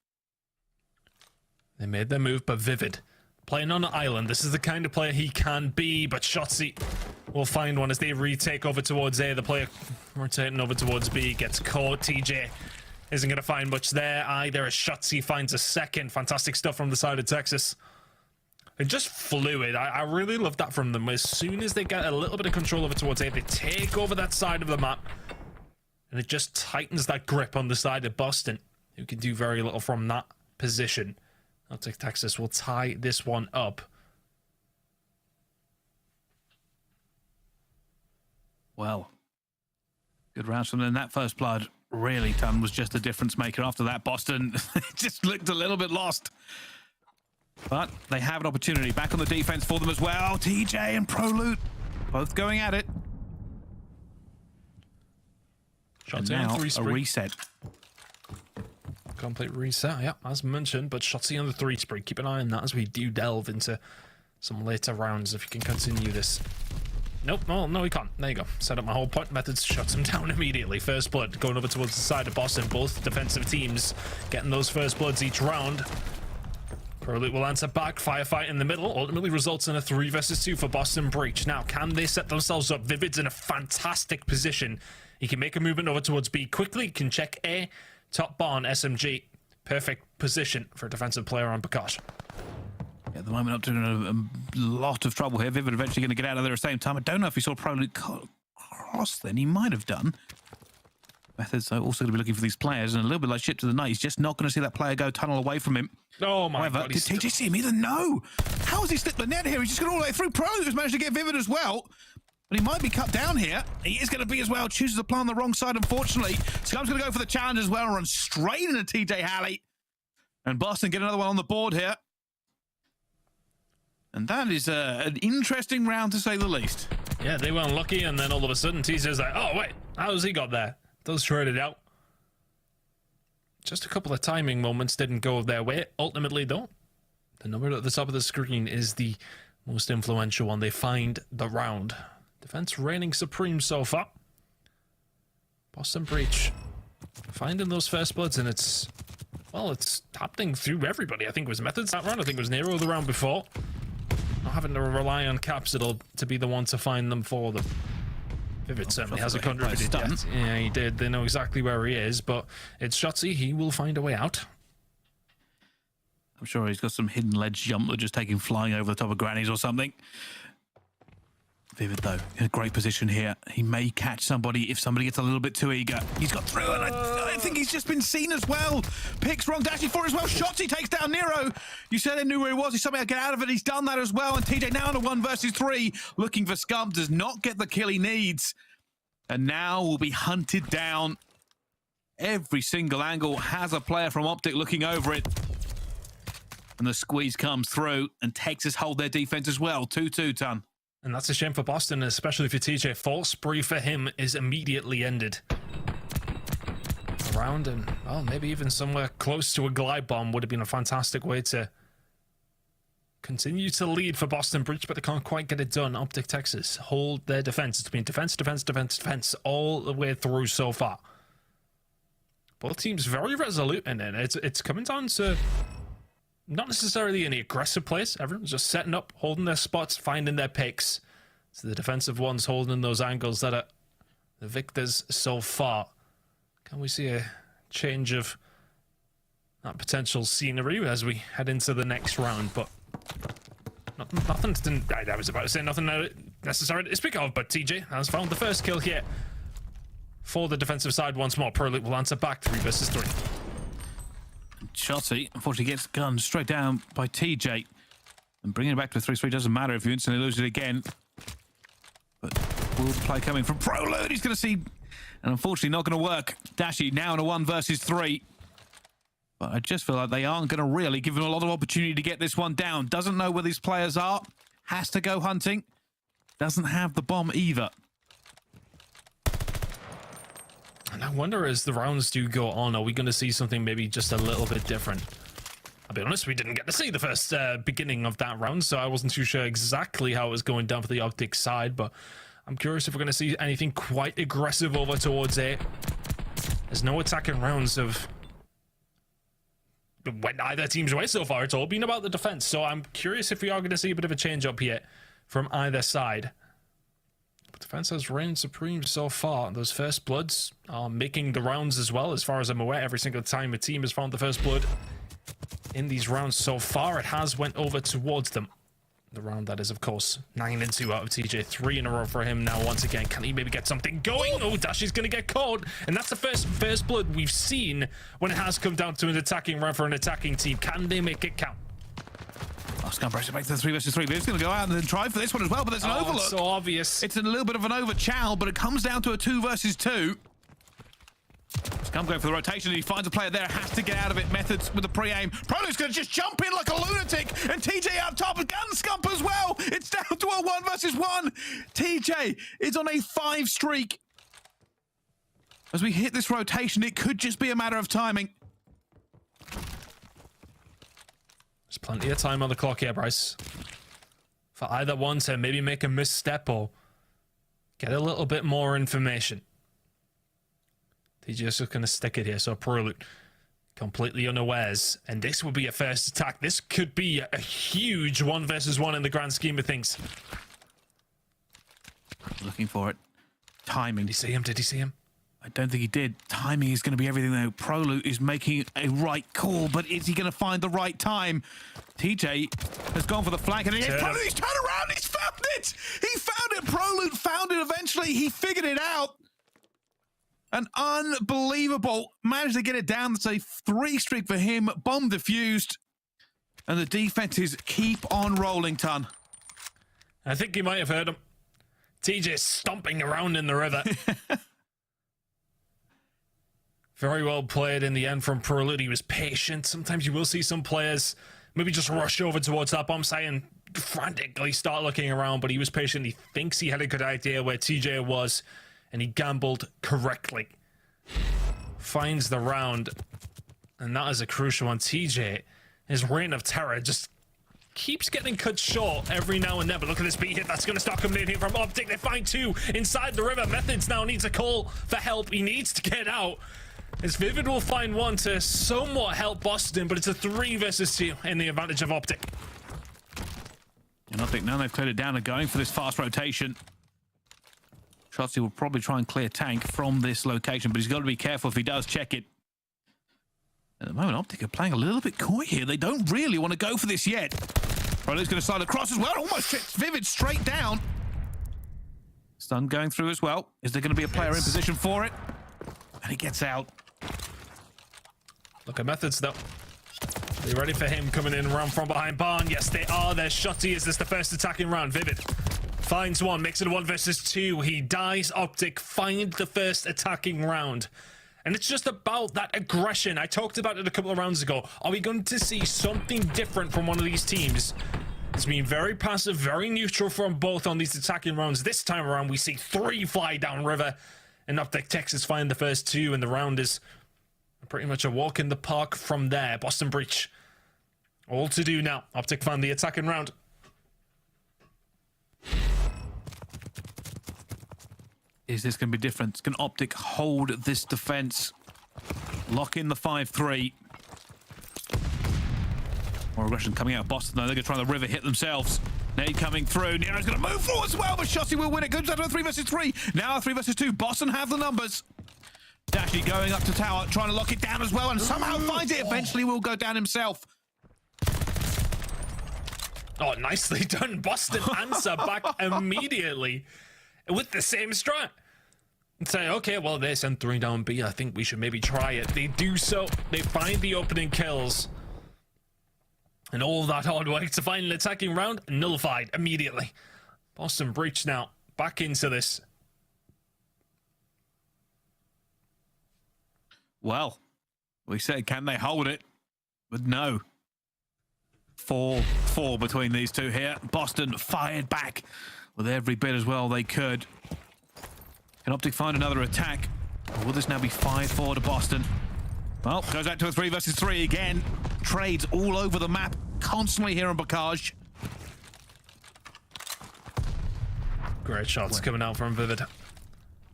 They made their move, but Vivid playing on an island. This is the kind of player he can be, but Shotzzy will find one as they retake over towards A. The player rotating over towards B gets caught. TJ isn't going to find much there either as Shotzzy finds a second. Fantastic stuff from the side of Texas. And just fluid. I really love that from them. As soon as they get a little bit of control over towards A, they take over that side of the map. And it just tightens that grip on the side of Boston, who can do very little from that position. OpTic Texas will tie this one up. Well, good rounds from them. That first blood really was just a difference maker. After that, Boston just looked a little bit lost. But they have an opportunity back on the defense for them as well. TJ and Prolute both going at it. Shotzzy now on 3 a spree. reset. Complete reset, yeah, as mentioned, but Shotzzy on the 3 spree. Keep an eye on that as we do delve into some later rounds if you can continue this. Nope, no, he can't. There you go. Set up my whole point. Methodz shuts him down immediately. First blood going over towards the side of Boston. Both defensive teams getting those first bloods each round. Prolute will answer back. Firefight in the middle ultimately results in a 3 versus 2 for Boston Breach. Now, can they set themselves up? Vivid's in a fantastic position. He can make a movement over towards B quickly. He can check A. Top barn, SMG. Perfect position for a defensive player on Prakash. At the moment, up to a lot of trouble here. Vivid eventually going to get out of there at the same time. I don't know if he saw Prolute cross then. He might have done. Methodz also going to be looking for these players, and a little bit like shit to the night. He's just not going to see that player go tunnel away from him. Oh my However, God. did TJ see him either? No. How has he slipped the net here? He's just gone all the way through. Prolute has managed to get Vivid as well. But he might be cut down here. He is going to be as well. Chooses to play on the wrong side, unfortunately. Scump's going to go for the challenge as well and run straight into TJHaly. And Boston get another one on the board here. And that is an interesting round, to say the least. Yeah, they were unlucky, and then all of a sudden, TJ's like, oh, wait, how has he got there? Does trade it out. Just a couple of timing moments didn't go their way. Ultimately, though, the number at the top of the screen is the most influential one. They find the round. Defense reigning supreme so far. Boston Breach finding those first bloods, and it's happening through everybody. I think it was Methodz that round. I think it was Nero the round before. Not having to rely on Capsidal to be the one to find them for them. Vivid certainly hasn't contributed yet. Yeah, he did. They know exactly where he is, but it's Shotzzy. He will find a way out. I'm sure he's got some hidden ledge jump that just taking flying over the top of grannies or something. Vivid, though, in a great position here. He may catch somebody if somebody gets a little bit too eager. He's got through, and I think he's just been seen as well. Picks wrong, Dashy for as well. Shotzzy takes down Nero. You said he knew where he was. He's somehow get out of it. He's done that as well. And TJ now in a 1 versus 3. Looking for Scump. Does not get the kill he needs. And now will be hunted down. Every single angle has a player from OpTic looking over it. And the squeeze comes through. And Texas hold their defense as well. 2-2, ton. And that's a shame for Boston, especially for TJ. False spree for him is immediately ended. Around and, well, maybe even somewhere close to a glide bomb would have been a fantastic way to continue to lead for Boston Breach, but they can't quite get it done. OpTic Texas hold their defense. It's been defense, defense, defense, defense all the way through so far. Both teams very resolute, and then it's coming down to not necessarily any aggressive plays. Everyone's just setting up, holding their spots, finding their picks. It's the defensive ones holding those angles that are the victors so far. Can we see a change of that potential scenery as we head into the next round? But nothing. I was about to say nothing necessary to speak of, but TJ has found the first kill here for the defensive side once more. Prolute will answer back 3 versus 3. Shotzzy, unfortunately, gets gunned straight down by TJ. And bringing it back to a 3-3 doesn't matter if you instantly lose it again. But will the play coming from Prolute? He's going to see, and unfortunately not going to work. Dashy now in a 1 versus 3. But I just feel like they aren't going to really give him a lot of opportunity to get this one down. Doesn't know where these players are. Has to go hunting. Doesn't have the bomb either. And I wonder, as the rounds do go on, are we going to see something maybe just a little bit different? I'll be honest, we didn't get to see the first beginning of that round, so I wasn't too sure exactly how it was going down for the OpTic side, but I'm curious if we're going to see anything quite aggressive over towards A. There's no attacking rounds of went either team's way so far. It's all been about the defense, so I'm curious if we are going to see a bit of a change up here from either side. But defense has reigned supreme so far. Those first bloods are making the rounds as well. As far as I'm aware, every single time a team has found the first blood in these rounds so far, it has went over towards them. The round that is, of course, 9-2 out of TJ. 3 in a row for him now once again. Can he maybe get something going? Oh, Dashy's going to get caught. And that's the first blood we've seen when it has come down to an attacking round for an attacking team. Can they make it count? Oh, Scump pressure back to the 3 versus 3. He's going to go out and then try for this one as well, but there's an overlook. It's so obvious. It's a little bit of an over-chow, but it comes down to a 2 versus 2. Scump going for the rotation, and he finds a player there, has to get out of it. Methodz with the pre-aim. Prolute's going to just jump in like a lunatic, and TJ up top, and gun Scump as well. It's down to a 1 versus 1. TJ is on a 5 streak. As we hit this rotation, it could just be a matter of timing. There's plenty of time on the clock here, Bryce. For either one to maybe make a misstep or get a little bit more information. TJ's just going to stick it here, so Prolute completely unawares. And this would be a first attack. This could be a huge 1 versus 1 in the grand scheme of things. Looking for it. Timing. Did he see him? Did he see him? I don't think he did. Timing is going to be everything, though. Prolute is making a right call, but is he going to find the right time? TJ has gone for the flank, and he's turned around. He's found it. He found it. Prolute found it eventually. He figured it out. An unbelievable. Managed to get it down. That's a 3 streak for him. Bomb defused. And the defenses keep on rolling, Ton. I think you might have heard him. TJ stomping around in the river. Very well played in the end from Prolute. He was patient. Sometimes you will see some players maybe just rush over towards that bomb site and frantically start looking around, but he was patient. He thinks he had a good idea where TJ was, and he gambled correctly. Finds the round, and that is a crucial one. TJ, his reign of terror just keeps getting cut short every now and then, but look at this beat hit. That's going to start coming in here from OpTic. They find 2 inside the river. Methodz now needs a call for help. He needs to get out. As Vivid will find 1 to somewhat help Boston, but it's a 3 versus 2 in the advantage of OpTic. And OpTic, now they've cleared it down and going for this fast rotation. Shotzzy will probably try and clear tank from this location, but he's got to be careful if he does check it. At the moment, OpTic are playing a little bit coy here. They don't really want to go for this yet. Prolute's going to slide across as well. Almost hits Vivid straight down. Stun going through as well. Is there going to be a player in position for it? And he gets out. Look at Methodz, though. Are they ready for him coming in around from behind barn? Yes, they are. There's Shotzzy. Is this the first attacking round? Vivid finds 1, makes it a 1 versus 2. He dies. OpTic find the first attacking round. And it's just about that aggression. I talked about it a couple of rounds ago. Are we going to see something different from one of these teams? It's been very passive, very neutral from both on these attacking rounds. This time around, we see 3 fly down river. And OpTic Texas find the first 2, and the round is pretty much a walk in the park from there. Boston breach. All to do now. OpTic find the attacking round. Is this going to be different? Can OpTic hold this defense? Lock in the 5-3. More aggression coming out of Boston, though. They're going to try the river hit themselves. Nade coming through. Nero's going to move forward as well, but Shotzzy will win it. Goes down to a 3 versus 3. Now a 3 versus 2. Boston have the numbers. Dashy going up to tower, trying to lock it down as well, and somehow finds it. Eventually will go down himself. Oh, nicely done. Boston answer back immediately with the same strat. And say, okay, well, they sent 3 down B. I think we should maybe try it. They do so. They find the opening kills. And all that hard work to find an attacking round nullified immediately. Boston breach now. Back into this. Well, we said, can they hold it? But no. 4-4 between these two here. Boston fired back with every bit as well they could. Can OpTic find another attack? Or will this now be 5-4 to Boston? Well, goes out to a 3 versus 3 again. Trades all over the map, constantly here on Bocage. Great shots coming out from Vivid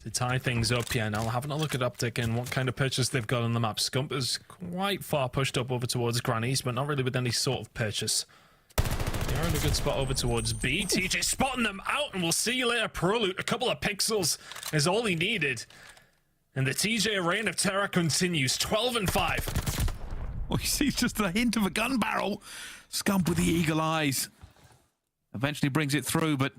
to tie things up here. Now having a look at OpTic and what kind of purchase they've got on the map. Scump is quite far pushed up over towards Grannies, but not really with any sort of purchase. They're in a good spot over towards B. TJ spotting them out, and we'll see you later. Prolute, a couple of pixels is all he needed. And the TJ reign of terror continues. 12-5. Well, he sees just a hint of a gun barrel. Scump with the eagle eyes. Eventually brings it through, but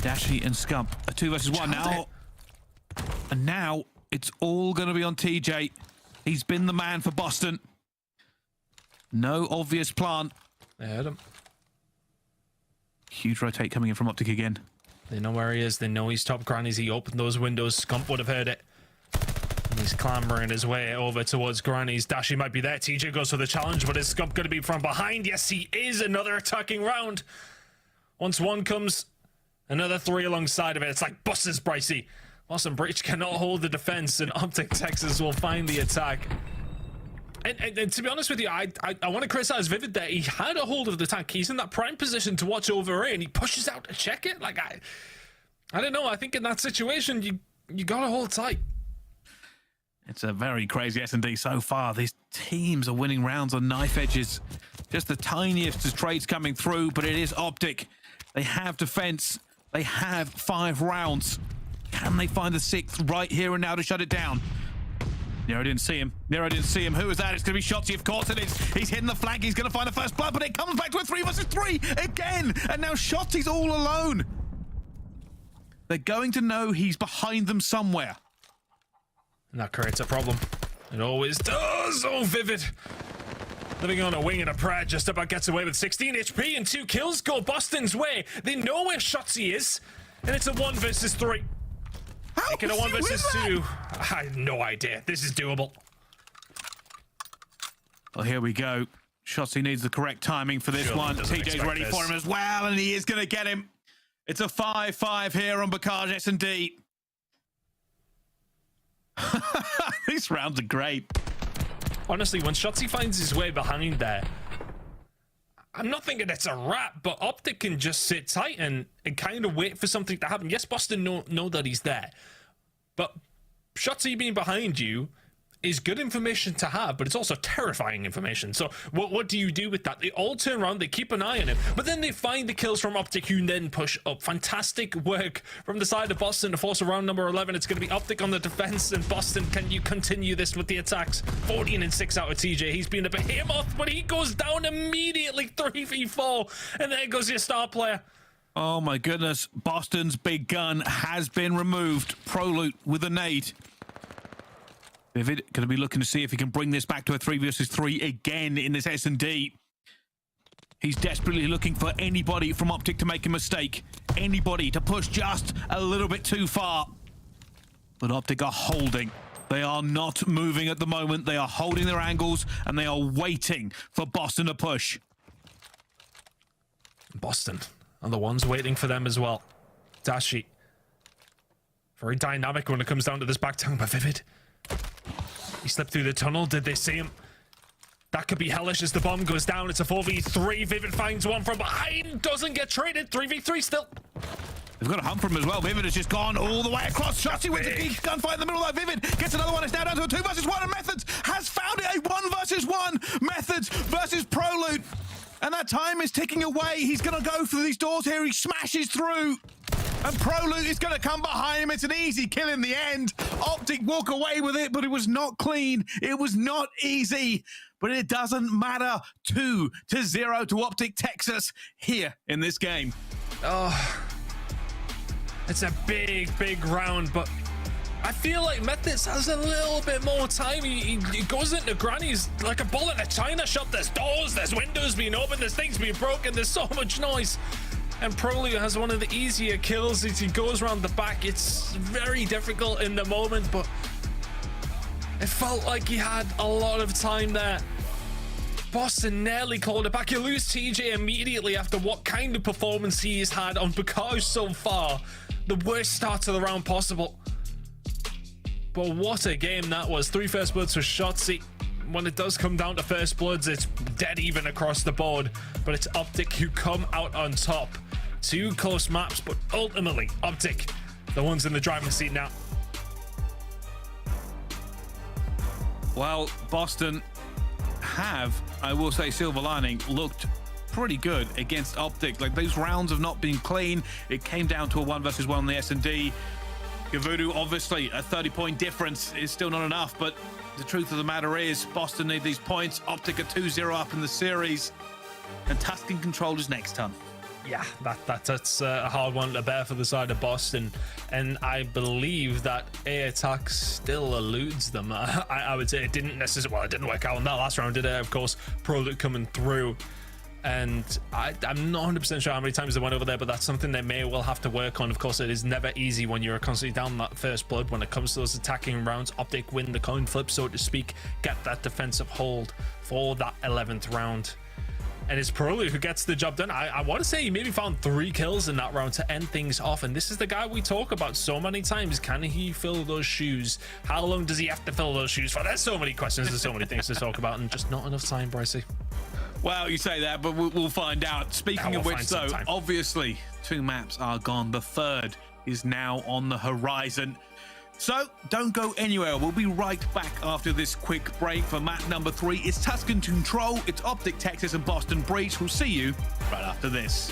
Dashy and Scump, a 2 versus 1 now. And now it's all going to be on TJ. He's been the man for Boston. No obvious plant. They heard him. Huge rotate coming in from OpTic again. They know where he is. They know he's top grannies. He opened those windows. Scump would have heard it. And he's clambering his way over towards grannies. Dashy might be there. TJ goes for the challenge, but is Scump going to be from behind? Yes, he is. Another attacking round. Once one comes, another three alongside of it. It's like buses, Bricey. Boston Breach cannot hold the defense, and OpTic Texas will find the attack. And to be honest with you, I want to criticize Vivid there. He had a hold of the tank. He's in that prime position to watch over A, and he pushes out to check it. Like, I don't know. I think in that situation, you got to hold tight. It's a very crazy S&D so far. These teams are winning rounds on knife edges. Just the tiniest of trades coming through, but it is OpTic. They have defense. They have 5 rounds. Can they find the 6th right here and now to shut it down? Nero didn't see him. Nero didn't see him. Who is that? It's going to be Shotzzy, of course it is. He's hitting the flank. He's going to find the first blood, but it comes back to a 3 versus 3 again. And now Shotzzy's all alone. They're going to know he's behind them somewhere. And that creates a problem. It always does. Oh, Vivid. Living on a wing and a prayer, just about gets away with 16 HP and 2 kills go Boston's way. They know where Shotzzy is, and it's a 1 versus 3. Making a 1 versus 2. I have no idea. This is doable. Well, here we go. Shotzzy needs the correct timing for this one. TJ's ready for him as well, and he is going to get him. It's a 5-5 here on Bacage S&D. These rounds are great. Honestly, when Shotzzy finds his way behind there, I'm not thinking it's a wrap, but OpTic can just sit tight and kind of wait for something to happen. Yes, Boston know that he's there, but Shotzzy being behind you is good information to have, but it's also terrifying information. So what do you do with that? They all turn around, they keep an eye on him, but then they find the kills from OpTic, who then push up. Fantastic work from the side of Boston to force a round number 11. It's going to be OpTic on the defense, and Boston, can you continue this with the attacks? 14 and 6 out of TJ. He's been a behemoth, but he goes down immediately. 3v4, and there goes your star player. Oh my goodness, Boston's big gun has been removed. Prolute with a nade. Vivid going to be looking to see if he can bring this back to a 3 versus 3 again in this S&D. He's desperately looking for anybody from OpTic to make a mistake. Anybody to push just a little bit too far. But OpTic are holding. They are not moving at the moment. They are holding their angles, and they are waiting for Boston to push. Boston are the ones waiting for them as well. Dashy. Very dynamic when it comes down to this back tongue by Vivid. He slipped through the tunnel. Did they see him? That could be hellish as the bomb goes down. It's a 4v3. Vivid finds one from behind. Doesn't get traded. 3v3 still. They've got a hunt from him as well. Vivid has just gone all the way across. Shotzzy wins a key gunfight in the middle of that. Vivid gets another one. It's now down to a 2 versus 1. And Methodz has found it. A 1 versus 1. Methodz versus Prolute. And that time is ticking away. He's going to go for these doors here. He smashes through. And Prolute is going to come behind him. It's an easy kill in the end. OpTic walk away with it, but it was not clean. It was not easy. But it doesn't matter. 2-0 to OpTic Texas here in this game. Oh, it's a big, big round, but I feel like Methodz has a little bit more time. He goes into grannies like a bullet in a china shop. There's doors, there's windows being opened, there's things being broken, there's so much noise. And Prolute has one of the easier kills as he goes around the back. It's very difficult in the moment, but it felt like he had a lot of time there. Boston nearly called it back. You lose TJ immediately after what kind of performance he has had on Bacage so far. The worst start to the round possible. But what a game that was. 3 first bloods for Shotzzy. When it does come down to first bloods, it's dead even across the board. But it's OpTic who come out on top. 2 close maps, but ultimately OpTic, the ones in the driving seat now. Well, Boston have, I will say, silver lining, looked pretty good against OpTic. Like, those rounds have not been clean. It came down to a 1 versus 1 on the S&D. Gavudu, obviously, a 30-point difference is still not enough, but the truth of the matter is Boston need these points. OpTic are 2-0 up in the series, and Tuscan Control is next time. yeah, that's a hard one to bear for the side of Boston, and I believe that A attack still eludes them. I would say it didn't necessarily, well, it didn't work out in that last round, did it? Of course, Prolute coming through, and I'm not 100% sure how many times they went over there, but that's something they may well have to work on. Of course, it is never easy when you're constantly down that first blood. When it comes to those attacking rounds, OpTic win the coin flip, so to speak, get that defensive hold for that 11th round. And it's Prolute who gets the job done. I want to say he maybe found 3 kills in that round to end things off. And this is the guy we talk about so many times. Can he fill those shoes? How long does he have to fill those shoes for? There's so many questions. There's so many things to talk about, and just not enough time, Brycey. Well, you say that, but we'll find out. Speaking of which, though, obviously 2 maps are gone. The 3rd is now on the horizon. So don't go anywhere. We'll be right back after this quick break for map number 3. It's Tuscan Control, it's OpTic Texas and Boston Breach. We'll see you right after this.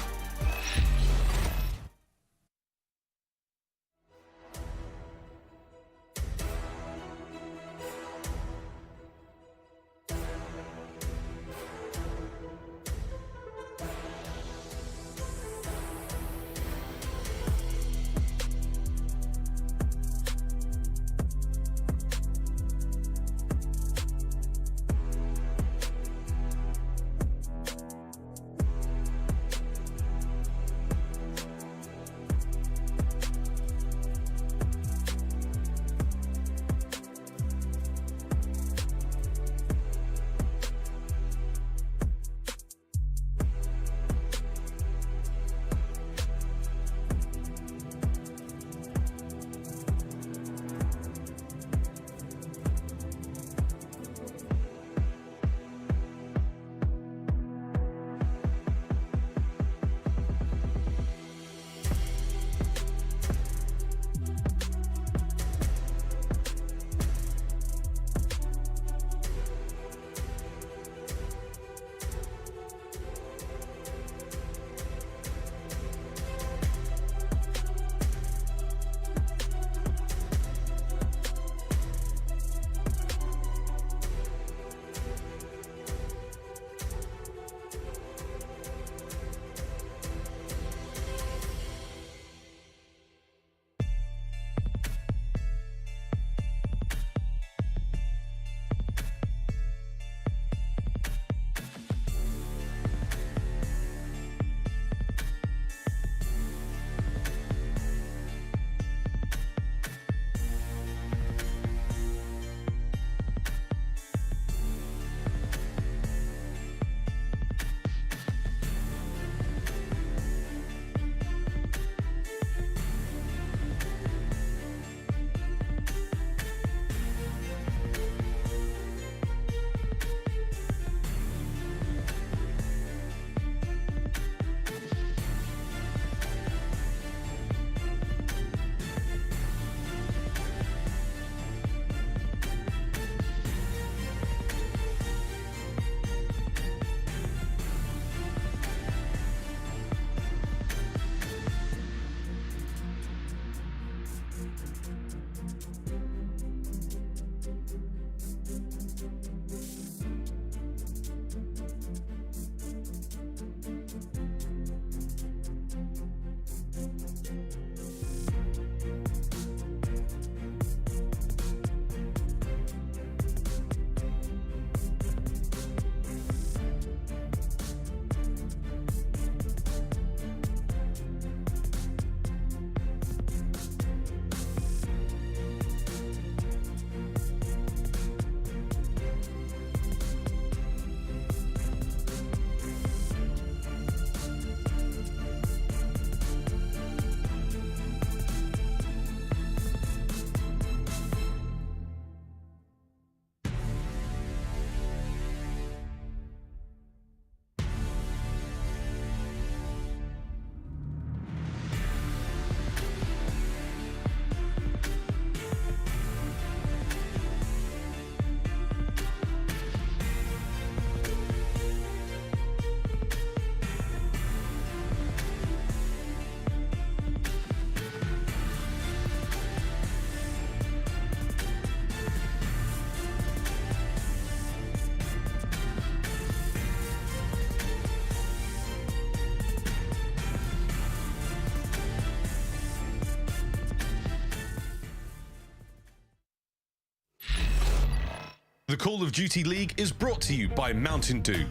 The Call of Duty League is brought to you by Mountain Dew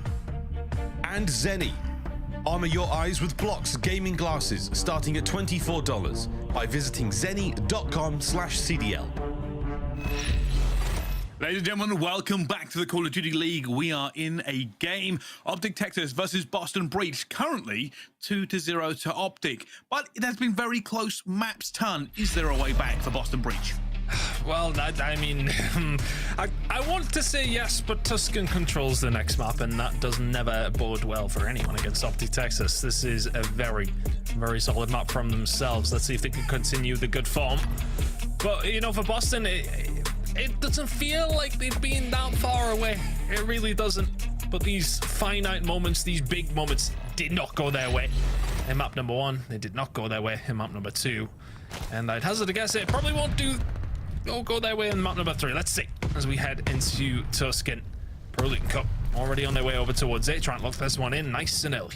and Zenny. Armor your eyes with Blocks gaming glasses starting at $24 by visiting zenny.com/CDL. Ladies and gentlemen, welcome back to the Call of Duty League. We are in a game. OpTic Texas versus Boston Breach. Currently 2-0 to OpTic. But it has been very close maps ton. Is there a way back for Boston Breach? Well, I mean, I want to say yes, but Tuscan controls the next map, and that does never bode well for anyone against OpTic Texas. This is a very, very solid map from themselves. Let's see if they can continue the good form. But, you know, for Boston, it doesn't feel like they've been that far away. It really doesn't. But these finite moments, these big moments, did not go their way in map number 1. They did not go their way in map number 2. And I'd hazard a guess it probably won't go their way in map number 3. Let's see as we head into Tuscan. Prolute and Cup already on their way over towards it, trying to lock this one in nice and early.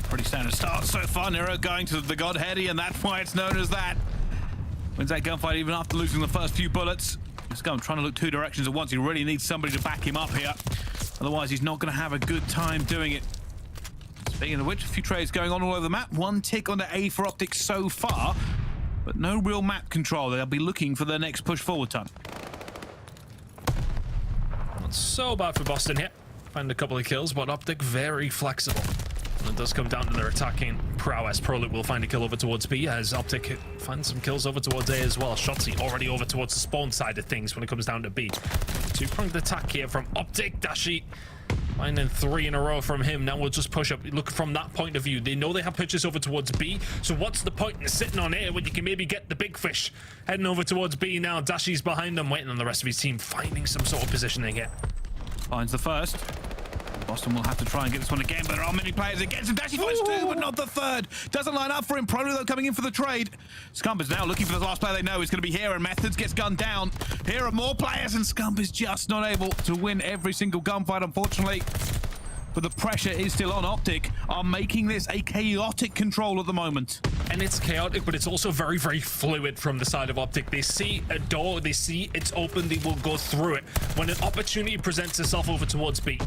Pretty standard start so far. Nero going to the Godheady, and that's why it's known as that. Wins that gunfight even after losing the first few bullets. Scump trying to look two directions at once. He really needs somebody to back him up here. Otherwise, he's not going to have a good time doing it. Speaking of which, a few trades going on all over the map. One tick on the A for OpTic so far, but no real map control. They'll be looking for their next push forward ton. Not so bad for Boston here. Find a couple of kills, but OpTic very flexible. And it does come down to their attacking prowess. Prolute will find a kill over towards B as OpTic finds some kills over towards A as well. Shotzzy already over towards the spawn side of things when it comes down to B. Two-pronged attack here from OpTic. Dashy finding 3 in a row from him. Now we'll just push up. Look from that point of view. They know they have pitches over towards B. So what's the point in sitting on A when you can maybe get the big fish? Heading over towards B now. Dashy's behind them, waiting on the rest of his team, finding some sort of positioning here. Finds the first. Boston will have to try and get this one again, but there are many players against him. Dashy finds 2, but not the third. Doesn't line up for him. Prolute, though, coming in for the trade. Scump is now looking for the last player they know is going to be here, and Methodz gets gunned down. Here are more players, and Scump is just not able to win every single gunfight, unfortunately. But the pressure is still on. OpTic are making this a chaotic control at the moment. And it's chaotic, but it's also very, very fluid from the side of OpTic. They see a door, they see it's open, they will go through it. When an opportunity presents itself over towards B.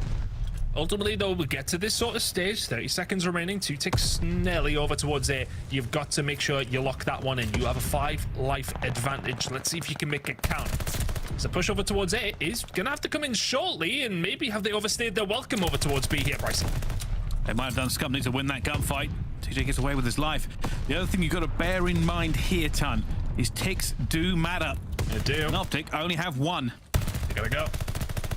Ultimately, though, we get to this sort of stage, 30 seconds remaining, 2 ticks nearly over towards A. You've got to make sure you lock that one in. You have a 5-life advantage. Let's see if you can make it count. So push over towards A is going to have to come in shortly, and maybe have they overstayed their welcome over towards B here, Bryson? They might have done. Scump needs to win that gunfight. TJ gets away with his life. The other thing you've got to bear in mind here, Ton, is ticks do matter. They do. And OpTic only have 1. You gotta go.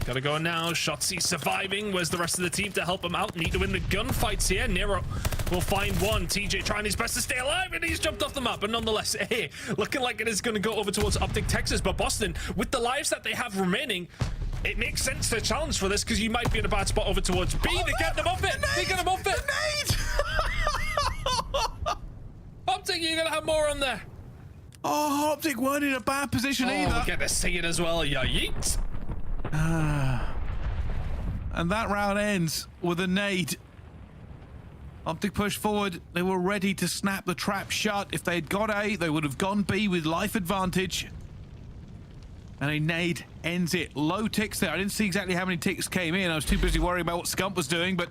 Gotta go now. Shotzzy surviving. Where's the rest of the team to help him out? Need to win the gunfights here. Nero will find one. TJ trying his best to stay alive, and he's jumped off the map. But nonetheless, hey, looking like it is going to go over towards OpTic Texas. But Boston, with the lives that they have remaining, it makes sense to challenge for this because you might be in a bad spot over towards B. They get them off it. They get them off it. OpTic, you're going to have more on there. Oh, OpTic weren't in a bad position either. We get to see it as well. Yeah, yeet. And that round ends with a nade. OpTic push forward. They were ready to snap the trap shut. If they had got A, they would have gone B with life advantage. And a nade ends it. Low ticks there. I didn't see exactly how many ticks came in. I was too busy worrying about what Scump was doing, but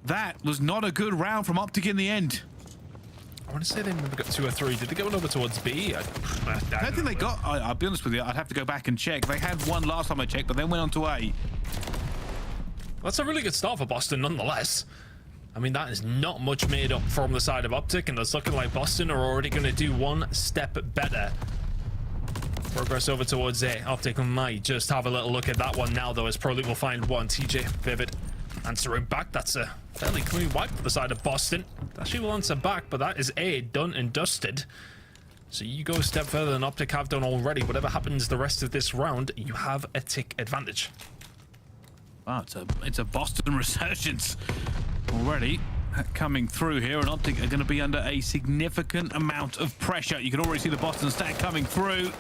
that was not a good round from OpTic in the end. I want to say they maybe got 2 or 3. Did they get one over towards B? I don't think they got. I'll be honest with you. I'd have to go back and check. They had 1 last time I checked, but then went on to A. That's a really good start for Boston, nonetheless. I mean, that is not much made up from the side of OpTic, and it's looking like Boston are already going to do 1 step better. Progress over towards A. OpTic might just have a little look at that one now, though, as Prolute will find 1. TJ, Vivid, answering back. That's a fairly clean wipe for the side of Boston. Dashy will answer back, but that is A, done and dusted. So you go a step further than OpTic have done already. Whatever happens the rest of this round, you have a tick advantage. Wow, it's a Boston resurgence already coming through here, and OpTic are going to be under a significant amount of pressure. You can already see the Boston stack coming through.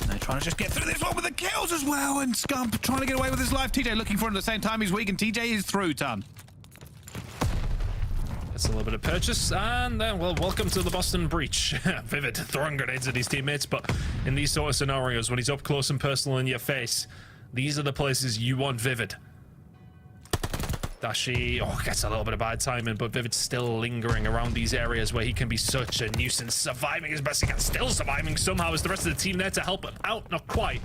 They're trying to just get through this one with the kills as well, and Scump trying to get away with his life. TJ looking for him at the same time. He's weak, and TJ is through, Ton. That's a little bit of purchase, and then, well, welcome to the Boston Breach. Vivid throwing grenades at his teammates, but in these sort of scenarios, when he's up close and personal in your face, these are the places you want Vivid. Dashy, gets a little bit of bad timing, but Vivid's still lingering around these areas where he can be such a nuisance, surviving as best he can, still surviving somehow. Is the rest of the team there to help him out? Not quite.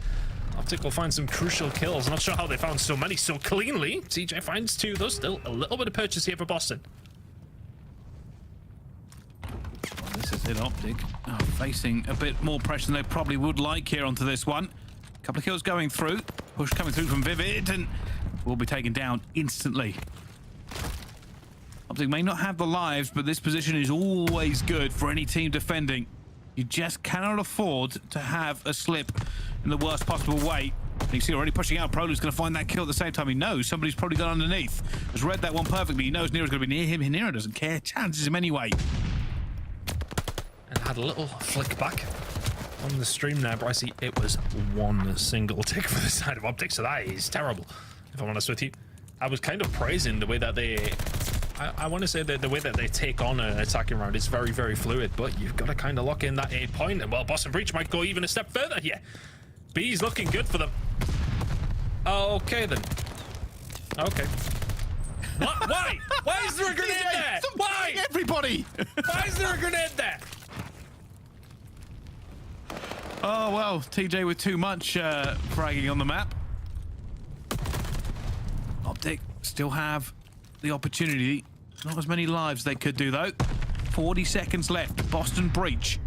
OpTic will find some crucial kills. Not sure how they found so many so cleanly. TJ finds 2, though. Still a little bit of purchase here for Boston. Well, this is it, OpTic. Facing a bit more pressure than they probably would like here onto this one. A couple of kills going through. Push coming through from Vivid, and will be taken down instantly. OpTic may not have the lives, but this position is always good for any team defending. You just cannot afford to have a slip in the worst possible way. And you see already pushing out. Prolute's going to find that kill at the same time. He knows somebody's probably gone underneath. Has read that one perfectly. He knows Nero's going to be near him. Nero doesn't care. Chances him anyway. And had a little flick back on the stream there, but I see it was 1 single tick for the side of OpTic, so that is terrible, if I'm honest with you. I was kind of praising the way that they... I want to say that the way that they take on an attacking round is very, very fluid, but you've got to kind of lock in that A point, and well, Boston Breach might go even a step further here. B's looking good for them. Okay, then. Okay. What? Why? Why is there a grenade there? Why? Everybody! Why is there a grenade there? Oh, well, TJ with too much fragging on the map. OpTic still have the opportunity. Not as many lives they could do, though. 40 seconds left. Boston Breach.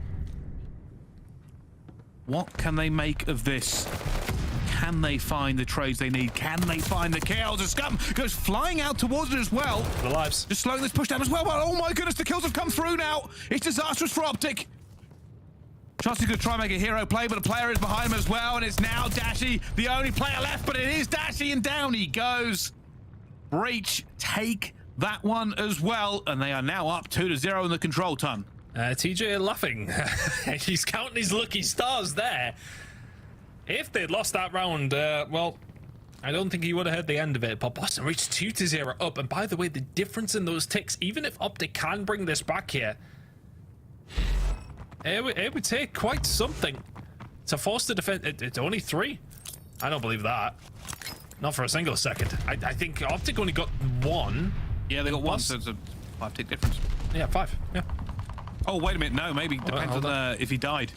What can they make of this? Can they find the trades they need? Can they find the kills? And Scump goes flying out towards it as well. The lives. Just slowing this push down as well. Oh my goodness, the kills have come through now. It's disastrous for OpTic. Shotzzy's going to try and make a hero play, but a player is behind him as well, and it's now Dashy, the only player left, but it is Dashy, and down he goes. Breach take that one as well, and they are now up 2-0 in the control ton. TJ laughing. He's counting his lucky stars there. If they'd lost that round, well, I don't think he would have heard the end of it, but Boston reached 2-0 up, and by the way, the difference in those ticks, even if OpTic can bring this back here, it would take quite something to force the defense. It's only 3. I don't believe that. Not for a single second. I think OpTic only got 1. Yeah, they got 1, so it's a 5-tick difference. Yeah, 5. Yeah. Oh, wait a minute. No, maybe. Depends on if he died.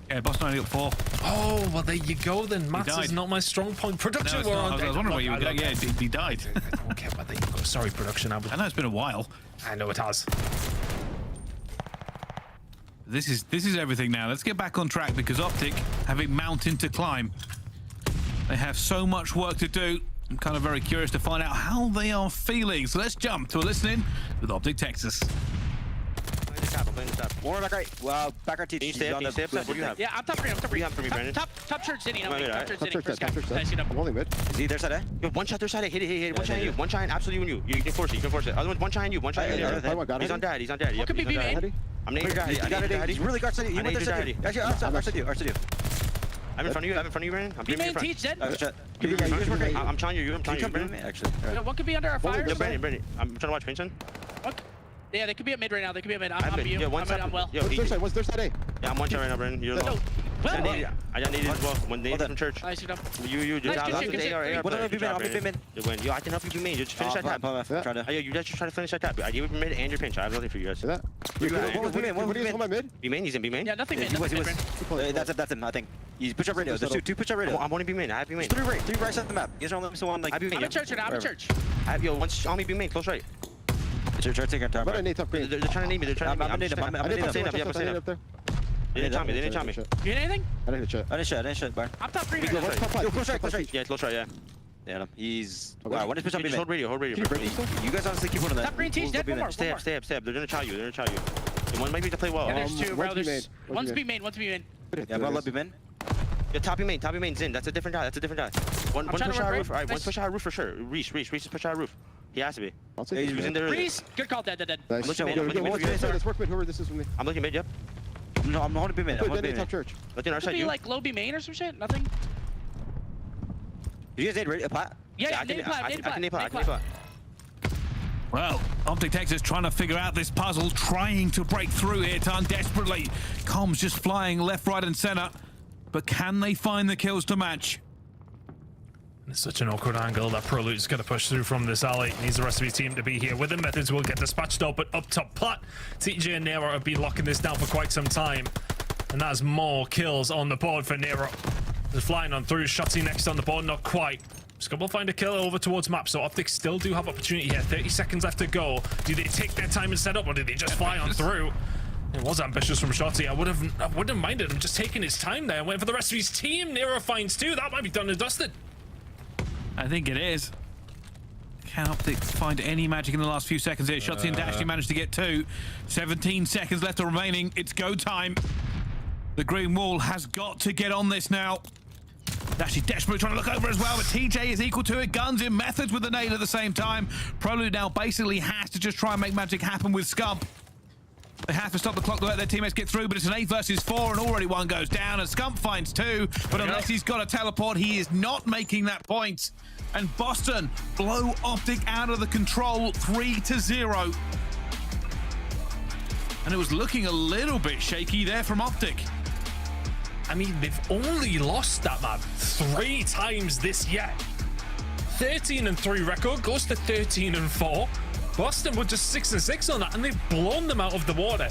Yeah, Boston only got 4. Oh, well, there you go then. Maths is not my strong point. Production. No, I was wondering where you were going. Yeah, he died. I don't care about that. You go. Sorry, production. I know it's been a while. I know it has. This is everything now. Let's get back on track because OpTic have a mountain to climb. They have so much work to do. I'm kind of very curious to find out how they are feeling. So let's jump to a listening with OpTic Texas. I'm playing the top. One back right. Well, back right. Can you stay up? What do you have? Yeah, I'm top green. I'm top green. What do you have for me, Brandon? Top church sitting. Top church first guy. I'm holding mid. Is he their side? Yo, one shot their side. Hit it. One shot on you. One shot absolutely you and you. You can force it. Other one's one shot on you. One shot on you. He's on dad. What could be B main? I'm naming your dad. He's really guard side. He went there side. Actually, outside you. I'm in front of you, Brandon. I'm B-main, teach dead. I'm telling you, Brandon. Actually. One could be under our fire. Yo, Brandon. I'm trying to watch Vincent. Yeah, they could be at mid right now. I'm B. Yeah, I'm well. What's their side A? Yeah, I'm one shot right now, Brandon. You're low. I got needed as well. When they from church. Nice, you just what I'll be mid. You win. Yo, I can help you be mid. Just finish that tap. Yo, you guys just try to finish that tap. I gave you mid and your pinch. I have nothing for you guys. What do you want mid? B main, he's in B main. Yeah, nothing mid. That's him, I think. He's push up radio. There's 2 push up radio. I'm only B main. I have B main. 3 right on the map. You guys are only so one like I'm in church right now. I'm in church. Yo, once on me B main, close right. They're trying to name me. They're trying to name me. I'm staying up there. They didn't tell me. You hit anything? I didn't hit Bar. I'm top green. Yo, close right. Yeah, close right, yeah. He's... Wow, when is push up B main? Hold radio. You guys honestly keep one of that. Top green teach dead. One more. Stay up. They're gonna chow you. One might be to play well. Yeah, there's 2, bro. One's B main. Yeah, I'm gonna love B main. Yeah, top B main's in. That's a different guy. One push out roof. Alright, one push out roof for sure. Reese is push out roof. He has to be. He's in there. Reese, good call, dead. Nice. Let's work mid. Whoever this is from me. I'm looking mid, yep. No, I'm holding B main. Top church. Looking our side, you. Like low B main or some shit? Nothing? You guys need a plat? Yeah, I can nade plat. Well, OpTic Texas trying to figure out this puzzle, trying to break through here, Tan desperately. Comms just flying left, right, and center. But can they find the kills to match? It's such an awkward angle that Prolute's going to push through from this alley. Needs the rest of his team to be here with him. Methodz will get dispatched up, but up top plat. TJ and Nero have been locking this down for quite some time. And that's more kills on the board for Nero. They're flying on through. Shotzzy next on the board, not quite. Scump will find a kill over towards map, so OpTic still do have opportunity here. 30 seconds left to go. Do they take their time and set up, or do they just fly on through? It was ambitious from Shotzzy. I wouldn't have minded him just taking his time there and waiting for the rest of his team. Nero finds two. That might be done and dusted. I think it is. Can OpTic find any magic in the last few seconds here? Shotzzy and Dashy managed to get two. 17 seconds left remaining. It's go time. The green wall has got to get on this now. Dashy desperately trying to look over as well, but TJ is equal to it. Guns in, Methodz with the nade at the same time. Prolute now basically has to just try and make magic happen with Scump. They have to stop the clock to let their teammates get through, but it's an 8 versus 4, and already one goes down, and Scump finds two, but unless he's got a teleport, he is not making that point. And Boston blow OpTic out of the control 3-0. And it was looking a little bit shaky there from OpTic. I mean, they've only lost that map 3 times this year. 13-3 record, goes to 13-4. Boston were just 6-6 on that, and they've blown them out of the water.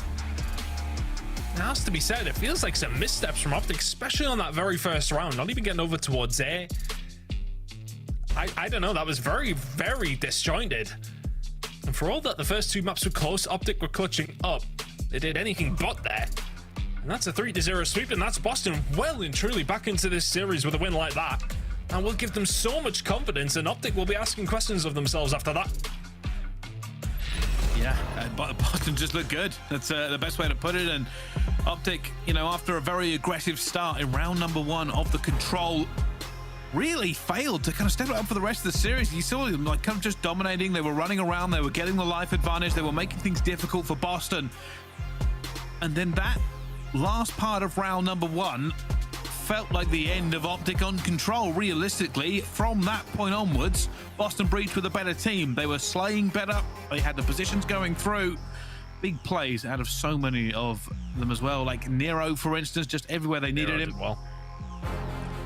It has to be said, it feels like some missteps from OpTic, especially on that very first round, not even getting over towards A. I don't know, that was very, very disjointed. And for all that the first 2 maps were close, OpTic were clutching up. They did anything but there. And that's a 3-0 sweep, and that's Boston well and truly back into this series with a win like that. And will give them so much confidence, and OpTic will be asking questions of themselves after that. Yeah, Boston just looked good. That's the best way to put it. And OpTic, you know, after a very aggressive start in round number 1 of the control, really failed to kind of step it up for the rest of the series. You saw them like kind of just dominating. They were running around. They were getting the life advantage. They were making things difficult for Boston. And then that last part of round number 1 felt like the end of OpTic on control. Realistically, from that point onwards, Boston Breach were the better team. They were slaying better. They had the positions going through. Big plays out of so many of them as well. Like Nero, for instance, just everywhere they needed him. Well,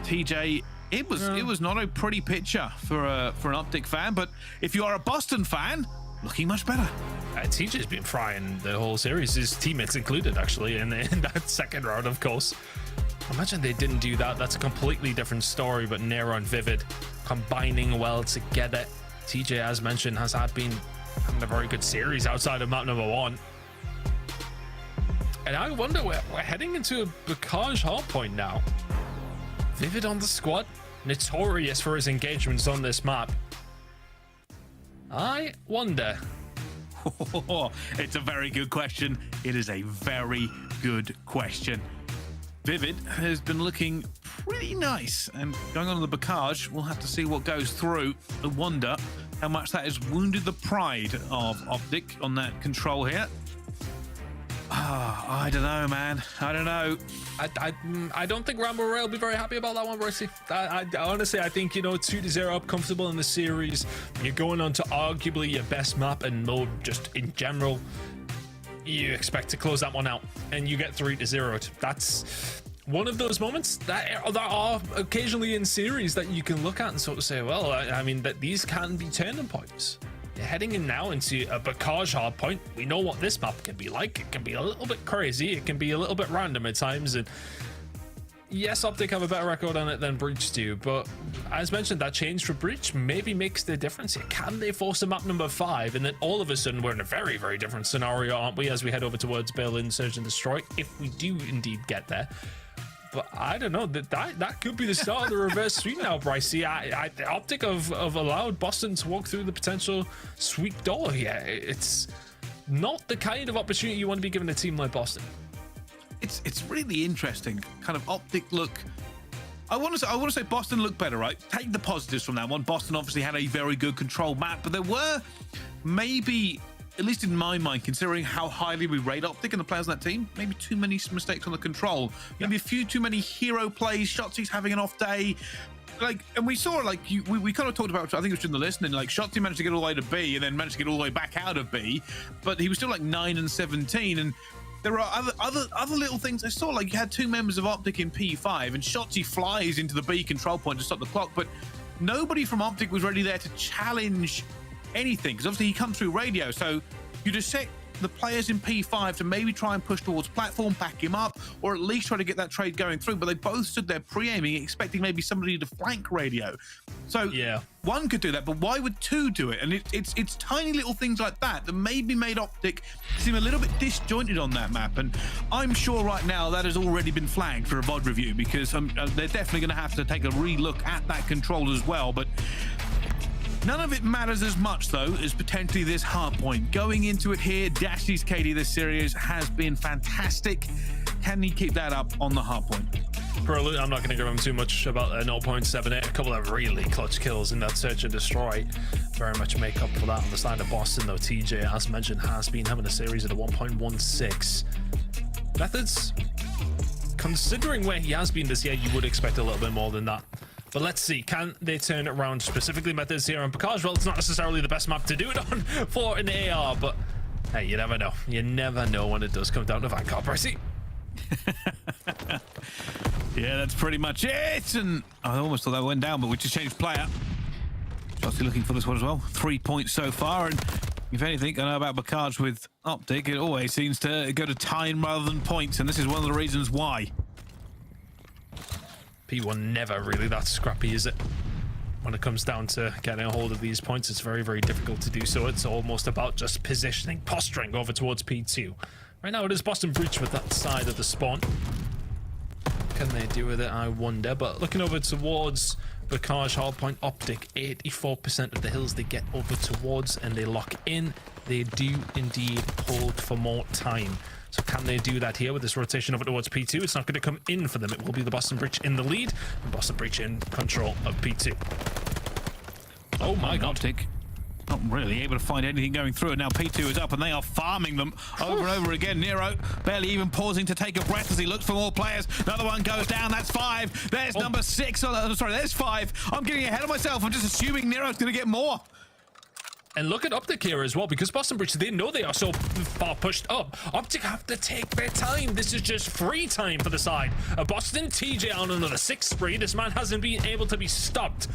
TJ, it was not a pretty picture for an OpTic fan, but if you are a Boston fan, looking much better. TJ's been frying the whole series, his teammates included, actually, in that second round, of course. Imagine they didn't do that. That's a completely different story, but Nero and Vivid combining well together. TJ, as mentioned, has been having a very good series outside of map number 1. And I wonder, we're heading into a Bocage hardpoint now. Vivid on the squad, notorious for his engagements on this map. I wonder. It's a very good question. It is a very good question. Vivid has been looking pretty nice, and going on to the Bocage, we'll have to see what goes through. I wonder how much that has wounded the pride of OpTic on that control here. I don't know, man. I don't know. I don't think Rambo Ray will be very happy about that one, Brycey. I honestly, I think, you know, 2-0 up, comfortable in the series. You're going on to arguably your best map and mode just in general. You expect to close that one out, and you get 3-0. That's one of those moments that are occasionally in series that you can look at and sort of say, well, I mean, that these can be turning points. You're heading in now into a Bocage hardpoint. We know what this map can be like. It can be a little bit crazy. It can be a little bit random at times. And yes, OpTic have a better record on it than Breach do, but as mentioned, that change for Breach maybe makes the difference here. Can they force a map number 5? And then all of a sudden, we're in a very, very different scenario, aren't we, as we head over towards Berlin, Surge and Destroy, if we do indeed get there. But I don't know, that could be the start of the reverse sweep now, Brycey. OpTic have allowed Boston to walk through the potential sweep door here. It's not the kind of opportunity you want to be given a team like Boston. It's really interesting. Kind of OpTic look. I want to say Boston looked better, right? Take the positives from that one. Boston obviously had a very good control map, but there were maybe, at least in my mind, considering how highly we rate OpTic and the players on that team, maybe too many mistakes on the control. Maybe a few too many hero plays. Shotzy's having an off day. like, and we saw, like, we kind of talked about, I think it was during the listening, like, Shotzzy managed to get all the way to B and then managed to get all the way back out of B, but he was still like 9 and 17, and there are other little things I saw, like you had 2 members of OpTic in P5, and Shotzzy flies into the B control point to stop the clock, but nobody from OpTic was ready there to challenge anything, because obviously he comes through radio, so you just set the players in P5 to maybe try and push towards platform, back him up, or at least try to get that trade going through, but they both stood there pre-aiming, expecting maybe somebody to flank radio. So yeah, one could do that, but why would 2 do it? And it's tiny little things like that that maybe made OpTic seem a little bit disjointed on that map, and I'm sure right now that has already been flagged for a VOD review, because they're definitely going to have to take a re-look at that control as well, but none of it matters as much, though, as potentially this hard point. Going into it here, Dashy's KD this series has been fantastic. Can he keep that up on the hard point? Prolute, I'm not going to give him too much about a 0.78. A couple of really clutch kills in that search and destroy. Very much make up for that on the side of Boston, though. TJ, as mentioned, has been having a series at a 1.16. Methodz, considering where he has been this year, you would expect a little bit more than that. But let's see, can they turn it around? Specifically Methodz here on Prolute. Well, it's not necessarily the best map to do it on for an AR, but hey, you never know. You never know when it does come down to Vanguard pricing. Yeah, that's pretty much it. And I almost thought that went down, but we just changed player. Shotzzy looking for this one as well. 3 points so far, and if anything, I know about Bacaj with OpTic, it always seems to go to time rather than points, and this is one of the reasons why. P1 never really that scrappy, is it? When it comes down to getting a hold of these points, it's very, very difficult to do so. It's almost about just positioning, posturing over towards P2. Right now it is Boston Breach with that side of the spawn. Can they do with it, I wonder? But looking over towards Bacaj hardpoint, OpTic, 84% of the hills they get over towards and they lock in. They do indeed hold for more time. So can they do that here with this rotation over towards P2? It's not going to come in for them. It will be the Boston Breach in the lead, and Boston Breach in control of P2. Oh my God. OpTic not really able to find anything going through, and now P2 is up and they are farming them over and over again. Nero barely even pausing to take a breath as he looks for more players. Another one goes down. That's 5. There's number 6. Oh, sorry, there's 5. I'm getting ahead of myself. I'm just assuming Nero's going to get more. And look at OpTic here as well, because Boston Breach, they know they are so far pushed up. OpTic have to take their time. This is just free time for the side. Boston, TJ on another 6 spree. This man hasn't been able to be stopped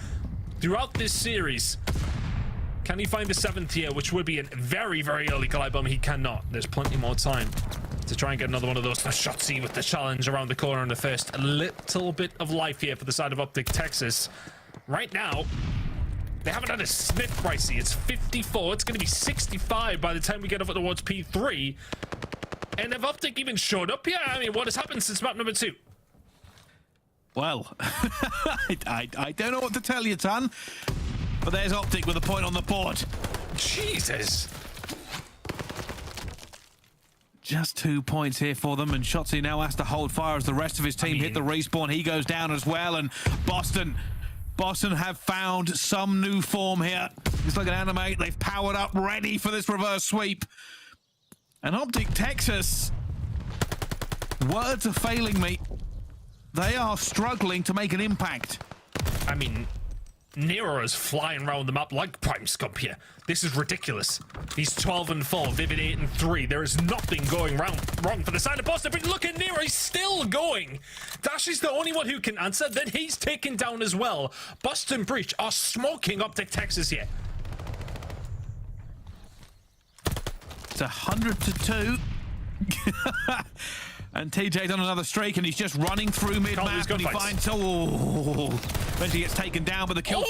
throughout this series. Can he find the 7th here, which would be a very, very early glide bomb? He cannot. There's plenty more time to try and get another one of those. Shotzzy with the challenge around the corner in the first. A little bit of life here for the side of OpTic Texas. Right now, they haven't had a sniff pricey. It's 54. It's going to be 65 by the time we get over towards P3. And have OpTic even showed up here? I mean, what has happened since map number 2? Well, I don't know what to tell you, Tan. But there's OpTic with a point on the board. Jesus. Just 2 points here for them, and Shotzzy now has to hold fire as the rest of his team hit the respawn. He goes down as well, and Boston have found some new form here. It's like an animate. They've powered up, ready for this reverse sweep. And OpTic Texas, words are failing me. They are struggling to make an impact. I mean, Nero is flying around the map like Prime Scump here. This is ridiculous. He's 12 and 4, Vivid 8 and 3. There is nothing going wrong for the side of Boston. But look at Nero, he's still going. Dashy's the only one who can answer. Then he's taken down as well. Boston Breach are smoking OpTic Texas here. It's 100-2. And TJ's on another streak, and he's just running through mid-map, and he finds... Oh, eventually gets taken down, but the kill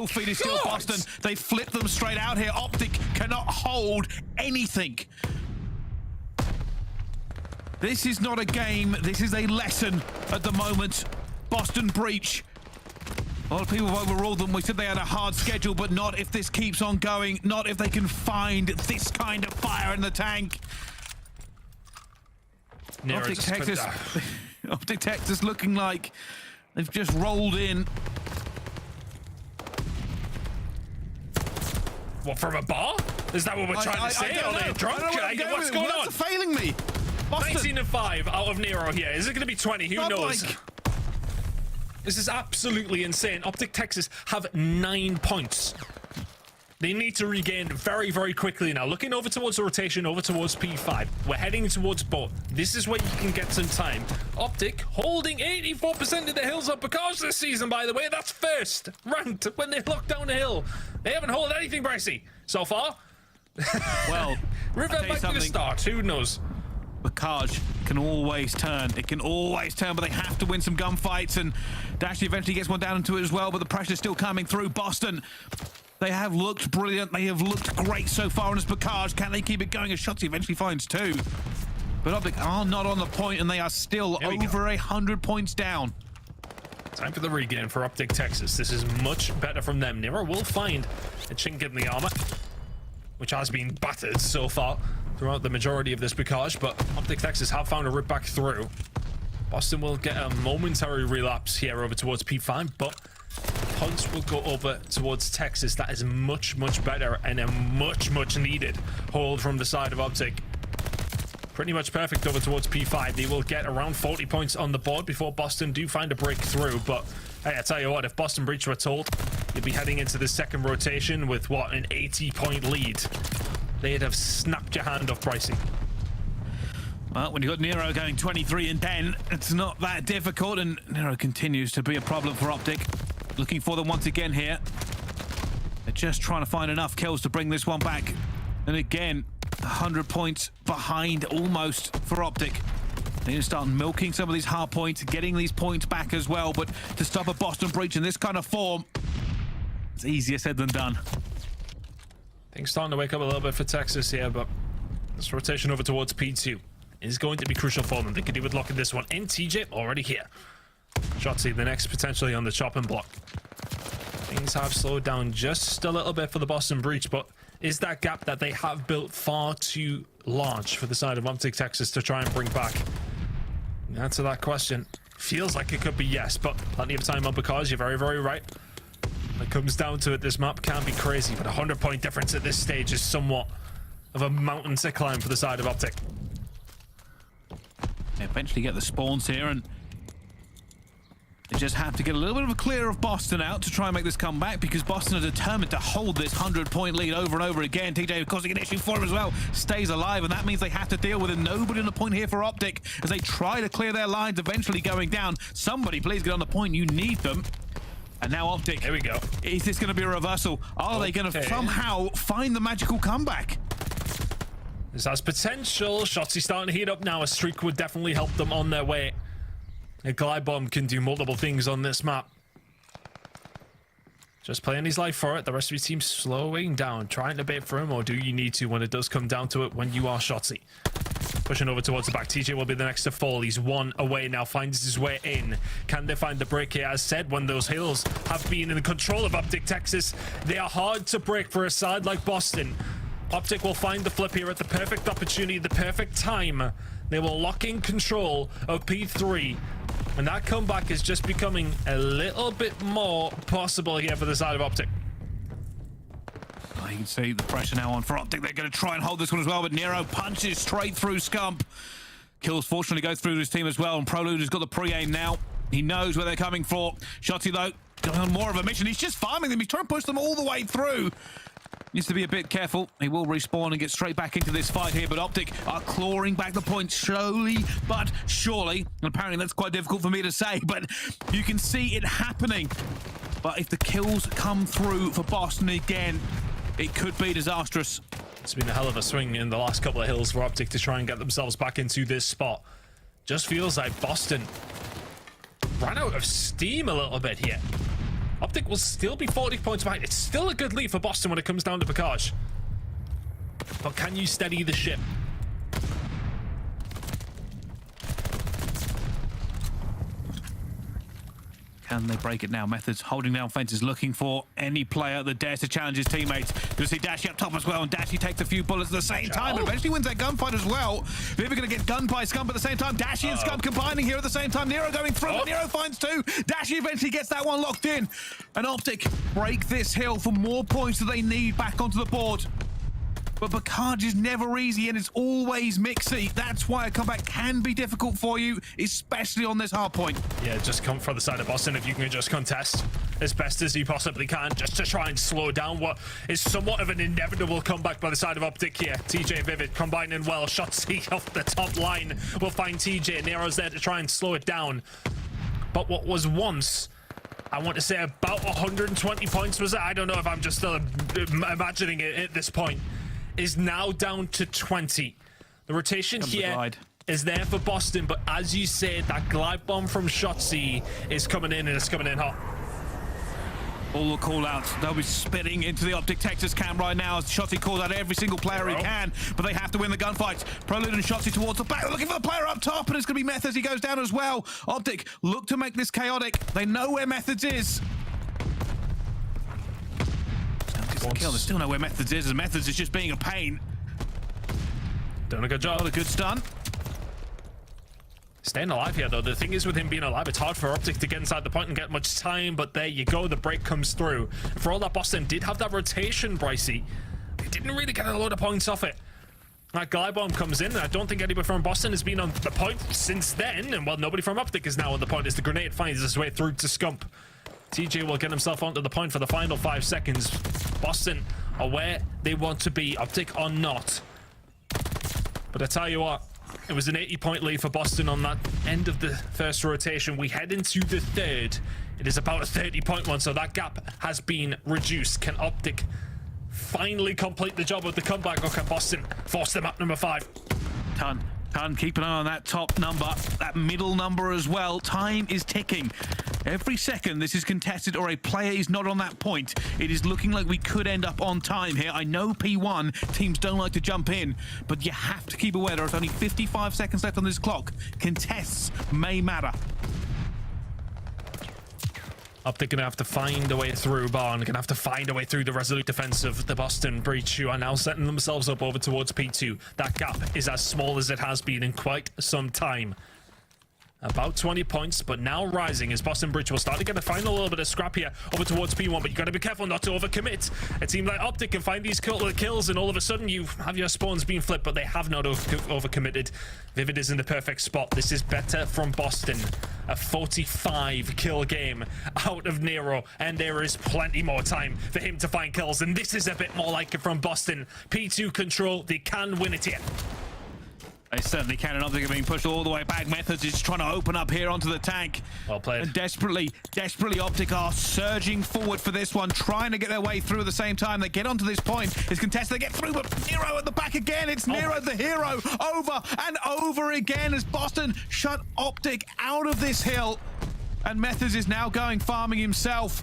feed is still Boston. They flip them straight out here. OpTic cannot hold anything. This is not a game. This is a lesson at the moment. Boston Breach. A lot of people have overruled them. We said they had a hard schedule, but not if this keeps on going. Not if they can find this kind of fire in the tank. OpTic Texas looking like they've just rolled in. What, from a bar? Is that what we're trying to say? Are they drunk? What's going on? What's failing me? Boston. 19 and 5 out of Nero here. Is it going to be 20? Who knows? This is absolutely insane. OpTic Texas have 9 points. They need to regain very, very quickly now. Looking over towards the rotation, over towards P5. We're heading towards bot. This is where you can get some time. OpTic holding 84% of the hills up because this season, by the way. That's first ranked when they lock down the hill. They haven't held anything, Bricey, so far. Well, revert back to the start. Who knows? Bakaj can always turn. It can always turn, but they have to win some gunfights, and Dashy eventually gets one down into it as well, but the pressure's still coming through. Boston, they have looked brilliant. They have looked great so far, and as Bakaj, can they keep it going as Shotzzy eventually finds 2? But OpTic are not on the point, and they are still over 100 points down. Time for the regain for OpTic Texas. This is much better from them. Nero will find a chink in the armor, which has been battered so far throughout the majority of this Bakaj, but OpTic Texas have found a rip back through. Boston will get a momentary relapse here over towards P5, but Punch will go over towards Texas. That is much, much better and a much, much needed hold from the side of OpTic. Pretty much perfect over towards P5. They will get around 40 points on the board before Boston do find a breakthrough, but hey, I tell you what, if Boston Breach were told you'd be heading into the second rotation with, what, an 80-point lead, they'd have snapped your hand off pricing. Well, when you've got Nero going 23 and 10, it's not that difficult, and Nero continues to be a problem for OpTic. Looking for them once again here. They're just trying to find enough kills to bring this one back. And again, 100 points behind almost for OpTic. They need to start milking some of these hard points, getting these points back as well, but to stop a Boston Breach in this kind of form, it's easier said than done. Things starting to wake up a little bit for Texas here, but this rotation over towards P2 is going to be crucial for them. They could do with locking this one in. TJ already here. Shotzzy the next potentially on the chopping block. Things have slowed down just a little bit for the Boston Breach, but is that gap that they have built far too large for the side of OpTic Texas to try and bring back? The answer to that question feels like it could be yes, but plenty of time on because you're very, very right. When it comes down to it, this map can be crazy, but a 100-point difference at this stage is somewhat of a mountain to climb for the side of OpTic. They eventually get the spawns here, and they just have to get a little bit of a clear of Boston out to try and make this comeback, because Boston are determined to hold this 100-point lead over and over again. TJ causing an issue for him as well, stays alive, and that means they have to deal with it. Nobody on the point here for OpTic as they try to clear their lines, eventually going down. Somebody please get on the point, you need them. And now OpTic. Here we go. Is this going to be a reversal? Are they going to somehow find the magical comeback? This has potential. Shotzzy starting to heat up now. A streak would definitely help them on their way. A glide bomb can do multiple things on this map. Just playing his life for it. The rest of your team slowing down, trying to bait for him, or do you need to when it does come down to it when you are Shotzzy? Pushing over towards the back. TJ will be the next to fall. He's one away now, finds his way in. Can they find the break here? As said, when those hills have been in control of OpTic Texas, they are hard to break for a side like Boston. OpTic will find the flip here at the perfect opportunity, the perfect time. They will lock in control of P3. And that comeback is just becoming a little bit more possible here for the side of OpTic. You can see the pressure now on for OpTic. They're going to try and hold this one as well, but Nero punches straight through Scump. Kills fortunately go through his team as well, and Prolute has got the pre-aim now. He knows where they're coming for. Shotzzy though, going on more of a mission. He's just farming them. He's trying to push them all the way through. Needs to be a bit careful. He will respawn and get straight back into this fight here, but OpTic are clawing back the points slowly but surely. And apparently that's quite difficult for me to say, but you can see it happening. But if the kills come through for Boston again, it could be disastrous. It's been a hell of a swing in the last couple of hills for OpTic to try and get themselves back into this spot. Just feels like Boston ran out of steam a little bit here. OpTic will still be 40 points behind. It's still a good lead for Boston when it comes down to Bakaj. But can you steady the ship? Can they break it now? Methodz holding down fences, looking for any player that dares to challenge his teammates. You'll see Dashy up top as well, and Dashy takes a few bullets at the same time, but eventually wins that gunfight as well. Viva going to get gunned by Scump at the same time. Dashy and Scump combining here at the same time. Nero going through, but Nero finds 2. Dashy eventually gets that one locked in. And OpTic break this hill for more points that they need back onto the board. but Bacard is never easy and it's always mixy. That's why a comeback can be difficult for you, especially on this hard point. Yeah, just come for the side of Boston if you can just contest as best as you possibly can, just to try and slow down what is somewhat of an inevitable comeback by the side of OpTic here. TJ Vivid combining well. Shotzzy off the top line will find TJ. Nero's there to try and slow it down. But what was once, I want to say, about 120 points, was it? I don't know if I'm just still imagining it at this point, is now down to 20. The rotation here is there for Boston, but as you said, that glide bomb from Shotzzy is coming in, and it's coming in hot. All the call-outs, they'll be spitting into the OpTic Texas camp right now as Shotzzy calls out every single player he can, but they have to win the gunfights. Prolute and Shotzzy towards the back, looking for the player up top, and it's going to be Methodz. He goes down as well. OpTic look to make this chaotic. They know where Methodz is. Kill. They still know where Methodz is, as Methodz is just being a pain. Doing a good job. What a good stun. Staying alive here, though. The thing is with him being alive, it's hard for OpTic to get inside the point and get much time, but there you go. The break comes through. For all that, Boston did have that rotation, Brycey. They didn't really get a lot of points off it. That glide bomb comes in, and I don't think anybody from Boston has been on the point since then, and well, nobody from OpTic is now on the point as the grenade finds its way through to Scump. TJ will get himself onto the point for the final 5 seconds. Boston are where they want to be, OpTic or not. But I tell you what, it was an 80-point lead for Boston on that end of the first rotation. We head into the third. It is about a 30-point one, so that gap has been reduced. Can OpTic finally complete the job with the comeback, or can Boston force them up number 5? Ton, keep an eye on that top number, that middle number as well. Time is ticking. Every second this is contested or a player is not on that point, it is looking like we could end up on time here. I know P1 teams don't like to jump in, but you have to keep aware there are only 55 seconds left on this clock. Contests may matter. OpTic gonna have to find a way through Barn, gonna have to find a way through the resolute defense of the Boston Breach, who are now setting themselves up over towards P2. That gap is as small as it has been in quite some time. About 20 points, but now rising as Boston Breach will start to get a final little bit of scrap here over towards P1, but you got to be careful not to overcommit. A team like OpTic can find these kills, and all of a sudden you have your spawns being flipped, but they have not overcommitted. Vivid is in the perfect spot. This is better from Boston. A 45 kill game out of Nero, and there is plenty more time for him to find kills, and this is a bit more like it from Boston. P2 control, they can win it here. They certainly can, and OpTic are being pushed all the way back. Methodz is trying to open up here onto the tank. Well played. And desperately OpTic are surging forward for this one, trying to get their way through at the same time. They get onto this point. It's contested. They get through, but Nero at the back again. It's Nero the hero over and over again as Boston shut OpTic out of this hill. And Methodz is now going farming himself.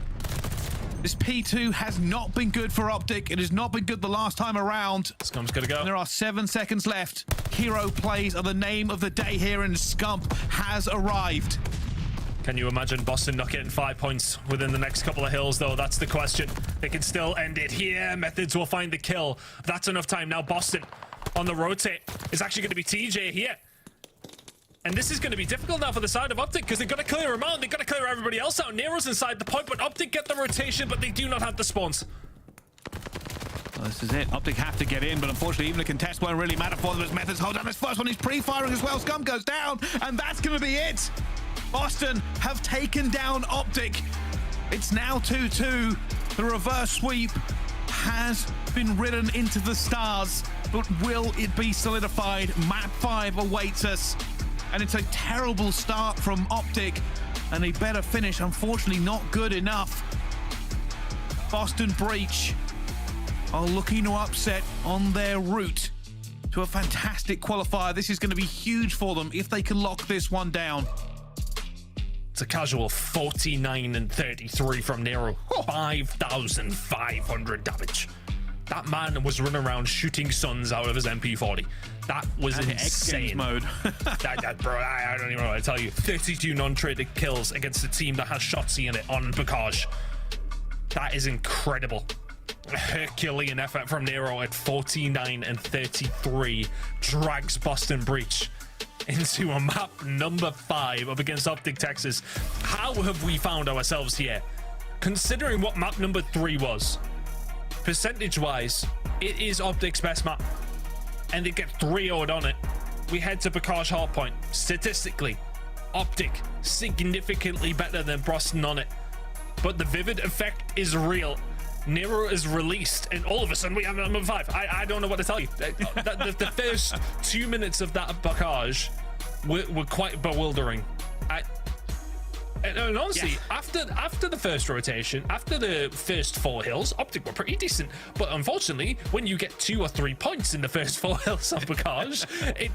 This P2 has not been good for OpTic. It has not been good the last time around. Scump's gonna go. And there are 7 seconds left. Hero plays are the name of the day here, and Scump has arrived. Can you imagine Boston not getting 5 points within the next couple of hills, though? That's the question. They can still end it here. Methodz will find the kill. That's enough time. Now Boston on the rotate is actually going to be TJ here. And this is going to be difficult now for the side of OpTic because they've got to clear him out. They've got to clear everybody else out. Nero's inside the point, but OpTic get the rotation, but they do not have the spawns. Well, this is it. OpTic have to get in, but unfortunately, even a contest won't really matter for them as Methodz hold down this first one. He's pre-firing as well. Scump goes down, and that's going to be it. Boston have taken down OpTic. It's now 2-2. The reverse sweep has been ridden into the stars, but will it be solidified? Map 5 awaits us. And it's a terrible start from OpTic, and a better finish, unfortunately, not good enough. Boston Breach are looking to upset on their route to a fantastic qualifier. This is going to be huge for them if they can lock this one down. It's a casual 49 and 33 from Nero. 5,500 damage. That man was running around shooting suns out of his MP40. That was insane. Mode. Bro, I don't even know what to tell you. 32 non-traded kills against a team that has Shotzzy in it on Bacard. That is incredible. A Herculean effort from Nero at 49 and 33 drags Boston Breach into a map number 5 up against OpTic Texas. How have we found ourselves here? Considering what map number 3 was, percentage-wise, It is OpTic's best map, and they get 3-0'd on it. We head to Bacage Hardpoint. Statistically, OpTic significantly better than Boston on it, but the Vivid effect is real. Nero is released, and all of a sudden we have number 5. I don't know what to tell you. The first 2 minutes of that Bacage were quite bewildering. And honestly, after the first rotation, after the first 4 hills, OpTic were pretty decent. But unfortunately, when you get 2 or 3 points in the first 4 hills on Bacage,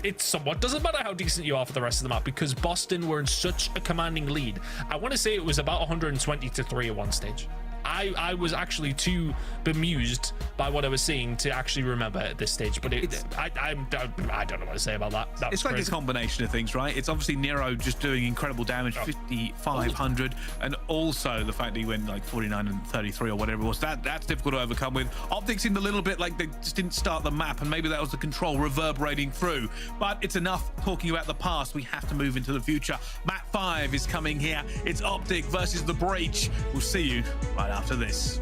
it somewhat doesn't matter how decent you are for the rest of the map, because Boston were in such a commanding lead. I want to say it was about 120-3 at one stage. I was actually too bemused by what I was seeing to actually remember at this stage, but I don't know what to say about that. It's like a combination of things, right? It's obviously Nero just doing incredible damage, 5,500, and also the fact that he went like 49 and 33 or whatever it was. That's difficult to overcome with. OpTic seemed a little bit like they just didn't start the map, and maybe that was the control reverberating through. But it's enough talking about the past. We have to move into the future. Map 5 is coming here. It's OpTic versus the Breach. We'll see you right after this.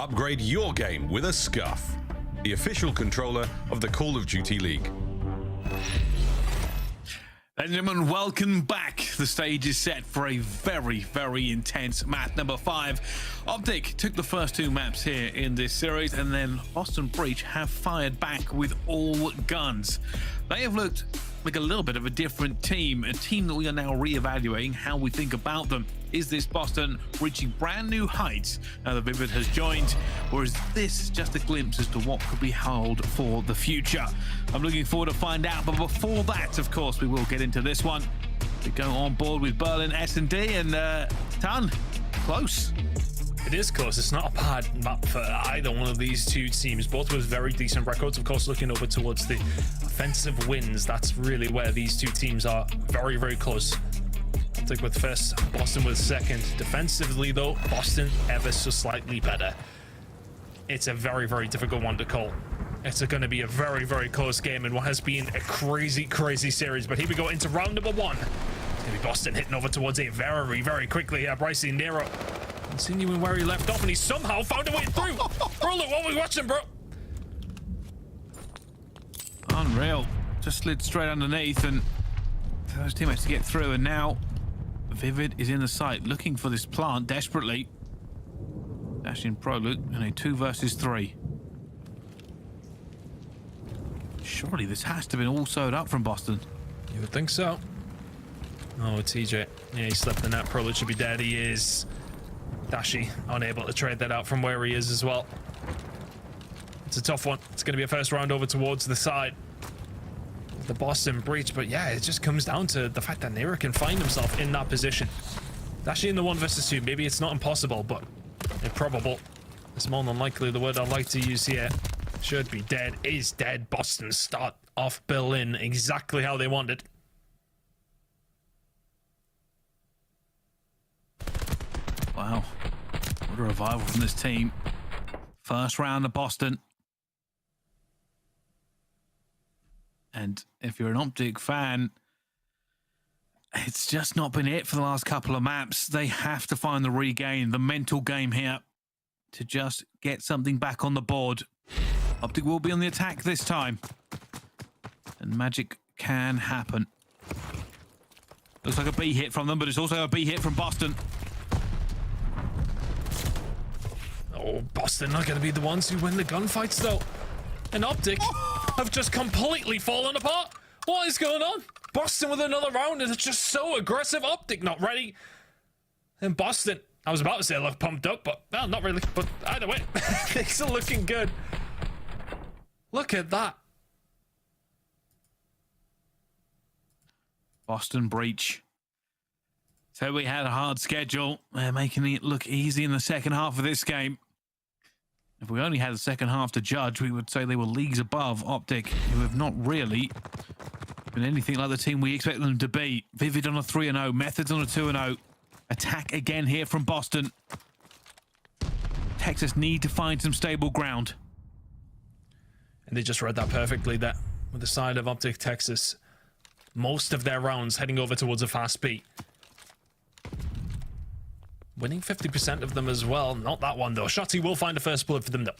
Upgrade your game with a Scuff, the official controller of the Call of Duty League. Ladies and gentlemen, welcome back. The stage is set for a very, very intense map number 5. OpTic took the first 2 maps here in this series, and then Boston Breach have fired back with all guns. They have looked like a little bit of a different team, a team that we are now re-evaluating how we think about them. Is this Boston reaching brand new heights now that Vivid has joined, or is this just a glimpse as to what could be held for the future? I'm looking forward to find out, but before that, of course, we will get into this one. We go on board with Berlin S&D and Ton, close. It is close. It's not a bad map for either one of these two teams, both with very decent records. Of course, looking over towards the offensive wins, that's really where these two teams are very, very close. OpTic with first, Boston with second. Defensively, though, Boston ever so slightly better. It's a very, very difficult one to call. It's going to be a very, very close game in what has been a crazy, crazy series. But here we go into round number 1. It's going to be Boston hitting over towards it very, very quickly. Brycey Nero continuing where he left off, and he somehow found a way through. Prolute, what are we watching, bro? Unreal. Just slid straight underneath, and those teammates to get through, and now Vivid is in the site looking for this plant desperately. Dashy and Prolute in a 2 versus 3. Surely this has to have been all sewed up from Boston. You would think so. Oh, TJ. Yeah, he slipped the net. Prolute should be dead. He is. Dashy unable to trade that out from where he is as well. It's a tough one. It's going to be a first round over towards the side. The Boston Breach, but yeah, it just comes down to the fact that Nero can find himself in that position. Dashy in the 1 versus 2. Maybe it's not impossible, but improbable. It's more than likely the word I'd like to use here. Should be dead. Is dead. Boston start off Berlin exactly how they wanted. Wow. What a revival from this team. First round of Boston. And if you're an OpTic fan, it's just not been it for the last couple of maps. They have to find the regain, the mental game here to just get something back on the board. OpTic will be on the attack this time. And magic can happen. Looks like a B hit from them, but it's also a B hit from Boston. Oh, Boston not going to be the ones who win the gunfights, though. And OpTic have just completely fallen apart. What is going on? Boston with another round, and it's just so aggressive. OpTic not ready. And Boston, I was about to say look pumped up, but well, not really. But either way, things are looking good. Look at that. Boston Breach. So we had a hard schedule. They're making it look easy in the second half of this game. If we only had the second half to judge, we would say they were leagues above OpTic, who have not really been anything like the team we expect them to be. Vivid on a 3-0, Methodz on a 2-0. Attack again here from Boston. Texas need to find some stable ground. And they just read that perfectly there with the side of OpTic Texas. Most of their rounds heading over towards a fast beat. Winning 50% of them as well. Not that one, though. Shotzzy will find a first blood for them, though.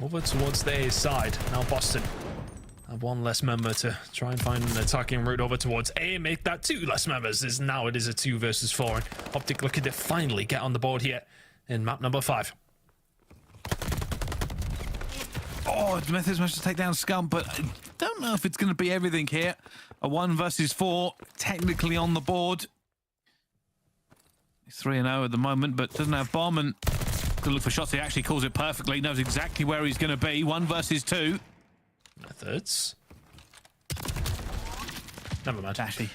Over towards their side. Now Boston have 1 less member to try and find an attacking route over towards A and make that 2 less members. Now it is a 2 versus 4. And OpTic looking to finally get on the board here in map number 5. Oh, Methodz managed to take down Scump, but I don't know if it's going to be everything here. A 1 versus 4, technically on the board. He's 3-0 at the moment, but doesn't have bomb, and good look for Shotzzy. Actually calls it perfectly, knows exactly where he's going to be. 1 versus 2. Methodz. Never mind. Dashy.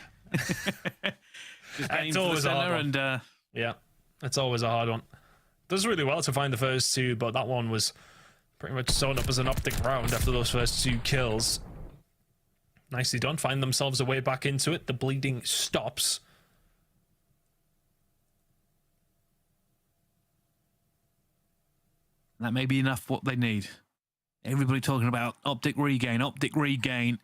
It's always a hard one. And, yeah, it's always a hard one. Does really well to find the first 2, but that one was pretty much sewn up as an OpTic round after those first 2 kills. Nicely done. Find themselves a way back into it. The bleeding stops. That may be enough what they need. Everybody talking about OpTic regain, OpTic regain.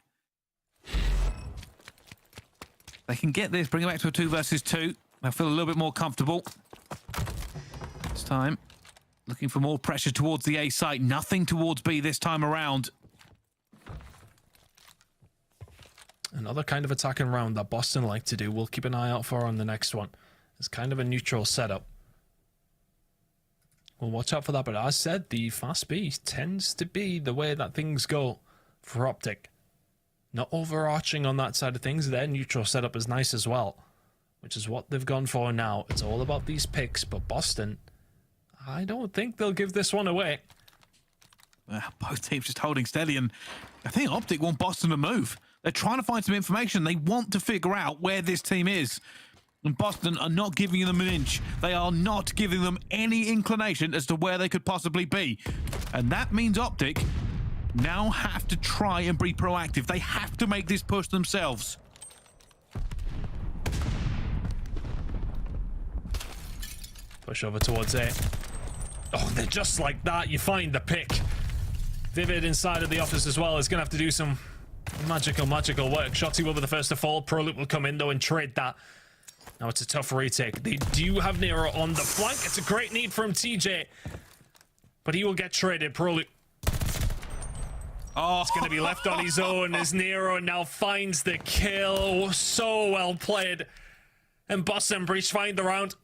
They can get this, bring it back to a 2 versus 2. They'll feel a little bit more comfortable. This time, Looking for more pressure towards the A site. Nothing towards B this time around. Another kind of attacking round that Boston like to do. We'll keep an eye out for on the next one. It's kind of a neutral setup. We'll watch out for that, but as said, the fast B tends to be the way that things go for OpTic. Not overarching on that side of things. Their neutral setup is nice as well, which is what they've gone for now. It's all about these picks, but Boston, I don't think they'll give this one away. Both teams just holding steady, and I think OpTic want Boston to move. They're trying to find some information. They want to figure out where this team is. And Boston are not giving them an inch. They are not giving them any inclination as to where they could possibly be. And that means OpTic now have to try and be proactive. They have to make this push themselves. Push over towards A. Oh, they're just like that. You find the pick. Vivid inside of the office as well is going to have to do some magical work. Shotzzy will be the first to fall. Prolute will come in though and trade that. Now it's a tough retake. They do have Nero on the flank. It's a great need from TJ, but he will get traded. Prolute. Oh, it's going to be left on his own as Nero now finds the kill. So well played. And Boston Breach find the round.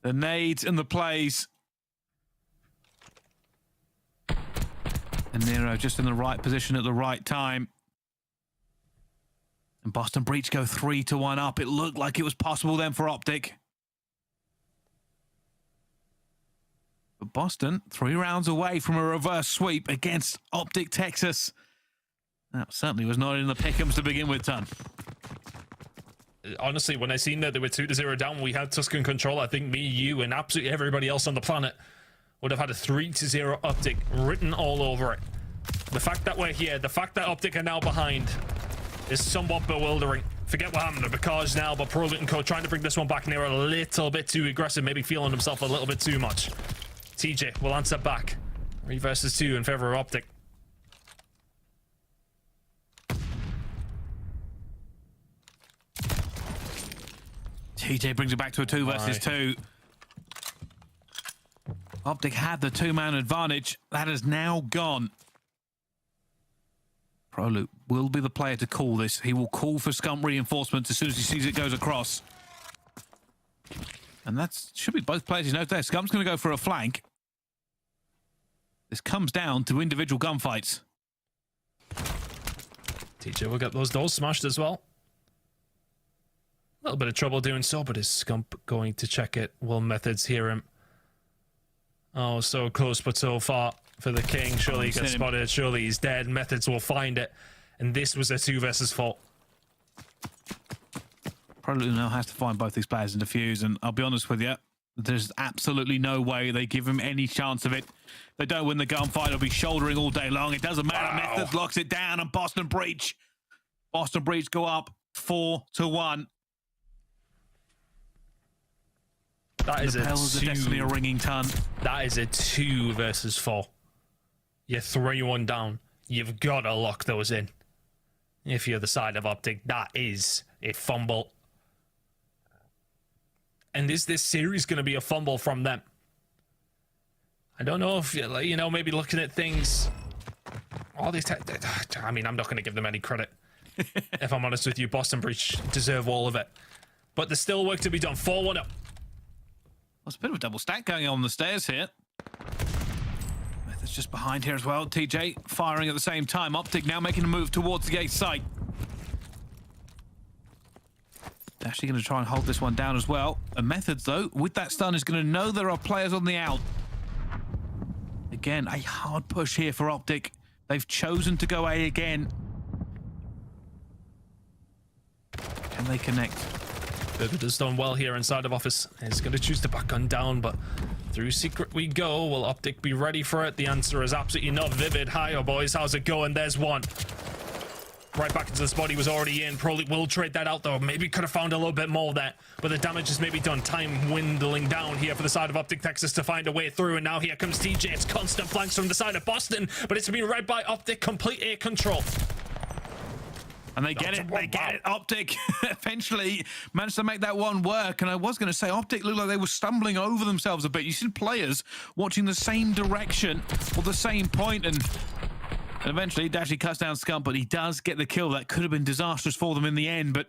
The nades and the plays. And Nero just in the right position at the right time. And Boston Breach go 3-1 up. It looked like it was possible then for OpTic. But Boston, 3 rounds away from a reverse sweep against OpTic Texas. That certainly was not in the pick'ems to begin with, Ton. Honestly, when I seen that they were 2-0 down, we had Tuscan control. I think me, you, and absolutely everybody else on the planet would have had a 3-0 OpTic written all over it. The fact that we're here, the fact that OpTic are now behind is somewhat bewildering. Forget what happened to Bakaj now, but Prolute and Co trying to bring this one back. Near a little bit too aggressive, maybe feeling himself a little bit too much. TJ will answer back. 3 versus 2 in favor of OpTic. TJ brings it back to a 2 versus 2. OpTic had the 2-man advantage. That has now gone. Prolute will be the player to call this. He will call for Scump reinforcements as soon as he sees it goes across. And that should be both players. You know, there. Scump's going to go for a flank. This comes down to individual gunfights. TJ will get those doors smashed as well. A little bit of trouble doing so, but is Scump going to check it? Will Methodz hear him? Oh, so close, but so far for the King. Surely he gets spotted. Surely he's dead. Methodz will find it. And this was a 2 versus 4. Prolute now has to find both these players and defuse, and I'll be honest with you, there's absolutely no way they give him any chance of it. They don't win the gunfight, they'll be shouldering all day long. It doesn't matter. Wow. Methodz locks it down, and Boston Breach go up 4-1. That is the bells of destiny are ringing, Ton. That is a 2 versus 4. You're 3-1 down. You've got to lock those in. If you're the side of OpTic, that is a fumble. And is this series going to be a fumble from them? I don't know if, you know, maybe looking at things. All these, I mean, I'm not going to give them any credit. If I'm honest with you, Boston Breach deserve all of it. But there's still work to be done. 4-1 up. There's a bit of a double stack going on the stairs here. Methodz just behind here as well. TJ firing at the same time. OpTic now making a move towards the gate site. Dashy going to try and hold this one down as well. And Methodz, though, with that stun, is going to know there are players on the out. Again, a hard push here for OpTic. They've chosen to go A again. Can they connect? Vivid has done well here inside of office. He's going to choose to back gun down, but through secret we go. Will OpTic be ready for it? The answer is absolutely not. Vivid, hiya boys, how's it going? There's one. Right back into the spot he was already in. Prolute will trade that out though. Maybe could have found a little bit more there, but the damage is maybe done. Time dwindling down here for the side of OpTic Texas to find a way through, and now here comes TJ. It's constant flanks from the side of Boston, but it's been read by OpTic. Complete air control. And they get it. They get it. OpTic eventually managed to make that one work. And I was going to say, OpTic looked like they were stumbling over themselves a bit. You see players watching the same direction or the same point, and eventually Dashy cuts down Scump, but he does get the kill. That could have been disastrous for them in the end, but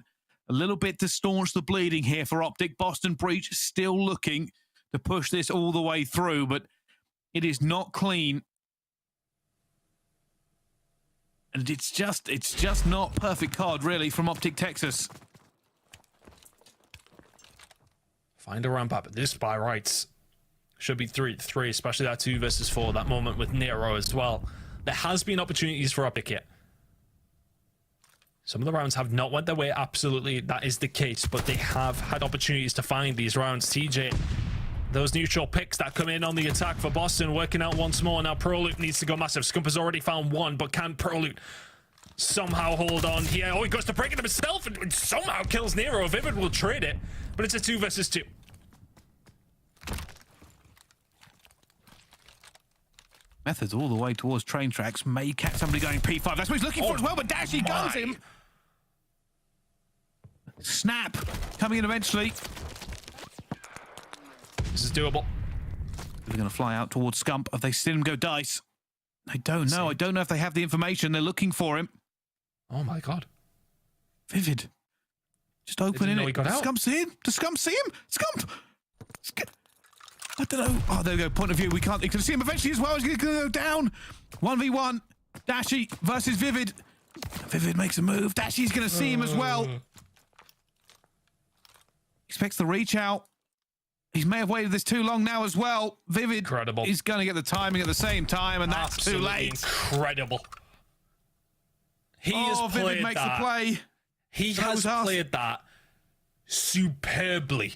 a little bit to staunch the bleeding here for OpTic. Boston Breach still looking to push this all the way through, but it is not clean. And it's just not perfect card, really, from OpTic Texas. Find a ramp up. This by rights should be 3-3, especially that 2 versus 4. That moment with Nero as well. There has been opportunities for OpTic here. Some of the rounds have not went their way. Absolutely, that is the case. But they have had opportunities to find these rounds. TJ, those neutral picks that come in on the attack for Boston working out once more. Now Prolute needs to go massive. Scump has already found one, but can Prolute somehow hold on here? Oh, he goes to break it himself and somehow kills Nero. Vivid will trade it, but it's a 2 versus 2. Methodz all the way towards train tracks. May catch somebody going P5. That's what he's looking for as well, but Dashy guns him. Snap coming in eventually. This is doable. They're going to fly out towards Scump. Have they seen him go dice? I don't know. I don't know if they have the information. They're looking for him. Oh my god. Vivid. Just opening it. Does Scump see him? Does Scump see him? Scump! I don't know. Oh, there we go. Point of view. We can't. You can see him eventually as well. He's going to go down. 1v1. Dashy versus Vivid. Vivid makes a move. Dashy's going to see him as well. Expects the reach out. He may have waited this too long now as well. Vivid incredible. He's going to get the timing at the same time, and that's absolutely too late. Incredible. He has played Vivid makes that. the play. He has played that superbly.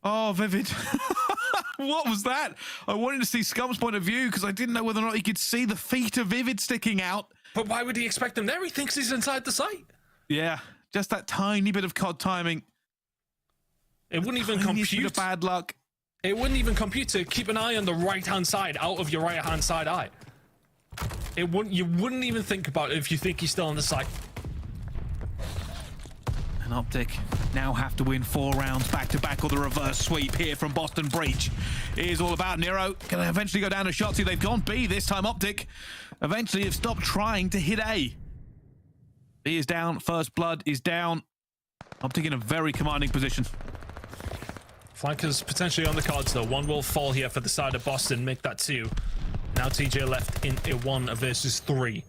Oh, Vivid. What was that? I wanted to see Scump's point of view because I didn't know whether or not he could see the feet of Vivid sticking out. But why would he expect him there? He thinks he's inside the site. Yeah, just that tiny bit of COD timing. It wouldn't even compute. Bit of bad luck. It wouldn't even compute to keep an eye on the right-hand side out of your right-hand side eye. It wouldn't. You wouldn't even think about it if you think he's still on the site. And OpTic now have to win 4 rounds back-to-back or the reverse sweep here from Boston Breach. It is all about Nero. Can they eventually go down to Shotzzy? They've gone B this time. OpTic eventually have stopped trying to hit A. B is down. First blood is down. OpTic in a very commanding position. Flankers potentially on the cards though. One will fall here for the side of Boston. Make that 2. Now TJ left in a 1 versus 3.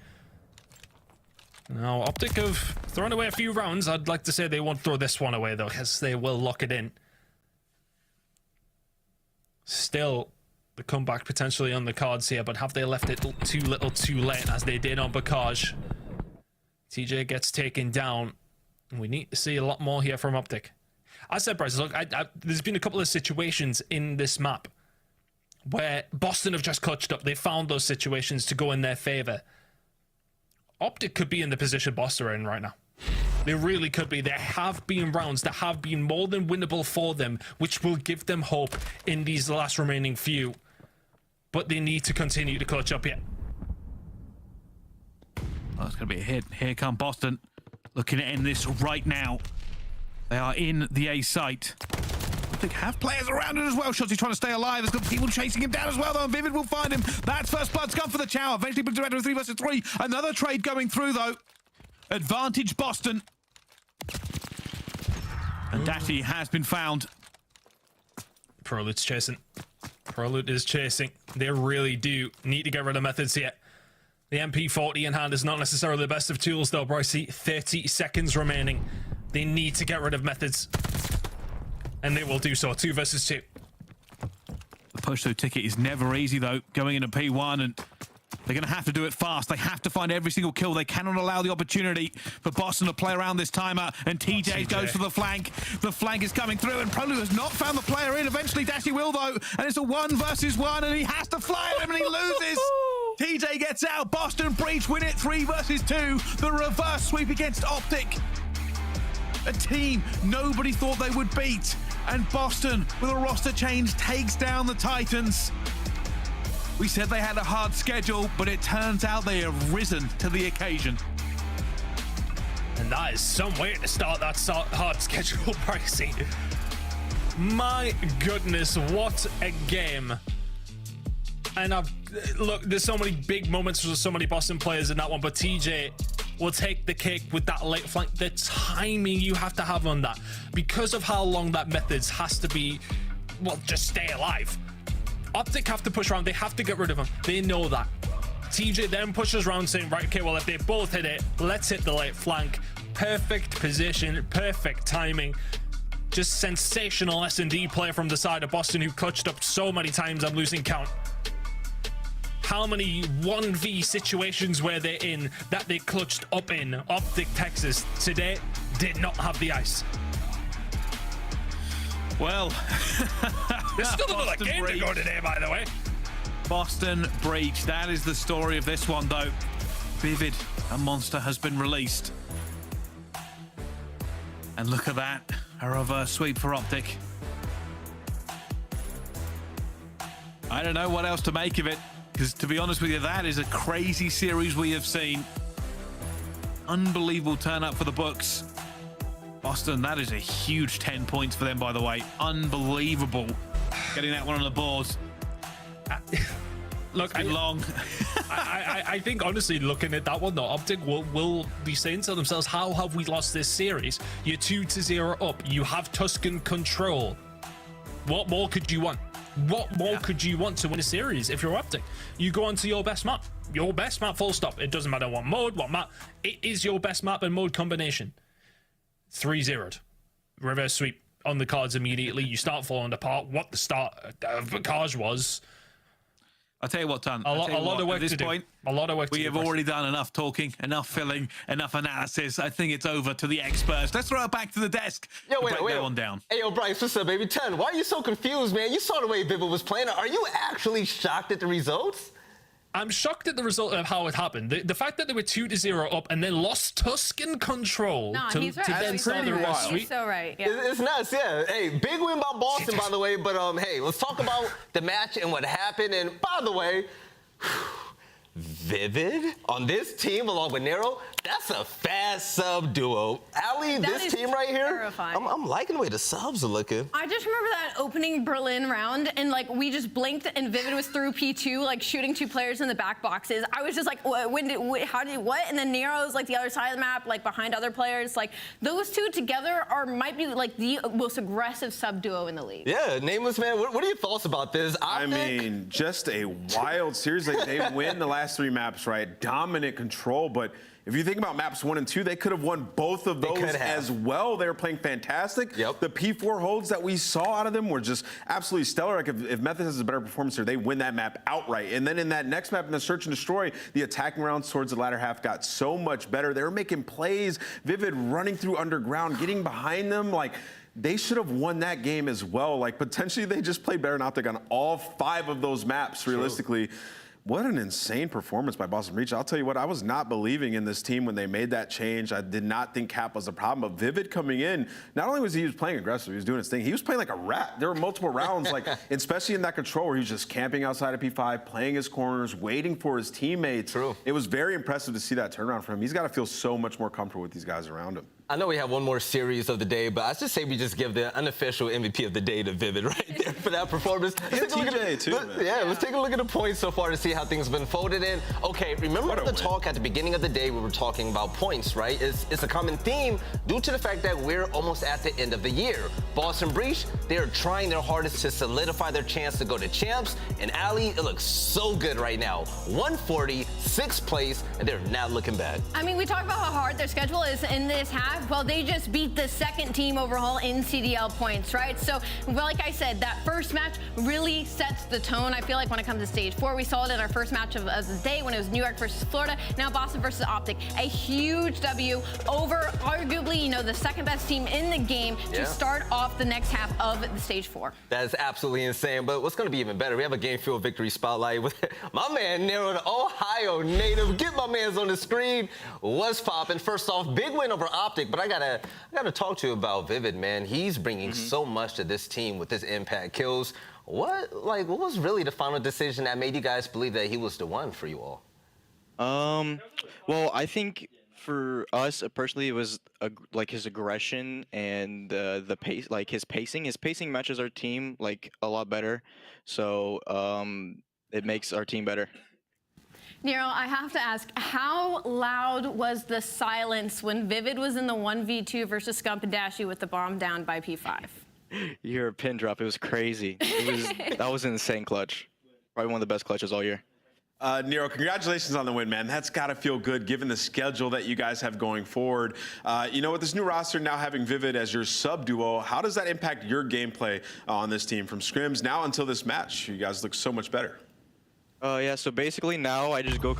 Now, OpTic have thrown away a few rounds. I'd like to say they won't throw this one away, though, because they will lock it in. Still, the comeback potentially on the cards here, but have they left it too little too late, as they did on Bakaj? TJ gets taken down. We need to see a lot more here from OpTic. I said, Bryce, look, there's been a couple of situations in this map where Boston have just clutched up. They found those situations to go in their favor. OpTic could be in the position Boston are in right now. They really could be. There have been rounds that have been more than winnable for them, which will give them hope in these last remaining few. But they need to continue to clutch up here. Oh, it's going to be a hit. Here come Boston. Looking to end this right now. They are in the A site. They have players around it as well. Shotzzy trying to stay alive. There's got people chasing him down as well, though, and Vivid will find him. That's first blood. Scump for the Chow. Eventually brings it to 3 versus 3. Another trade going through, though. Advantage Boston. And Dashy has been found. Prolute's chasing. Prolute is chasing. They really do need to get rid of Methodz here. The MP40 in hand is not necessarily the best of tools, though, Brycey. 30 seconds remaining. They need to get rid of Methodz. And they will do so. 2 versus 2. The push through ticket is never easy, though, going into P1, and they're going to have to do it fast. They have to find every single kill. They cannot allow the opportunity for Boston to play around this timer, and TJ goes for the flank. The flank is coming through, and Prolute has not found the player in. Eventually, Dashy will, though, and it's a 1 versus 1, and he has to fly at him, and he loses. TJ gets out. Boston Breach win it 3 versus 2. The reverse sweep against OpTic. A team nobody thought they would beat. And Boston, with a roster change, takes down the Titans. We said they had a hard schedule, but it turns out they have risen to the occasion. And that is some way to start that hard schedule, Pricey. My goodness, what a game. And look, there's so many big moments for so many Boston players in that one, but TJ will take the cake with that late flank. The timing you have to have on that, because of how long that Methodz has to be, well, just stay alive. OpTic have to push around. They have to get rid of him. They know that. TJ then pushes around saying, right, okay, well, if they both hit it, let's hit the late flank. Perfect position, perfect timing. Just sensational S&D play from the side of Boston, who clutched up so many times. I'm losing count. How many 1v situations were they in that they clutched up in? OpTic Texas today did not have the ice. Well, there's still another game to go today, by the way. Boston breach. That is the story of this one, though. Vivid, a monster, has been released. And look at that, a reverse sweep for OpTic. I don't know what else to make of it, because to be honest with you, that is a crazy series we have seen. Unbelievable turn up for the books. Boston, that is a huge 10 points for them, by the way. Unbelievable getting that one on the board. Look, long. I think, honestly, looking at that one, though, OpTic will be saying to themselves, how have we lost this series? You're 2-0 up. You have Tuscan control. What more could you want? What more could you want to win a series if you're OpTic? You go on to your best map. Your best map, full stop. It doesn't matter what mode, what map. It is your best map and mode combination. 3-0'd. Reverse sweep on the cards immediately. You start falling apart. What the start of the cards was. I'll tell you what, Ton. A lot of work to do. A lot of work to do. We have already done enough talking, enough filling, enough analysis. I think it's over to the experts. Let's throw it back to the desk. Yo, wait. That one down. Hey, yo, Bryce, what's up, baby? 10, why are you so confused, man? You saw the way Vivid was playing. Are you actually shocked at the results? I'm shocked at the result of how it happened. The fact that they were 2-0 up and then lost Tuscan control to then start the reverse sweep. He's so right. Yeah. It's nuts, yeah. Hey, big win by Boston, by the way. But hey, let's talk about the match and what happened. And by the way, Vivid on this team along with Nero, that's a fast sub duo. Ali, this team right here, I'm liking the way the subs are looking. I just remember that opening Berlin round, and like we just blinked, and Vivid was through P2, like shooting 2 players in the back boxes. I was just like, what? And then Nero's like the other side of the map, like behind other players. Like those two together might be like the most aggressive sub duo in the league. Yeah, Nameless man, what are your thoughts about this? I mean, just a wild series. Like they win the last 3 maps, right? Dominant control, but if you think about maps 1 and 2, they could have won both of those as well. They were playing fantastic. Yep. The P4 holds that we saw out of them were just absolutely stellar. Like if Methodz has a better performance here, they win that map outright. And then in that next map, in the Search and Destroy, the attacking rounds towards the latter half got so much better. They were making plays. Vivid running through underground, getting behind them. Like, they should have won that game as well. Like, potentially they just played better than OpTic on all 5 of those maps, realistically. True. What an insane performance by Boston Breach. I'll tell you what, I was not believing in this team when they made that change. I did not think Cap was a problem, but Vivid coming in, not only was he playing aggressive, he was doing his thing, he was playing like a rat. There were multiple rounds, like especially in that control where he was just camping outside of P5, playing his corners, waiting for his teammates. True. It was very impressive to see that turnaround for him. He's got to feel so much more comfortable with these guys around him. I know we have one more series of the day, but I just say we just give the unofficial MVP of the day to Vivid right there for that performance. Let's take a look at the points so far to see how things have been folded in. Okay, remember the talk at the beginning of the day we were talking about points, right? It's a common theme due to the fact that we're almost at the end of the year. Boston Breach, they're trying their hardest to solidify their chance to go to champs, and Ali, it looks so good right now. 140, 6th place, and they're not looking bad. I mean, we talk about how hard their schedule is in this half. Well, they just beat the 2nd team overall in CDL points, right? So, well, like I said, that first match really sets the tone. I feel like when it comes to stage 4, we saw it in our first match of the day when it was New York versus Florida. Now Boston versus OpTic. A huge W over arguably, the 2nd best team in the game to start off the next half of the stage 4. That is absolutely insane. But what's going to be even better, we have a game field victory spotlight with my man Nero, the Ohio native. Get my man's on the screen. What's popping? First off, big win over OpTic. But I gotta talk to you about Vivid, man. He's bringing so much to this team with his impact kills. what was really the final decision that made you guys believe that he was the one for you all? Well, I think for us personally, it was like his aggression and the pace, like his pacing. His pacing matches our team like a lot better, so it makes our team better. Nero, I have to ask, how loud was the silence when Vivid was in the 1v2 versus Scump and Dashy with the bomb down by P5? You hear a pin drop. It was crazy. That was an insane clutch. Probably one of the best clutches all year. Nero, congratulations on the win, man. That's got to feel good given the schedule that you guys have going forward. You know, with this new roster now having Vivid as your sub-duo, how does that impact your gameplay on this team from scrims now until this match? You guys look so much better. Yeah, so basically now I just go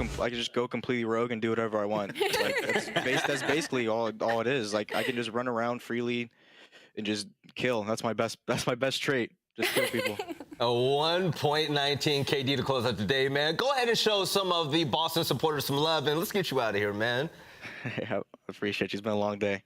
completely rogue and do whatever I want. Like that's basically all it is. Like I can just run around freely and just kill. That's my best trait. Just kill people. A 1.19 KD to close out the day, man. Go ahead and show some of the Boston supporters some love, and let's get you out of here, man. I appreciate you. It's been a long day.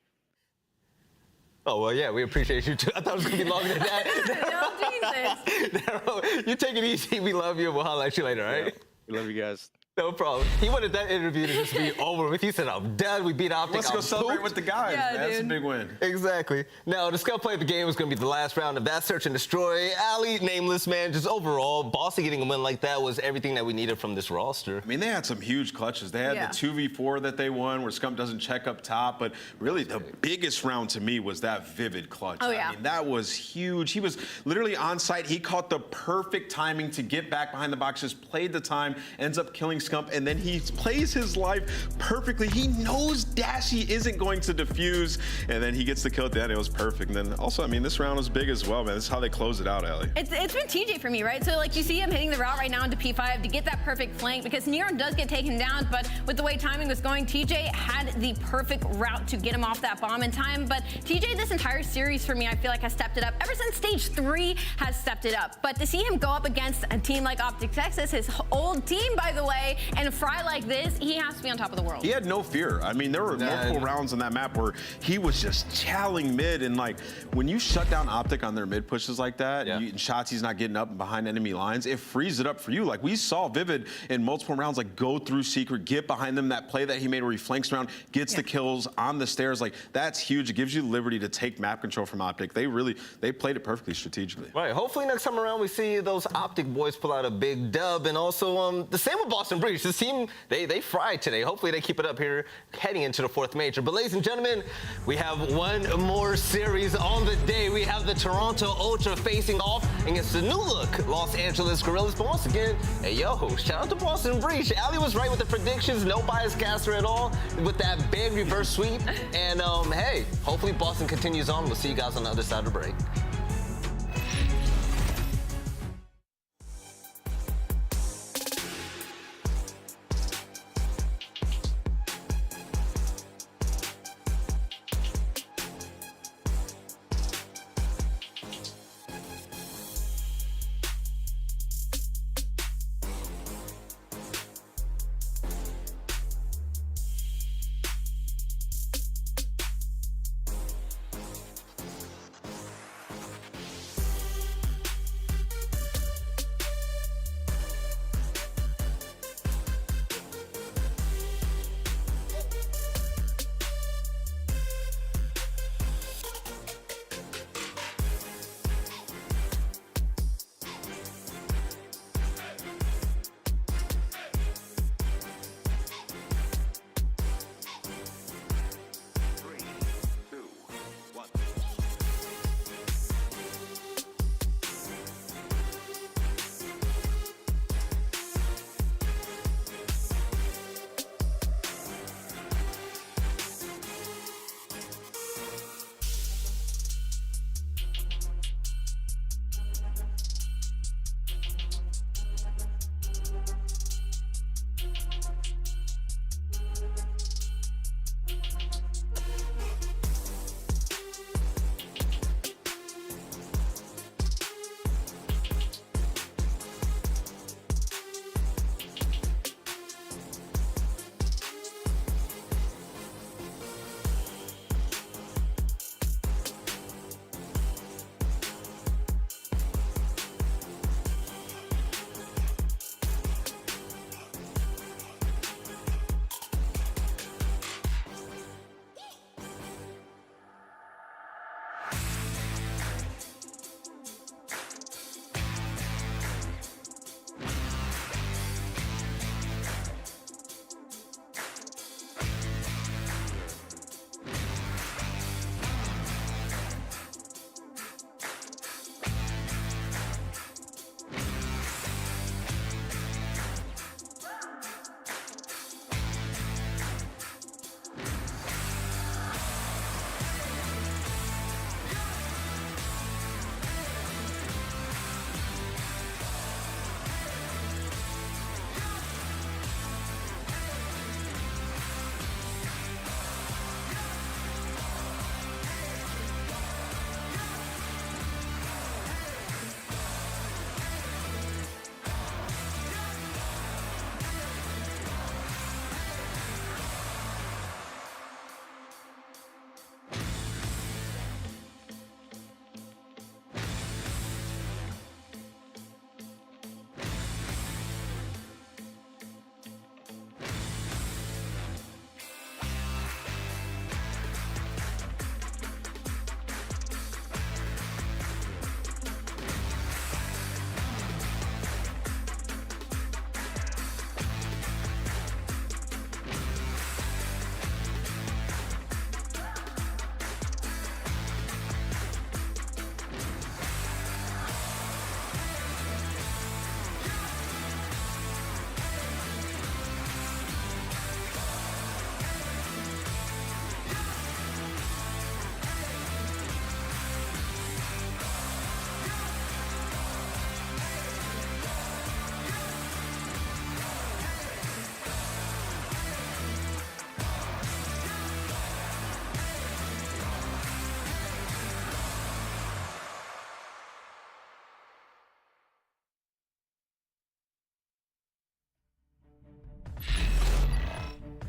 Oh, well, yeah, we appreciate you, too. I thought it was going to be longer than that. No, Jesus. Nero, you take it easy. We love you. We'll holler at you later, all right? We love you guys. No problem. He wanted that interview to just be over with. He said, I'm done. We beat OpTic. Let's go celebrate with the guys, man. That's a big win. Exactly. Now, the Scump play of the game was going to be the last round of that search and destroy. Ali, nameless, man, just overall, Boston getting a win like that was everything that we needed from this roster. I mean, they had some huge clutches. They had the 2v4 that they won where Scump doesn't check up top, but really the biggest round to me was that Vivid clutch. Oh, yeah. I mean, that was huge. He was literally on site. He caught the perfect timing to get back behind the box, just played the time, ends up killing Scump, and then he plays his life perfectly. He knows Dashy isn't going to defuse, and then he gets the kill at the end. It was perfect. And then also, I mean, this round was big as well, man. This is how they close it out, Ellie. It's been TJ for me, right? So, like, you see him hitting the route right now into P5 to get that perfect flank because Nero does get taken down, but with the way timing was going, TJ had the perfect route to get him off that bomb in time. But TJ, this entire series for me, I feel like has stepped it up. Ever since stage 3 has stepped it up. But to see him go up against a team like OpTic Texas, his old team, by the way, and fry like this, he has to be on top of the world. He had no fear. I mean, there were multiple rounds on that map where he was just challenging mid, and like when you shut down OpTic on their mid pushes like that, and Shotzzy's not getting up behind enemy lines, it frees it up for you. Like we saw Vivid in multiple rounds, like go through secret, get behind them. That play that he made where he flanks around, gets the kills on the stairs, like that's huge. It gives you liberty to take map control from OpTic. They played it perfectly strategically. Right. Hopefully next time around we see those OpTic boys pull out a big dub, and also the same with Boston Breach. This team they fried today. Hopefully they keep it up here heading into the 4th major. But ladies and gentlemen, we have one more series on the day. We have the Toronto Ultra facing off against the new look Los Angeles Guerrillas. But once again, hey yo, shout out to Boston Breach. Ali was right with the predictions, no bias caster at all with that big reverse sweep. And hey, hopefully Boston continues on. We'll see you guys on the other side of the break.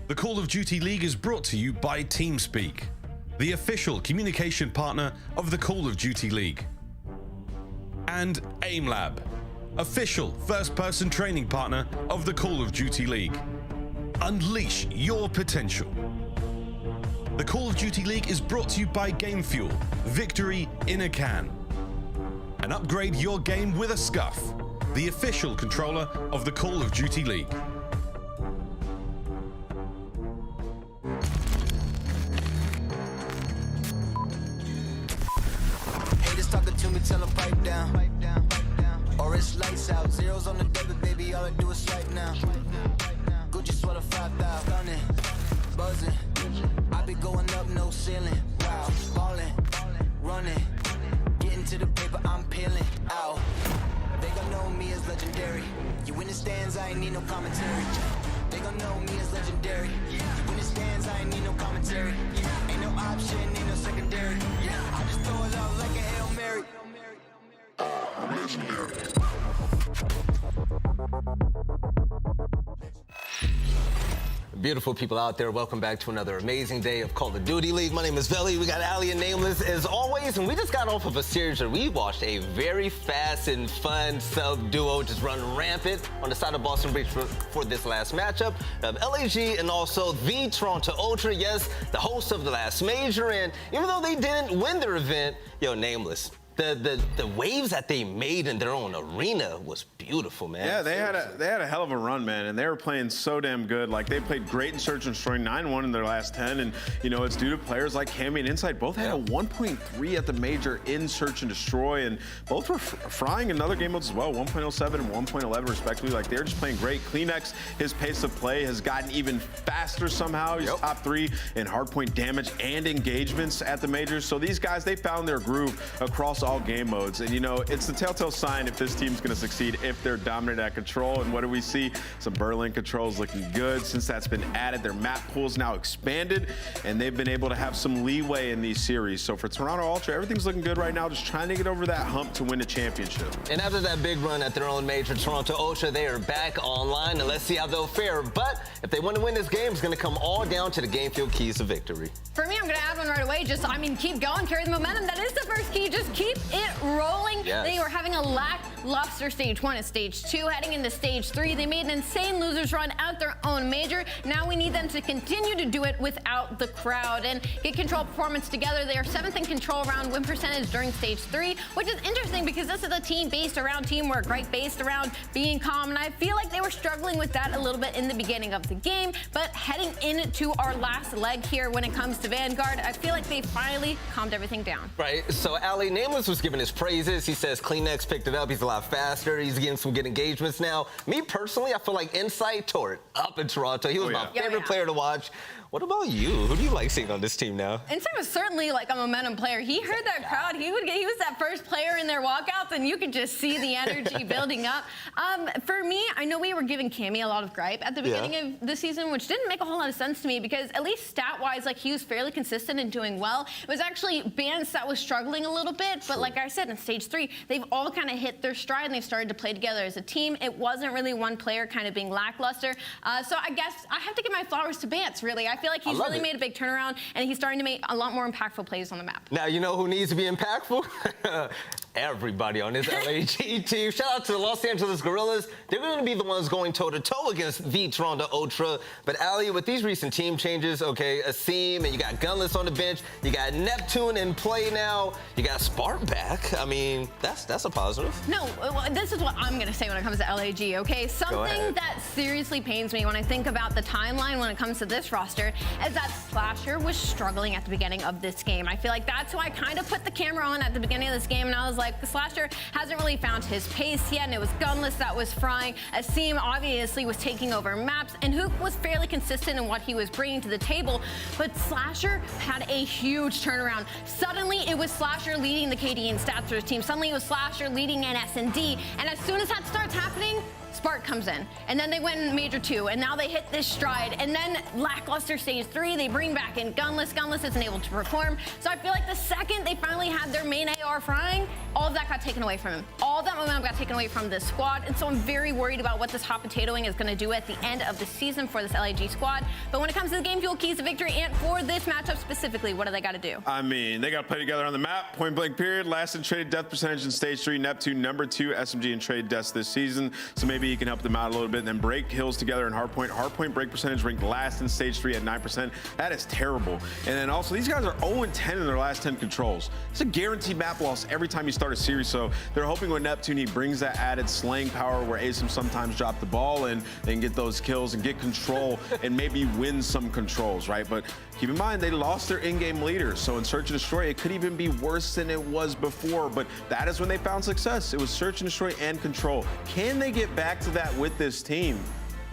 The Call of Duty League is brought to you by TeamSpeak, the official communication partner of the Call of Duty League. And AimLab, official first-person training partner of the Call of Duty League. Unleash your potential. The Call of Duty League is brought to you by Game Fuel, victory in a can. And upgrade your game with a Scuff, the official controller of the Call of Duty League. Haters talking to me, tell them pipe down. Or it's lights out, zeros on the debit, baby, all I do is swipe now. Gucci sweater 5,000, stunning, buzzing. I be going up, no ceiling. Wow, ballin', running, getting to the paper, I'm peeling out. They gon' know me as legendary. You in the stands, I ain't need no commentary. They gon' know me as legendary. You in the stands, I ain't need no commentary. Ain't no option, ain't no secondary. I just throw it up like a Hail Mary. Legendary. Beautiful people out there, welcome back to another amazing day of Call of Duty League. My name is Velly, we got Ali and Nameless as always, and we just got off of a series where we watched a very fast and fun sub duo just run rampant on the side of Boston Breach for this last matchup of LAG and also the Toronto Ultra, yes, the host of the last major, and even though they didn't win their event, yo, Nameless, the waves that they made in their own arena was beautiful, man. Yeah, they had a hell of a run, man, and they were playing so damn good. Like, they played great in Search and Destroy, 9-1 in their last 10, and, you know, it's due to players like Cammy and Insight. Both had a 1.3 at the major in Search and Destroy, and both were frying in other game modes as well, 1.07 and 1.11 respectively. Like, they're just playing great. Kleenex, his pace of play has gotten even faster somehow. He's top 3 in hardpoint damage and engagements at the majors. So these guys, they found their groove across all game modes, and you know, it's the telltale sign if this team's going to succeed if they're dominant at control. And what do we see? Some Berlin controls looking good since that's been added. Their map pool's now expanded, and they've been able to have some leeway in these series. So for Toronto Ultra, everything's looking good right now, just trying to get over that hump to win a championship. And after that big run at their own major, Toronto Ultra, they are back online, and let's see how they'll fare. But if they want to win this game, it's going to come all down to the game field keys of victory. For me, I'm going to add one right away. Just, I mean, keep going, carry the momentum. That is the first key. Just keep it rolling. Yes. They were having a lackluster stage 1 and stage 2. Heading into stage 3, they made an insane losers run at their own major. Now we need them to continue to do it without the crowd and get control performance together. They are 7th in control round win percentage during stage 3, which is interesting because this is a team based around teamwork, right? Based around being calm, and I feel like they were struggling with that a little bit in the beginning of the game, but heading into our last leg here when it comes to Vanguard, I feel like they finally calmed everything down. Right, so Ali, Nameless was giving his praises. He says Kleenex picked it up. He's a lot faster. He's getting some good engagements now. Me personally, I feel like Insight tore it up in Toronto. He was my favorite player to watch. What about you? Who do you like seeing on this team now? Insight was certainly like a momentum player. He heard that crowd. He was that first player in their walkouts, and you could just see the energy building up. For me, I know we were giving Cammy a lot of gripe at the beginning of the season, which didn't make a whole lot of sense to me because at least stat-wise, like, he was fairly consistent and doing well. It was actually Bans that was struggling a little bit, but like I said, in stage 3, they've all kind of hit their stride and they've started to play together as a team. It wasn't really one player kind of being lackluster. So I guess I have to give my flowers to Bans, really. I feel like he's really made a big turnaround, and he's starting to make a lot more impactful plays on the map. Now, you know who needs to be impactful? Everybody on this LAG team. Shout out to the Los Angeles Guerrillas. They're going to be the ones going toe-to-toe against the Toronto Ultra. But, Ali, with these recent team changes, okay, Asim, and you got Gunless on the bench, you got Neptune in play now, you got Spark back. I mean, that's a positive. No, this is what I'm going to say when it comes to LAG, okay? Something that seriously pains me when I think about the timeline when it comes to this roster is that Slasher was struggling at the beginning of this game. I feel like that's why I kind of put the camera on at the beginning of this game, and I was like, the Slasher hasn't really found his pace yet, and it was Gunless that was frying. Asim obviously was taking over maps, and Hook was fairly consistent in what he was bringing to the table, but Slasher had a huge turnaround. Suddenly, it was Slasher leading the KD in stats for his team. Suddenly, it was Slasher leading in S&D, and as soon as that starts happening, Spark comes in, and then they went in Major 2, and now they hit this stride, and then lackluster stage 3, they bring back in Gunless. Gunless isn't able to perform, so I feel like the second they finally had their main AR frying, all of that got taken away from him. All all that momentum got taken away from this squad, and so I'm very worried about what this hot potatoing is going to do at the end of the season for this LAG squad. But when it comes to the game fuel keys to victory, and for this matchup specifically, what do they got to do? I mean, they got to play together on the map, point blank period. Last in traded death percentage in stage 3, Neptune number 2 SMG in trade deaths this season, so maybe you can help them out a little bit. And then break hills together in hardpoint break percentage ranked last in stage 3 at 9%. That is terrible. And then also, these guys are 0-10 in their last 10 controls. It's a guaranteed map loss every time you start a series, so they're hoping with Neptune he brings that added slaying power where aSim sometimes drop the ball and they can get those kills and get control and maybe win some controls, right? But keep in mind, they lost their in-game leader, so in Search and Destroy, it could even be worse than it was before, but that is when they found success. It was Search and Destroy and Control. Can they get back to that with this team?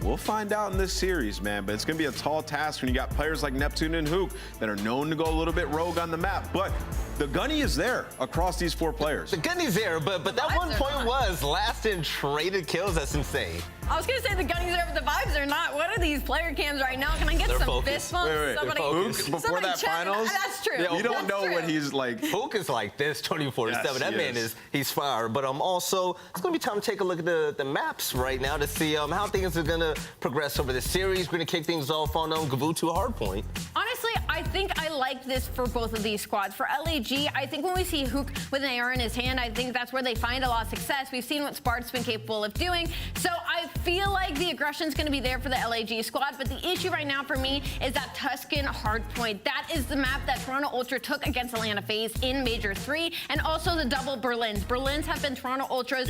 We'll find out in this series, man, but it's going to be a tall task when you got players like Neptune and Hook that are known to go a little bit rogue on the map. But the gunny is there across these 4 players. The gunny's there, but that one point was last in traded kills. That's insane. I was going to say the gunny's there, but the vibes are not. What are these player cams right now? Can I get some fist bumps? Hook, before that finals? That's true. Yeah, you don't know what he's like. Hook is like this 24/7. Yes, that man he's fire. But also, it's going to be time to take a look at the maps right now to see how things are going to progress over the series. We're going to kick things off on Gavutu Hardpoint. Honestly, I think I like this for both of these squads. For LAG, I think when we see Hook with an AR in his hand, I think that's where they find a lot of success. We've seen what Spart's been capable of doing. So I feel like the aggression's going to be there for the LAG squad. But the issue right now for me is that Tuscan Hardpoint. That is the map that Toronto Ultra took against Atlanta FaZe in Major 3. And also the double Berlins. Berlins have been Toronto Ultra's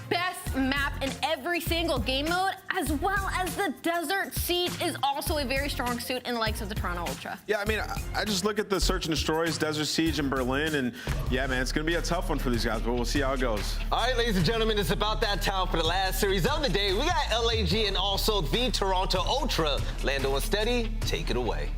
best map in every single game mode, as well as the Desert Siege is also a very strong suit in the likes of the Toronto Ultra. Yeah, I mean, I just look at the Search and Destroys, Desert Siege, and Berlin, and yeah, man, it's going to be a tough one for these guys, but we'll see how it goes. All right, ladies and gentlemen, it's about that time for the last series of the day. We got LAG and also the Toronto Ultra. Lando and Steady, take it away.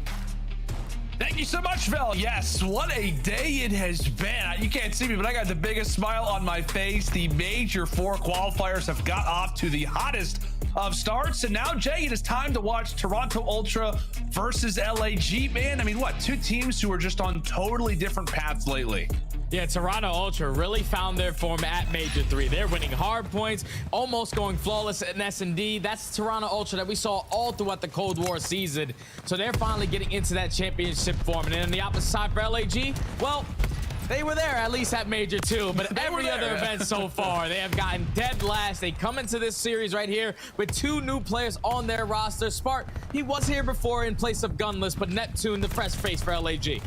Thank you so much, Phil. Yes, what a day it has been. You can't see me, but I got the biggest smile on my face. The Major IV Qualifiers have got off to the hottest of starts, and now, Jay, it is time to watch Toronto Ultra versus LAG. Man, I mean, what, 2 teams who are just on totally different paths lately. Yeah, Toronto Ultra really found their form at Major 3. They're winning hard points, almost going flawless in S&D. That's Toronto Ultra that we saw all throughout the Cold War season. So they're finally getting into that championship form. And then on the opposite side for LAG, well, they were there at least at Major 2, but every other event so far, they have gotten dead last. They come into this series right here with 2 new players on their roster. Spart, he was here before in place of Gunless, but Neptune, the fresh face for LAG.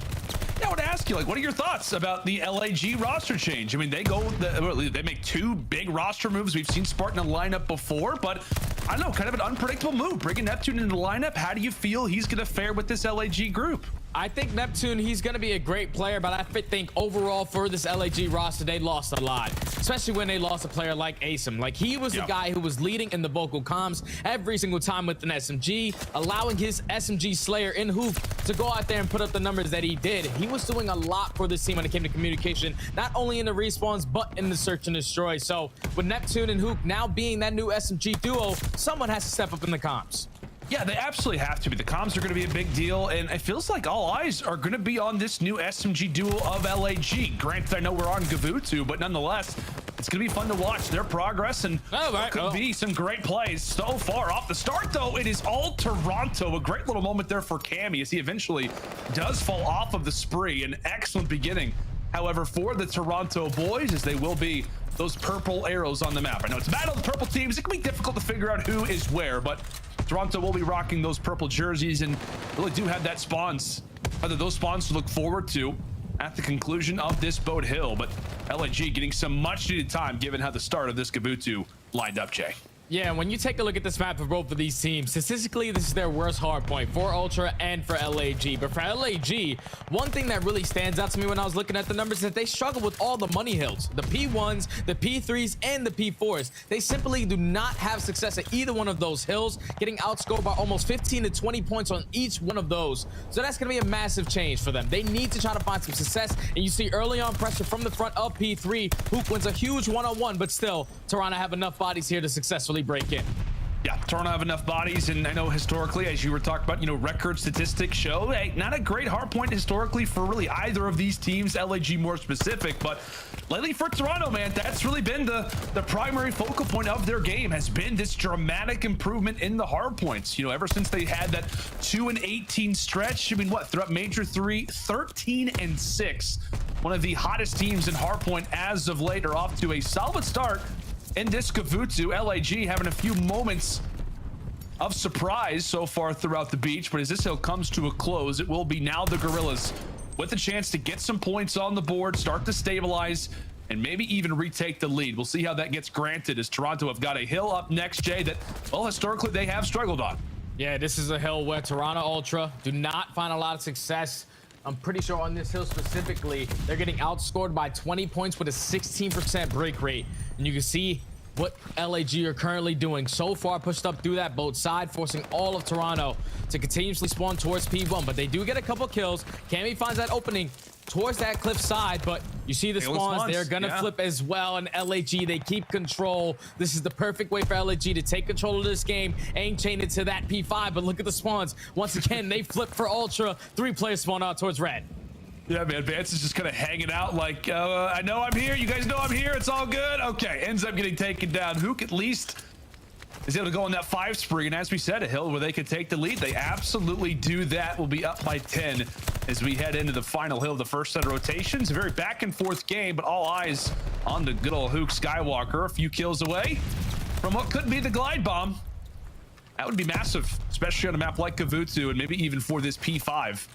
Yeah, I want to ask you, like, what are your thoughts about the LAG roster change? I mean, they make 2 big roster moves. We've seen Spartan in the lineup before, but I don't know, kind of an unpredictable move. Bringing Neptune into the lineup, how do you feel he's going to fare with this LAG group? I think Neptune, he's going to be a great player, but I think overall for this LAG roster, they lost a lot, especially when they lost a player like aSim. Like, he was the guy who was leading in the vocal comms every single time with an SMG, allowing his SMG Slayer in Hook to go out there and put up the numbers that he did. He was doing a lot for this team when it came to communication, not only in the respawns, but in the search and destroy. So with Neptune and Hook now being that new SMG duo, someone has to step up in the comms. Yeah, they absolutely have to be. The comms are going to be a big deal, and it feels like all eyes are going to be on this new SMG duo of LAG. Granted, I know we're on Gavutu, but nonetheless, it's going to be fun to watch their progress, and there could be some great plays so far. Off the start, though, it is all Toronto. A great little moment there for Cammy as he eventually does fall off of the spree. An excellent beginning, however, for the Toronto boys, as they will be those purple arrows on the map. I know it's a battle of the purple teams. It can be difficult to figure out who is where, but Toronto will be rocking those purple jerseys and really do have that spawns, those spawns to look forward to at the conclusion of this boat hill. But LAG getting some much needed time given how the start of this Gavutu lined up, Jay. Yeah, when you take a look at this map for both of these teams, statistically, this is their worst hard point for Ultra and for LAG. But for LAG, one thing that really stands out to me when I was looking at the numbers is that they struggle with all the money hills. The P1s, the P3s, and the P4s. They simply do not have success at either one of those hills, getting outscored by almost 15 to 20 points on each one of those. So that's going to be a massive change for them. They need to try to find some success, and you see early on pressure from the front of P3. Hook wins a huge one-on-one, but still, Toronto have enough bodies here to successfully break in. Yeah, Toronto have enough bodies, and I know historically, as you were talking about, Røkkr statistics show, hey, not a great hard point historically for really either of these teams, LAG more specific, but lately for Toronto, man, that's really been the primary focal point of their game, has been this dramatic improvement in the hard points. You know, ever since they had that 2-18 stretch, I mean, what, throughout Major 3, 13-6. One of the hottest teams in hardpoint as of late are off to a solid start in this Kavutsu. LAG having a few moments of surprise so far throughout the beach, but as this hill comes to a close, it will be now the Guerrillas with a chance to get some points on the board, start to stabilize, and maybe even retake the lead. We'll see how that gets granted as Toronto have got a hill up next, Jay, that, well, historically they have struggled on. Yeah, this is a hill where Toronto Ultra do not find a lot of success. I'm pretty sure on this hill specifically, they're getting outscored by 20 points with a 16% break rate. And you can see what LAG are currently doing so far, pushed up through that boat side, forcing all of Toronto to continuously spawn towards P1. But they do get a couple kills. Cammy finds that opening towards that cliff side, but you see the spawns, they're gonna flip as well. And LAG, they keep control. This is the perfect way for LAG to take control of this game and chain it to that P5. But look at the spawns. Once again, they flip for Ultra. 3 players spawn out towards red. Yeah, man, Vance is just kind of hanging out like, I know I'm here. You guys know I'm here. It's all good. Okay, ends up getting taken down. Hook at least is able to go on that 5 spree. And as we said, a hill where they could take the lead. They absolutely do that. We'll be up by 10 as we head into the final hill of the first set of rotations. A very back and forth game, but all eyes on the good old Hook Skywalker. A few kills away from what could be the glide bomb. That would be massive, especially on a map like Kavutsu and maybe even for this P5.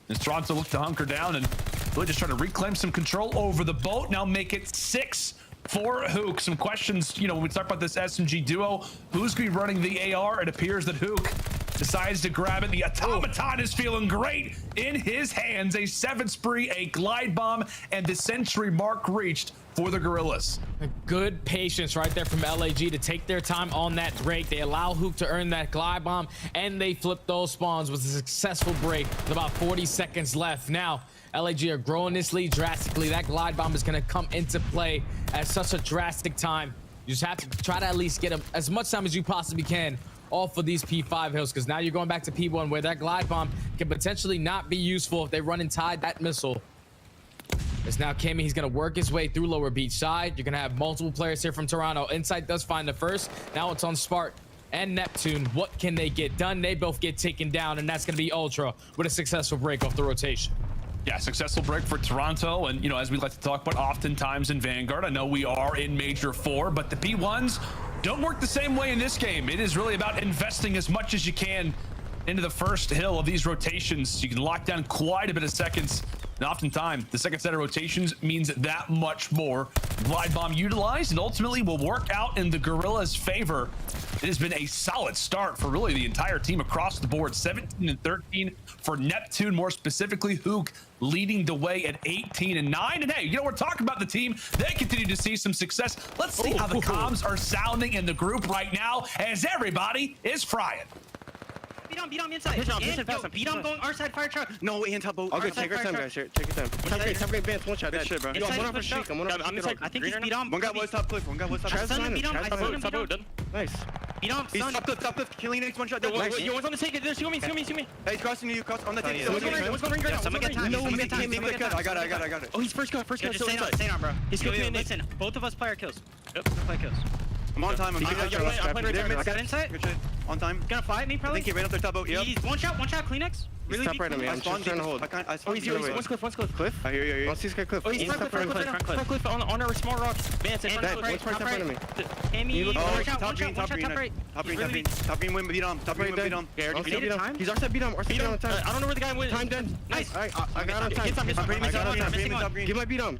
As Toronto look to hunker down and really just trying to reclaim some control over the boat. Now make it 6 for Hook. Some questions, you know, when we talk about this SMG duo, who's going to be running the AR? It appears that Hook decides to grab it. The automaton is feeling great in his hands. A 7 spree, a glide bomb, and the century mark reached for the Guerrillas. A good patience right there from LAG to take their time on that break. They allow Hook to earn that glide bomb, and they flip those spawns with a successful break with about 40 seconds left. Now, LAG are growing this lead drastically. That glide bomb is going to come into play at such a drastic time. You just have to try to at least get as much time as you possibly can off of these P5 hills, because now you're going back to P1 where that glide bomb can potentially not be useful if they run and tide that missile. As now Cammy, he's going to work his way through lower beach side. You're going to have multiple players here from Toronto. Insight does find the first. Now it's on Spark and Neptune. What can they get done? They both get taken down, and that's going to be Ultra with a successful break off the rotation. Yeah, successful break for Toronto. And, you know, as we like to talk about oftentimes in Vanguard, I know we are in Major 4, but the P1s don't work the same way in this game. It is really about investing as much as you can into the first hill of these rotations. You can lock down quite a bit of seconds. And oftentimes, the second set of rotations means that much more. Glide bomb utilized and ultimately will work out in the Guerrillas' favor. It has been a solid start for really the entire team across the board. 17 and 13 for Neptune, more specifically. Hook leading the way at 18 and 9. And hey, you know, we're talking about the team. They continue to see some success. Let's see how the comms are sounding in the group right now as everybody is frying. Beat on inside. Beat on going our side fire truck. No, in top boat. Okay, take your time, guys. Take your time. Top advance, one shot. Good shit, bro. I'm on for streak. I'm inside. I think he's beat on. One guy was top cliff. One guy was top cliff. Beat on. I see him beat on. Nice. Beat on. He's top cliff. Killing next one shot. You one's on the take it. See me. Hey, he's crossing you. Cross on the take. What's going right now? Someone get time. No, I got it. Oh, he's first cut. Just stay on, bro. He's killing. Listen, both of us player kills. Yep, play kills. I'm on time. I'm playing. I got insight. Good shit. On time. Gonna fight me probably. I think he ran up their top boat. Yep. He's one shot. Kleenex. Really? Stop right on me. I'm just trying to hold. Oh, he's one cliff. Cliff? I hear you. Let's see this guy cliff. Oh, he's front cliff. On our small rock. Man, it's front of me. Amy, top green, win, beat on. Top green, beat on. He's our side, beat on. I don't know where the guy went. Time done. Nice. I got on time. Give my beat on.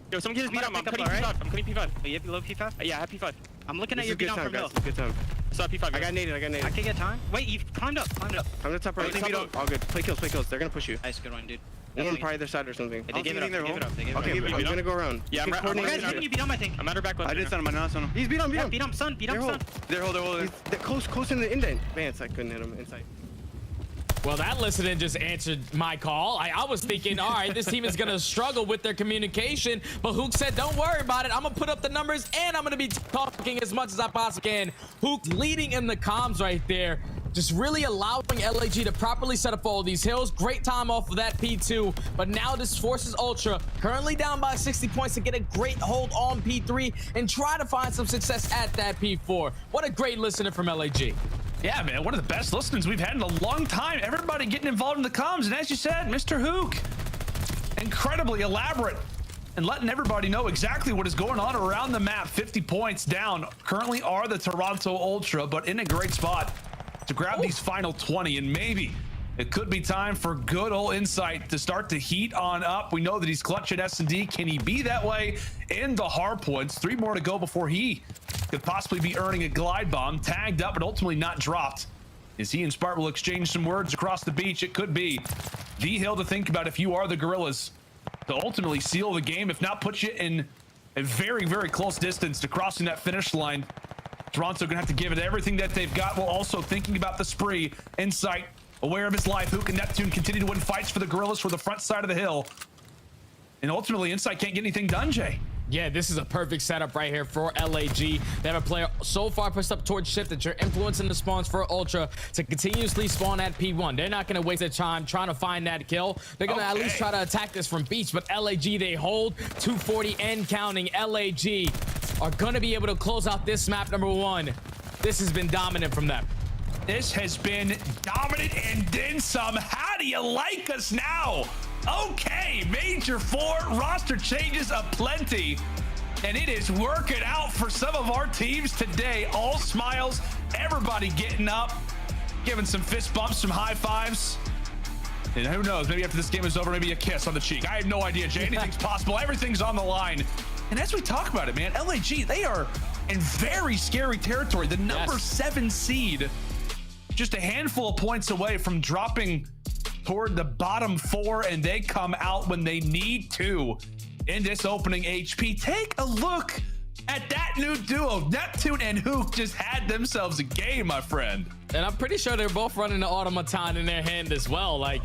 Yo, someone get his beat on. I'm cutting P5. I'm cutting P5. You have low P5? Yeah, I have P5. I'm looking at your beat on from middle. Good time. Stop P5. I got naded. I can get time. Wait, you've climbed up. I'm the top right. All good. Play kills. They're gonna push you. Nice, good one, dude. One probably their side or something. They gave it up. Okay, I'm gonna go around. Yeah, I'm hitting you beat on, I think. I'm at her back left. I did stun him. I know stun him. He's beat on. Beat on, son. They're holding. They're close in the indent. Vance, I couldn't hit him inside. Well, that listening just answered my call. I was thinking, all right, this team is going to struggle with their communication. But Hook said, don't worry about it. I'm going to put up the numbers, and I'm going to be talking as much as I possibly can. Hook leading in the comms right there. just really allowing LAG to properly set up all these hills. Great time off of that P2, but now this forces Ultra, currently down by 60 points, to get a great hold on P3 and try to find some success at that P4. What a great listener from LAG. Yeah, man, one of the best listenings we've had in a long time. Everybody getting involved in the comms, and as you said, Mr. Hook, incredibly elaborate and letting everybody know exactly what is going on around the map. 50 points down currently are the Toronto Ultra, but in a great spot to grab these final 20, and maybe it could be time for good old Insight to start to heat on up. We know that he's clutch at S&D. Can he be that way in the hard points? 3 more to go before he could possibly be earning a glide bomb. Tagged up, but ultimately not dropped. As he and Spart will exchange some words across the beach, it could be the hill to think about if you are the Guerrillas, to ultimately seal the game, if not put you in a very, very close distance to crossing that finish line. Toronto gonna have to give it everything that they've got, while also thinking about the spree. Insight, aware of his life. Hook and Neptune continue to win fights for the Guerrillas for the front side of the hill. And ultimately, Insight can't get anything done, Jay. Yeah, this is a perfect setup right here for LAG. They have a player so far pushed up towards shift that you're influencing the spawns for Ultra to continuously spawn at P1. They're not going to waste their time trying to find that kill. They're going to at least try to attack this from beach, but LAG, they hold 240 and counting. LAG are going to be able to close out this map number 1. This has been dominant from them. This has been dominant and then some. How do you like us now? Okay, Major IV roster changes aplenty, and it is working out for some of our teams today. All smiles, everybody getting up, giving some fist bumps, some high fives. And who knows, maybe after this game is over, maybe a kiss on the cheek. I have no idea, Jay. Anything's possible. Everything's on the line. And as we talk about it, man, LAG, they are in very scary territory. The number 7 seed, just a handful of points away from dropping toward the bottom 4, and they come out when they need to in this opening HP. Take a look at that new duo. Neptune and Hook just had themselves a game, my friend. And I'm pretty sure they're both running the automaton in their hand as well. Like,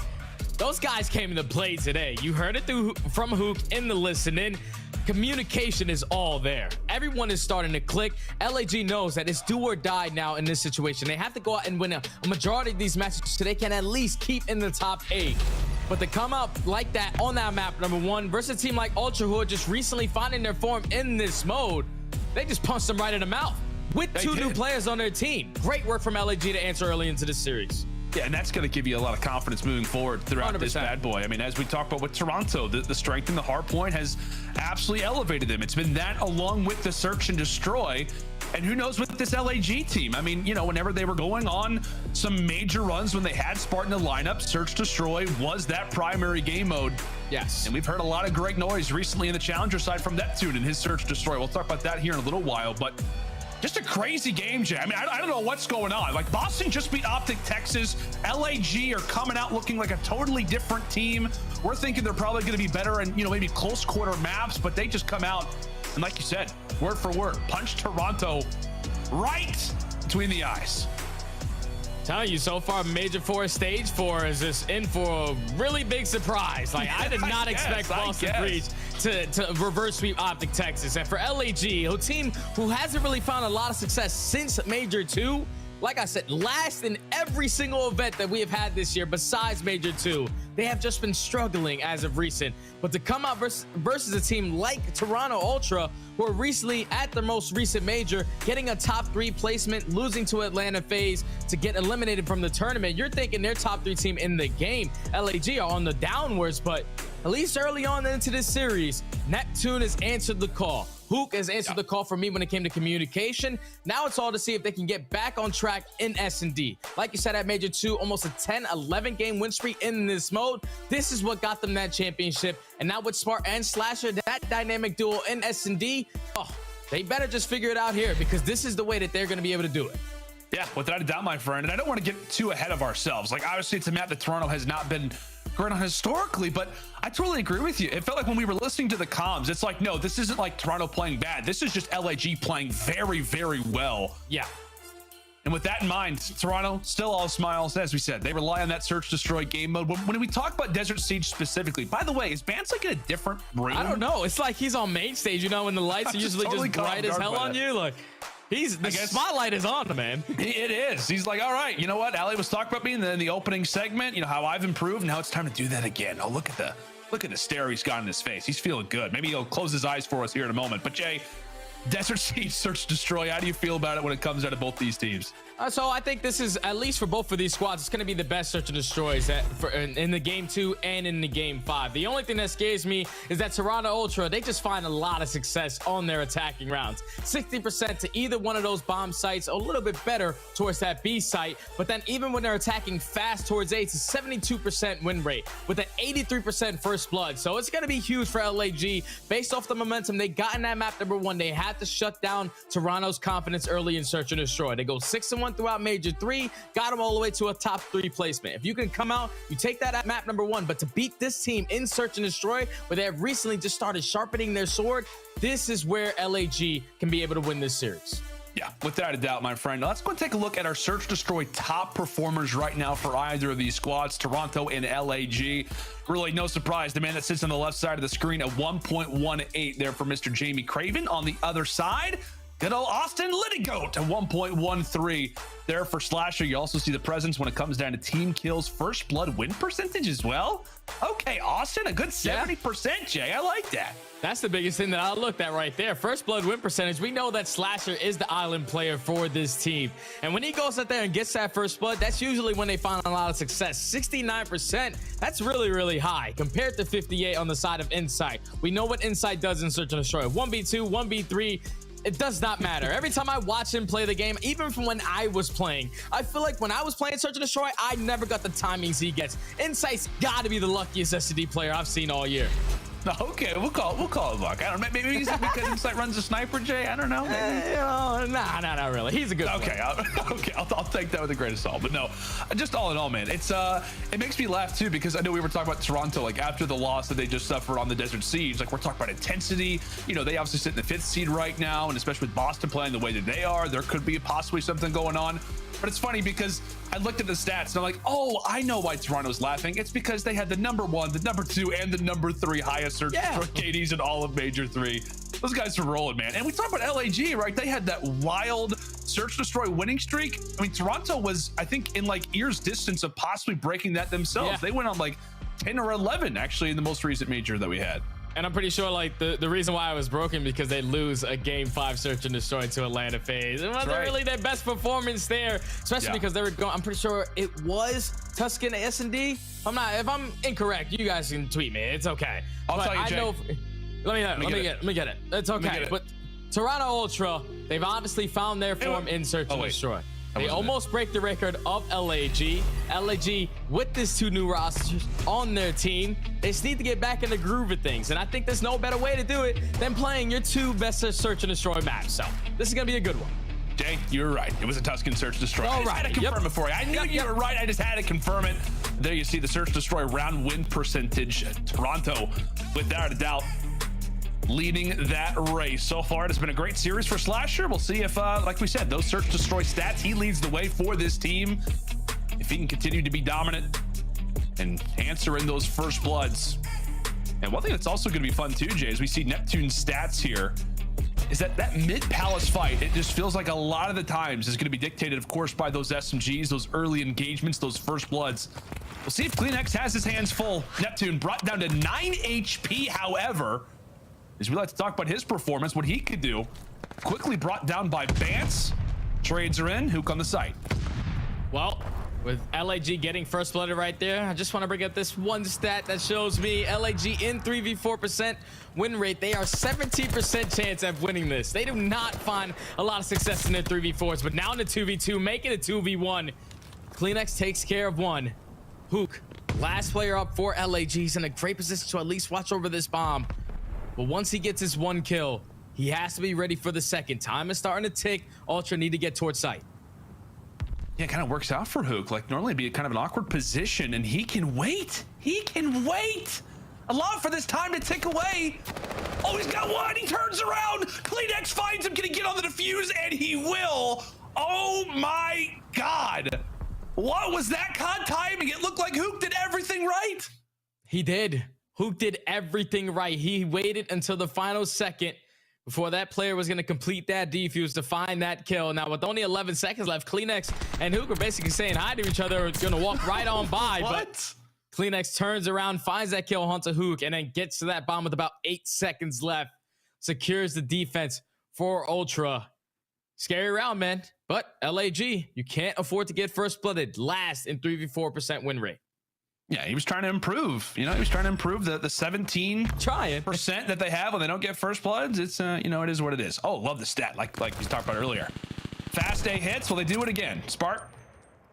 those guys came into play today. You heard it from Hook in the listening. Communication is all there. Everyone is starting to click. LAG knows that it's do or die now in this situation. They have to go out and win a majority of these matches so they can at least keep in the top 8. But to come out like that on that map, number 1, versus a team like Ultra, who are just recently finding their form in this mode, they just punched them right in the mouth with 2 new players on their team. Great work from LAG to answer early into this series. Yeah, and that's going to give you a lot of confidence moving forward throughout 100%. This bad boy. I mean, as we talked about with Toronto, the strength in the hard point has absolutely elevated them. It's been that along with the search and destroy. And who knows with this LAG team? I mean, you know, whenever they were going on some major runs, when they had Spartan in the lineup, search destroy was that primary game mode. Yes. And we've heard a lot of great noise recently in the challenger side from Neptune and his search destroy. We'll talk about that here in a little while, but just a crazy game, Jay. I mean, I don't know what's going on. Like, Boston just beat OpTic Texas. LAG are coming out looking like a totally different team. We're thinking they're probably going to be better in, you know, maybe close quarter maps, but they just come out and, like you said, word for word, punch Toronto right between the eyes. Telling you, so far, Major IV Stage 4 is just in for a really big surprise. Like, I did not expect Boston Breach to reverse sweep OpTic Texas. And for LAG, a team who hasn't really found a lot of success since Major 2, like I said, last in every single event that we have had this year besides Major 2. They have just been struggling as of recent. But to come out versus a team like Toronto Ultra, who are recently at their most recent major, getting a top 3 placement, losing to Atlanta FaZe to get eliminated from the tournament, you're thinking they're top 3 team in the game. LAG are on the downwards, but at least early on into this series, Neptune has answered the call. Hook has answered the call for me when it came to communication. Now it's all to see if they can get back on track in S&D. Like you said, at Major 2, almost a 10-11 game win streak in this mode. This is what got them that championship. And now with Smart and Slasher, that dynamic duo in S&D, oh, they better just figure it out here, because this is the way that they're going to be able to do it. Yeah, without a doubt, my friend. And I don't want to get too ahead of ourselves. Like, obviously, it's a map that Toronto has not been great on historically, but I totally agree with you. It felt like when we were listening to the comms, it's like, no, this isn't like Toronto playing bad. This is just LAG playing very, very well. Yeah. And with that in mind, Toronto still all smiles. As we said, they rely on that search destroy game mode. When we talk about Desert Siege specifically, by the way, is Bans like in a different room? I don't know. It's like he's on main stage, you know, when the lights are usually just bright as hell on you. Like, The spotlight is on, man. It is. He's like, all right, you know what? Ali was talking about me in the opening segment, you know, how I've improved. Now it's time to do that again. Oh, look at the stare he's got in his face. He's feeling good. Maybe he'll close his eyes for us here in a moment. But Jay, Desert Siege, Search Destroy, how do you feel about it when it comes out of both these teams? So I think this is, at least for both of these squads, it's going to be the best Search and Destroys in the game 2 and in the game 5. The only thing that scares me is that Toronto Ultra, they just find a lot of success on their attacking rounds. 60% to either one of those bomb sites, a little bit better towards that B site. But then even when they're attacking fast towards A, it's a 72% win rate with an 83% first blood. So it's going to be huge for LAG. Based off the momentum they got in that map number 1, they had to shut down Toronto's confidence early in Search and Destroy. They go 6-1 throughout Major 3, got them all the way to a top 3 placement. If you can come out, you take that at map number 1, but to beat this team in Search and Destroy, where they have recently just started sharpening their sword, this is where LAG can be able to win this series. Yeah, without a doubt, my friend. Now let's go and take a look at our Search Destroy top performers right now for either of these squads, Toronto and LAG. Really, no surprise, the man that sits on the left side of the screen at 1.18 there for Mr. Jamie Craven. On the other side, good old Austin Litigoat at 1.13 there for Slasher. You also see the presence when it comes down to team kills, first blood win percentage as well. Okay, Austin, a good 70%, Jay. I like that. That's the biggest thing that I looked at right there. First blood win percentage. We know that Slasher is the island player for this team. And when he goes out there and gets that first blood, that's usually when they find a lot of success. 69%, that's really, really high compared to 58 on the side of Insight. We know what Insight does in Search and Destroy. 1v2, 1v3, it does not matter. Every time I watch him play the game, even from when I was playing, I feel like when I was playing Search and Destroy, I never got the timings he gets. Insight's got to be the luckiest SCD player I've seen all year. Okay, we'll call it luck. I don't know. Maybe it's because Insight runs a sniper, Jay. I don't know. Nah, not really. He's a good player. I'll take that with a grain of salt. But no, just all in all, man, it makes me laugh too, because I know we were talking about Toronto, like after the loss that they just suffered on the Desert Siege. Like, we're talking about intensity. You know, they obviously sit in the 5th seed right now, and especially with Boston playing the way that they are, there could be possibly something going on. But it's funny because I looked at the stats and I'm like, oh, I know why Toronto's laughing. It's because they had the number 1, the number 2, and the number 3 highest search for KDs in all of Major 3. Those guys are rolling, man. And we talk about LAG, right? They had that wild Search Destroy winning streak. I mean, Toronto was, I think, in like ear's distance of possibly breaking that themselves. Yeah. They went on like 10 or 11 actually in the most recent Major that we had. And I'm pretty sure like the reason why I was broken because they lose a game 5 Search and Destroy to Atlanta FaZe. It wasn't really their best performance there, especially because they were going, I'm pretty sure it was Tuscan S&D. If I'm incorrect, you guys can tweet me. It's okay. I'll tell you, Jay. Let me get it. It's okay. But Toronto Ultra, they've obviously found their form in Search and Destroy. They almost break the record of LAG. LAG, with these 2 new rosters on their team, they just need to get back in the groove of things. And I think there's no better way to do it than playing your 2 best Search and Destroy maps. So this is going to be a good one. Jay, you were right. It was a Tuscan Search Destroy. I just had to confirm it for you. I knew you were right. I just had to confirm it. There you see the Search Destroy round win percentage. Toronto, without a doubt, leading that race. So far, it has been a great series for Slasher. We'll see if, like we said, those Search Destroy stats, he leads the way for this team. If he can continue to be dominant and answer in those first bloods. And one thing that's also going to be fun too, Jay, as we see Neptune's stats here, is that mid-palace fight, it just feels like a lot of the times is going to be dictated, of course, by those SMGs, those early engagements, those first bloods. We'll see if CleanX has his hands full. Neptune brought down to 9 HP, however, as we like to talk about his performance, what he could do. Quickly brought down by Bance. Trades are in. Hook on the site. Well, with LAG getting first blooded right there, I just want to bring up this one stat that shows me LAG in 3v4% win rate. They are 17% chance of winning this. They do not find a lot of success in their 3v4s, but now in the 2v2, making it 2v1. CleanX takes care of one. Hook, last player up for LAG. He's in a great position to at least watch over this bomb. But once he gets his 1 kill, he has to be ready for the second. Time is starting to tick. Ultra need to get towards site. Yeah, it kind of works out for Hook. Like, normally it'd be kind of an awkward position, and he can wait. He can wait. Allow for this time to tick away. Oh, he's got 1. He turns around. CleanX finds him. Can he get on the defuse? And he will. Oh, my God. What was that COD timing? It looked like Hook did everything right. He did. Hook did everything right. He waited until the final second, before that player was going to complete that defuse to find that kill. Now, with only 11 seconds left, Cleanex and Hook are basically saying hi to each other. It's going to walk right on by. But Cleanex turns around, finds that kill, hunts Hook, and then gets to that bomb with about 8 seconds left. Secures the defense for Ultra. Scary round, man. But LAG, you can't afford to get first blooded. Last in 3v4% win rate. Yeah, he was trying to improve. You know, he was trying to improve the 17% that they have when they don't get first bloods. It's you know, it is what it is. Oh, love the stat, like you talked about earlier. Fast A hits. Well, they do it again. Spark,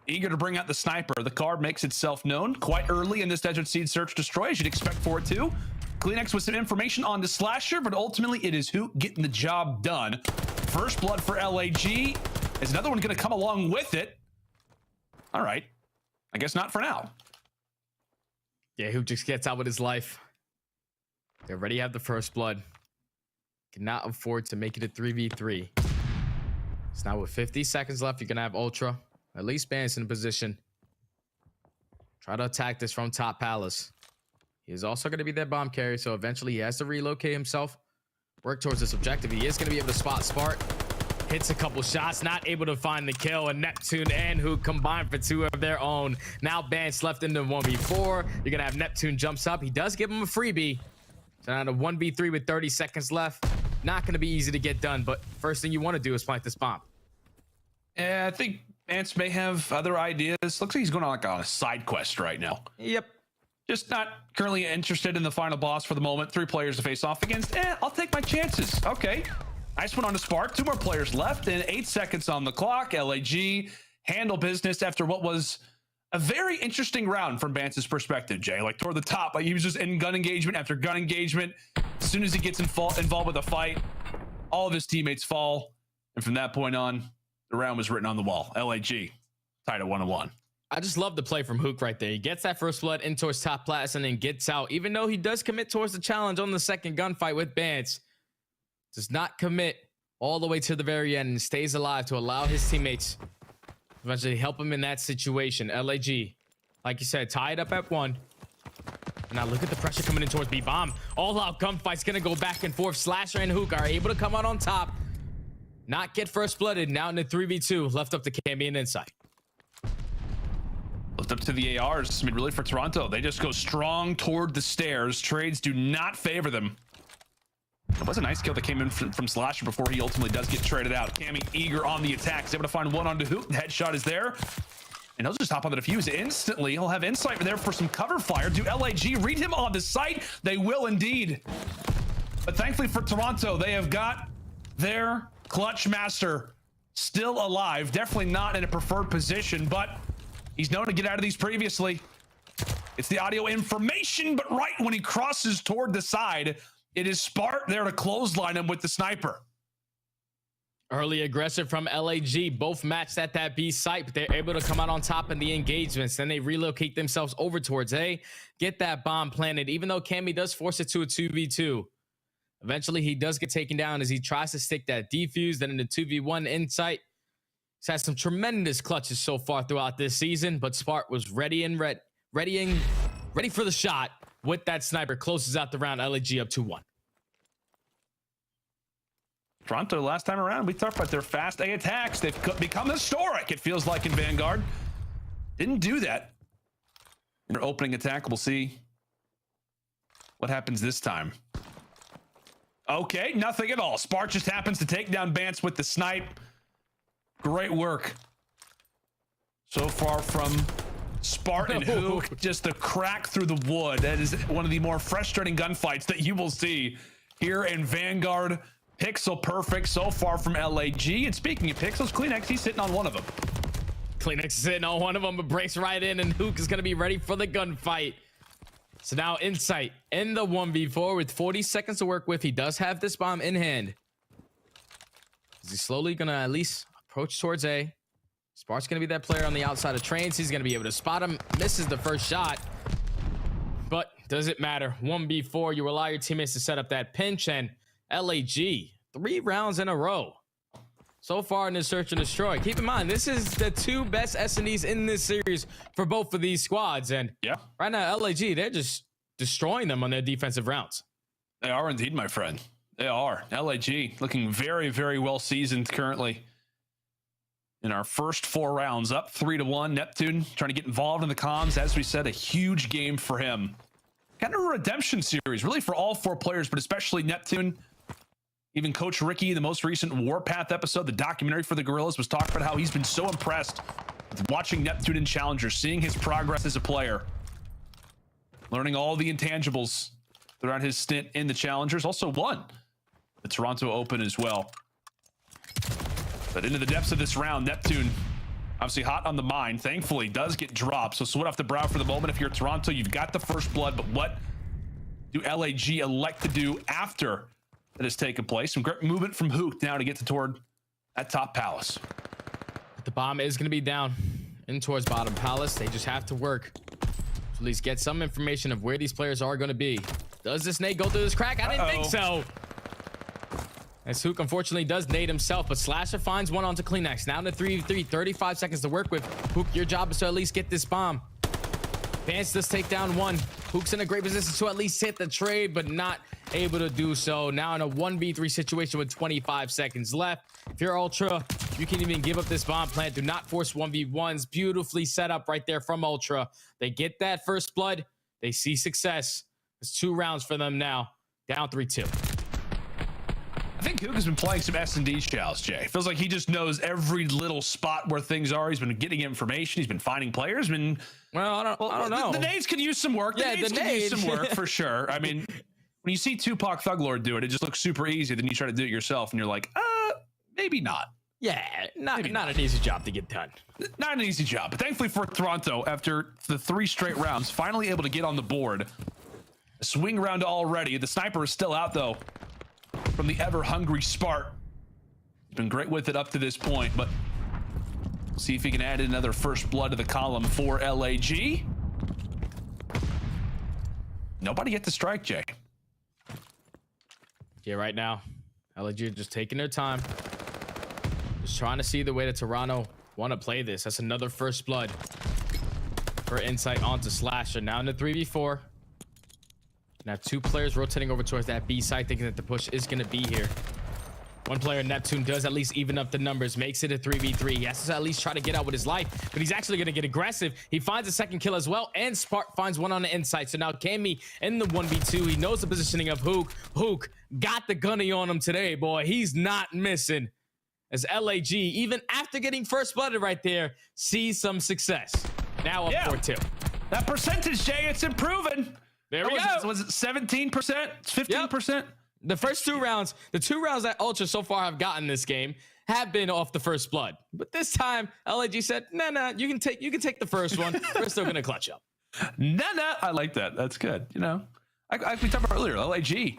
eager to bring out the sniper. The card makes itself known quite early in this Desert Seed Search Destroy, as you'd expect for it to. Cleanex with some information on the Slasher, but ultimately it is Hook getting the job done. First blood for LAG. Is another one going to come along with it? All right. I guess not for now. Yeah, Hook just gets out with his life. They already have the first blood. Cannot afford to make it a 3v3. So now with 50 seconds left, you're going to have Ultra. At least Band's in position. Try to attack this from top palace. He is also going to be that bomb carrier, so eventually he has to relocate himself. Work towards this objective. He is going to be able to spot Spark. Hits a couple shots, not able to find the kill, and Neptune and Hook combined for 2 of their own. Now Band's left into 1v4. You're gonna have Neptune jumps up. He does give him a freebie. So now to 1v3 with 30 seconds left. Not gonna be easy to get done, but first thing you want to do is plant this bomb. Yeah, I think Vance may have other ideas. Looks like he's going on like on a side quest right now. Yep. Just not currently interested in the final boss for the moment. 3 players to face off against. I'll take my chances. Okay. Nice one on the Spark. 2 more players left and 8 seconds on the clock. LAG handle business after what was a very interesting round from Vance's perspective, Jay. Like toward the top, like he was just in gun engagement after gun engagement. As soon as he gets involved with a fight, all of his teammates fall. And from that point on, the round was written on the wall. LAG tied at 1-1. I just love the play from Hook right there. He gets that first blood in towards top class and then gets out. Even though he does commit towards the challenge on the second gunfight with Vance, does not commit all the way to the very end and stays alive to allow his teammates eventually help him in that situation. LAG, like you said, tied up at 1. And now look at the pressure coming in towards B-Bomb. All out gunfight's gonna go back and forth. Slasher and Hook are able to come out on top. Not get first blooded. Now in the 3v2. Left up to Camby and Insight. Left up to the ARs. I mean, really for Toronto, they just go strong toward the stairs. Trades do not favor them. It was a nice kill that came in from Slasher before he ultimately does get traded out. Cammy eager on the attack. He's able to find one onto Hook. The headshot is there. And he'll just hop on the defuse instantly. He'll have Insight there for some cover fire. Do LAG read him on the site? They will indeed. But thankfully for Toronto, they have got their clutch master still alive. Definitely not in a preferred position, but he's known to get out of these previously. It's the audio information, but right when he crosses toward the side, it is Spark there to clothesline him with the sniper. Early aggressive from LAG. Both matched at that B site, but they're able to come out on top in the engagements. Then they relocate themselves over towards A. Get that bomb planted, even though Cammy does force it to a 2v2. Eventually, he does get taken down as he tries to stick that defuse. Then in the 2v1 Insight. He's had some tremendous clutches so far throughout this season, but Spark was ready for the shot. With that sniper, closes out the round. LAG up 2-1. Toronto, last time around, we talked about their fast A attacks. They've become historic, it feels like, in Vanguard. Didn't do that in their opening attack. We'll see what happens this time. Okay, nothing at all. Spark just happens to take down Vance with the snipe. Great work so far from Spartan, who just the crack through the wood. That is one of the more frustrating gunfights that you will see here in Vanguard. Pixel perfect so far from LAG. And speaking of pixels, Cleanex, he's sitting on one of them. Cleanex is sitting on one of them, but breaks right in, and Hook is going to be ready for the gunfight. So now Insight in the 1v4 with 40 seconds to work with. He does have this bomb in hand. Is he slowly going to at least approach towards A? Spark's going to be that player on the outside of trains. He's going to be able to spot him. Misses the first shot. But does it matter? 1v4. You allow your teammates to set up that pinch. And LAG, 3 rounds in a row so far in the search and destroy. Keep in mind, this is the 2 best S&Ds in this series for both of these squads. And yeah, right now, LAG, they're just destroying them on their defensive rounds. They are indeed, my friend. They are. LAG looking very, very well seasoned currently. In our first 4 rounds, up 3-1. Neptune trying to get involved in the comms. As we said, a huge game for him. Kind of a redemption series, really, for all 4 players, but especially Neptune. Even Coach Ricky, the most recent Warpath episode, the documentary for the Guerrillas, was talking about how he's been so impressed with watching Neptune in Challengers, seeing his progress as a player, learning all the intangibles throughout his stint in the Challengers. Also won the Toronto Open as well. But into the depths of this round, Neptune obviously hot on the mind. Thankfully, does get dropped. So sweat off the brow for the moment. If you're Toronto, you've got the first blood. But what do LAG elect to do after that has taken place? Some great movement from Hook now to get toward that top palace. The bomb is going to be down in towards bottom palace. They just have to work to at least get some information of where these players are going to be. Does this nade go through this crack? I didn't think so. As Hook unfortunately does nade himself, but Slasher finds one onto Kleenex. Now to 3v3, 35 seconds to work with. Hook, your job is to at least get this bomb. Vance does take down one. Hook's in a great position to at least hit the trade, but not able to do so. Now in a 1v3 situation with 25 seconds left. If you're Ultra, you can even give up this bomb plant. Do not force 1v1s. Beautifully set up right there from Ultra. They get that first blood. They see success. It's 2 rounds for them now. Down 3-2. I think Hook has been playing some S&D shells, Jay. Feels like he just knows every little spot where things are. He's been getting information. He's been finding players. Well, I don't know. The nades could use some work. The nades could use some work for sure. I mean, when you see Tupac Thug Lord do it, it just looks super easy. Then you try to do it yourself, and you're like, maybe not. Yeah, not an easy job to get done. Not an easy job. But thankfully for Toronto, after the 3 straight rounds, finally able to get on the board. A swing round already. The sniper is still out, though, from the ever-hungry Spart. He's been great with it up to this point, but we'll see if he can add another first blood to the column for LAG. Nobody yet to strike, Jay. Yeah, right now, LAG are just taking their time. Just trying to see the way that Toronto want to play this. That's another first blood for Insight onto Slasher. Now in the 3v4. Now 2 players rotating over towards that B side, thinking that the push is going to be here. One player, Neptune, does at least even up the numbers, makes it a 3v3. He has to at least try to get out with his life, but he's actually going to get aggressive. He finds a second kill as well, and Spark finds one on the inside. So now Cammy in the 1v2. He knows the positioning of Hook. Hook got the gunny on him today, boy. He's not missing. As LAG, even after getting first blooded right there, sees some success. Now up 4-2. That percentage, Jay, it's improving. There we go. Was it 17%? 15%? Yep. The first 2 rounds, the 2 rounds that Ultra so far have gotten this game have been off the first blood. But this time, LAG said, nah, you can take the first one. We're still gonna clutch up. Nah. I like that. That's good. You know, we talked about earlier, LAG, they've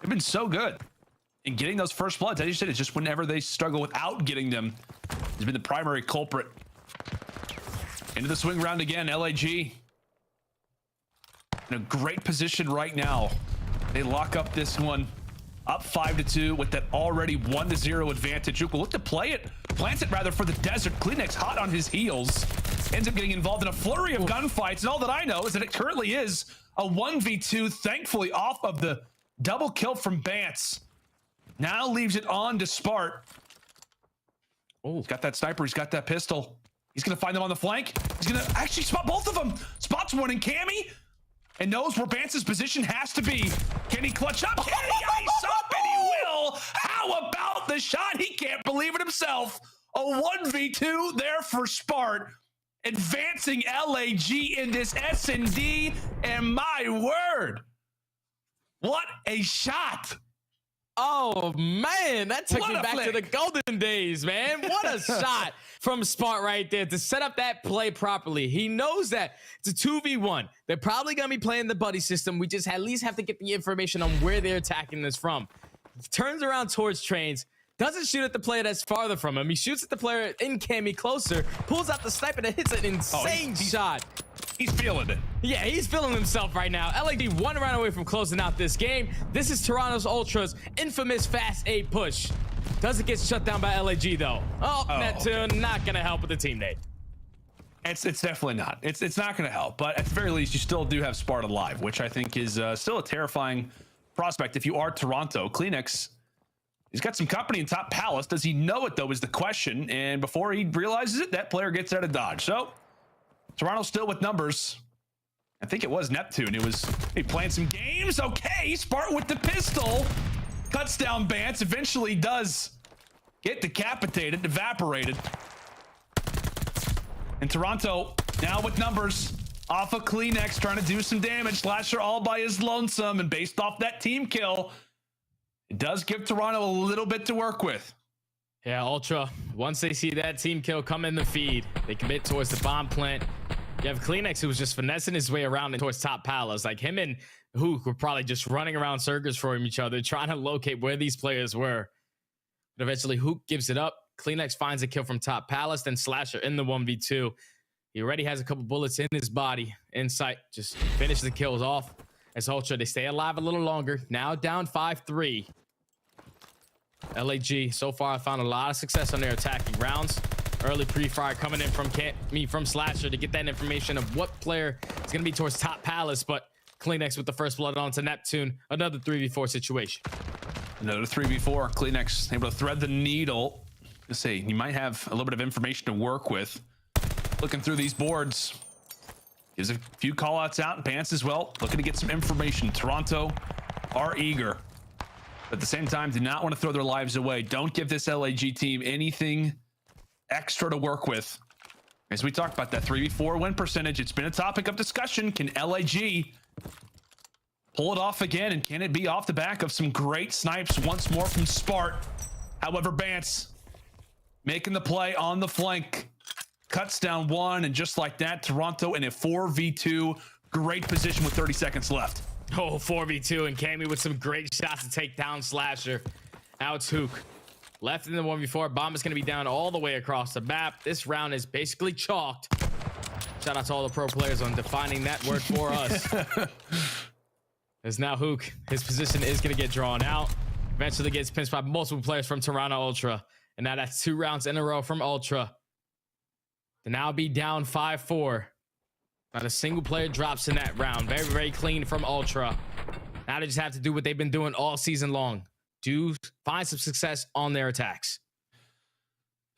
been so good in getting those first bloods. As you said, it's just whenever they struggle without getting them, has been the primary culprit. Into the swing round again, LAG. In a great position right now. They lock up this one, up 5-2 with that already 1-0 advantage. Uka look to play it, plants it rather for the desert. Kleenex hot on his heels, ends up getting involved in a flurry of gunfights. And all that I know is that it currently is a 1v2, thankfully off of the double kill from Bance. Now leaves it on to Spart. Oh, he's got that sniper, he's got that pistol. He's gonna find them on the flank. He's gonna actually spot both of them. Spots one in Cammy and knows where Bance's position has to be. Can he clutch up? Can he ice up? And he will. How about the shot? He can't believe it himself. A 1v2 there for Spart. Advancing LAG in this S&D. And my word, what a shot. Oh, man, that took me back to the golden days, man. What a shot from Spart right there to set up that play properly. He knows that it's a 2v1. They're probably going to be playing the buddy system. We just at least have to get the information on where they're attacking this from. He turns around towards Trains, doesn't shoot at the player that's farther from him. He shoots at the player in Cammy closer, pulls out the sniper that hits an insane shot. He's feeling it. Yeah, he's feeling himself right now. LAG 1 round away from closing out this game. This is Toronto's Ultra's infamous Fast 8 push. Doesn't get shut down by LAG though. Neptune not gonna help with the team nade. It's definitely not. It's not gonna help. But at the very least, you still do have Spart alive, which I think is still a terrifying prospect if you are Toronto. Cleanix, he's got some company in top Palace. Does he know it, though, is the question. And before he realizes it, that player gets out of dodge. So Toronto still with numbers. I think it was Neptune. He playing some games. Okay, Spartan with the pistol. Cuts down Bance. Eventually does get decapitated, evaporated. And Toronto now with numbers. Off of Cleanix, trying to do some damage. Slasher all by his lonesome, and based off that team kill, it does give Toronto a little bit to work with. Yeah, Ultra, once they see that team kill come in the feed, they commit towards the bomb plant. You have Cleanix, who was just finessing his way around and towards top Palace. Like, him and Hook were probably just running around circles for each other, trying to locate where these players were. But eventually, Hook gives it up. Cleanix finds a kill from top Palace, then Slasher in the 1v2. He already has a couple bullets in his body. Insight just finish the kills off. As Ultra, they stay alive a little longer. Now down 5-3. LAG, so far, I found a lot of success on their attacking rounds. Early pre-fire coming in from Slasher to get that information of what player is going to be towards top Palace. But Cleanix with the first blood onto Neptune. Another 3v4 situation. Another 3v4. Cleanix able to thread the needle. Let's see, you might have a little bit of information to work with. Looking through these boards, gives a few call outs out, and Bance as well, looking to get some information. Toronto are eager, but at the same time, do not want to throw their lives away. Don't give this LAG team anything extra to work with. As we talked about that 3v4 win percentage, it's been a topic of discussion. Can LAG pull it off again, and can it be off the back of some great snipes once more from Spart? However, Bance making the play on the flank. Cuts down one, and just like that, Toronto in a 4v2. Great position with 30 seconds left. Oh, 4v2, and Cammy with some great shots to take down Slasher. Now it's Hook. Left in the 1v4. Bomb is going to be down all the way across the map. This round is basically chalked. Shout out to all the pro players on defining that word for us. As now Hook, his position is going to get drawn out. Eventually gets pinched by multiple players from Toronto Ultra. And now that's 2 rounds in a row from Ultra. To now be down 5-4. Not a single player drops in that round. Very, very clean from Ultra. Now they just have to do what they've been doing all season long. Find some success on their attacks.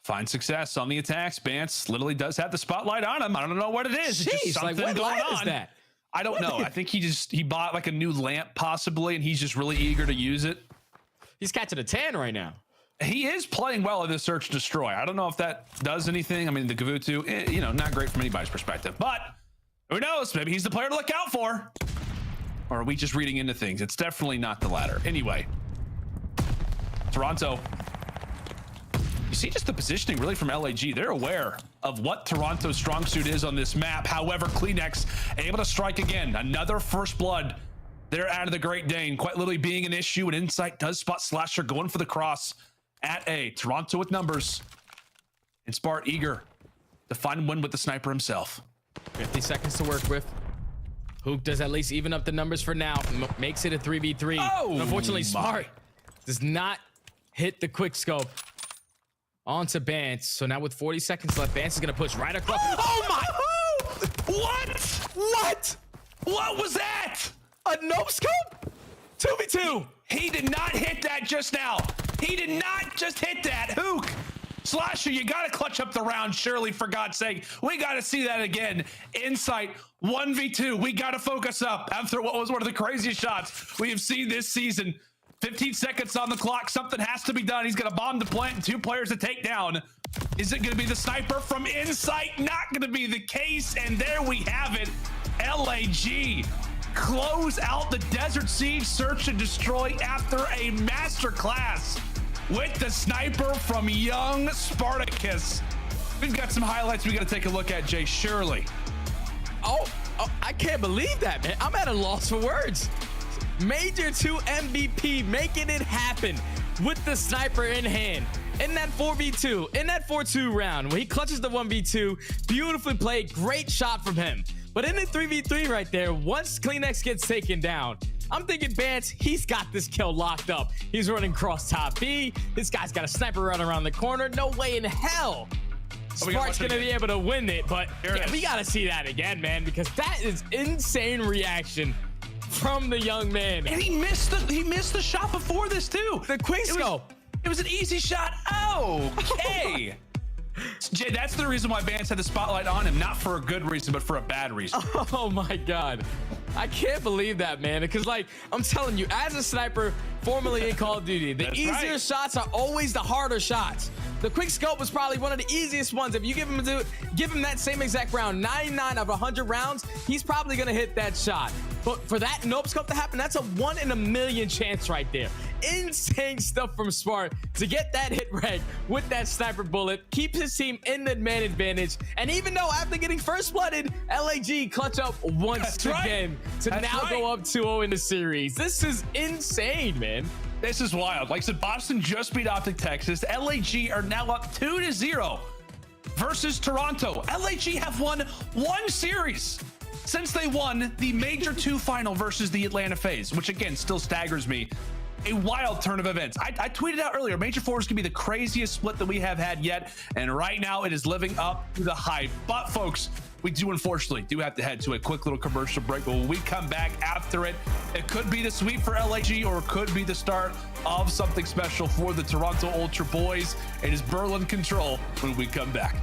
Find success on the attacks. Bance literally does have the spotlight on him. I don't know what it is. It's just something like, going on. Is that? I don't know. I think he bought like a new lamp possibly, and he's just really eager to use it. He's catching a tan right now. He is playing well in this search and destroy. I don't know if that does anything. I mean, the Gavutu, you know, not great from anybody's perspective, but who knows? Maybe he's the player to look out for. Or are we just reading into things? It's definitely not the latter. Anyway, Toronto. You see just the positioning really from LAG. They're aware of what Toronto's strong suit is on this map. However, Cleanix able to strike again. Another first blood. They're out of the Great Dane. Quite literally being an issue. And Insight does spot Slasher going for the cross at A. Toronto with numbers. And Spart eager to find and win with the sniper himself. 50 seconds to work with. Hook does at least even up the numbers for now. Makes it a 3v3. Oh, unfortunately, Spart does not hit the quick scope onto Bance. So now with 40 seconds left, Bance is going to push right across. Oh my! What was that? A no scope? 2v2. He did not hit that just now. He did not just hit that. Hook. Slasher, you got to clutch up the round, surely, for God's sake. We got to see that again. Insight, 1v2. We got to focus up after what was one of the craziest shots we have seen this season. 15 seconds on the clock. Something has to be done. He's going to bomb the plant and 2 players to take down. Is it going to be the sniper from Insight? Not going to be the case. And there we have it. LAG close out the Desert Siege search and destroy after a masterclass with the sniper from young Spartacus. We've got some highlights we got to take a look at, Jay, surely. Oh, I can't believe that, man. I'm at a loss for words. Major 2 MVP making it happen with the sniper in hand. In that 4v2, in that 4-2 round, where he clutches the 1v2, beautifully played, great shot from him. But in the 3v3 right there, once Cleanix gets taken down, I'm thinking, Bance, he's got this kill locked up. He's running cross top B. This guy's got a sniper run around the corner. No way in hell Spart's going to be able to win it. But yeah, we got to see that again, man, because that is insane reaction from the young man. And he missed the shot before this too. The quick scope. It was an easy shot. Okay. That's the reason why Vance had the spotlight on him, not for a good reason, but for a bad reason. Oh my God. I can't believe that, man. Because, like, I'm telling you, as a sniper, formerly in Call of Duty, the easier shots are always the harder shots. The quick scope was probably one of the easiest ones. If you give him that same exact round, 99 of 100 rounds, he's probably going to hit that shot. But for that nope scope to happen, that's a 1 in a million chance right there. Insane stuff from Smart to get that hit reg with that sniper bullet, keeps his team in the man advantage. And even though after getting first blooded, LAG clutch up once again to now go up 2-0 in the series. This is insane, man. This is wild. Like I said, Boston just beat OpTic Texas. LAG are now up 2-0 versus Toronto. LAG have won 1 series since they won the Major II final versus the Atlanta FaZe, which again still staggers me. A wild turn of events. I tweeted out earlier, Major IV is gonna be the craziest split that we have had yet, and right now it is living up to the hype. But folks, we do unfortunately have to head to a quick little commercial break, but when we come back after it, it could be the sweep for LAG or it could be the start of something special for the Toronto Ultra boys. It is Berlin Control when we come back.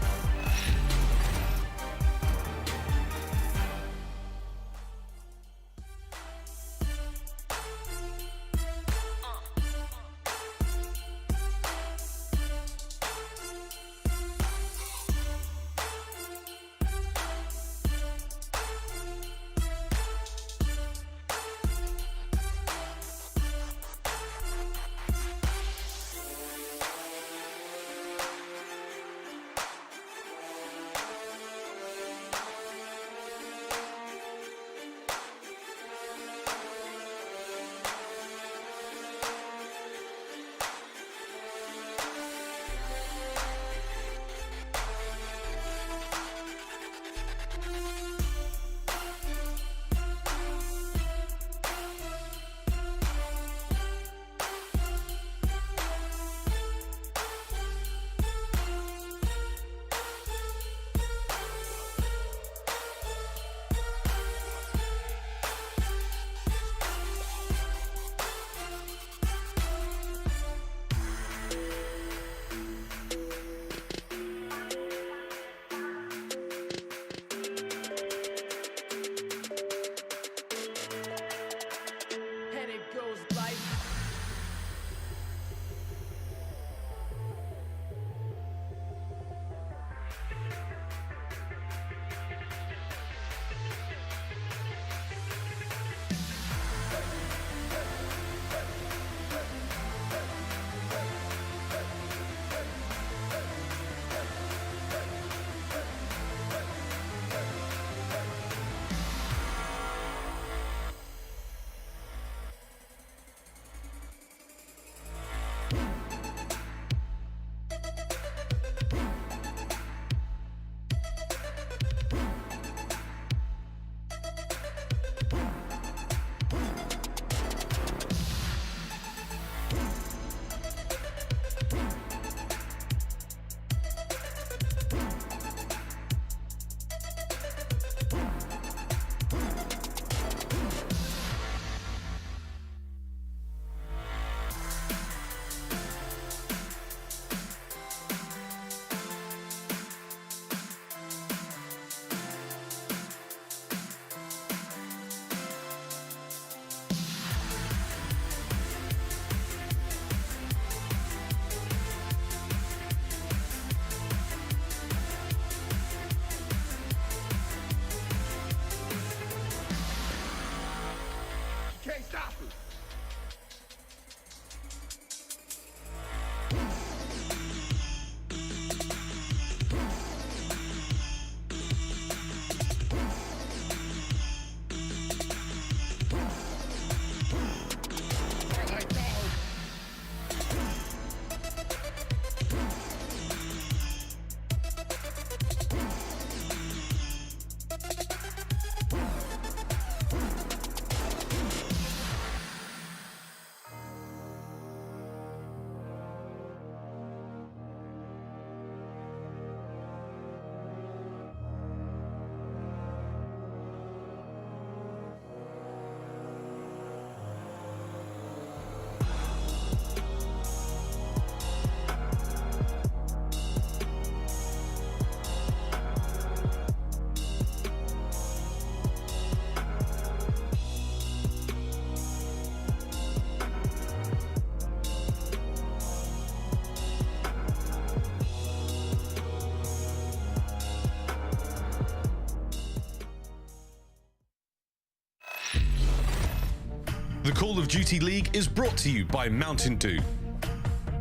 The Call of Duty League is brought to you by Mountain Dew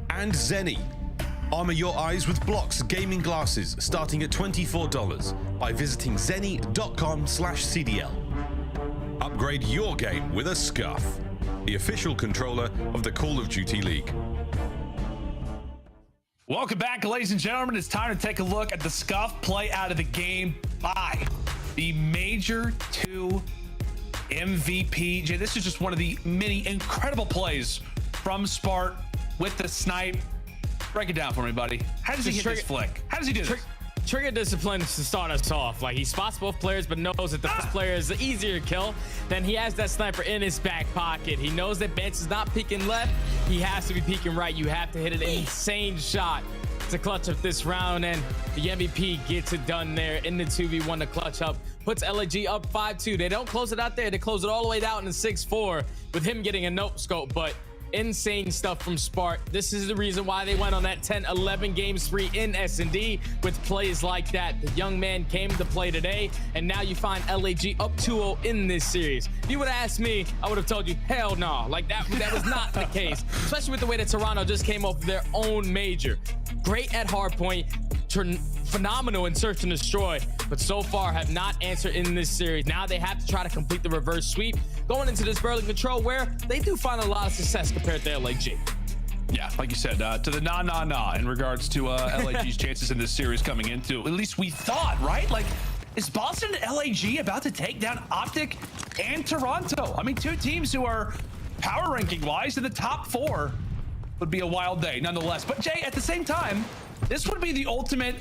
and Zenny. Armor your eyes with Blocks gaming glasses starting at $24 by visiting zenny.com/CDL. Upgrade your game with a Scuff, the official controller of the Call of Duty League. Welcome back, ladies and gentlemen. It's time to take a look at the Scuff play out of the game by the Major II MVP. Jay, this is just one of the many incredible plays from Spart with the snipe. Break it down for me, buddy. How does he hit this flick? How does he do this? Trigger discipline to start us off. Like, he spots both players, but knows that the first player is the easier kill. Then he has that sniper in his back pocket. He knows that Bench is not peeking left. He has to be peeking right. You have to hit an insane shot to clutch up this round, and the MVP gets it done there in the 2v1 to clutch up. Puts LAG up 5-2. They don't close it out there. They close it all the way down in 6-4 with him getting a nope scope, but insane stuff from Spart. This is the reason why they went on that 10-11 game spree in S&D with plays like that. The young man came to play today, and now you find LAG up 2-0 in this series. If you would have asked me, I would have told you, hell no. Like, that was not the case, especially with the way that Toronto just came off their own major. Great at hardpoint, phenomenal in search and destroy, but so far have not answered in this series. Now they have to try to complete the reverse sweep going into this Berlin control, where they do find a lot of success compared to LAG. Yeah, like you said, to the nah in regards to LAG's chances in this series coming into. At least we thought, right? Like, is Boston and LAG about to take down OpTic and Toronto? I mean, two teams who are power ranking wise in the top 4. Would be a wild day nonetheless. But Jay, at the same time, this would be the ultimate,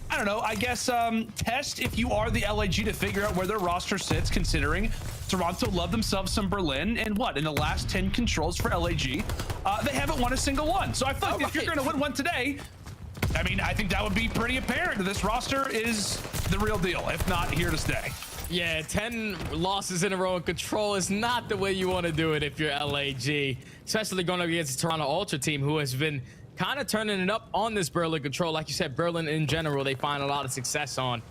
I don't know, I guess test if you are the LAG to figure out where their roster sits, considering Toronto love themselves some Berlin, and what, in the last 10 controls for LAG, they haven't won a single one. So I feel like if you're gonna win one today, I mean, I think that would be pretty apparent that this roster is the real deal, if not here to stay. Yeah, 10 losses in a row in control is not the way you want to do it if you're LAG, especially going up against the Toronto Ultra team, who has been kind of turning it up on this Berlin control. Like you said, Berlin in general, they find a lot of success on.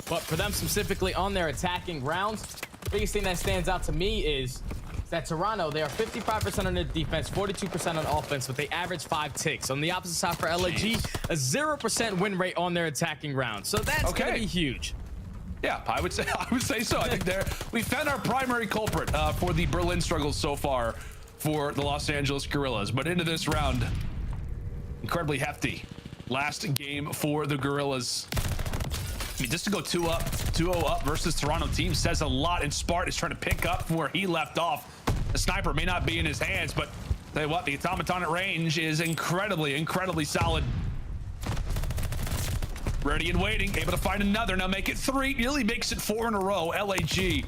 But for them specifically on their attacking rounds, the biggest thing that stands out to me is that Toronto, they are 55% on their defense, 42% on offense, but they average 5 ticks. On the opposite side for LAG, a 0% win rate on their attacking rounds. So that's going to be huge. Yeah, I would say so. I think we found our primary culprit for the Berlin struggles so far for the Los Angeles Guerrillas. But into this round, incredibly hefty last game for the Guerrillas. I mean, just to go 2-0 up versus Toronto team says a lot, and Spart is trying to pick up from where he left off. The sniper may not be in his hands, but tell you what, the automaton at range is incredibly solid. Ready and waiting, able to find another. Now make it 3, nearly makes it 4 in a row. LAG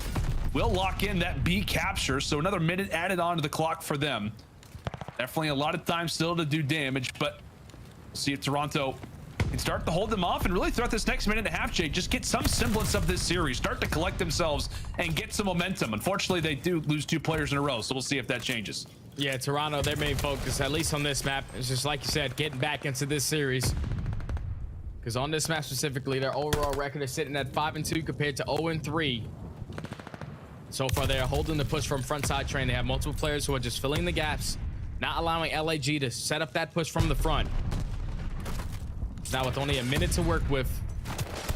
will lock in that B capture, so another minute added on to the clock for them. Definitely a lot of time still to do damage, but we'll see if Toronto can start to hold them off and really throughout this next minute and a half, Jay, just get some semblance of this series, start to collect themselves and get some momentum. Unfortunately, they do lose 2 players in a row, so we'll see if that changes. Yeah, Toronto, their main focus, at least on this map, is just like you said, getting back into this series. Because on this map specifically, their overall record is sitting at 5-2 compared to 0-3. So far, they're holding the push from front side train. They have multiple players who are just filling the gaps, not allowing LAG to set up that push from the front. Now with only a minute to work with,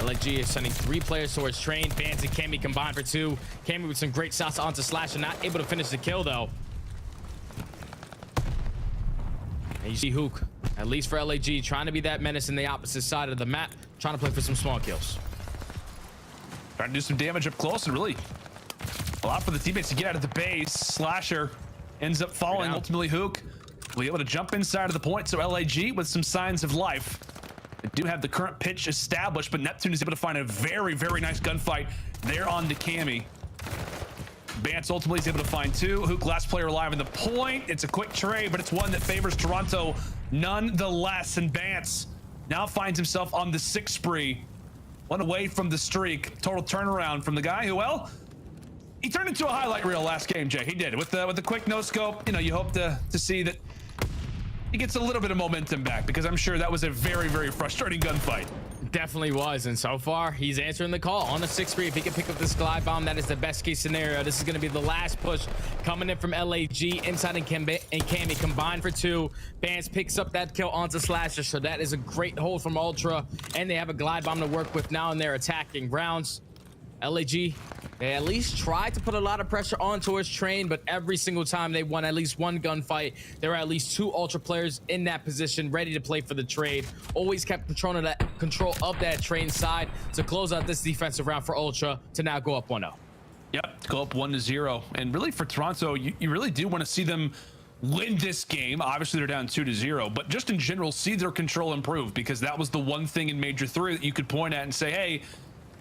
LAG is sending 3 players towards train. Vans and Cammy combined for 2. Cammy with some great shots onto Slasher, not able to finish the kill though. And you see Hook, at least for LAG, trying to be that menace in the opposite side of the map, trying to play for some small kills. Trying to do some damage up close and really allow for the teammates to get out of the base. Slasher ends up falling. Ultimately, Hook will be able to jump inside of the point. So LAG with some signs of life. They do have the current pitch established, but Neptune is able to find a very nice gunfight there on the Cammy. Bance ultimately is able to find 2. Hook, last player alive in the point. It's a quick trade, but it's one that favors Toronto nonetheless. And Bance now finds himself on the 6th spree. 1 away from the streak. Total turnaround from the guy who, well, he turned into a highlight reel last game, Jay. He did. With the quick no scope, you know, you hope to see that he gets a little bit of momentum back, because I'm sure that was a very, very frustrating gunfight. Definitely was, and so far he's answering the call on the 6-3. If he can pick up this glide bomb, that is the best case scenario. This is going to be the last push coming in from LAG. Inside and Cammy combined for 2. Vance picks up that kill onto Slasher, so that is a great hold from Ultra, and they have a glide bomb to work with now in their attacking rounds. LAG, they at least tried to put a lot of pressure on towards Train, but every single time they won at least one gunfight, there were at least 2 Ultra players in that position ready to play for the trade. Always kept control of that Train side to close out this defensive round for Ultra to now go up 1-0. Yep, go up 1-0. And really for Toronto, you really do want to see them win this game. Obviously they're down 2-0, but just in general, see their control improve, because that was the one thing in Major 3 that you could point at and say, hey,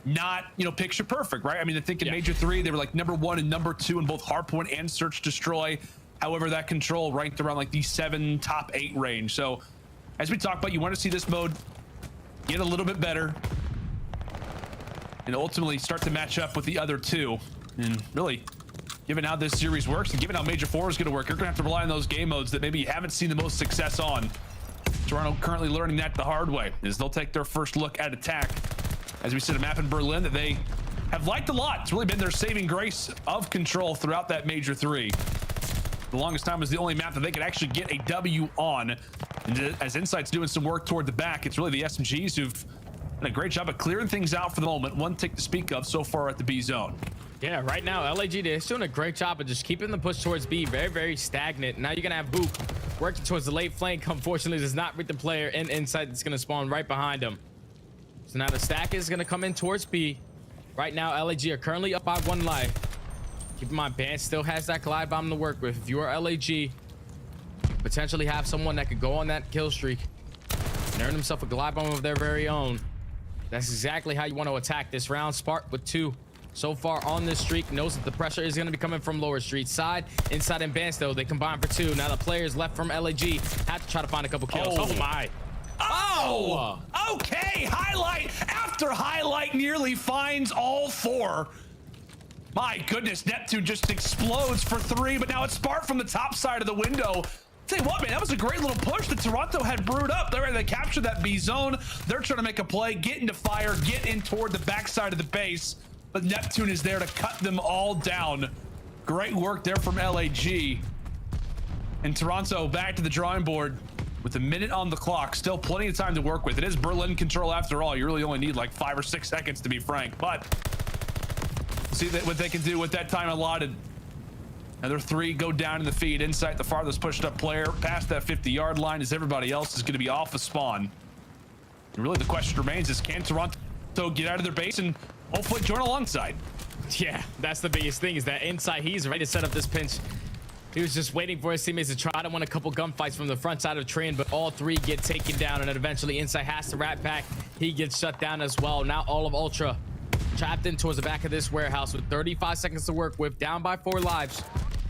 not, you know, picture perfect, right? I mean, I think in Major 3, they were like #1 and #2 in both hardpoint and search destroy. However, that control ranked around like the 7 top 8 range. So as we talked about, you want to see this mode get a little bit better and ultimately start to match up with the other 2. And really, given how this series works and given how Major 4 is going to work, you're going to have to rely on those game modes that maybe you haven't seen the most success on. Toronto currently learning that the hard way, as they'll take their first look at attack. As we see a map in Berlin that they have liked a lot. It's really been their saving grace of control throughout that Major 3. The longest time was the only map that they could actually get a W on. And as Insight's doing some work toward the back, it's really the SMGs who've done a great job of clearing things out for the moment. 1 tick to speak of so far at the B zone. Yeah, right now, LAG, they're doing a great job of just keeping the push towards B very, very stagnant. Now you're going to have Boop working towards the late flank. Unfortunately, does not read the player in Insight that's going to spawn right behind him. So now the stack is going to come in towards B. Right now, LAG are currently up by 1 life. Keep in mind, Bance still has that glide bomb to work with. If you are LAG, you potentially have someone that could go on that kill streak and earn himself a glide bomb of their very own. That's exactly how you want to attack this round. Spark with 2 so far on this streak, knows that the pressure is going to be coming from lower street side. Inside and Bance, though, they combine for 2. Now the players left from LAG have to try to find a couple kills. Oh my. Oh, okay. Highlight after highlight nearly finds all 4. My goodness, Neptune just explodes for 3, but now it's Spark from the top side of the window. Tell you what, man, that was a great little push that Toronto had brewed up. They captured that B zone. They're trying to make a play, get into fire, get in toward the backside of the base, but Neptune is there to cut them all down. Great work there from LAG. And Toronto back to the drawing board with a minute on the clock. Still plenty of time to work with. It is Berlin control after all. You really only need like 5 or 6 seconds, to be frank, but see what they can do with that time allotted. Another 3 go down in the feed. Insight, the farthest pushed up player past that 50-yard line, as everybody else is going to be off the spawn. And really the question remains is, can Toronto get out of their base and hopefully join alongside? Yeah, that's the biggest thing, is that Insight, he's ready to set up this pinch. He was just waiting for his teammates to try to win a couple gunfights from the front side of Train, but all 3 get taken down, and then eventually Insight has to rat back. He gets shut down as well. Now all of Ultra trapped in towards the back of this warehouse with 35 seconds to work with, down by 4 lives.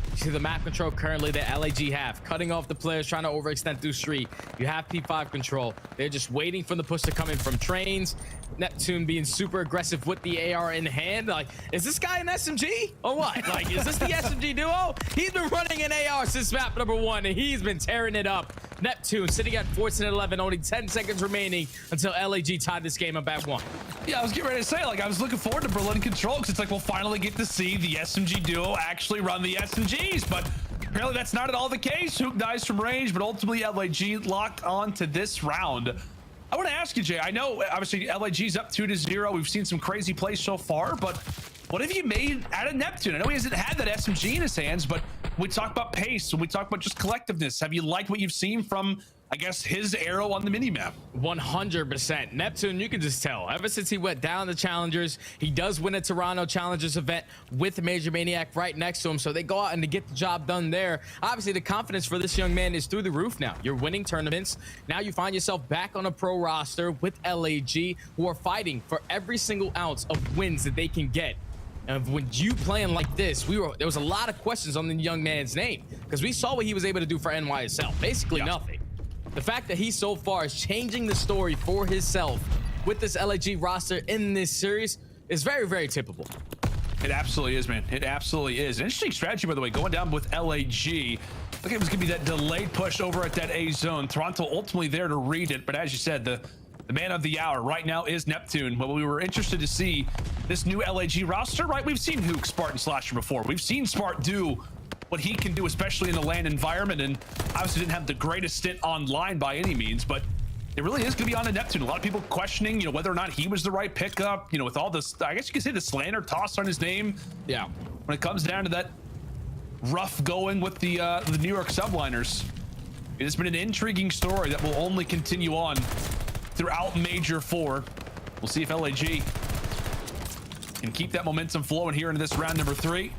You see the map control currently that LAG have, cutting off the players trying to overextend through street. You have P5 control. They're just waiting for the push to come in from Trains. Neptune being super aggressive with the AR in hand. Like, is this guy an SMG or what? Like, is this the SMG duo? He's been running an AR since map #1, and he's been tearing it up. Neptune sitting at 14-11, only 10 seconds remaining until LAG tied this game up at 1. Yeah, I was getting ready to say, like, I was looking forward to Berlin control, because it's like we'll finally get to see the SMG duo actually run the SMGs, but apparently that's not at all the case. Hook dies from range, but ultimately LAG locked on to this round. I want to ask you, Jay, I know obviously LAG's up 2-0. We've seen some crazy plays so far, but what have you made out of Neptune? I know he hasn't had that SMG in his hands, but we talk about pace, and we talk about just collectiveness. Have you liked what you've seen from, I guess, his arrow on the minimap? 100%. Neptune, you can just tell. Ever since he went down the Challengers, he does win a Toronto Challengers event with Major Maniac right next to him, so they go out and to get the job done there. Obviously, the confidence for this young man is through the roof now. You're winning tournaments. Now you find yourself back on a pro roster with LAG, who are fighting for every single ounce of wins that they can get. And when you playing like this, there was a lot of questions on the young man's name, because we saw what he was able to do for NYSL. Basically nothing. The fact that he so far is changing the story for himself with this LAG roster in this series is very, very tippable. It absolutely is, man. It absolutely is. An interesting strategy, by the way, going down with LAG. Look, it was going to be that delayed push over at that A zone. Toronto ultimately there to read it, but as you said, the man of the hour right now is Neptune. But we were interested to see this new LAG roster, right? We've seen Hook, Spartan, Slasher before. We've seen Spart do what he can do, especially in the LAN environment, and obviously didn't have the greatest stint online by any means, but it really is going to be on to Neptune. A lot of people questioning, whether or not he was the right pickup, with all this, I guess you could say the slander tossed on his name. Yeah. When it comes down to that rough going with the New York Subliners, it has been an intriguing story that will only continue on throughout Major 4. We'll see if LAG can keep that momentum flowing here into this round number 3.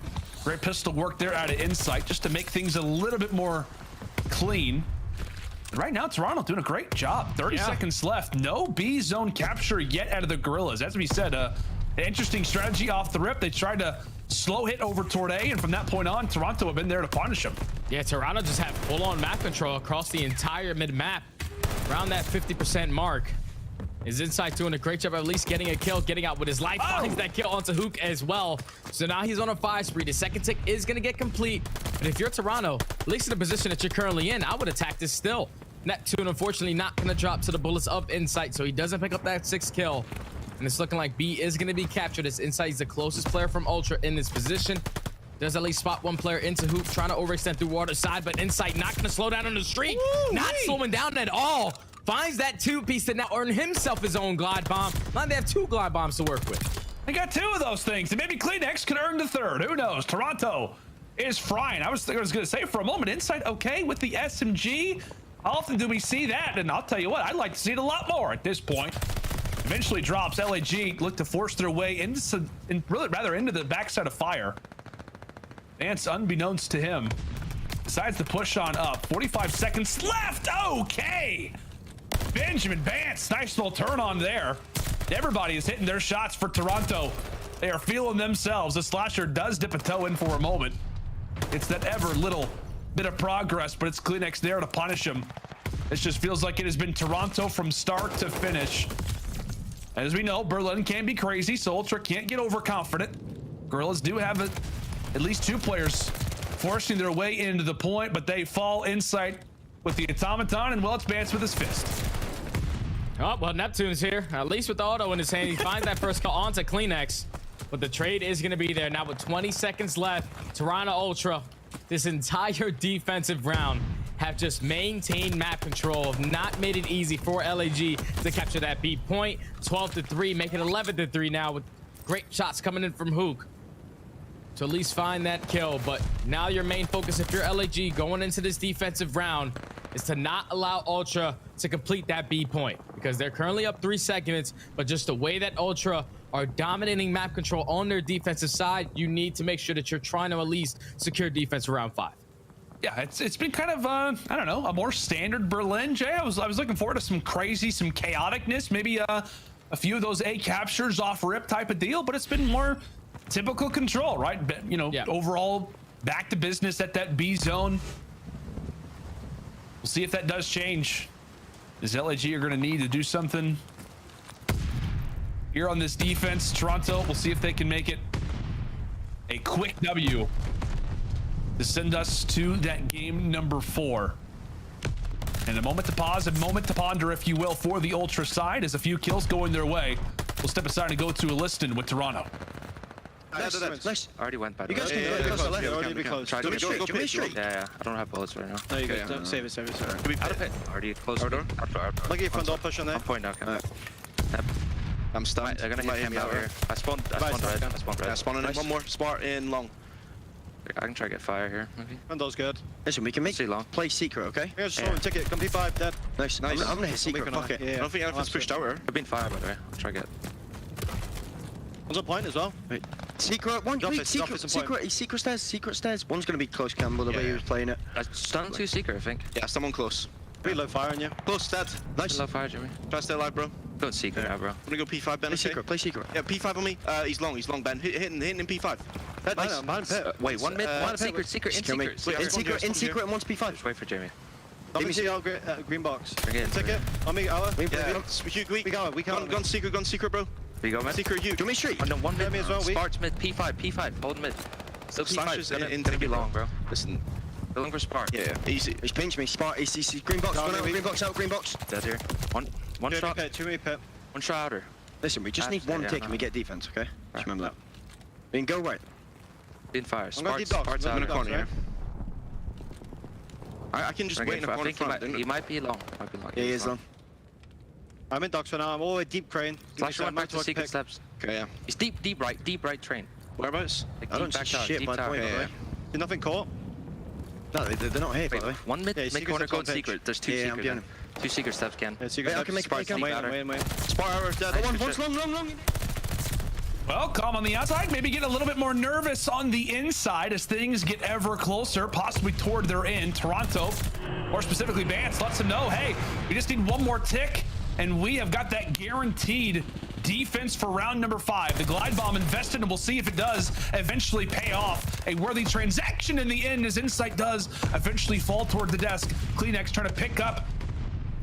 Great pistol work there out of Insight just to make things a little bit more clean. And right now, Toronto doing a great job. 30 seconds left. No B zone capture yet out of the Guerrillas. As we said, an interesting strategy off the rip. They tried to slow hit over toward A, and from that point on, Toronto have been there to punish them. Yeah, Toronto just had full-on map control across the entire mid-map, around that 50% mark. Is Insight doing a great job of at least getting a kill, getting out with his life, finds that kill onto Hook as well. So now he's on a 5 spree. The second tick is going to get complete, but if you're Toronto, at least in the position that you're currently in, I would attack this still. Neptune, unfortunately, not going to drop to the bullets of Insight, so he doesn't pick up that 6th kill. And it's looking like B is going to be captured as Insight is the closest player from Ultra in this position. Does at least spot one player into Hoop, trying to overextend through water side, but Insight not going to slow down on the streak. Not slowing down at all. Finds that 2-piece to now earn himself his own glide bomb. Now they have 2 glide bombs to work with. They got 2 of those things, and maybe Cleanex could earn the 3rd. Who knows? Toronto is frying. I was going to say for a moment, Insight okay with the SMG. How often do we see that? And I'll tell you what, I'd like to see it a lot more at this point. Eventually drops. LAG look to force their way into the backside of fire. Vance, unbeknownst to him, decides to push on up. 45 seconds left. Okay. Benjamin Vance, nice little turn on there. Everybody is hitting their shots for Toronto. They are feeling themselves. The Slasher does dip a toe in for a moment. It's that ever little bit of progress, but it's Cleanex there to punish him. This just feels like it has been Toronto from start to finish. As we know, Berlin can be crazy, so Ultra can't get overconfident. Guerrillas do have at least 2 players forcing their way into the point, but they fall Insight with the automaton, and well, it's Vance with his fist. Oh, well, Neptune's here, at least with the auto in his hand. He finds that first call onto Cleanex, but the trade is going to be there. Now with 20 seconds left, Toronto Ultra, this entire defensive round, have just maintained map control, have not made it easy for LAG to capture that B point. 12-3, make it 11-3 now with great shots coming in from Hook to at least find that kill. But now your main focus, if you're LAG going into this defensive round, is to not allow Ultra to complete that B point, because they're currently up 3 seconds, but just the way that Ultra are dominating map control on their defensive side, you need to make sure that you're trying to at least secure defense for round 5. Yeah, it's been kind of I don't know, a more standard Berlin. Jay, I was looking forward to some crazy, some chaoticness, maybe a few of those A captures off rip type of deal, but it's been more typical control, right? Overall back to business at that B zone. We'll see if that does change. As LAG are going to need to do something here on this defense. Toronto, we'll see if they can make it a quick W to send us to that game number 4. And a moment to pause, a moment to ponder, if you will, for the Ultra side, as a few kills going their way. We'll step aside and go to Liston with Toronto. Nice. Already went by the You guys can do it. Already be close. Try to Go straight. Yeah, I don't have bullets right now. No, you guys don't. Save it. Out of pit. Already close. Look at your front door push on there. I'm pointing out. I'm stunned. They're gonna hit me out here. I spawned red. Spawn in one more. Spot in long. I can try to get fire here, maybe. Front door's good. Listen, we can make play secret, okay? Yeah, just throw a ticket. Come P5, dead. Nice. I'm gonna hit secret. Fuck it. I don't think anything's pushed out here. I've been fire, by the way. I'll try to get. One's on point as well. Wait. Secret one. Wait, secret stairs. One's gonna be close, Campbell, the way he was playing it. I stunned 2 secret, I think. Yeah, someone close. Pretty low fire on you. Close, dead. Nice. Low fire, Jimmy. Try to stay alive, bro. Go secret now, bro. I'm gonna go P5, Ben. Play secret. Yeah, P5 on me. He's long, Ben. Hitting in P5. Nice. Wait, one mid, one secret, in secret, and one's P5. Just wait for Jamie. Let me see our green box. Ticket. On me, Our. Yeah. We can't. Gone secret, bro. We go mid. Secret, you. Do me straight. Oh, no, one mid. Me as well. Sparks mid, P5. Hold mid. So P5 is gonna be long, bro. Listen. Looking for Spark. Yeah, easy. He's pinched me. Spark. He's green box. Green box out. Green box. Dead here. One shot. Two me pit. One shot outer. Listen, we just need one tick and we get defense, okay? Just remember that. We can go right. In fire. Spark's out in the corner, yeah? I can just wait in the corner. I think he might be long. Yeah, he is long. I'm in docks for now. I'm all the way deep crane. Flash one back to secret steps. Okay, yeah. He's deep right train. Whereabouts? Like I don't see shit by the way, There's nothing caught. No, they're not here, by the way. One mid corner code secret. There's two secret. I'm two secret steps, Ken. Yeah, secret steps. I can make it. Wait. Spar arrows dead. One's long. Well, calm on the outside, maybe get a little bit more nervous on the inside as things get ever closer, possibly toward their end. Toronto, or specifically Vance, lets them know, hey, we just need one more tick, and we have got that guaranteed defense for round number 5. The glide bomb invested, and we'll see if it does eventually pay off. A worthy transaction in the end, as Insight does eventually fall toward the desk. Cleanx trying to pick up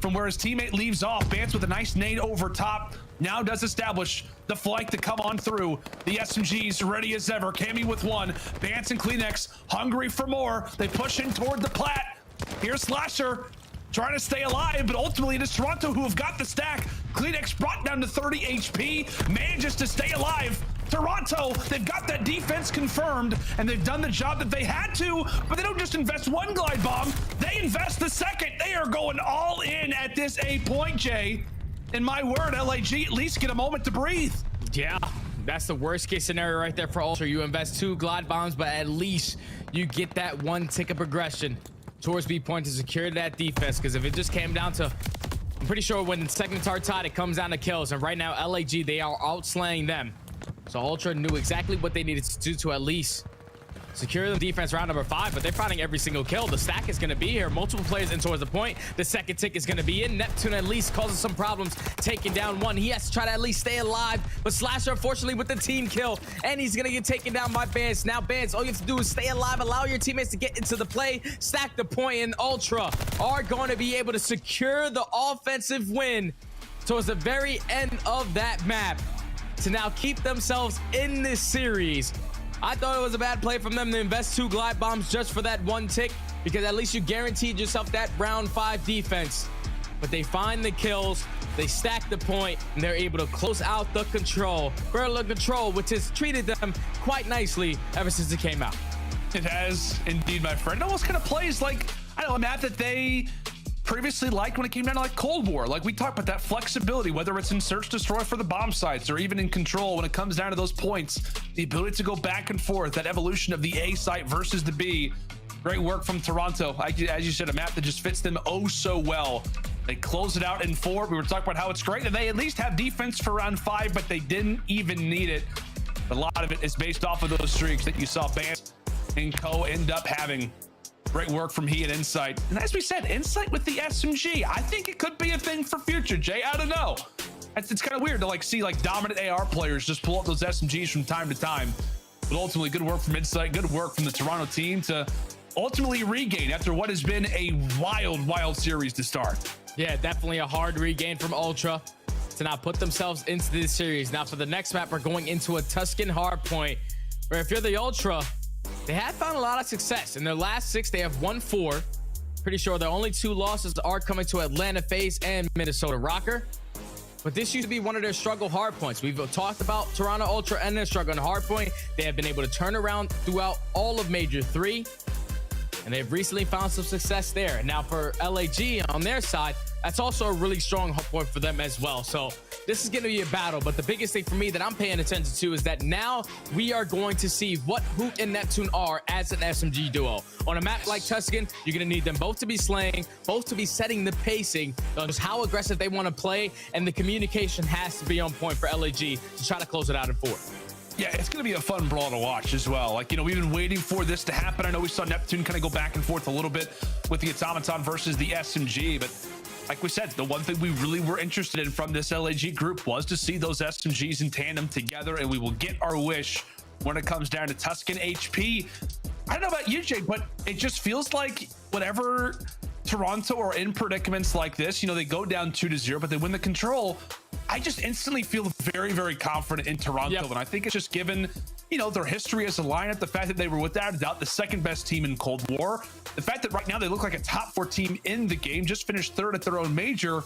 from where his teammate leaves off. Vance with a nice nade over top. Now does establish the flank to come on through. The SMGs ready as ever. Cammy with one. Vance and Cleanx hungry for more. They push in toward the plat. Here's Slasher trying to stay alive, but ultimately it is Toronto who have got the stack. Cleanx brought down to 30 HP, manages to stay alive. Toronto, they've got that defense confirmed, and they've done the job that they had to, but they don't just invest one glide bomb, they invest the second. They are going all in at this A point, Jay. In my word, LAG at least get a moment to breathe. Yeah, that's the worst case scenario right there for Ultra. You invest 2 glide bombs, but at least you get that 1 tick of progression towards B point to secure that defense, because if it just came down to, I'm pretty sure when the seconds are tied, it comes down to kills, and right now LAG, they are outslaying them. So Ultra knew exactly what they needed to do to at least secure the defense round number 5, but they're finding every single kill. The stack is going to be here. Multiple players in towards the point. The second tick is going to be in. Neptune at least causes some problems, taking down one. He has to try to at least stay alive, but Slasher unfortunately with the team kill, and he's going to get taken down by Bance. Now Bance, all you have to do is stay alive, allow your teammates to get into the play, stack the point, and Ultra are going to be able to secure the offensive win towards the very end of that map to now keep themselves in this series. I thought it was a bad play from them to invest 2 glide bombs just for that 1 tick, because at least you guaranteed yourself that round 5 defense. But they find the kills, they stack the point, and they're able to close out the control. Guerrilla control, which has treated them quite nicely ever since it came out. It has indeed, my friend. It almost kind of plays like, I don't know, a map that they previously liked when it came down to like Cold War. Like we talked about that flexibility, whether it's in search destroy for the bomb sites or even in control when it comes down to those points, the ability to go back and forth, that evolution of the A site versus the B. Great work from Toronto. As you said, a map that just fits them oh so well. They close it out in 4. We were talking about how it's great that they at least have defense for round 5, but they didn't even need it. A lot of it is based off of those streaks that you saw Bance and Co end up having. Great work from he and Insight. And as we said, Insight with the SMG. I think it could be a thing for future, Jay. I don't know. It's kind of weird to like see like dominant AR players just pull up those SMGs from time to time. But ultimately, good work from Insight. Good work from the Toronto team to ultimately regain after what has been a wild series to start. Yeah, definitely a hard regain from Ultra to now put themselves into this series. Now for the next map, we're going into a Tuscan hardpoint, where if you're the Ultra, they have found a lot of success. In their last 6, they have won 4. Pretty sure their only 2 losses are coming to Atlanta FaZe and Minnesota Røkkr. But this used to be one of their struggle hardpoints. We've talked about Toronto Ultra and their struggle on hardpoint. They have been able to turn around throughout all of Major 3. And they've recently found some success there. And now for LAG on their side, that's also a really strong point for them as well. So this is going to be a battle, but the biggest thing for me that I'm paying attention to is that now we are going to see what Hoot and Neptune are as an SMG duo. On a map like Tuscan, you're going to need them both to be slaying, both to be setting the pacing on just how aggressive they want to play, and the communication has to be on point for LAG to try to close it out in 4. Yeah, it's going to be a fun brawl to watch as well. Like, you know, we've been waiting for this to happen. I know we saw Neptune kind of go back and forth a little bit with the Automaton versus the SMG, but like we said, the one thing we really were interested in from this LAG group was to see those SMGs in tandem together, and we will get our wish when it comes down to Tuscan HP. I don't know about you, Jay, but it just feels like whenever Toronto are in predicaments like this, you know, they go down 2-0, but they win the control. I just instantly feel very confident in Toronto. Yep. And I think it's just given, you know, their history as a lineup, the fact that they were without a doubt the second best team in Cold War, the fact that right now they look like a top 4 team in the game, just finished 3rd at their own major.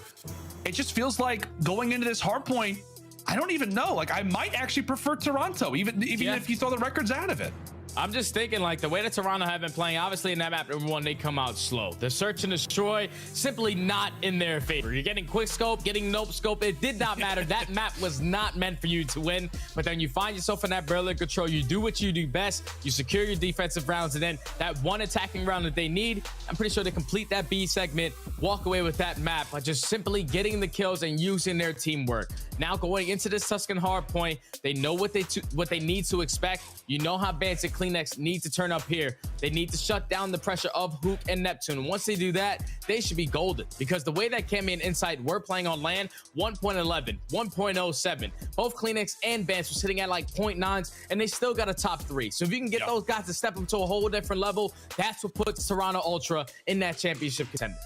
It just feels like going into this hard point, I don't even know. Like, I might actually prefer Toronto, even if you throw the records out of it. I'm just thinking, like, the way that Toronto have been playing, obviously in that map, number 1, they come out slow. The search and destroy, simply not in their favor. You're getting quick scope, getting nope scope. It did not matter. That map was not meant for you to win. But then you find yourself in that barrel control. You do what you do best. You secure your defensive rounds. And then that one attacking round that they need, I'm pretty sure they complete that B segment, walk away with that map by just simply getting the kills and using their teamwork. Now going into this Tuscan hard point, they know what they need to expect. You know how Bandit Cleanex need to turn up here. They need to shut down the pressure of Hook and Neptune. Once they do that, they should be golden, because the way that Cammy and Insight were playing on LAN, 1.11, 1.07, both Cleanex and Bandit were sitting at like 0.9s, and they still got a top 3. So if you can get those guys to step up to a whole different level, that's what puts Toronto Ultra in that championship contender.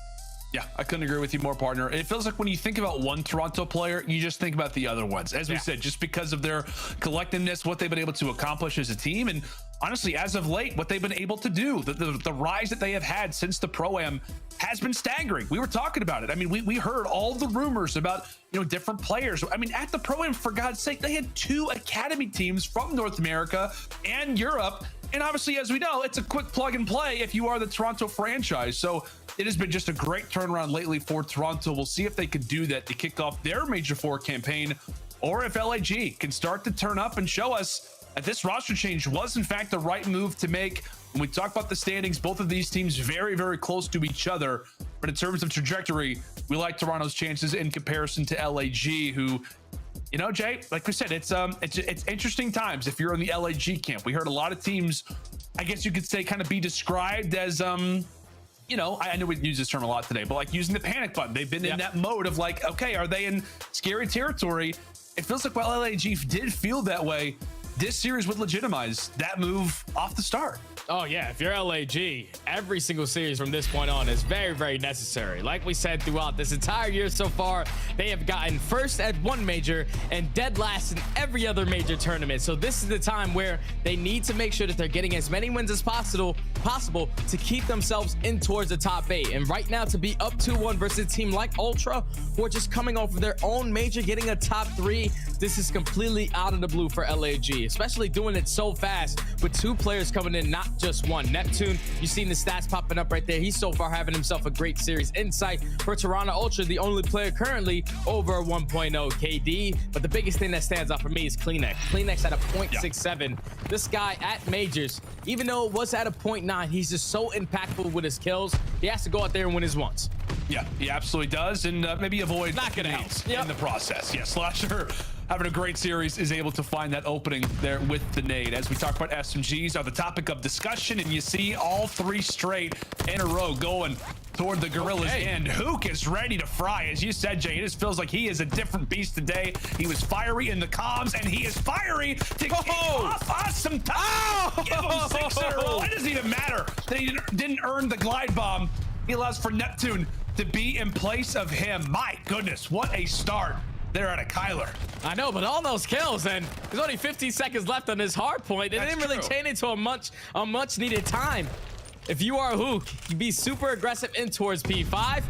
Yeah, I couldn't agree with you more, partner. It feels like when you think about one Toronto player, you just think about the other ones. As we said, just because of their collectiveness, what they've been able to accomplish as a team, and honestly, as of late, what they've been able to do, the rise that they have had since the Pro-Am has been staggering. We were talking about it. I mean, we heard all the rumors about, you know, different players. I mean, at the Pro-Am, for God's sake, they had 2 academy teams from North America and Europe. And obviously, as we know, it's a quick plug and play if you are the Toronto franchise. So it has been just a great turnaround lately for Toronto. We'll see if they could do that to kick off their Major IV campaign, or if LAG can start to turn up and show us that this roster change was in fact the right move to make. When we talk about the standings, both of these teams very, very close to each other. But in terms of trajectory, we like Toronto's chances in comparison to LAG, who, you know, Jay, like we said, it's interesting times if you're in the LAG camp. We heard a lot of teams, I guess you could say, kind of be described as, you know, I know we use this term a lot today, but like using the panic button. They've been in that mode of like, okay, are they in scary territory? It feels like while LAG did feel that way, this series would legitimize that move off the start. Oh yeah, if you're LAG, every single series from this point on is very, very necessary. Like we said throughout this entire year so far, they have gotten first at one major and dead last in every other major tournament. So this is the time where they need to make sure that they're getting as many wins as possible to keep themselves in towards the top 8. And right now, to be up 2-1 versus a team like Ultra, who are just coming off of their own major, getting a top 3, this is completely out of the blue for LAG, especially doing it so fast with 2 players coming in, not just one. Neptune, you've seen the stats popping up right there. He's so far having himself a great series. Insight for Toronto Ultra, the only player currently over 1.0 KD. But the biggest thing that stands out for me is Cleanex. Cleanex at a 0.67. This guy at majors, even though it was at a 0.9, he's just so impactful with his kills. He has to go out there and win his ones. Yeah, he absolutely does, and maybe avoid not gonna help in the process. Yeah, Slasher having a great series is able to find that opening there with the nade. As we talk about SMGs are the topic of discussion, and you see all 3 straight in a row going toward the Guerrillas, and Hook is ready to fry. As you said, Jay, it just feels like he is a different beast today. He was fiery in the comms, and he is fiery to kick off us some time. Give him 6 in a row. It doesn't even matter that he didn't earn the glide bomb. He allows for Neptune to be in place of him. My goodness, what a start there at a Kyler. I know, but all those kills, and there's only 15 seconds left on this hard point. It didn't really chain into a much needed time. If you are Hook, you be super aggressive in towards P5.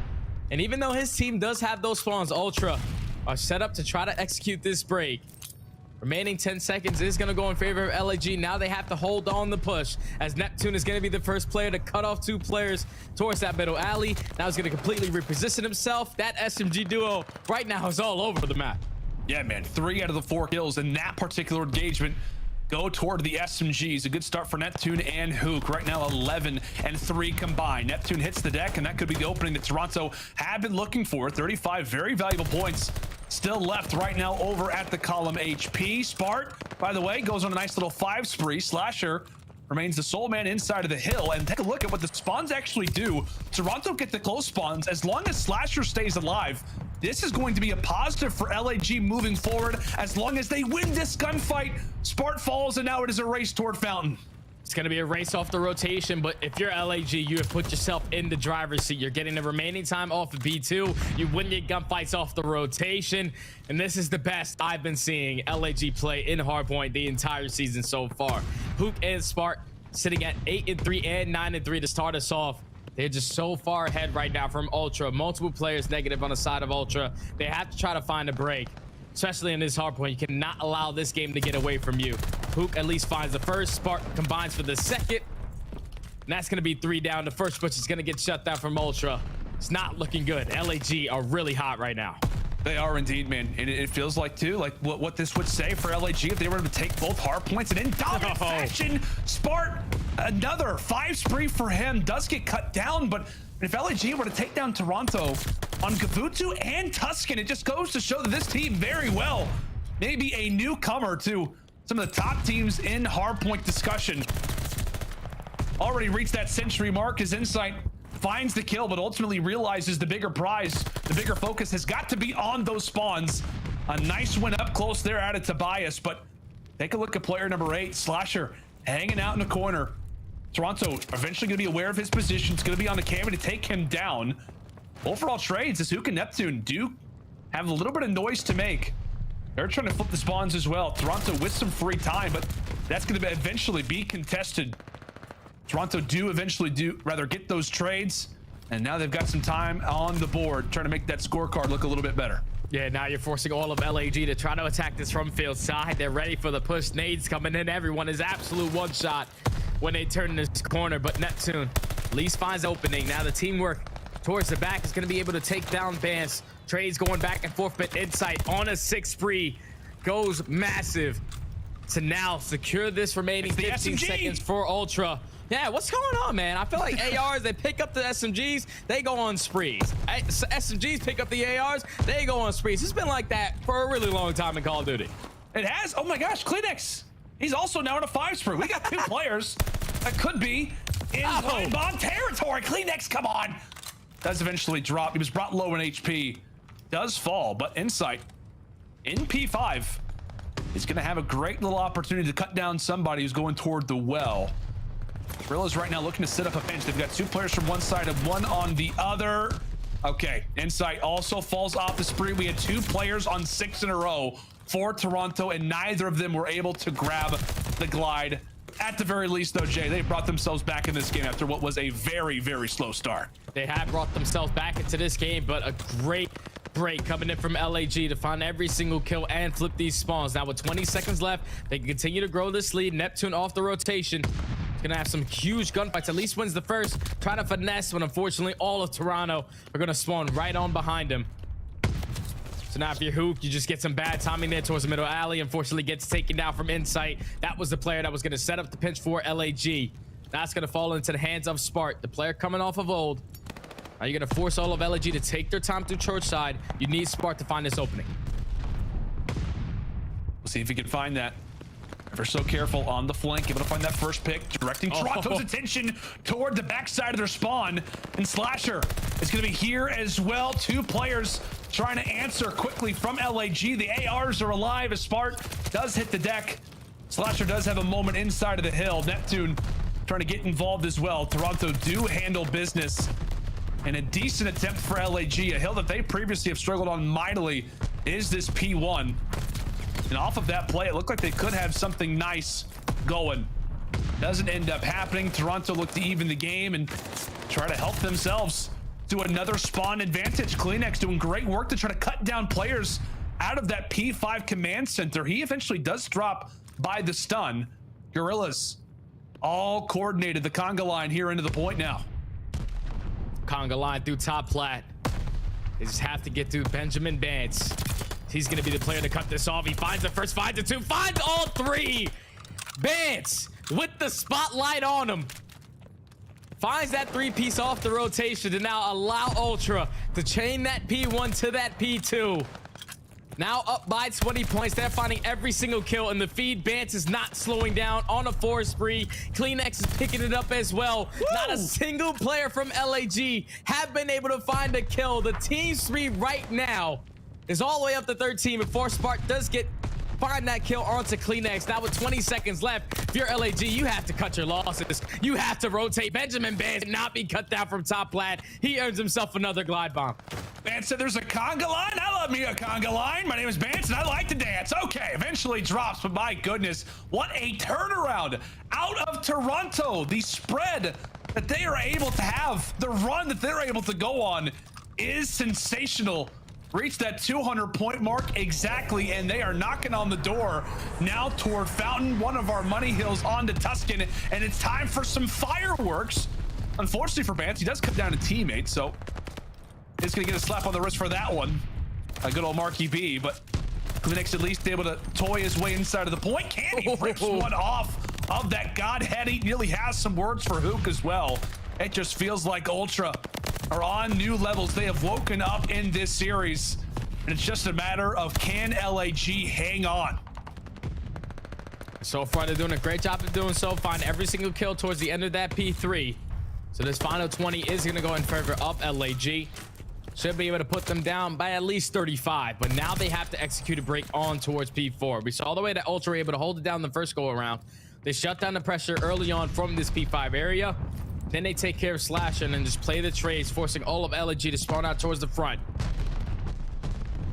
And even though his team does have those spawns, Ultra are set up to try to execute this break. Remaining 10 seconds is going to go in favor of LAG. Now they have to hold on the push, as Neptune is going to be the first player to cut off 2 players towards that middle alley. Now he's going to completely reposition himself. That SMG duo right now is all over the map. Yeah, man, 3 out of the 4 kills in that particular engagement go toward the SMGs. A good start for Neptune and Hook. Right now, 11 and 3 combined. Neptune hits the deck, and that could be the opening that Toronto have been looking for. 35 very valuable points still left right now over at the column HP. Spart, by the way, goes on a nice little 5 spree. Slasher remains the sole man inside of the hill. And take a look at what the spawns actually do. Toronto get the close spawns. As long as Slasher stays alive, this is going to be a positive for LAG moving forward. As long as they win this gunfight, Spart falls, and now it is a race toward Fountain. It's going to be a race off the rotation, but if you're LAG, you have put yourself in the driver's seat. You're getting the remaining time off of B2. You win your gunfights off the rotation, and this is the best I've been seeing LAG play in Hardpoint the entire season so far. Hook and Spark sitting at 8-3 and 9-3 to start us off. They're just so far ahead right now from Ultra. Multiple players negative on the side of Ultra. They have to try to find a break, especially in this hardpoint. You cannot allow this game to get away from you. Hook at least finds the first. Spark combines for the second. And that's going to be 3 down. The first push is going to get shut down from Ultra. It's not looking good. LAG are really hot right now. They are indeed, man. And it feels like, too, like what this would say for LAG if they were to take both hard points and in dominant fashion. Spark, another 5 spree for him, does get cut down, but if LAG were to take down Toronto on Gavutu and Tuscan, it just goes to show that this team very well maybe a newcomer to some of the top teams in hardpoint discussion. Already reached that century mark. His Insight finds the kill, but ultimately realizes the bigger prize, the bigger focus has got to be on those spawns. A nice win up close there out of Tobias, but take a look at player number 8, Slasher, hanging out in the corner. Toronto eventually going to be aware of his position. It's going to be on the camera to take him down. Overall trades, as Hook and Neptune do have a little bit of noise to make. They're trying to flip the spawns as well. Toronto with some free time, but that's going to eventually be contested. Toronto do eventually get those trades, and now they've got some time on the board trying to make that scorecard look a little bit better. Yeah, now you're forcing all of LAG to try to attack this from field side. They're ready for the push. Nades coming in. Everyone is absolute one shot when they turn this corner, but Neptune at least finds opening. Now the teamwork towards the back is going to be able to take down Bance. Trades going back and forth, but Insight on a 6 spree goes massive to now secure this remaining 15 seconds for Ultra. Yeah, what's going on, man? I feel like ARs, they pick up the SMGs, they go on sprees. SMGs pick up the ARs, they go on sprees. It's been like that for a really long time in Call of Duty. It has? Oh my gosh, Kleenex. He's also now in a 5 spree. We got 2 players that could be in bomb territory. Kleenex, come on. Does eventually drop. He was brought low in HP. Does fall, but Insight in P5 is going to have a great little opportunity to cut down somebody who's going toward the well. Guerrillas right now looking to set up a bench. They've got 2 players from one side and 1 on the other. Okay, Insight also falls off the spree. We had 2 players on 6 in a row for Toronto, and neither of them were able to grab the glide. At the very least, though, Jay, they brought themselves back in this game after what was a very, very slow start. They have brought themselves back into this game, but a great break coming in from LAG to find every single kill and flip these spawns. Now with 20 seconds left, they can continue to grow this lead. Neptune off the rotation. He's gonna have some huge gunfights. At least wins the first. Trying to finesse, but unfortunately all of Toronto are gonna spawn right on behind him. So now if you're Hook, you just get some bad timing there towards the middle alley. Unfortunately gets taken down from Insight. That was the player that was gonna set up the pinch for LAG. That's gonna fall into the hands of Spark, the player coming off of old. Now you're gonna force all of LAG to take their time through church side. You need Spark to find this opening. We'll see if he can find that. Ever so careful on the flank, able to find that first pick, directing Toronto's attention toward the backside of their spawn. And Slasher is gonna be here as well. 2 players trying to answer quickly from LAG. The ARs are alive as Spark does hit the deck. Slasher does have a moment inside of the hill. Neptune trying to get involved as well. Toronto do handle business. And a decent attempt for LAG, a hill that they previously have struggled on mightily, is this P1. And off of that play, it looked like they could have something nice going. Doesn't end up happening. Toronto looked to even the game and try to help themselves to another spawn advantage. Kleenex doing great work to try to cut down players out of that P5 command center. He eventually does drop by the stun. Guerrillas all coordinated. The conga line here into the point now. Conga line through top plat. They just have to get through Benjamin Bance. He's gonna be the player to cut this off. He finds the first, finds the 2, finds all 3. Bance with the spotlight on him. Finds that 3-piece off the rotation to now allow Ultra to chain that P1 to that P2. Now up by 20 points. They're finding every single kill, and the feed Bance is not slowing down on a 4 spree. Kleenex is picking it up as well. Woo! Not a single player from LAG have been able to find a kill. The team spree right now is all the way up to 13 before Spark does get find that kill onto Cleanex. Now with 20 seconds left, if you're LAG, you have to cut your losses. You have to rotate. Benjamin Bans not be cut down from top plat. He earns himself another glide bomb. Bance said there's a conga line. I love me a conga line. My name is Bance and I like to dance. Okay, eventually drops, but my goodness, what a turnaround out of Toronto. The spread that they are able to have, the run that they're able to go on is sensational. Reach that 200-point mark exactly, and they are knocking on the door now toward Fountain, one of our money hills onto Tuscan, and it's time for some fireworks. Unfortunately for Bance, he does cut down a teammate, so he's gonna get a slap on the wrist for that one. A good old Marky B, but Cleanex at least able to toy his way inside of the point. Can he rips one off of that Godhead? He nearly has some words for Hook as well. It just feels like Ultra are on new levels. They have woken up in this series, and it's just a matter of can LAG hang on. So far, they're doing a great job of doing so. Find every single kill towards the end of that P3. So this final 20 is going to go in favor of LAG. Should be able to put them down by at least 35, but now they have to execute a break on towards P4. We saw the way that Ultra were able to hold it down the first go around. They shut down the pressure early on from this P5 area. Then they take care of Slasher and then just play the trades, forcing all of LAG to spawn out towards the front.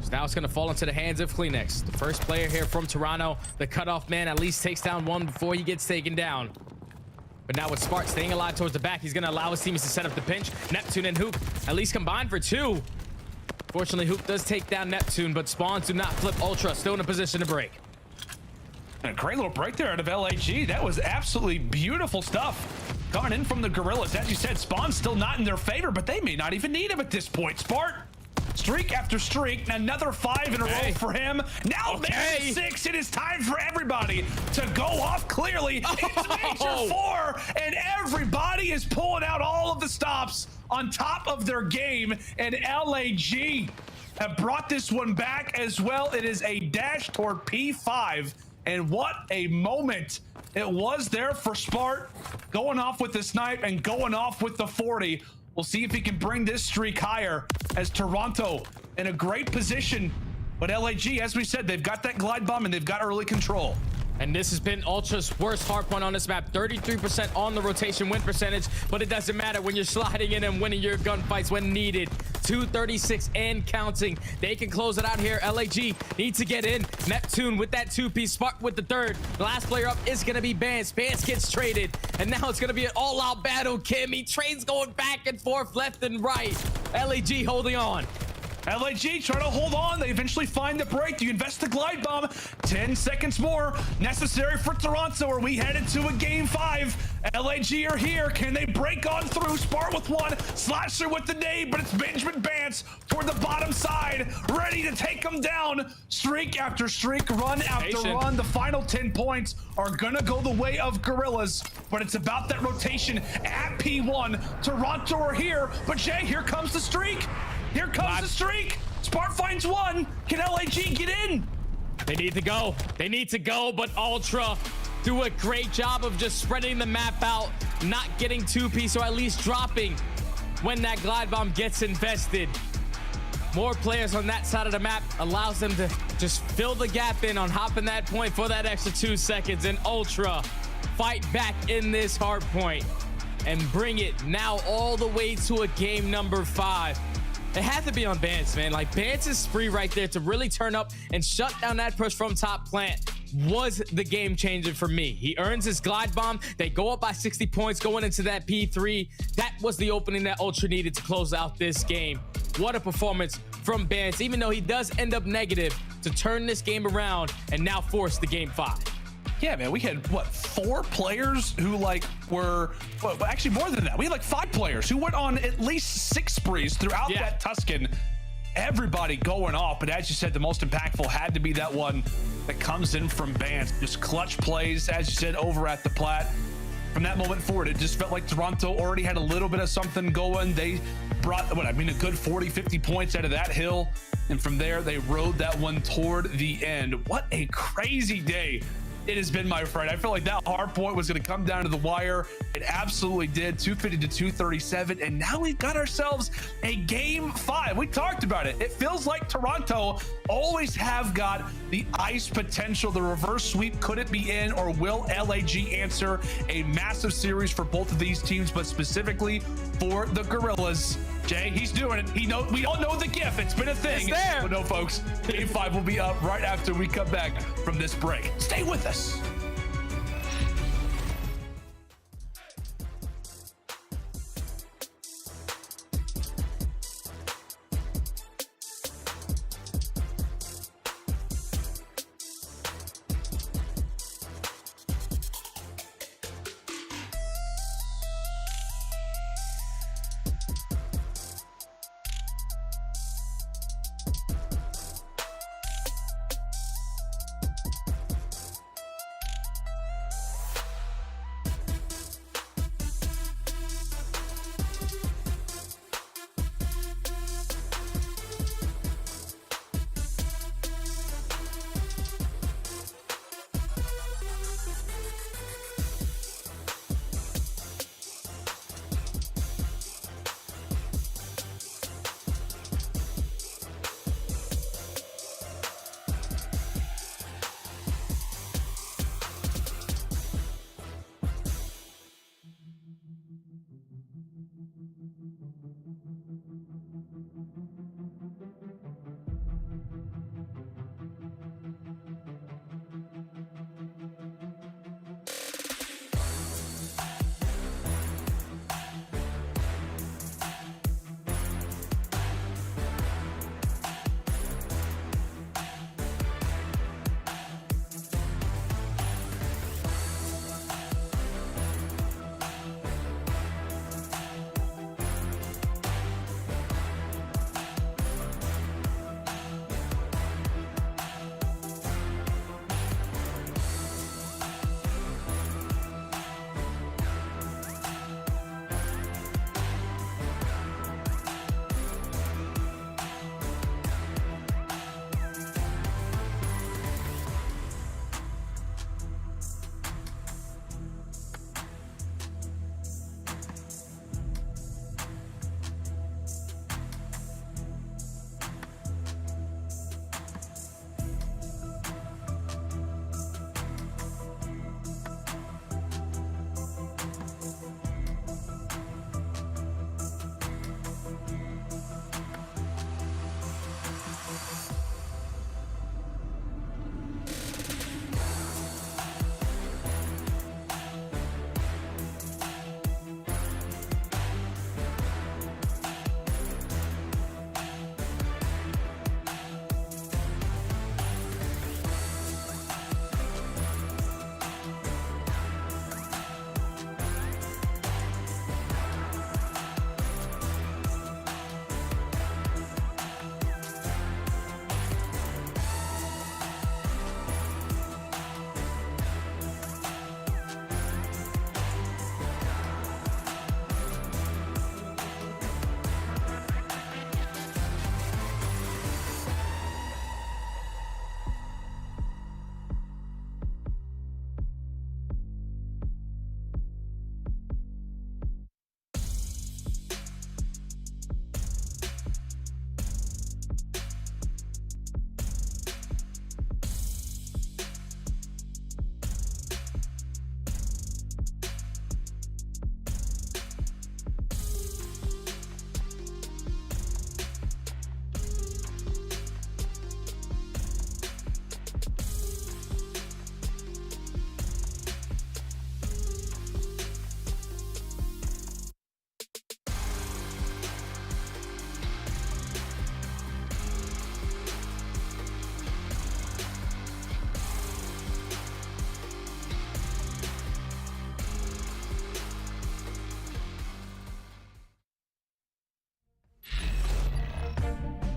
So now it's going to fall into the hands of Cleanex. The first player here from Toronto, the cutoff man, at least takes down one before he gets taken down. But now with Spark staying alive towards the back, he's going to allow his teammates to set up the pinch. Neptune and Hoop at least combined for 2. Fortunately, Hoop does take down Neptune, but spawns do not flip Ultra. Still in a position to break. And a great little break there out of LAG. That was absolutely beautiful stuff. Coming in from the Guerrillas. As you said, spawn's still not in their favor, but they may not even need him at this point. Spark, streak after streak, another 5 in a row for him. Now Major 6, it is time for everybody to go off clearly. It's Major 4, and everybody is pulling out all of the stops on top of their game, and LAG have brought this one back as well. It is a dash toward P5, and what a moment it was there for Spart, going off with the snipe and going off with the 40. We'll see if he can bring this streak higher, as Toronto in a great position. But LAG, as we said, they've got that glide bomb and they've got early control. And this has been Ultra's worst hardpoint on this map. 33% on the rotation win percentage, but it doesn't matter when you're sliding in and winning your gunfights when needed. 236 and counting. They can close it out here. LAG needs to get in. Neptune with that 2-piece, Spark with the 3rd. The last player up is going to be Bance. Bance gets traded, and now it's going to be an all-out battle. Kimmy trades going back and forth, left and right. LAG holding on. LAG trying to hold on. They eventually find the break. Do you invest the glide bomb? 10 seconds more necessary for Toronto, or we headed to a game 5. LAG are here. Can they break on through? Spart with 1, Slasher with the nade, but it's Benjamin Bance toward the bottom side, ready to take them down. Streak after streak, run after run. The final 10 points are gonna go the way of Guerrillas, but it's about that rotation at P1. Toronto are here, but Jay, here comes the streak. Here comes the streak. Spart finds 1. Can LAG get in? They need to go. They need to go, but Ultra do a great job of just spreading the map out, not getting 2-piece, or at least dropping when that glide bomb gets invested. More players on that side of the map allows them to just fill the gap in on hopping that point for that extra 2 seconds. And Ultra fight back in this hard point and bring it now all the way to a game number 5. It had to be on Bance, man. Like, Bance's spree right there to really turn up and shut down that push from top plant was the game changer for me. He earns his glide bomb. They go up by 60 points going into that P3. That was the opening that Ultra needed to close out this game. What a performance from Bance, even though he does end up negative, to turn this game around and now force the game 5. Yeah, man, we had, what, 4 players who, like, were, well, actually more than that. We had, like, 5 players who went on at least 6 sprees throughout that Tuscan. Everybody going off, but as you said, the most impactful had to be that one that comes in from Bance. Just clutch plays, as you said, over at the plat. From that moment forward, it just felt like Toronto already had a little bit of something going. They brought, what, I mean, a good 40, 50 points out of that hill. And from there, they rode that one toward the end. What a crazy day it has been, my friend. I feel like that hard point was going to come down to the wire. It absolutely did. 250 to 237. And now we've got ourselves a game 5. We talked about it. It feels like Toronto always have got the ice potential. The reverse sweep, could it be in, or will LAG answer a massive series for both of these teams, but specifically for the Guerrillas? Jay, he's doing it. We all know the GIF. It's been a thing. It's there. But no, folks, Game 5 will be up right after we come back from this break. Stay with us.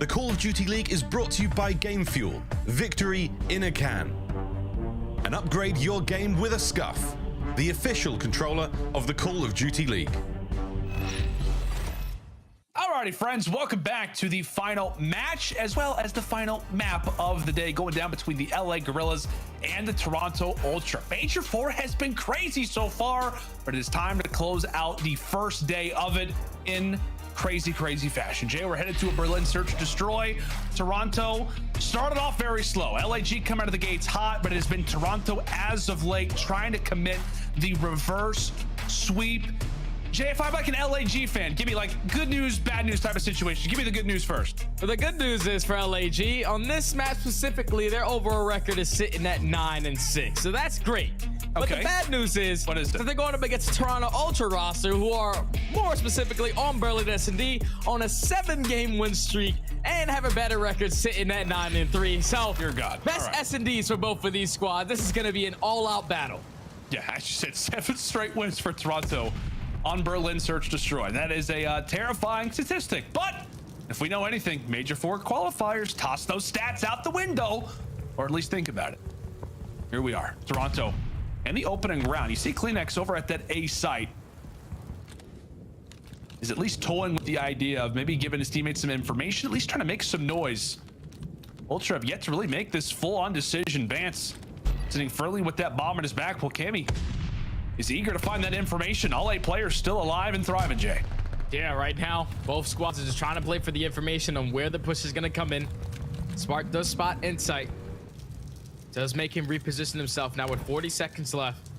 The Call of Duty League is brought to you by Game Fuel. Victory in a can. And upgrade your game with a Scuff, the official controller of the Call of Duty League. All Alrighty, friends, welcome back to the final match as well as the final map of the day, going down between the LA Guerrillas and the Toronto Ultra. Major IV has been crazy so far, but it is time to close out the first day of it in crazy fashion. Jay, we're headed to a Berlin search and destroy. Toronto started off very slow. LAG come out of the gates hot, but it has been Toronto as of late trying to commit the reverse sweep. Jay, if I'm like an LAG fan, give me like good news, bad news type of situation. Give me the good news first. Well, the good news is for LAG, on this match specifically, their overall record is sitting at 9-6. So that's great. But the bad news is, that they're going up against Toronto Ultra roster, who are more specifically on Berlin S&D on a 7-game win streak and have a better record sitting at 9-3. So, dear God. Best S&Ds for both of these squads. This is going to be an all-out battle. Yeah, I just said 7 straight wins for Toronto on Berlin Search Destroy. That is a terrifying statistic. But if we know anything, Major IV Qualifiers toss those stats out the window, or at least think about it. Here we are, Toronto. And the opening round, you see Cleanex over at that A site is at least toying with the idea of maybe giving his teammates some information, at least trying to make some noise. Ultra have yet to really make this full-on decision. Vance sitting firmly with that bomb in his back. Well, Cammy is eager to find that information. All 8 players still alive and thriving, Jay. Yeah, right now, both squads are just trying to play for the information on where the push is going to come in. Spark does spot Insight. Does make him reposition himself now with 40 seconds left.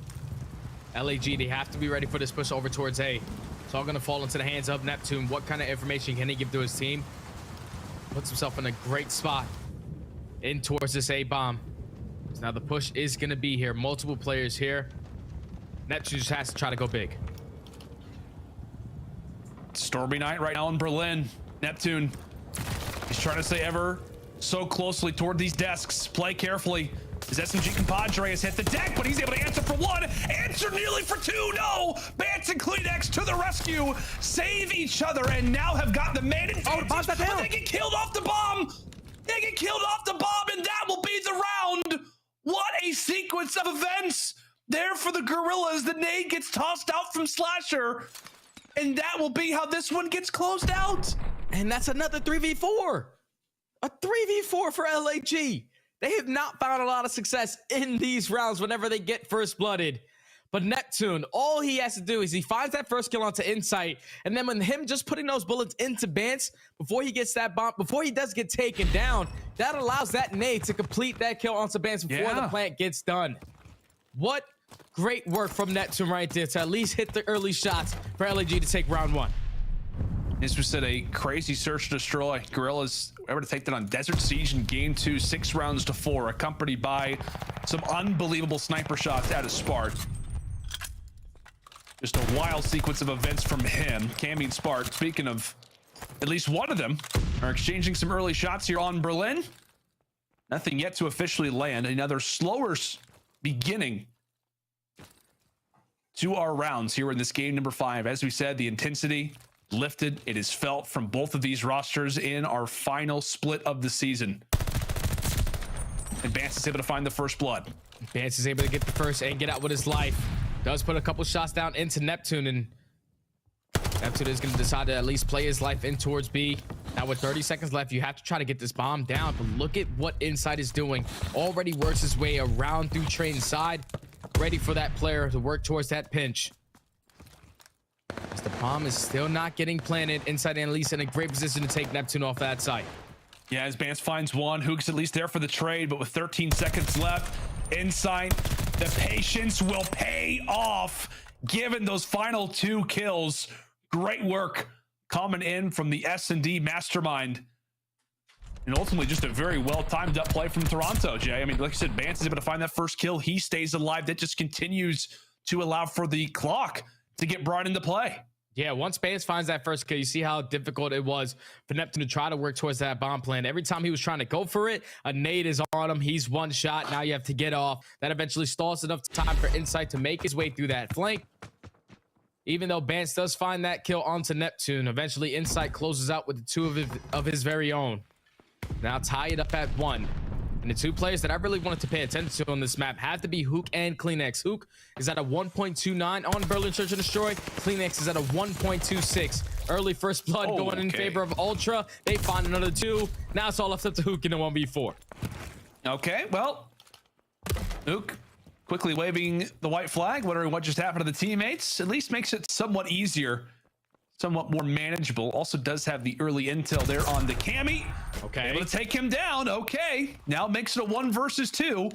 LAG, they have to be ready for this push over towards A. It's all going to fall into the hands of Neptune. What kind of information can he give to his team? Puts himself in a great spot in towards this A bomb. So now the push is going to be here. Multiple players here. Neptune just has to try to go big. Stormy night right now in Berlin. Neptune, he's trying to stay ever so closely toward these desks. Play carefully. His SMG compadre has hit the deck, but he's able to answer for 1. Answer nearly for 2. No! Bance and Cleanex to the rescue. Save each other and now have got the main advantage. Oh, the bomb's not down. They get killed off the bomb. They get killed off the bomb, and that will be the round. What a sequence of events. There for the Guerrillas. The nade gets tossed out from Slasher. And that will be how this one gets closed out. And that's another 3v4. A 3v4 for LAG. They have not found a lot of success in these rounds whenever they get first blooded. But Neptune, all he has to do is he finds that first kill onto Insight, and then when him just putting those bullets into Bance before he gets that bomb, before he does get taken down, that allows that nade to complete that kill onto Bance before the plant gets done. What great work from Neptune right there to at least hit the early shots for LAG to take round 1. This was a crazy search and destroy. Guerrillas were able to take that on Desert Siege in game 2, 6 rounds to 4, accompanied by some unbelievable sniper shots out of Spark. Just a wild sequence of events from him. Cammy and Spark, speaking of at least one of them, are exchanging some early shots here on Berlin. Nothing yet to officially land. Another slower beginning to our rounds here in this game number 5. As we said, the intensity lifted. It is felt from both of these rosters in our final split of the season. And Vance is able to find the first blood. Vance is able to get the first and get out with his life. Does put a couple shots down into Neptune, and Neptune is going to decide to at least play his life in towards B. Now with 30 seconds left, you have to try to get this bomb down, but look at what Insight is doing. Already works his way around through train side, ready for that player to work towards that pinch. As the bomb is still not getting planted, Insight and Elise in a great position to take Neptune off that site. Yeah, as Vance finds one, Hook's at least there for the trade, but with 13 seconds left, Insight, the patience will pay off, given those final 2 kills. Great work coming in from the S&D mastermind. And ultimately, just a very well-timed up play from Toronto, Jay. I mean, like I said, Vance is able to find that first kill. He stays alive. That just continues to allow for the clock to get brought into play. Yeah, once Vance finds that first kill, you see how difficult it was for Neptune to try to work towards that bomb plan. Every time he was trying to go for it, a nade is on him. He's one shot. Now you have to get off. That eventually stalls enough time for Insight to make his way through that flank. Even though Vance does find that kill onto Neptune, eventually Insight closes out with the 2 of his very own. Now tie it up at 1. And the 2 players that I really wanted to pay attention to on this map have to be Hook and Cleanex. Hook is at a 1.29 on Berlin Search and Destroy. Cleanex is at a 1.26 Early first blood going in favor of Ultra. They find another 2. Now it's all left up to Hook in a 1v4. Okay, well, Hook quickly waving the white flag, wondering what just happened to the teammates. At least makes it somewhat easier, somewhat more manageable. Also does have the early intel there on the Cammy. Okay. Able to take him down. Okay, now makes it a 1 versus 2.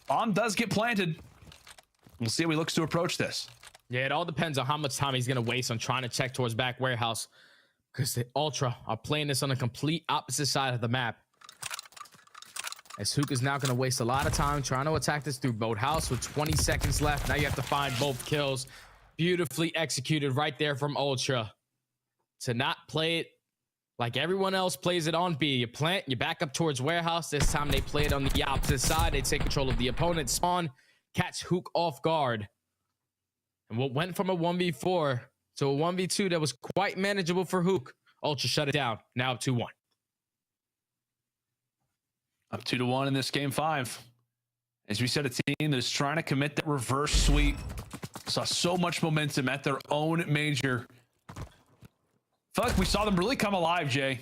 Bomb does get planted. We'll see how he looks to approach this. Yeah, it all depends on how much time he's going to waste on trying to check towards back warehouse, because the Ultra are playing this on a complete opposite side of the map. As Hook is now going to waste a lot of time trying to attack this through boat house with 20 seconds left. Now you have to find both kills. Beautifully executed right there from Ultra. To not play it like everyone else plays it on B. You plant, you back up towards warehouse. This time they play it on the opposite side. They take control of the opponent's spawn, catch Hook off guard. And what went from a 1v4 to a 1v2 that was quite manageable for Hook. Ultra shut it down. Now up 2-1. Up 2-1 in this game 5. As we said, a team that is trying to commit that reverse sweep. Saw so much momentum at their own major. Felt like we saw them really come alive, Jay.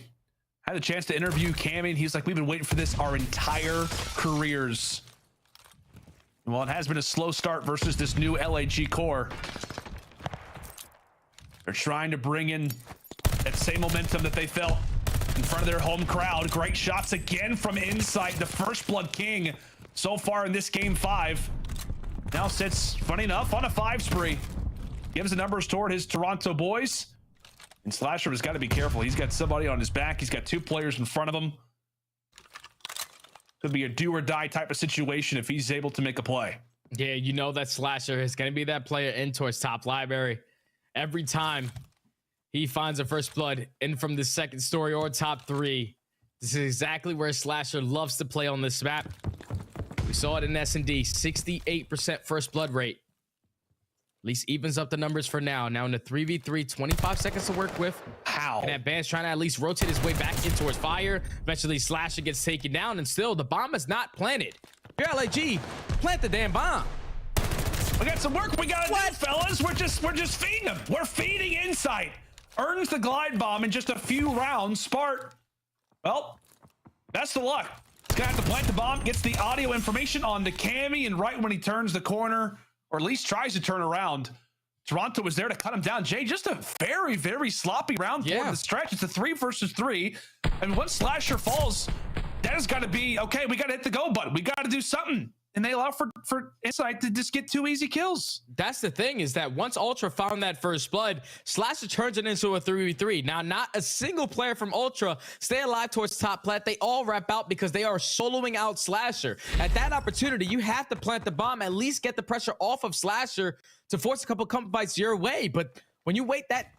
Had a chance to interview Cammy, and he's like, we've been waiting for this our entire careers. And while it has been a slow start versus this new LAG core, they're trying to bring in that same momentum that they felt in front of their home crowd. Great shots again from inside. The first blood king so far in this game 5. Now sits, funny enough, on a 5 spree. Gives the numbers toward his Toronto boys. And Slasher has got to be careful. He's got somebody on his back. He's got 2 players in front of him. Could be a do or die type of situation if he's able to make a play. Yeah, you know that Slasher is going to be that player in towards top library. Every time he finds a first blood in from the second story or top 3. This is exactly where Slasher loves to play on this map. We saw it in S&D, 68% first blood rate. At least evens up the numbers for now. Now in the 3v3, 25 seconds to work with. How? And Advance trying to at least rotate his way back in towards fire. Eventually Slasher gets taken down, and still the bomb is not planted. Here LAG, plant the damn bomb. We got some work we gotta do, fellas. We're just feeding them. We're feeding Insight. Earns the glide bomb in just a few rounds. Spart, well, best of luck. He's gonna have to plant the bomb, gets the audio information on the Cammy, and right when he turns the corner, or at least tries to turn around, Toronto was there to cut him down. Jay, just a very, very sloppy round for the stretch. It's a 3 versus 3. And once Slasher falls, that has got to be, okay, we got to hit the go button. We got to do something. And they allow for Insight to just get 2 easy kills. That's the thing, is that once Ultra found that first blood, Slasher turns it into a 3v3. Now, not a single player from Ultra stay alive towards top plat. They all wrap out because they are soloing out Slasher. At that opportunity, you have to plant the bomb, at least get the pressure off of Slasher to force a couple comp bites your way. But when you wait that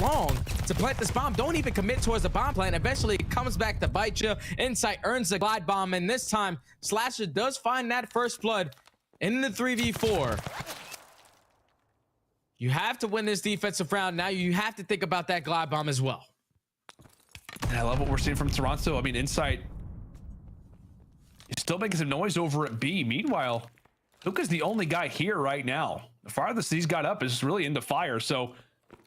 long to plant this bomb, don't even commit towards the bomb plant. Eventually it comes back to bite you. Insight earns the glide bomb, and this time Slasher does find that first blood in the 3v4. You have to win this defensive round. Now you have to think about that glide bomb as well. And I love what we're seeing from Toronto. I mean, Insight is still making some noise over at B. Meanwhile, Luka's the only guy here right now. The farthest he's got up is really into fire, so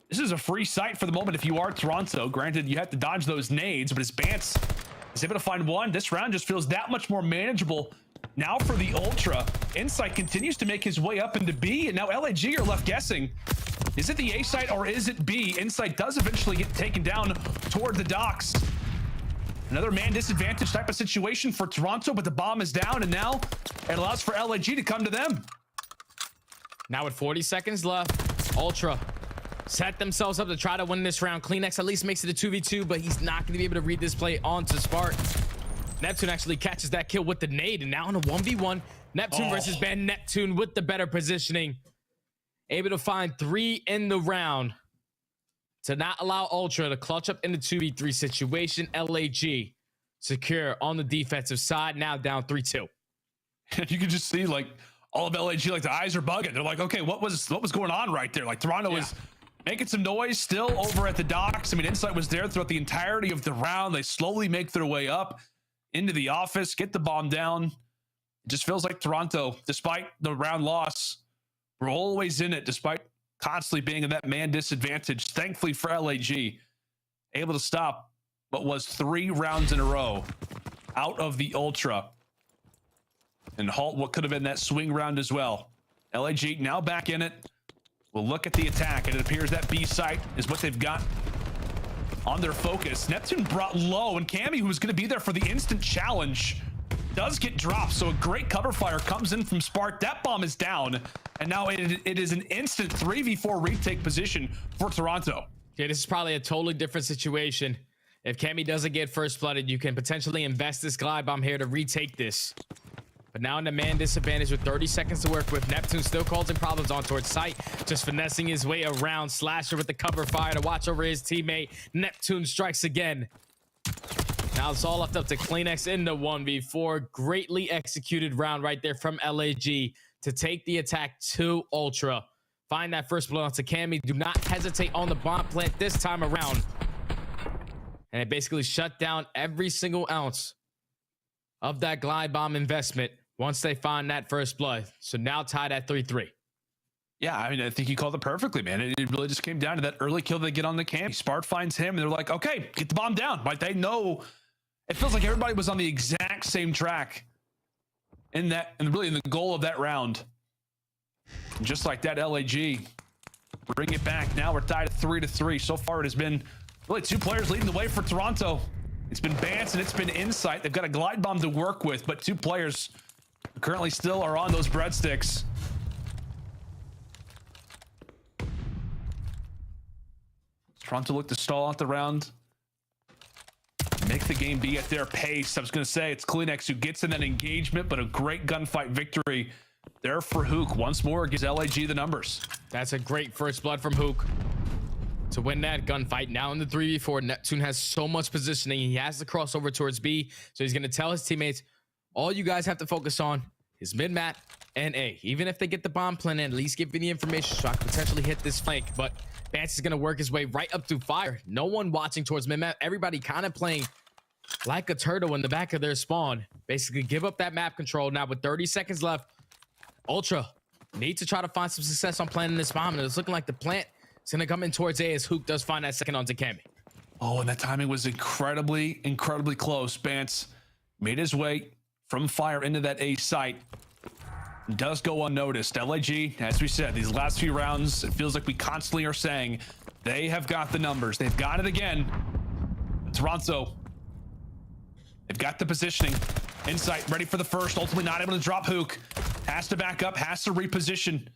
this is a free sight for the moment if you are Toronto. Granted, you have to dodge those nades, but his Bance is able to find one. This round just feels that much more manageable now for the Ultra. Insight continues to make his way up into B, and now LAG are left guessing. Is it the A site or is it B? Insight does eventually get taken down toward the docks. Another man disadvantage type of situation for Toronto, but the bomb is down, and now it allows for LAG to come to them. Now with 40 seconds left, Ultra set themselves up to try to win this round. CleanX at least makes it a 2v2, but he's not going to be able to read this play onto Spark. Neptune actually catches that kill with the nade, and now in a 1v1, Neptune versus Ben Neptune with the better positioning. Able to find 3 in the round to not allow Ultra to clutch up in the 2v3 situation. LAG secure on the defensive side, now down 3-2. You can just see like all of LAG, like the eyes are bugging. They're like, okay, what was going on right there? Like Toronto was making some noise still over at the docks. I mean, Insight was there throughout the entirety of the round. They slowly make their way up into the office, get the bomb down. It just feels like Toronto, despite the round loss, we're always in it, despite constantly being in that man disadvantage. Thankfully for LAG, able to stop what was 3 rounds in a row out of the Ultra and halt what could have been that swing round as well. LAG now back in it. We'll look at the attack, and it appears that B site is what they've got on their focus. Neptune brought low, and Cammy, who was going to be there for the instant challenge, does get dropped. So a great cover fire comes in from Spark. That bomb is down, and now it is an instant 3v4 retake position for Toronto. Okay, this is probably a totally different situation. If Cammy doesn't get first blooded, you can potentially invest this glide bomb here to retake this. But now in the man disadvantage with 30 seconds to work with. Neptune still causing problems on towards site, just finessing his way around. Slasher with the cover fire to watch over his teammate. Neptune strikes again. Now it's all left up to CleanX in the 1v4. Greatly executed round right there from LAG to take the attack to Ultra. Find that first blow onto Cammy. Do not hesitate on the bomb plant this time around. And it basically shut down every single ounce of that glide bomb investment once they find that first blood. So now tied at 3-3. Yeah, I mean, I think you called it perfectly, man. It really just came down to that early kill they get on the camp. Spark finds him, and they're like, okay, get the bomb down. Like, they know. It feels like everybody was on the exact same track in that, and really in the goal of that round. And just like that, LAG bring it back. Now we're tied at 3-3. So far, it has been really 2 players leading the way for Toronto. It's been Bance and it's been Insight. They've got a glide bomb to work with, but 2 players currently still are on those breadsticks. Toronto look to stall out the round, make the game be at their pace. I was going to say it's CleanX who gets in that engagement, but a great gunfight victory there for Hook. Once more, gives LAG the numbers. That's a great first blood from Hook to win that gunfight. Now in the 3v4, Neptune has so much positioning. He has to cross over towards B, so he's going to tell his teammates, all you guys have to focus on is mid-map and A. Even if they get the bomb plan, at least give me the information so I can potentially hit this flank. But Bance is going to work his way right up through fire. No one watching towards mid-map. Everybody kind of playing like a turtle in the back of their spawn. Basically give up that map control. Now with 30 seconds left, Ultra need to try to find some success on planting this bomb. And it's looking like the plant is going to come in towards A as Hook does find that second onto Cammy. Oh, and that timing was incredibly close. Bance made his way from fire into that A site. Does go unnoticed. LAG, as we said, these last few rounds, it feels like we constantly are saying they have got the numbers. They've got it again. Toronto, they've got the positioning. Insight ready for the first, ultimately not able to drop Hook. Has to back up, has to reposition.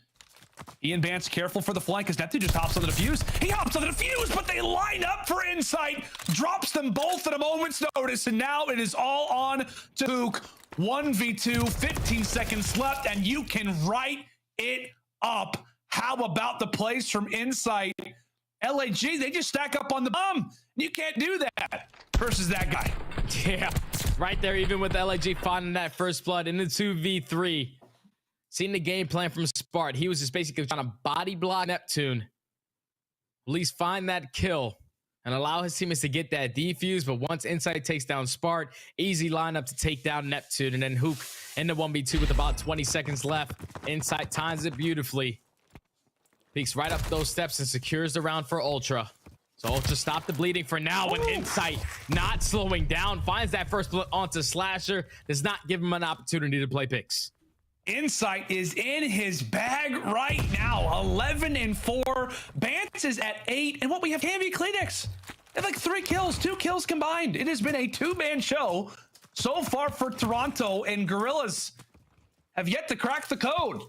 Ian Bance careful for the flank as Neptune just hops on the defuse. He hops on the defuse, but they line up for Insight. Drops them both at a moment's notice, and now it is all on to Hook. 1v2, 15 seconds left, and you can write it up. How about the plays from Insight? LAG, they just stack up on the bomb. You can't do that versus that guy. Yeah, right there, even with LAG finding that first blood in the 2v3. Seeing the game plan from Spark, he was just basically trying to body block Neptune. At least find that kill and allow his teammates to get that defuse. But once Insight takes down Spark, easy lineup to take down Neptune. And then Hook in the 1v2 with about 20 seconds left. Insight times it beautifully. Peeks right up those steps and secures the round for Ultra. So Ultra stop the bleeding for now with Insight not slowing down. Finds that first blood onto Slasher. Does not give him an opportunity to play picks. Insight is in his bag right now. 11-4. Bance is at 8. And what we have, Cammy CleanX. They have like 3 kills, 2 kills combined. It has been a 2-man show so far for Toronto, and Guerrillas have yet to crack the code.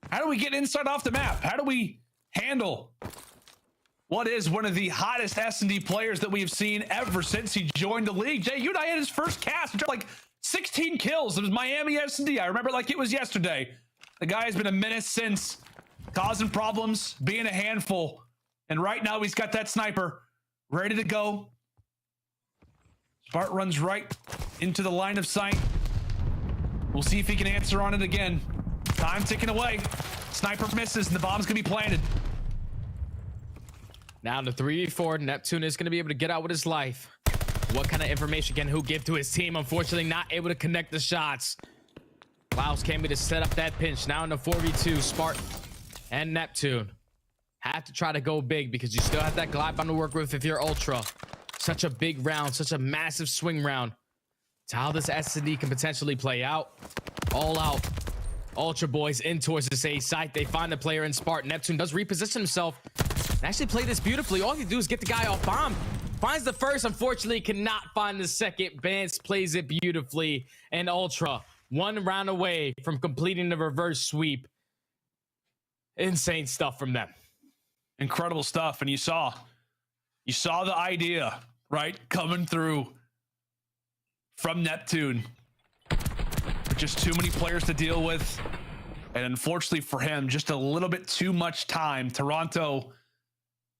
How do we get Insight off the map? How do we handle what is one of the hottest S&D players that we have seen ever since he joined the league? Jay, you and I had his first cast, which are like 16 kills. It was Miami S&D. I remember like it was yesterday. The guy has been a menace since, causing problems, being a handful. And right now he's got that sniper ready to go. Spark runs right into the line of sight. We'll see if he can answer on it again. Time ticking away. Sniper misses and the bomb's gonna be planted. Now in the 3v4, Neptune is gonna be able to get out with his life. What kind of information can Hook give to his team? Unfortunately, not able to connect the shots. Allows Cammy to set up that pinch. Now in the 4v2, Spark and Neptune have to try to go big because you still have that glide bomb to work with if you're Ultra. Such a big round, such a massive swing round. It's how this S&D can potentially play out. All out. Ultra boys in towards this A site. They find the player in Spartan. Neptune does reposition himself and actually play this beautifully. All you do is get the guy off bomb. Finds the first, unfortunately cannot find the second. Bance plays it beautifully. And Ultra, one round away from completing the reverse sweep. Insane stuff from them. Incredible stuff. And you saw the idea, right, coming through from Neptune. Just too many players to deal with. And unfortunately for him, just a little bit too much time. Toronto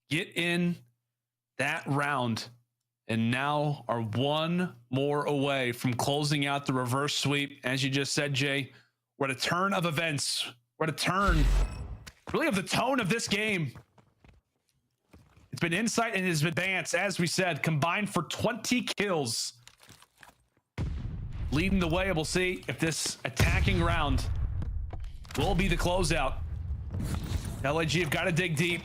get in that round and now are one more away from closing out the reverse sweep. As you just said, Jay, we're at a turn of events. We're at a turn really of the tone of this game. It's been Insight and it's been Bance, as we said, combined for 20 kills. Leading the way. We'll see if this attacking round will be the closeout. LAG have got to dig deep.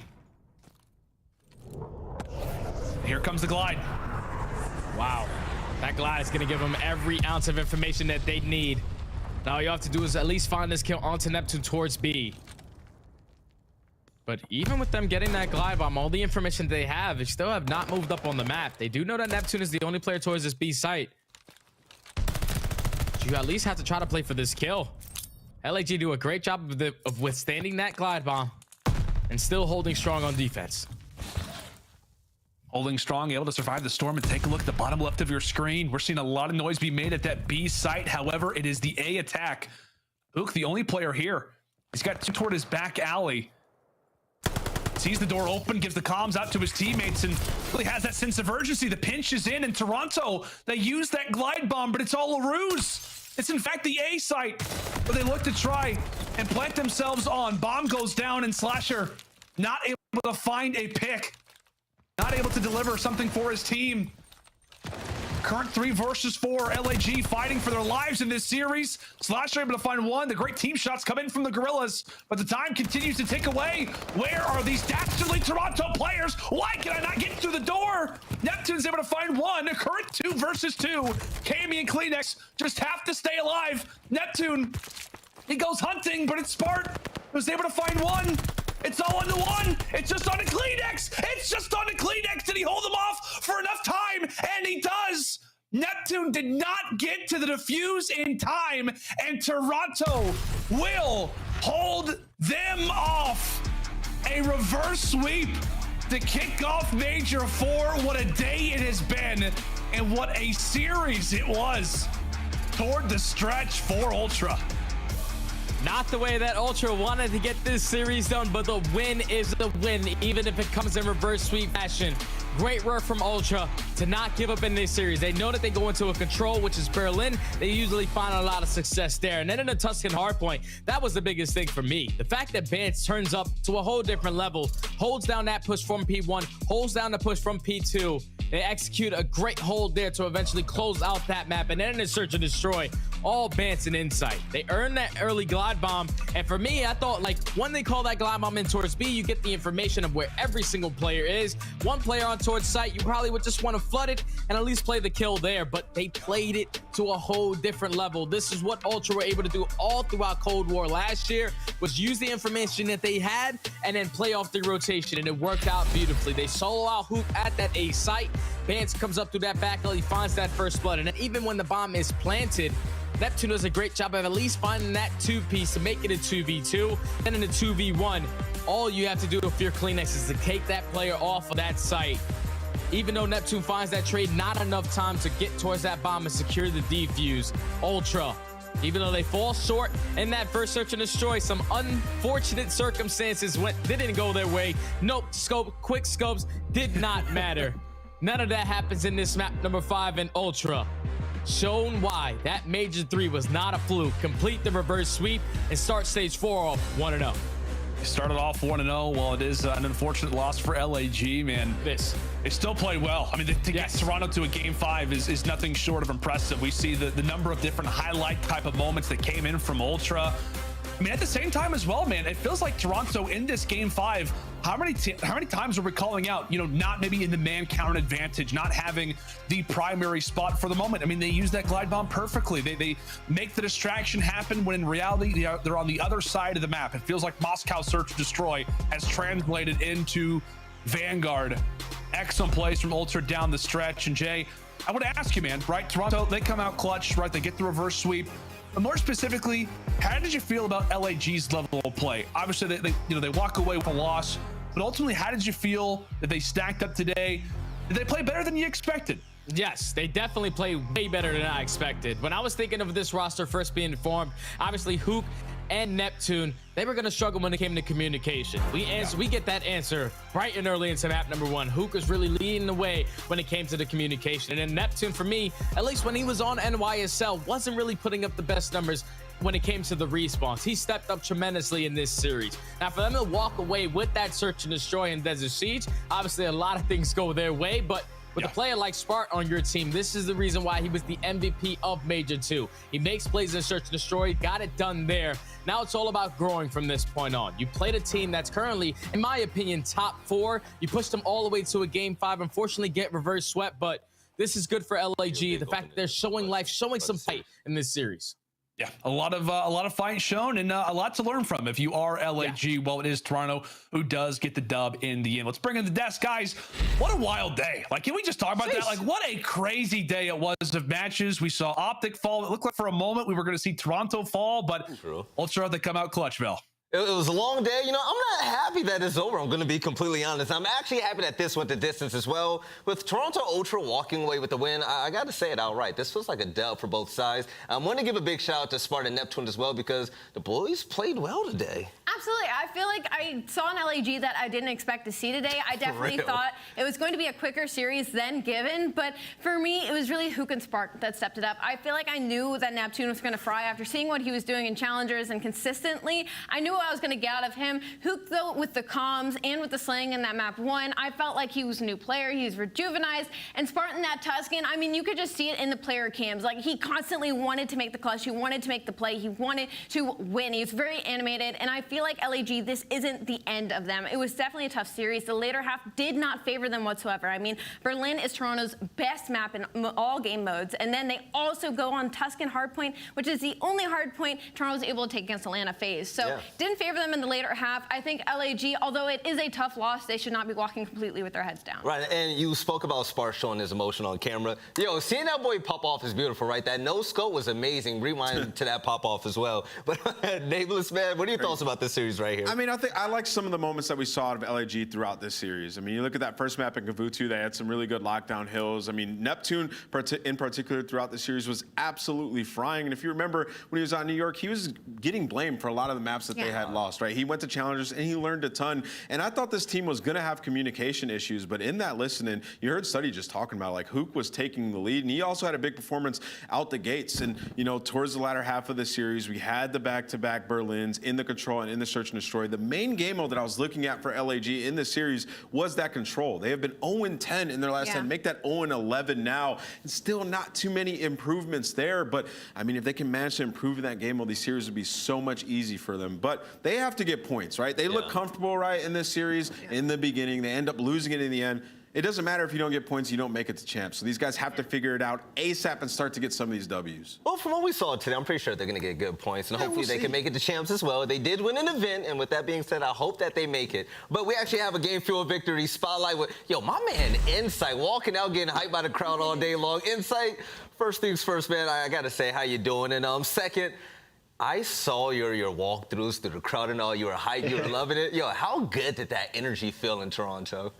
Here comes the glide. Wow. That glide is going to give them every ounce of information that they need. Now all you have to do is at least find this kill onto Neptune towards B. But even with them getting that glide bomb, all the information they still have not moved up on the map. They do know that Neptune is the only player towards this B site. You at least have to try to play for this kill. LAG do a great job of withstanding that glide bomb and still holding strong on defense. Holding strong, able to survive the storm. And take a look at the bottom left of your screen. We're seeing a lot of noise be made at that B site. However, it is the A attack. Ook, the only player here. He's got two toward his back alley. Sees the door open, gives the comms out to his teammates, and really has that sense of urgency. The pinch is in Toronto. They use that glide bomb, but it's all a ruse. It's in fact the A site where they look to try and plant themselves on. Bomb goes down and Slasher not able to find a pick. Not able to deliver something for his team. Current 3 versus 4. LAG fighting for their lives in this series. Slasher able to find one. The great team shots come in from the Guerrillas, but the time continues to tick away. Where are these dastardly Toronto players? Why can I not get through the door? Neptune's able to find one. A current 2 versus 2. Kami and Kleenex just have to stay alive. Neptune, he goes hunting, but it's Spart was able to find one. It's all on the one. It's just on a Kleenex. It's just on a Kleenex. Did he hold them off for enough time? And he does. Neptune did not get to the defuse in time, and Toronto will hold them off. A reverse sweep to kick off Major 4. What a day it has been, and what a series it was toward the stretch for Ultra. Not the way that Ultra wanted to get this series done, but the win is the win, even if it comes in reverse sweep fashion. Great work from Ultra to not give up in this series. They know that they go into a control, which is Berlin. They usually find a lot of success there. And then in the Tuscan hardpoint, that was the biggest thing for me. The fact that Bance turns up to a whole different level, holds down that push from P1, holds down the push from P2. They execute a great hold there to eventually close out that map. And then in the search and destroy, all Bance and Insight. They earn that early glide bomb. And for me, I thought, like, when they call that glide bomb in towards B, you get the information of where every single player is. One player on towards site, you probably would just want to flood it and at least play the kill there. But they played it to a whole different level. This is what Ultra were able to do all throughout Cold War last year, was use the information that they had and then play off the rotation. And it worked out beautifully. They solo out Hoop at that A site. Bance comes up through that back alley, he finds that first blood. And then even when the bomb is planted, Neptune does a great job of at least finding that 2-piece to make it a 2v2. Then in a 2v1, all you have to do with your Kleenex is to take that player off of that site. Even though Neptune finds that trade, not enough time to get towards that bomb and secure the defuse. Ultra, even though they fall short in that first search and destroy, some unfortunate circumstances didn't go their way. Nope, scope, quick scopes did not matter. None of that happens in this map number 5 in Ultra. Shown why that Major 3 was not a fluke. Complete the reverse sweep and start stage 4 off 1-0. Started off 1-0. Well, it is an unfortunate loss for LAG, man. They still played well. I mean, to get Toronto to a game 5 is nothing short of impressive. We see the number of different highlight type of moments that came in from Ultra. I mean, at the same time as well, man, it feels like Toronto in this game 5, how many times are we calling out, not maybe in the man count advantage, not having the primary spot for the moment? I mean, they use that glide bomb perfectly. They make the distraction happen when in reality they're on the other side of the map. It feels like Moscow Search and Destroy has translated into Vanguard. Excellent plays from Ultra down the stretch. And Jay, I want to ask you, man, right? Toronto, they come out clutch, right? They get the reverse sweep. But more specifically, how did you feel about LAG's level of play? Obviously, they walk away with a loss, but ultimately, how did you feel that they stacked up today? Did they play better than you expected? Yes, they definitely play way better than I expected. When I was thinking of this roster first being formed, obviously Hook and Neptune, they were going to struggle when it came to communication. We get that answer bright and early into map number 1. Hook was really leading the way when it came to the communication. And then Neptune, for me, at least when he was on NYSL, wasn't really putting up the best numbers when it came to the respawns. He stepped up tremendously in this series. Now, for them to walk away with that Search and Destroy in Desert Siege, obviously a lot of things go their way, but with a player like Spart on your team, this is the reason why he was the MVP of Major 2. He makes plays in Search and Destroy, got it done there. Now it's all about growing from this point on. You played a team that's currently, in my opinion, top 4. You pushed them all the way to a game 5. Unfortunately, get reverse swept, but this is good for LAG. The fact that they're showing life, showing some fight in this series. Yeah, a lot of fight shown and a lot to learn from if you are LAG. Well, it is Toronto who does get the dub in the end. Let's bring in the desk, guys. What a wild day! Like, can we just talk about that? Like, what a crazy day it was of matches. We saw OpTic fall. It looked like for a moment we were going to see Toronto fall, but Ultra, they come out clutch, Bill. It was a long day. I'm not happy that it's over. I'm going to be completely honest. I'm actually happy that this went the distance as well. With Toronto Ultra walking away with the win, I got to say it outright. This feels like a dub for both sides. I want to give a big shout out to Spart and Neptune as well because the boys played well today. Absolutely. I feel like I saw an LAG that I didn't expect to see today. I definitely thought it was going to be a quicker series than given, but for me, it was really Hook and Spart that stepped it up. I feel like I knew that Neptune was going to fry after seeing what he was doing in Challengers and consistently. I knew what I was going to get out of him. Hook, though, with the comms and with the slaying in that map 1, I felt like he was a new player. He was rejuvenized. And Spart in that Tuscan, I mean, you could just see it in the player cams. Like, he constantly wanted to make the clutch. He wanted to make the play. He wanted to win. He was very animated. And I feel like LAG, this isn't the end of them. It was definitely a tough series. The later half did not favor them whatsoever. I mean, Berlin is Toronto's best map in all game modes. And then they also go on Tuscan hardpoint, which is the only hardpoint Toronto was able to take against Atlanta FaZe. So didn't favor them in the later half. I think LAG, although it is a tough loss, they should not be walking completely with their heads down. Right, and you spoke about Spart showing his emotion on camera. Yo, seeing that boy pop off is beautiful, right? That no scope was amazing. Rewind to that pop off as well. But Nameless, man, what are your thoughts about this series right here? I mean, I like some of the moments that we saw out of LAG throughout this series. I mean, you look at that first map in Kavutu, they had some really good lockdown hills. I mean, Neptune in particular throughout the series was absolutely frying. And if you remember when he was on New York, he was getting blamed for a lot of the maps that they had lost, right? He went to Challengers and he learned a ton. And I thought this team was going to have communication issues, but in that listening, you heard Studdy just talking about, like, Hook was taking the lead, and he also had a big performance out the gates. And, towards the latter half of the series, we had the back-to-back Berlins in the control and in the search and destroy. The main game mode that I was looking at for LAG in this series was that control. They have been 0-10 in their last 10. Make that 0-11 now. And still not too many improvements there, but, I mean, if they can manage to improve in that game mode, these series would be so much easy for them. But they have to get points, right? They look comfortable, right, in this series in the beginning. They end up losing it in the end. It doesn't matter if you don't get points, you don't make it to champs. So these guys have to figure it out ASAP and start to get some of these W's. Well, from what we saw today, I'm pretty sure they're going to get good points, and hopefully they can make it to champs as well. They did win an event, and with that being said, I hope that they make it. But we actually have a game fuel victory spotlight with, my man Insight walking out getting hyped by the crowd all day long. Insight, first things first, man, I got to say, how you doing? And second, I saw your walkthroughs through the crowd and all. You were hyped, you were loving it. How good did that energy feel in Toronto?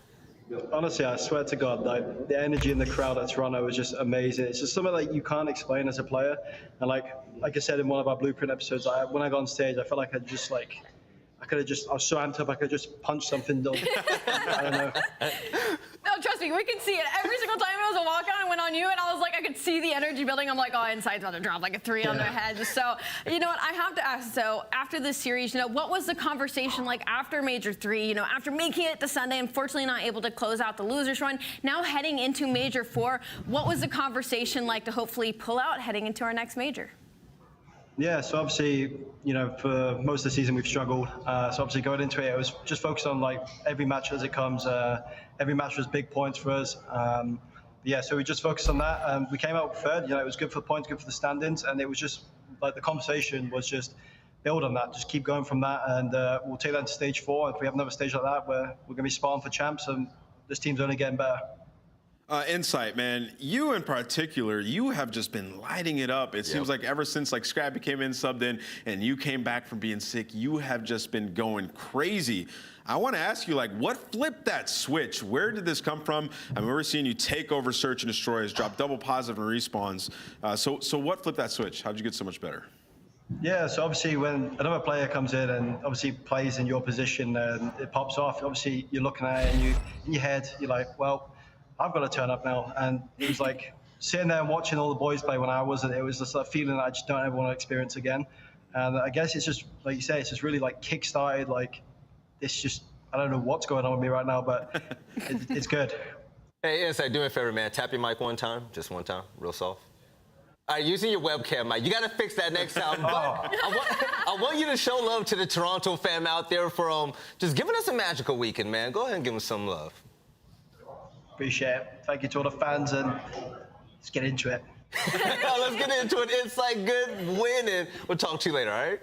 Honestly, I swear to God, like, the energy in the crowd at Toronto was just amazing. It's just something that you can't explain as a player. And like I said in one of our Blueprint episodes, when I got on stage, I felt like I was so amped up, I could just punch something. I don't know. No, trust me, we could see it. Every single time it was a walk-on and went on you, and I was like, I could see the energy building. I'm like, Insight's about to drop like a 3 on their heads. So, you know what, I have to ask, so after this series, what was the conversation like after Major 3, after making it to Sunday, unfortunately not able to close out the losers run, now heading into Major 4, what was the conversation like to hopefully pull out heading into our next Major? Yeah, so obviously, you know, for most of the season we've struggled. So obviously going into it, it was just focused on like every match as it comes. Every match was big points for us. Yeah, so we just focused on that. We came out third. You know, it was good for the points, good for the standings, and it was just like the conversation was just build on that, just keep going from that, and we'll take that into stage 4. If we have another stage like that, we're going to be sparring for champs, and this team's only getting better. Insight, man. You in particular, you have just been lighting it up. It seems like ever since like Scrappy came in, subbed in, and you came back from being sick, you have just been going crazy. I want to ask you, like, what flipped that switch? Where did this come from? I mean, we're seeing you take over search and destroys, drop double positive and respawns. So what flipped that switch? How'd you get so much better? Yeah, so obviously when another player comes in and obviously plays in your position and it pops off, obviously you're looking at it and you, in your head, you're like, well, I've got to turn up now. And it was like sitting there and watching all the boys play when I wasn't, it was just a feeling that I just don't ever want to experience again. And I guess it's just, like you say, it's just really like kick-started, like it's just, I don't know what's going on with me right now, but it's good. Hey, Insight, do me a favor, man. Tap your mic one time, just one time, real soft. All right, using your webcam mic. You got to fix that next time. But I want you to show love to the Toronto fam out there for just giving us a magical weekend, man. Go ahead and give them some love. Appreciate it. Thank you to all the fans, and let's get into it. Let's get into it. Insight, good win, and we'll talk to you later, all right?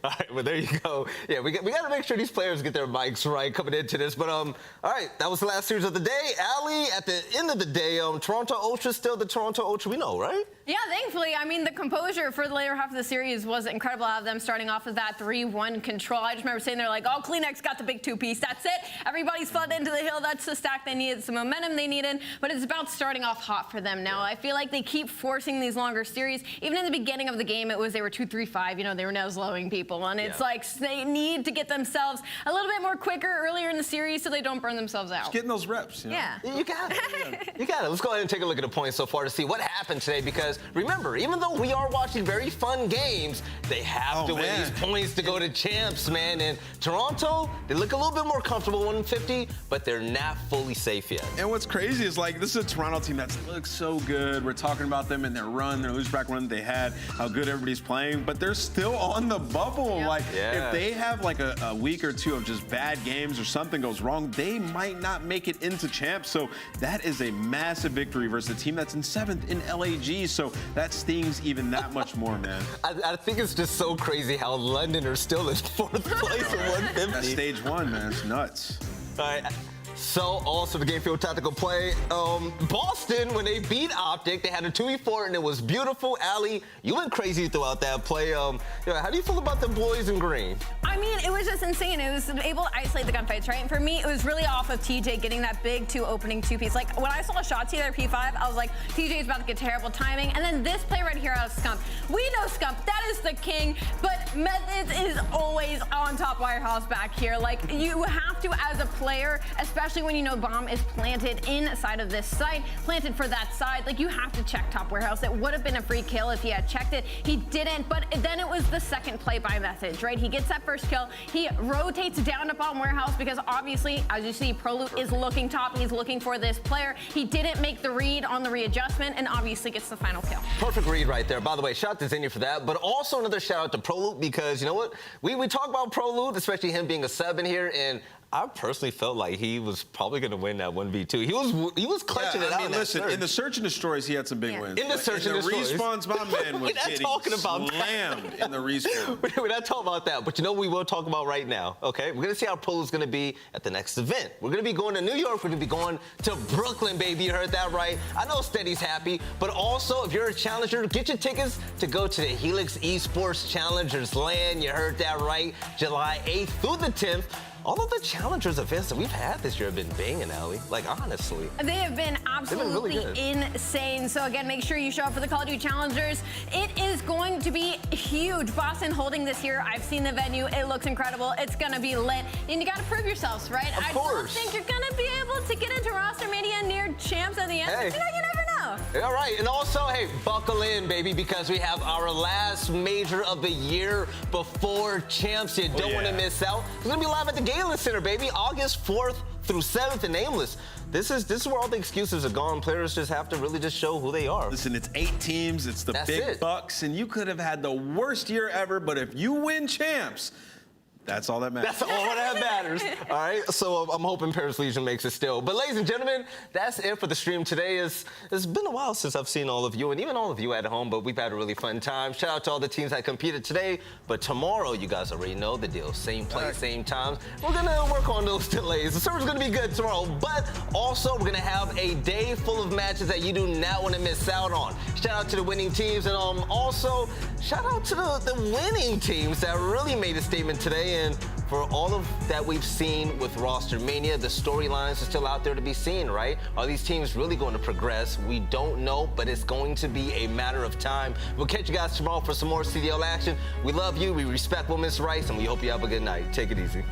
All right, well, there you go. Yeah, we got to make sure these players get their mics right coming into this. But, all right, that was the last series of the day. Allie, at the end of the day, Toronto Ultra still the Toronto Ultra we know, right? Yeah, thankfully. I mean, the composure for the later half of the series was incredible out of them, starting off with that 3-1 control. I just remember sitting there like, oh, Kleenex got the big 2-piece. That's it. Everybody's flooded into the hill. That's the stack they needed, some momentum they needed. But it's about starting off hot for them now. I feel like they keep forcing these longer series. Even in the beginning of the game, it was they were 2-3-5. You know, they were now slowing people. And it's like they need to get themselves a little bit more quicker earlier in the series so they don't burn themselves out. Just getting those reps. You know? Yeah. You got it. You got it. Let's go ahead and take a look at the points so far to see what happened today, because remember, even though we are watching very fun games, they have to win these points to go to champs, man. And Toronto, they look a little bit more comfortable 150, but they're not fully safe yet. And what's crazy is, like, this is a Toronto team that looks so good. We're talking about them in their run, their lose-back run they had, how good everybody's playing, but they're still on the bubble. Yep. Like, if they have like a week or two of just bad games or something goes wrong, they might not make it into champs. So that is a massive victory versus a team that's in 7th in LAG. So that stings even that much more, man. I think it's just so crazy how London are still in 4th place at 150. That's stage 1, man. It's nuts. All right. So, also the game field tactical play. Boston, when they beat OpTic, they had a 2v4 and it was beautiful. Allie, you went crazy throughout that play. How do you feel about the boys in green? I mean, it was just insane. It was able to isolate the gunfights, right? And for me, it was really off of TJ getting that big opening 2-piece. Like, when I saw Shotzzy there, P5, I was like, TJ's about to get terrible timing. And then this play right here out of Scump. We know Scump, that is the king, but Methodz is always on top wirehouse back here. Like, you have to, as a player, especially when you know bomb is planted inside of this site, planted for that side, like, you have to check top warehouse. It would have been a free kill if he had checked it. He didn't, but then it was the second play by Methodz, right? He gets that first kill. He rotates down to bottom warehouse because obviously, as you see, Prolute is looking top. He's looking for this player. He didn't make the read on the readjustment and obviously gets the final kill. Perfect read right there. By the way, shout out to Zenny for that, but also another shout out to Prolute, because you know what? We talk about Prolute, especially him being a sub in here, and I personally felt like he was probably going to win that 1v2. He was clutching it out. I mean, listen, in the search and destroys, he had some big wins. In the search and destroys. Respawns, my man was getting slammed in the respawn. We're not talking about that, but you know what we will talk about right now, okay? We're going to see how Prolute's going to be at the next event. We're going to be going to New York. We're going to be going to Brooklyn, baby. You heard that right. I know Steady's happy, but also, if you're a challenger, get your tickets to go to the Helix Esports Challengers LAN. You heard that right. July 8th through the 10th. All of the Challengers events that we've had this year have been banging, Allie. Like, honestly. They have been absolutely insane. So, again, make sure you show up for the Call of Duty Challengers. It is going to be huge. Boston holding this here. I've seen the venue. It looks incredible. It's going to be lit. And you got to prove yourselves, right? Of course. I don't think you're going to be able to get into roster mania near champs at the end. Hey. But, you know, you never know. All right. And also, hey, buckle in, baby, because we have our last major of the year before champs. You don't want to miss out. It's going to be live at the Galen Center, baby, August 4th through 7th in Nameless. this is where all the excuses are gone. Players just have to really just show who they are. Listen, it's 8 teams, it's the big bucks, and you could have had the worst year ever, but if you win champs, that's all that matters. That's all that matters. All right, so I'm hoping Paris Legion makes it still. But ladies and gentlemen, that's it for the stream today. It's been a while since I've seen all of you, and even all of you at home, but we've had a really fun time. Shout out to all the teams that competed today. But tomorrow, you guys already know the deal. Same place, same times. We're gonna work on those delays. The server's gonna be good tomorrow, but also we're gonna have a day full of matches that you do not want to miss out on. Shout out to the winning teams, and also shout out to the winning teams that really made a statement today. And for all of that we've seen with Roster Mania, the storylines are still out there to be seen, right? Are these teams really going to progress? We don't know, but it's going to be a matter of time. We'll catch you guys tomorrow for some more CDL action. We love you, we respect women's rights, and we hope you have a good night. Take it easy.